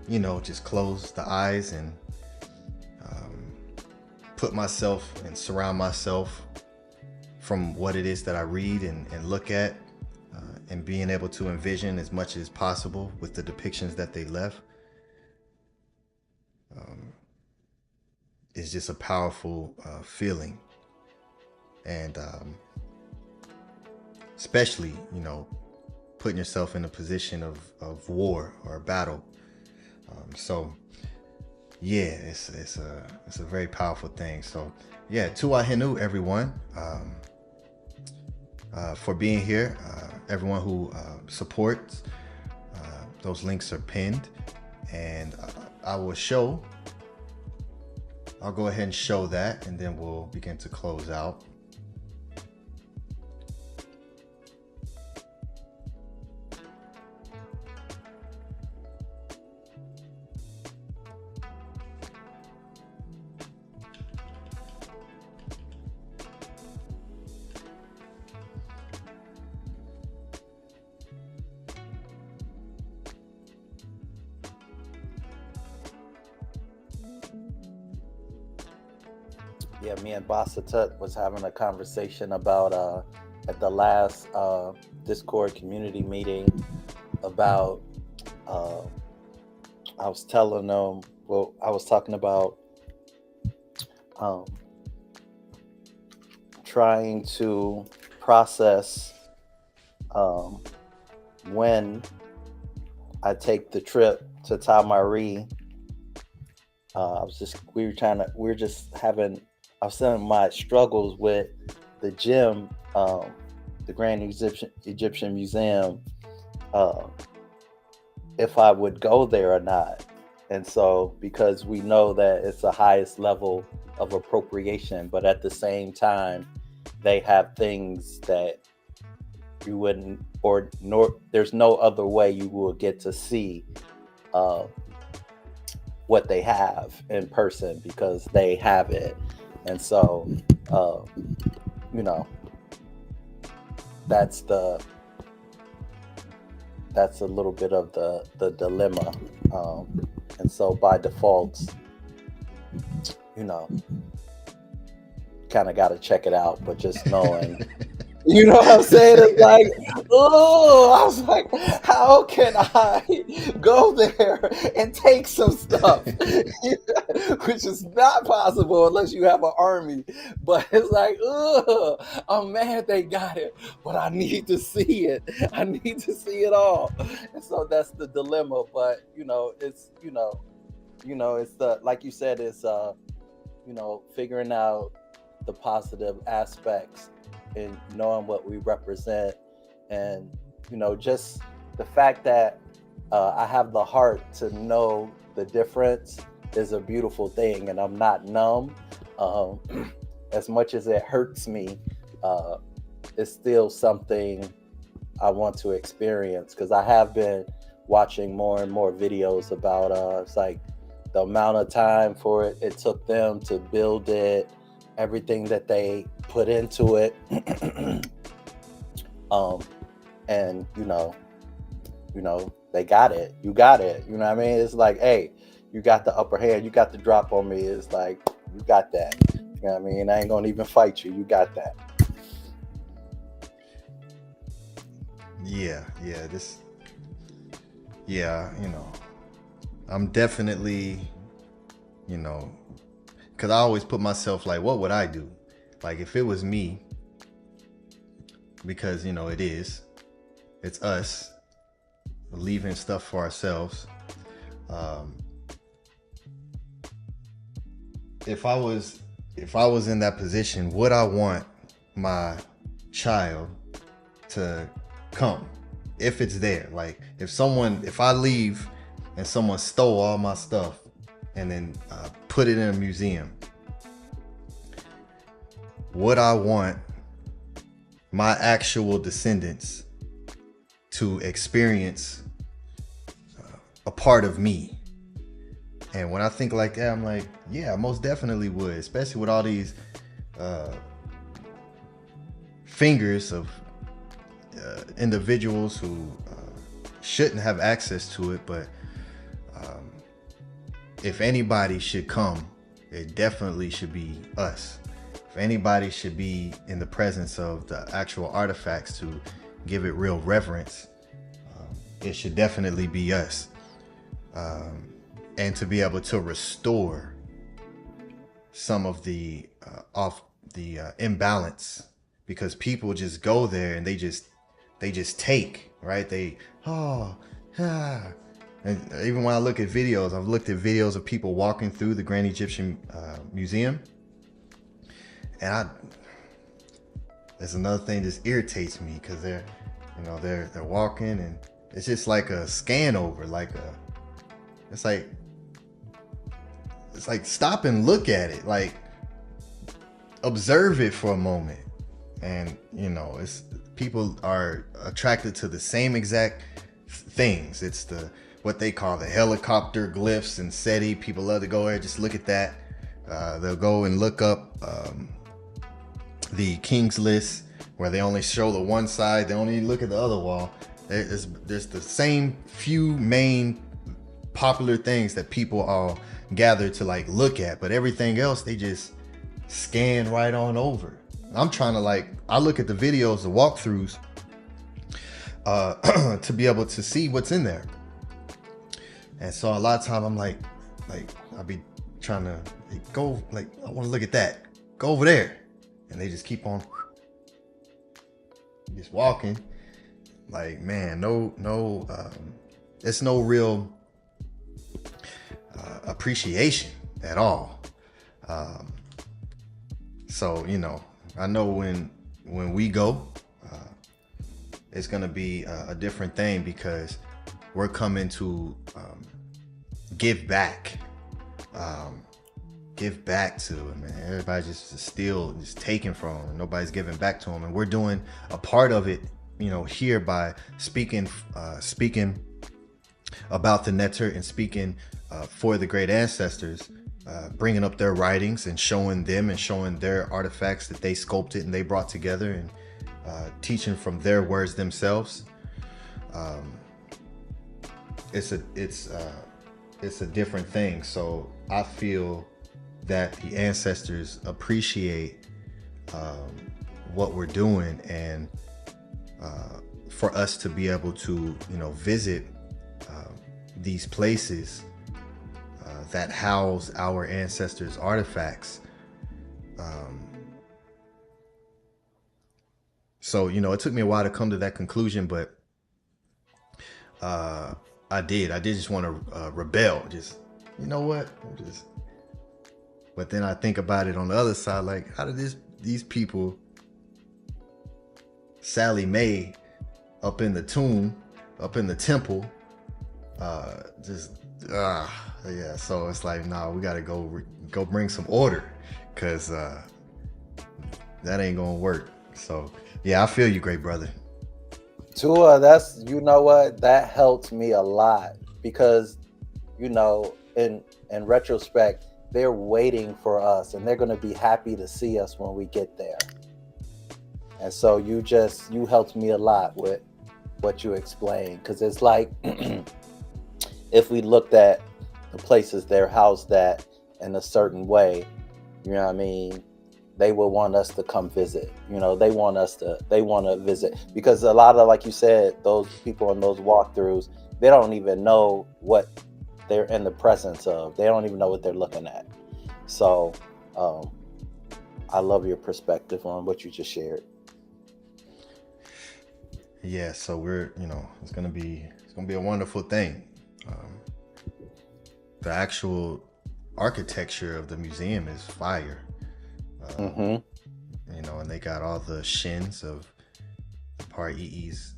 you know, just close the eyes and put myself and surround myself from what it is that I read and look at, and being able to envision as much as possible with the depictions that they left, is just a powerful feeling. And especially, you know, putting yourself in a position of war or battle. So yeah, it's a very powerful thing. So yeah, Tuahinu, everyone, for being here. Everyone who supports, those links are pinned, and I'll go ahead and show that, and then we'll begin to close out. Yeah, me and Basatut was having a conversation about at the last Discord community meeting about I was telling them, well, I was talking about trying to process when I take the trip to Tamari. I was saying my struggles with the gym, the Grand Egyptian Museum, if I would go there or not. And so, because we know that it's the highest level of appropriation, but at the same time, they have things that you wouldn't, there's no other way you will get to see what they have in person, because they have it. And so, you know, that's a little bit of the dilemma. And so by default, you know, kind of got to check it out, but just knowing, you know what I'm saying? It's like, oh, I was like, how can I go there and take some stuff? Which is not possible unless you have an army. But it's like, oh, I'm mad they got it, but I need to see it. I need to see it all. And so that's the dilemma. But, you know, it's, you know, it's the, like you said, it's, you know, figuring out the positive aspects and knowing what we represent. And, you know, just the fact that I have the heart to know the difference is a beautiful thing. And I'm not numb. As much as it hurts me, it's still something I want to experience, because I have been watching more and more videos about it's like the amount of time for it took them to build it, everything that they put into it. And you know, they got it. You got it. You know what I mean? It's like, hey, you got the upper hand. You got the drop on me. It's like, you got that. You know what I mean? I ain't gonna even fight you. You got that. Yeah, you know, I'm definitely, you know, because I always put myself like, what would I do? Like, if it was me, because, you know, it's us leaving stuff for ourselves. If I was in that position, would I want my child to come if it's there? Like, if I leave and someone stole all my stuff and then put it in a museum, would I want my actual descendants to experience a part of me? And when I think like that, I'm like, yeah, I most definitely would, especially with all these fingers of individuals who shouldn't have access to it. But if anybody should come, it definitely should be us. If anybody should be in the presence of the actual artifacts to give it real reverence, it should definitely be us. And to be able to restore some of the imbalance, because people just go there and they just take, right? And And even when I look at videos, I've looked at videos of people walking through the Grand Egyptian Museum, and there's another thing that just irritates me, because they're walking, and it's just like a scan over, it's like stop and look at it, like observe it for a moment. And it's people are attracted to the same exact things. It's what they call the helicopter glyphs and SETI. People love to go there, just look at that. They'll go and look up the King's List, where they only show the one side, they only look at the other wall. There's the same few main popular things that people all gather to like look at, but everything else they just scan right on over. I'm trying to I look at the videos, the walkthroughs, to be able to see what's in there. And so a lot of time I'm like I'll be trying to go, I want to look at that, go over there, and they just keep on just walking. Man, it's no real appreciation at all. So I know when we go, it's gonna be a different thing, because we're coming to give back to them, man. Everybody just taking from them. Nobody's giving back to them, and we're doing a part of it, here by speaking about the Neter and speaking for the great ancestors, bringing up their writings and showing them and showing their artifacts that they sculpted and they brought together, and teaching from their words themselves. It's a different thing. So I feel that the ancestors appreciate what we're doing, and for us to be able to visit these places that house our ancestors' artifacts. So it took me a while to come to that conclusion, but I did just want to rebel, just but then I think about it on the other side, how did these people, Sally Mae up in the tomb, up in the temple, yeah. So it's nah, we gotta go bring some order, because that ain't gonna work. So yeah, I feel you, great brother. Tua, that helped me a lot, because in retrospect, they're waiting for us, and they're going to be happy to see us when we get there. And so you helped me a lot with what you explained, because it's like if we looked at the places they're housed at in a certain way, they would want us to come visit. They want to visit, because a lot of, like you said, those people in those walkthroughs, they don't even know what they're in the presence of. They don't even know what they're looking at. So I love your perspective on what you just shared. Yeah, so we're it's gonna be a wonderful thing. The actual architecture of the museum is fire. And they got all the shins of Part EE's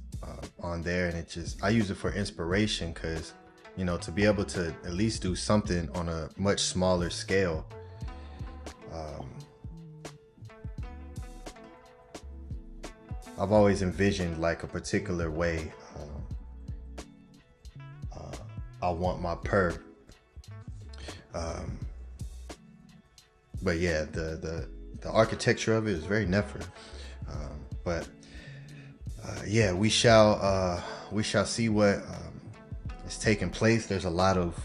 on there, and I use it for inspiration, because to be able to at least do something on a much smaller scale. I've always envisioned a particular way I want my per. But yeah, the architecture of it is very Nefer. But yeah, we shall see what is taking place. There's a lot of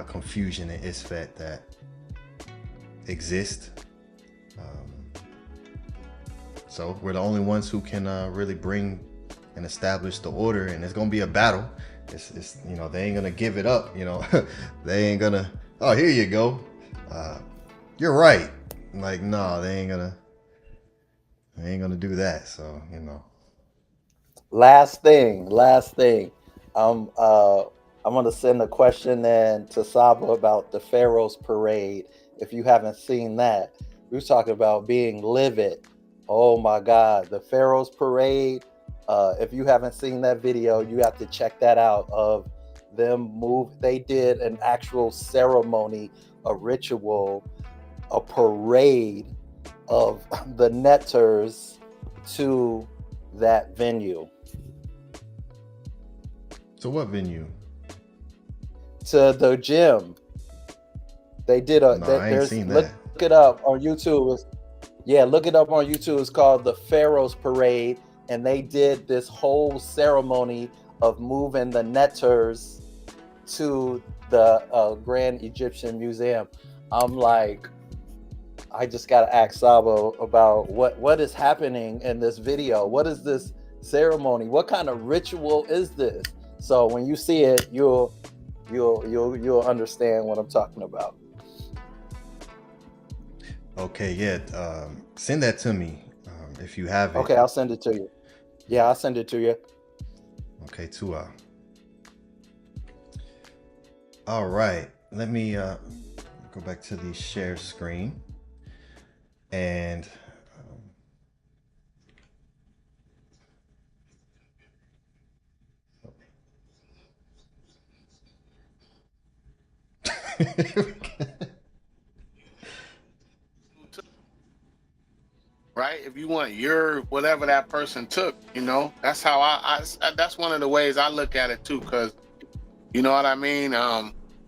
confusion in Isfet that exists. So we're the only ones who can really bring and establish the order, and it's gonna be a battle. It's they ain't gonna give it up. They ain't gonna, oh, here you go, you're right. No, they ain't gonna do that. So Last thing. I'm gonna send a question in to Saba about the Pharaoh's Parade. If you haven't seen that, we were talking about being livid. Oh my God, the Pharaoh's Parade. If you haven't seen that video, you have to check that out. Of them move, they did an actual ceremony, a ritual, a parade of the netters to that venue. So what venue? To the gym. They did a. No, I ain't seen look that. it up on YouTube. Look it up on YouTube. It's called the Pharaoh's Parade, and they did this whole ceremony of moving the netters to the Grand Egyptian Museum. I'm like, I just gotta ask Sabo about what is happening in this video. What is this ceremony? What kind of ritual is this? So when you see it, you'll understand what I'm talking about. Okay, yeah. Send that to me if you have it. Okay, I'll send it to you. Yeah, I'll send it to you. Okay, Tua. All right, let me go back to the share screen and Right? If you want your whatever that person took, you know, that's how I that's one of the ways I look at it too, because you know what I mean.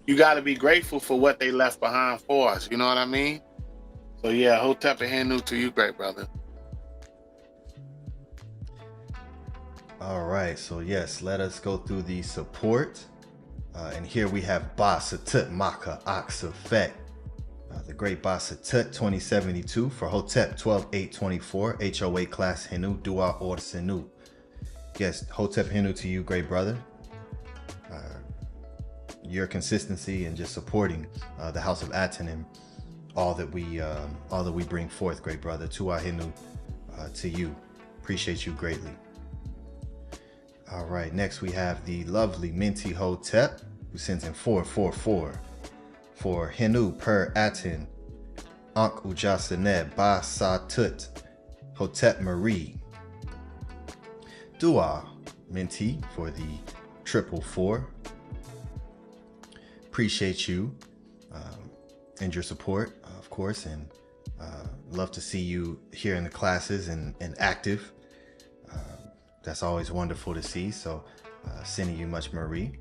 You got to be grateful for what they left behind for us. You know what I mean? So yeah, Hotep and Henu to you, great brother. all right, so yes, let us go through the support. And here we have Basatut Maka Ox Effect. The great Basatut 2072 for Hotep 12824 HOA class Henu Dua or Senu. Yes, Hotep Henu to you, great brother. Your consistency and just supporting the House of ATEN and all that we bring forth, great brother. Tua Henu to you. Appreciate you greatly. All right, next we have the lovely Minty Hotep, who sends in 444 for Henu per Aten, Ankh Ujasaneb Ba Sa Tut, Hotep Marie. Dua Minty for the 444. Appreciate you and your support, of course, and love to see you here in the classes and active. That's always wonderful to see. So sending you much Marie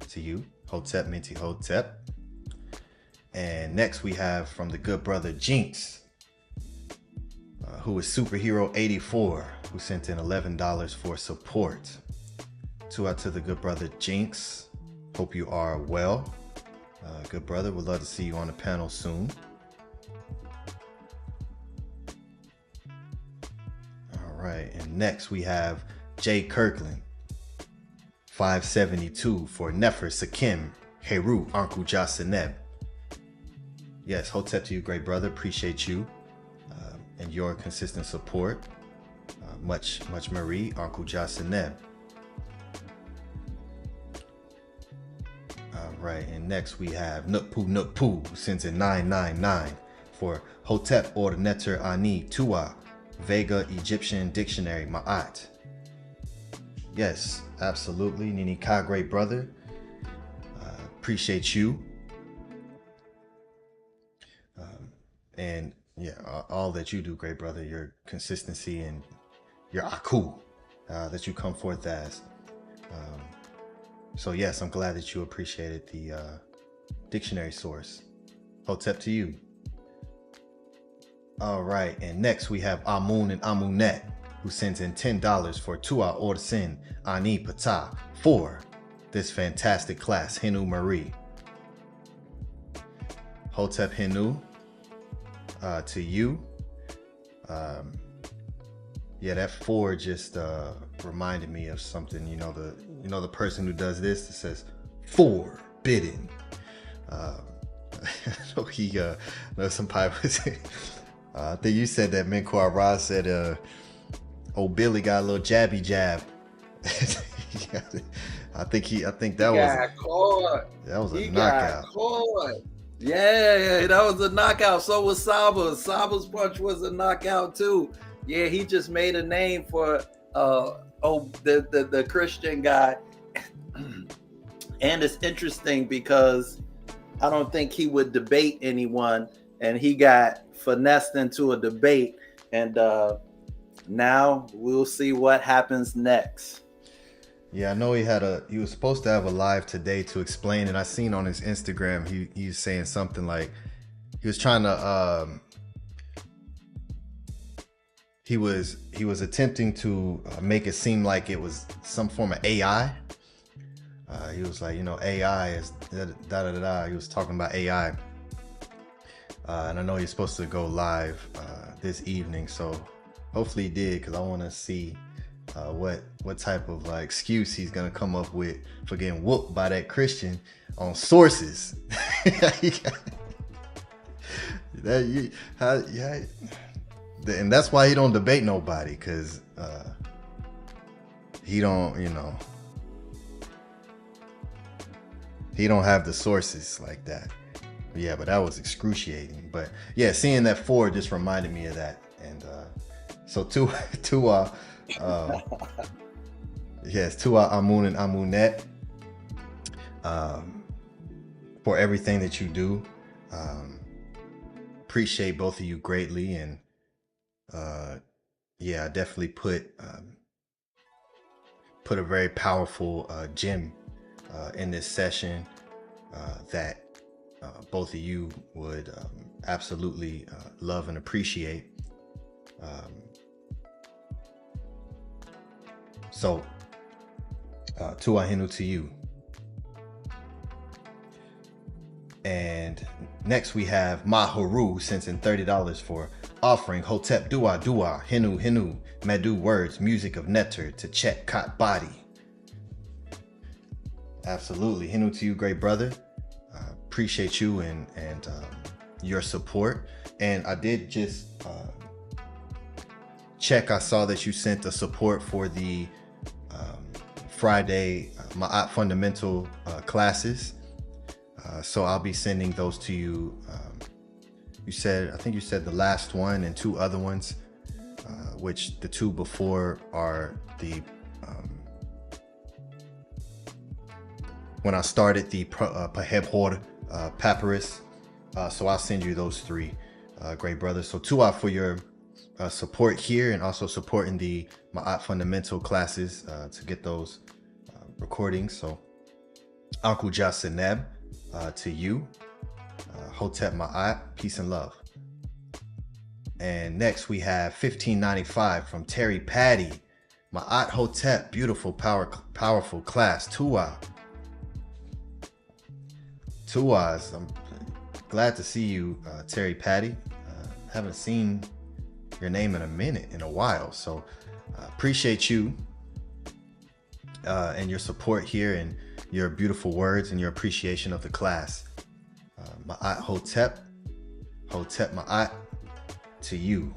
to you, Hotep Minty Hotep. And next we have from the good brother Jinx, who is Superhero 84, who sent in $11 for support. To the good brother Jinx. Hope you are well. Good brother, would love to see you on the panel soon. All right, and next we have Jay Kirkland, 572 for Nefer Sakim Heru Anku Jasaneb. Yes, Hotep to you, great brother. Appreciate you and your consistent support. Much Marie Anku Jasaneb. Right, and next we have Nukpu, who sends in 999 for Hotep or Neter Ani Tua Vega Egyptian Dictionary Ma'at. Yes, absolutely, Nini Ka, great brother. Appreciate you. And yeah, all that you do, great brother, your consistency and your aku that you come forth as. So yes, I'm glad that you appreciated the dictionary source. Hotep to you. All right, and next we have Amun and Amunet, who sends in $10 for Tua Orsin Ani Pata for this fantastic class, Henu Marie. Hotep Henu to you. Yeah, that 4 just reminded me of something. You know the person who does this that says forbidden. So he somebody was I think you said that Minkwar Ra said old Billy got a little jabby jab Yeah, I think that got caught. was a He knockout. got caught. Yeah, that was a knockout. So was Saba. Saba's punch was a knockout too. Yeah, he just made a name for the Christian guy. And it's interesting because I don't think he would debate anyone, and he got finessed into a debate, and now we'll see what happens next. Yeah, I know he was supposed to have a live today to explain, and I seen on his Instagram he was saying something like he was trying to he was attempting to make it seem like it was some form of AI. He was like, AI is da da da da. He was talking about AI, and I know he's supposed to go live this evening, so hopefully he did, because I want to see what type of excuse he's gonna come up with for getting whooped by that Christian on sources. And that's why he don't debate nobody, because he don't have the sources like that. Yeah, but that was excruciating. But yeah, seeing that 4 just reminded me of that. And so Tua yes, Tua Amun and Amunet, for everything that you do. Appreciate both of you greatly, and yeah, I definitely put a very powerful gem in this session that both of you would absolutely love and appreciate. So, Tuahinu to you. And next we have Mahuru sends in $30 for offering Hotep Dua Dua Hinu Hinu Medu words music of nectar to check Kot body. Absolutely, Hinu to you, great brother. Appreciate you and your support. And I did just check. I saw that you sent the support for the Friday Ma'at fundamental classes. So I'll be sending those to you. I think you said the last one and 2 other ones, which the 2 before are the when I started the Paheb Papyrus. So I'll send you those 3, great brothers. So Tua for your support here, and also supporting the Ma'at fundamental classes to get those recordings. So Uncle Jasineb to you, Hotep Ma'at, peace and love. And next we have $15.95 from Terry Patty. Ma'at Hotep, beautiful, powerful class. Tuas, I'm glad to see you, Terry Patty. Haven't seen your name in a while, so appreciate you and your support here, and your beautiful words and your appreciation of the class. Ma'at Hotep Ma'at to you.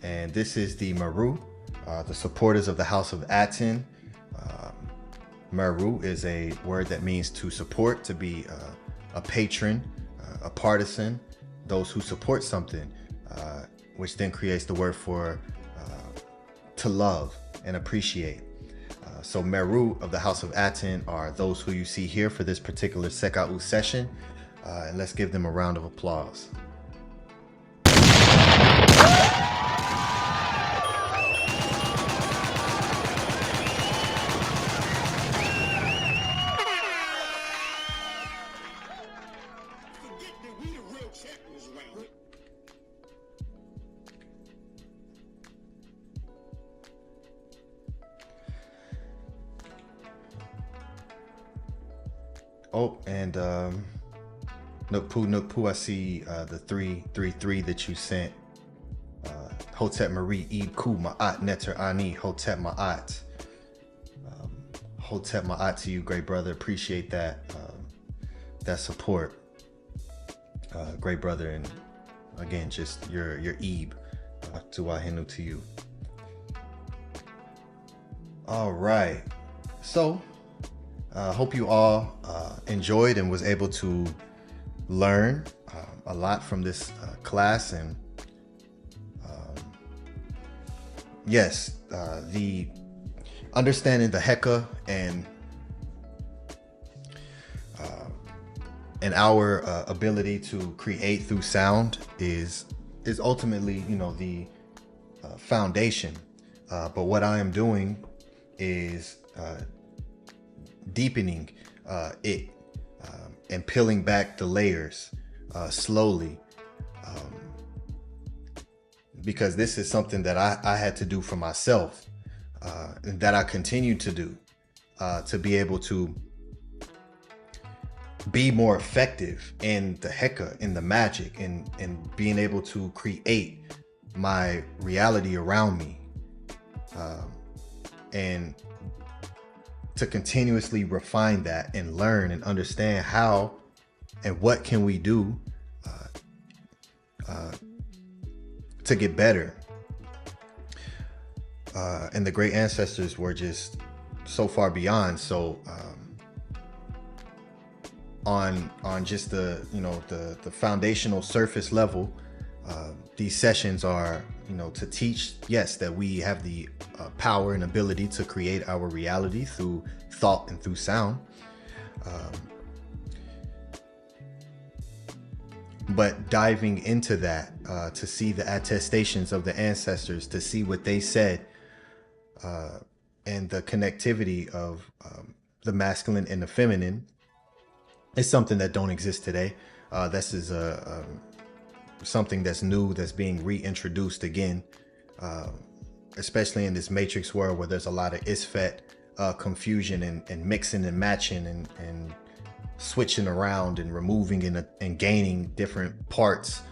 And this is the Meru, the supporters of the House of ATEN. Meru is a word that means to support, to be a patron, a partisan, those who support something, which then creates the word for to love and appreciate. So Meru of the House of ATEN are those who you see here for this particular Seka'u session. And let's give them a round of applause. Oh, and Nukpu, I see the 333 that you sent. Hotep Marie Eid Ku Ma'at Neter Ani Hotep Ma'at. Hotep Ma'at to you, great brother. Appreciate that support, great brother, and again, just your Eid to Wahinu to you. All right. So, hope you all enjoyed and was able to learn a lot from this class. And yes, the understanding the Heka and our ability to create through sound is ultimately, you know, the foundation. But what I am doing is deepening it and peeling back the layers slowly, because this is something that I had to do for myself, and that I continue to do to be able to be more effective in the Heka, in the magic, and being able to create my reality around me, and to continuously refine that and learn and understand how and what can we do to get better. And the great ancestors were just so far beyond. So on just the, you know, the foundational surface level, these sessions are, you know, to teach, yes, that we have the power and ability to create our reality through thought and through sound, but diving into that to see the attestations of the ancestors, to see what they said, and the connectivity of the masculine and the feminine is something that don't exist today. This is something that's new, that's being reintroduced again, especially in this matrix world where there's a lot of isfet confusion and mixing and matching and switching around and removing and gaining different parts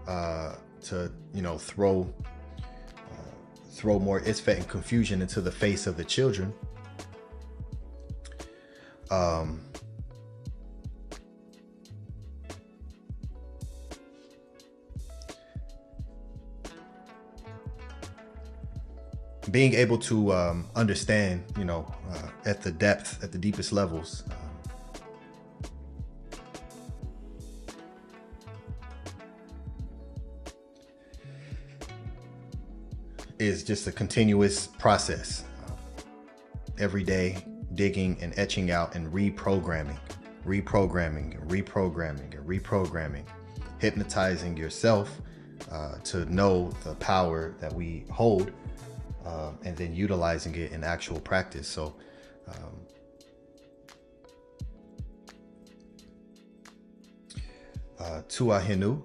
to, you know, throw more isfet and confusion into the face of the children. Being able to understand, you know, at the depth, at the deepest levels, is just a continuous process. Every day, digging and etching out and reprogramming, hypnotizing yourself to know the power that we hold, and then utilizing it in actual practice. So KHUNUM,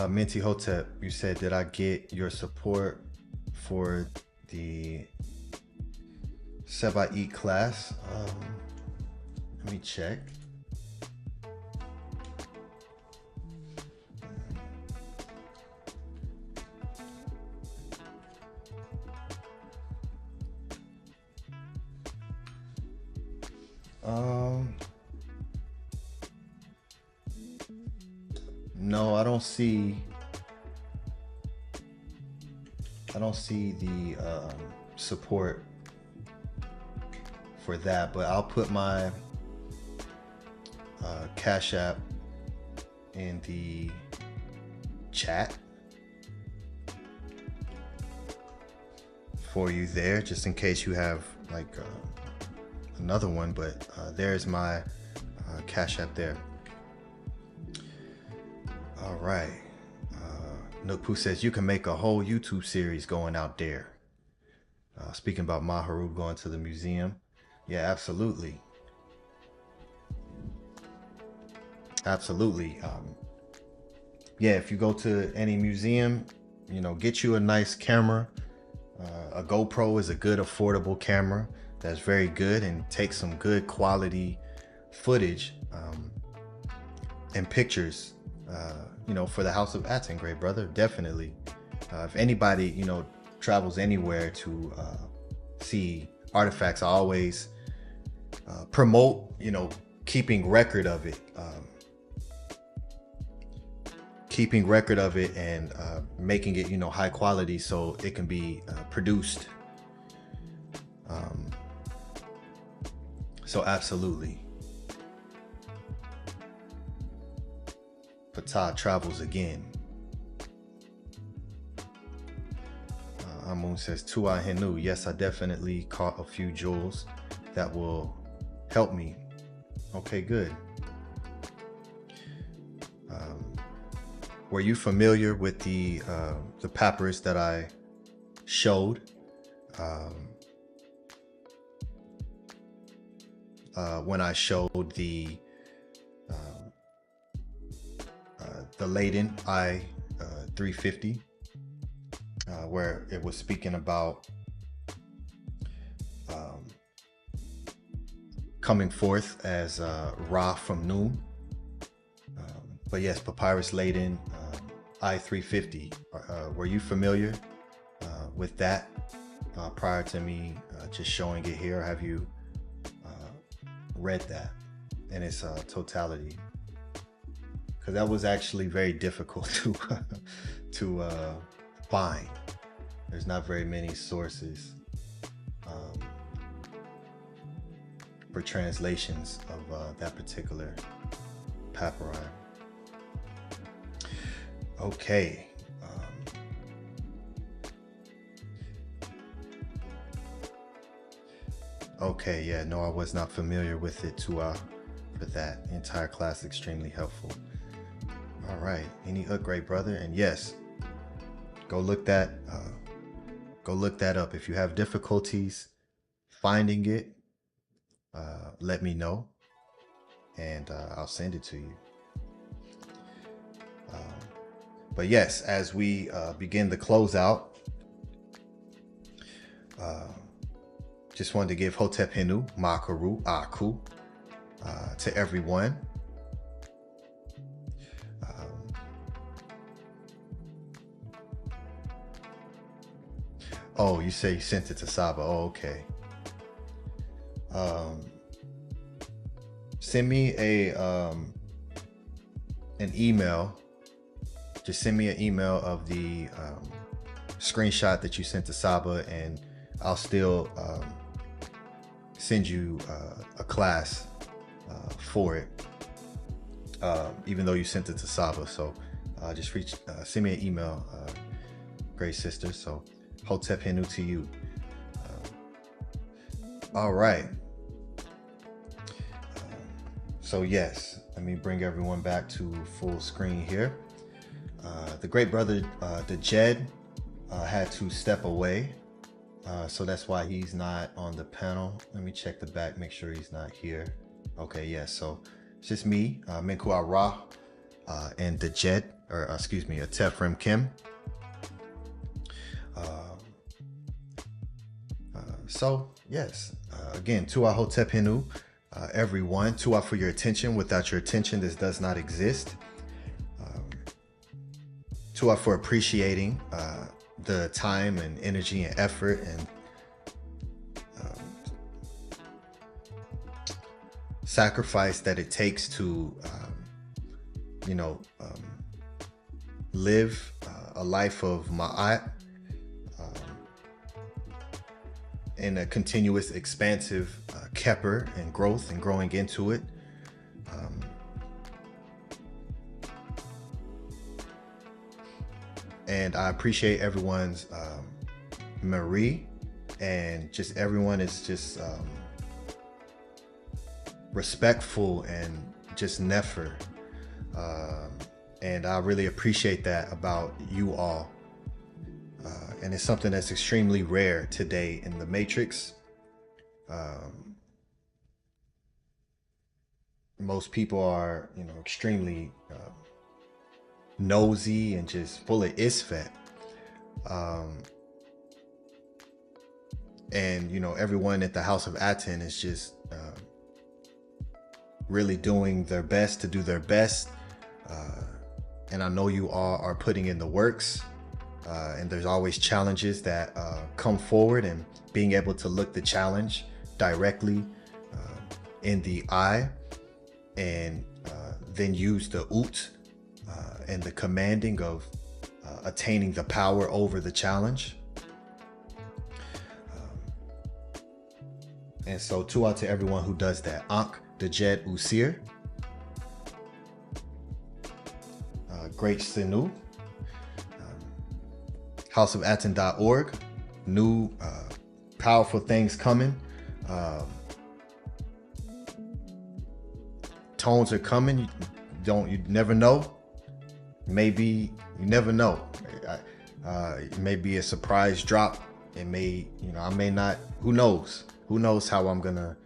Minty Hotep, you said, did I get your support for the Sebai class? Let me check. No, I don't see the support for that, but I'll put my Cash App in the chat for you there, just in case you have like another one, but there's my Cash App there. All right. Nookpoo says you can make a whole YouTube series going out there. Speaking about Maharu going to the museum. Yeah, absolutely. Absolutely. Yeah, if you go to any museum, you know, get you a nice camera. A GoPro is a good affordable camera that's very good and takes some good quality footage and pictures, you know, for the House of ATEN, great brother, definitely. If anybody, you know, travels anywhere to see artifacts, I always promote, you know, keeping record of it. keeping record of it and making it, high quality so it can be produced. So absolutely. Patah travels again. Amun says, Tua Henu. Yes, I definitely caught a few jewels that will help me. Okay, good. Were you familiar with the papyrus that I showed? When I showed the Leiden I-350, where it was speaking about coming forth as Ra from Noon. But yes, Papyrus Leiden I-350. Were you familiar with that prior to me just showing it here? Or have you read that in its totality? Because that was actually very difficult to find. There's not very many sources for translations of that particular papyri. Okay. Okay, yeah, no, I was not familiar with it for that. The entire class extremely helpful. All right, any upgrade, brother? And yes, go look that up. If you have difficulties finding it, let me know, and I'll send it to you. But yes, as we begin the closeout, just wanted to give Hotep Henu, Makaru, Aku, to everyone. Oh, you say you sent it to Saba. Oh, okay. Send me an email. Just send me an email of the screenshot that you sent to Saba, and I'll still send you a class for it, even though you sent it to Saba. So just send me an email, great sister. So Hotep Henu to you. All right. So yes, let me bring everyone back to full screen here. The great brother, the Jed, had to step away. So that's why he's not on the panel. Let me check the back, make sure he's not here. Okay, yes, so it's just me, Minku Ra, and the Jed, or excuse me, Tefrim Kim. So yes, again, Tua Hotep Henu, everyone. Tua for your attention. Without your attention, this does not exist. Tua for appreciating the time and energy and effort and sacrifice that it takes to, live a life of ma'at in a continuous, expansive keper and growth and growing into it. And I appreciate everyone's Marie, and just everyone is just respectful and just nefer. And I really appreciate that about you all. And it's something that's extremely rare today in the Matrix. Most people are, extremely nosy and just full of isfet. And everyone at the House of ATEN is just really doing their best to do their best. And I know you all are putting in the works, and there's always challenges that come forward, and being able to look the challenge directly in the eye and then use the ut and the commanding of attaining the power over the challenge. And so Tua to everyone who does that. Ankh Dejed Usir. Great Sinu. houseofaten.org. New powerful things coming. Tones are coming. You never know. Maybe you never know. It may be a surprise drop. It may, I may not. Who knows? Who knows how I'm gonna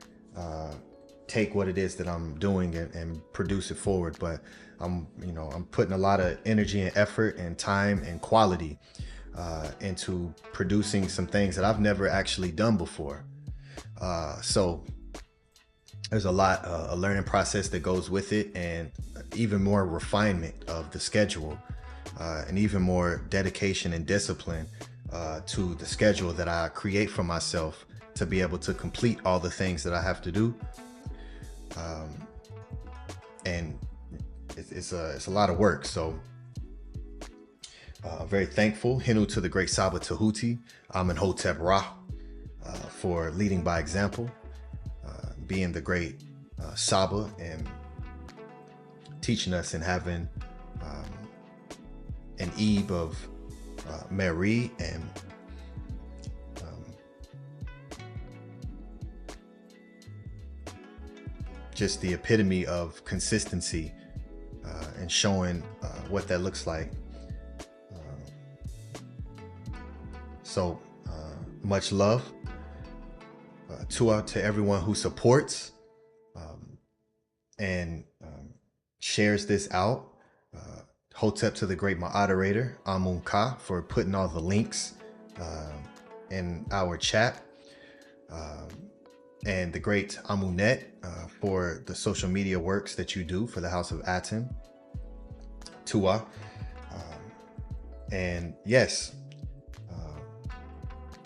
take what it is that I'm doing and produce it forward. But I'm putting a lot of energy and effort and time and quality into producing some things that I've never actually done before. So there's a learning process that goes with it, and even more refinement of the schedule, and even more dedication and discipline to the schedule that I create for myself to be able to complete all the things that I have to do. And it's a lot of work. So very thankful. Hinu to the great Saba Tehuti, Amenhotep Ra, for leading by example, being the great Saba and teaching us and having an eve of Mary and just the epitome of consistency and showing what that looks like. So much love to everyone who supports and shares this out. Hotep to the great moderator, Amun Ka, for putting all the links in our chat. And the great Amunet for the social media works that you do for the House of Aten. Tua. And yes,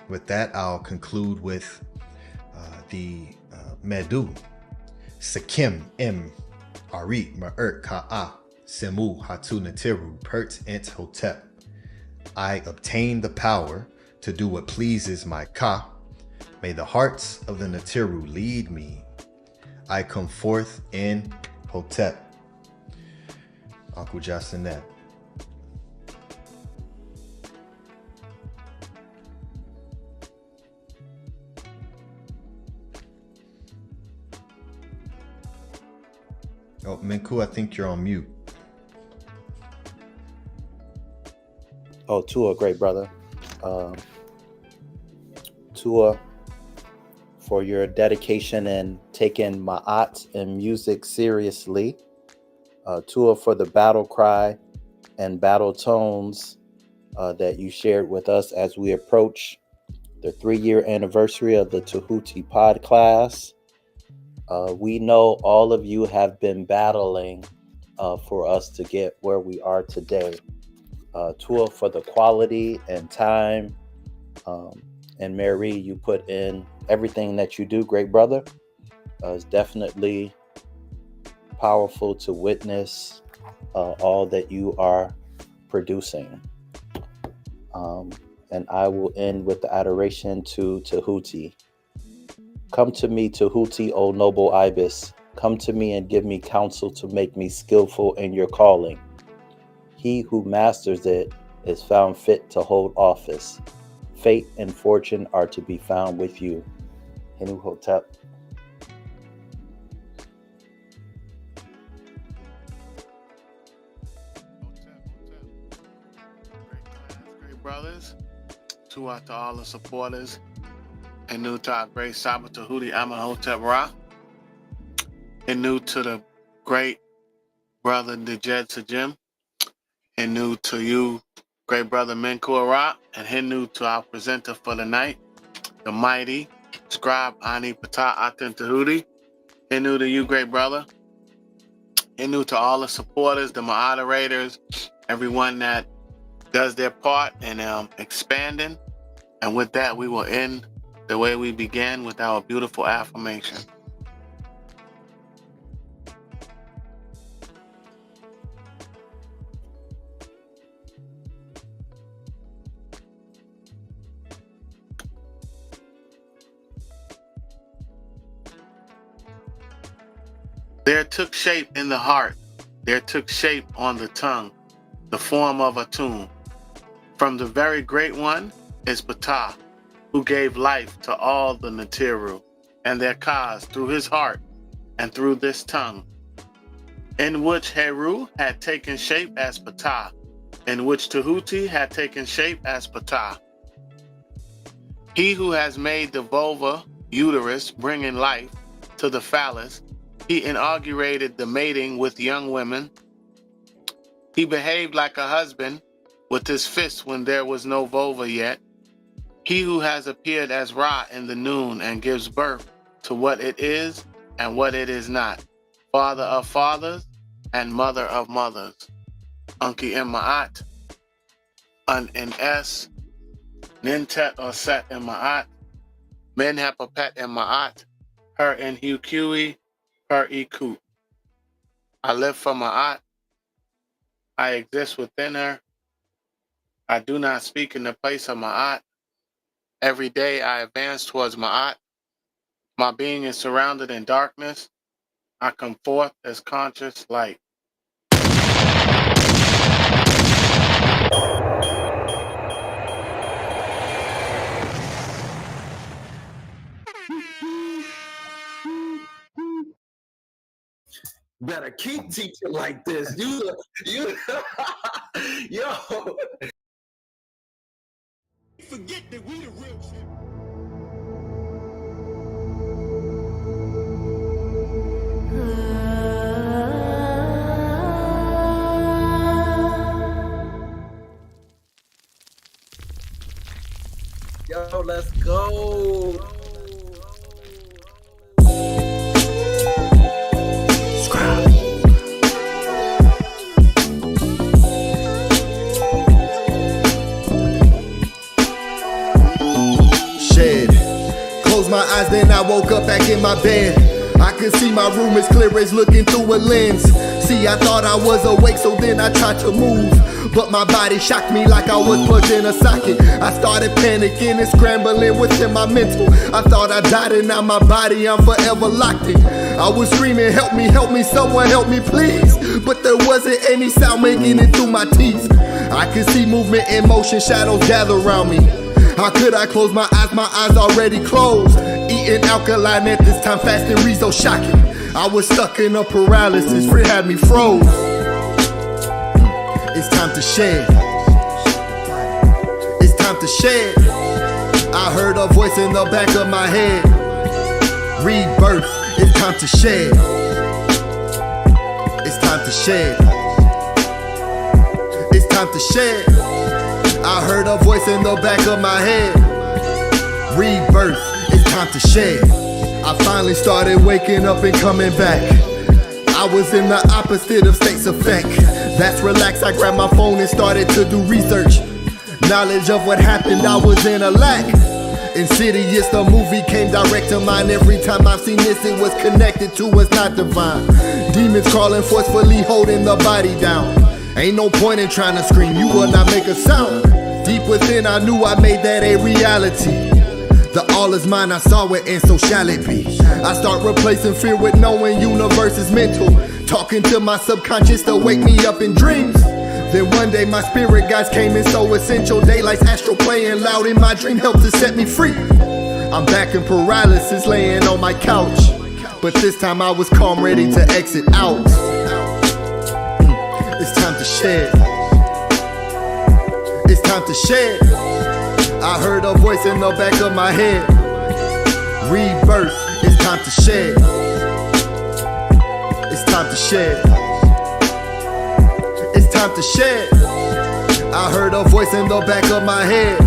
with that, I'll conclude with the Medu. Sakim M. Arit Ma'ert Ka'a Semu Hatu Natiru Pert Ent Hotep. I obtain the power to do what pleases my Ka. May the hearts of the Natiru lead me. I come forth in Hotep. Uncle Jassinet. Oh, Minku, I think you're on mute. Oh, Tua, great brother. Tua, for your dedication and taking Ma'at and music seriously. Tua, for the battle cry and battle tones that you shared with us as we approach the 3-year anniversary of the Tehuti Pod class. We know all of you have been battling for us to get where we are today. Tua, for the quality and time, and Mary, you put in everything that you do, great brother. It's definitely powerful to witness all that you are producing. And I will end with the adoration to Tehuti. Come to me, Tehuti, O noble ibis. Come to me and give me counsel to make me skillful in your calling. He who masters it is found fit to hold office. Fate and fortune are to be found with you. Hinu Hotep. Great brothers. To all the supporters. And new to our great Saba Tehuti Amenhotep Ra. And new to the great brother Dejed Sajim. And new to you, great brother Menku Ra. And Hinu to our presenter for the night, the mighty Scribe Ani Pata Aten Tehuti. Hinu to you, great brother. Hinu to all the supporters, the moderators, everyone that does their part in expanding. And with that, we will end the way we began, with our beautiful affirmation. There took shape in the heart, there took shape on the tongue, the form of ATUM. From the very great one is PTAH, who gave life to all the Natiru and their cause through his heart and through this tongue, in which Heru had taken shape as PTAH, in which Tehuti had taken shape as PTAH. He who has made the vulva, uterus, bringing life to the phallus, he inaugurated the mating with young women. He behaved like a husband with his fists when there was no vulva yet. He who has appeared as Ra in the noon and gives birth to what it is and what it is not, father of fathers and mother of mothers. Unki in Ma'at, Un in S, Nintet or Set in Ma'at, Men Hapapet in Ma'at, Her in Hukui, Her Ikut. I live for Ma'at. I exist within her. I do not speak in the place of Ma'at. Every day I advance towards Ma'at. My being is surrounded in darkness. I come forth as conscious light. Better keep teaching like this. You, yo. Forget that we the real shit. Yo, let's go. My eyes, then I woke up back in my bed. I could see my room as clear as looking through a lens. See, I thought I was awake, so then I tried to move, but my body shocked me like I was plugged in a socket. I started panicking and scrambling within my mental. I thought I died and now my body, I'm forever locked in. I was screaming, help me, someone help me please. But there wasn't any sound making it through my teeth. I could see movement in motion, shadows gather around me. How could I close my eyes already closed? Eating alkaline at this time, fasting Rezo shocking. I was stuck in a paralysis, Free had me froze. It's time to shed. It's time to shed. I heard a voice in the back of my head. Rebirth, it's time to shed. It's time to shed. It's time to shed. I heard a voice in the back of my head. Rebirth, it's time to shed. I finally started waking up and coming back. I was in the opposite of states of fact. That's relaxed, I grabbed my phone and started to do research. Knowledge of what happened, I was in a lack. Insidious, the movie came direct to mind. Every time I've seen this, it was connected to what's not divine. Demons crawling forcefully, holding the body down. Ain't no point in trying to scream, you will not make a sound. Deep within I knew I made that a reality. The all is mine, I saw it and so shall it be. I start replacing fear with knowing universe is mental. Talking to my subconscious to wake me up in dreams. Then one day my spirit guides came in so essential. Daylight's astral playing loud in my dream helped to set me free. I'm back in paralysis laying on my couch. But this time I was calm, ready to exit out. It's time to shed. It's time to shed. I heard a voice in the back of my head. Rebirth, it's time to shed. It's time to shed. It's time to shed. I heard a voice in the back of my head.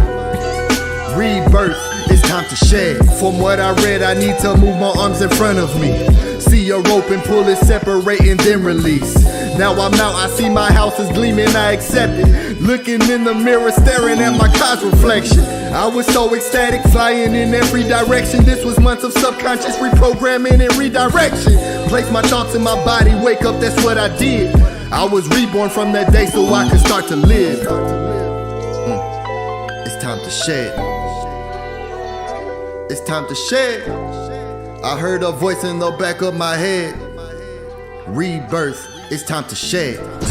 Rebirth, it's time to shed. From what I read, I need to move my arms in front of me. See a rope and pull it, separate and then release. Now I'm out, I see my house is gleaming, I accept it. Looking in the mirror, staring at my car's reflection. I was so ecstatic, flying in every direction. This was months of subconscious reprogramming and redirection. Place my thoughts in my body, wake up, that's what I did. I was reborn from that day so I could start to live. It's time to shed. It's time to shed. I heard a voice in the back of my head. Rebirth, it's time to shed.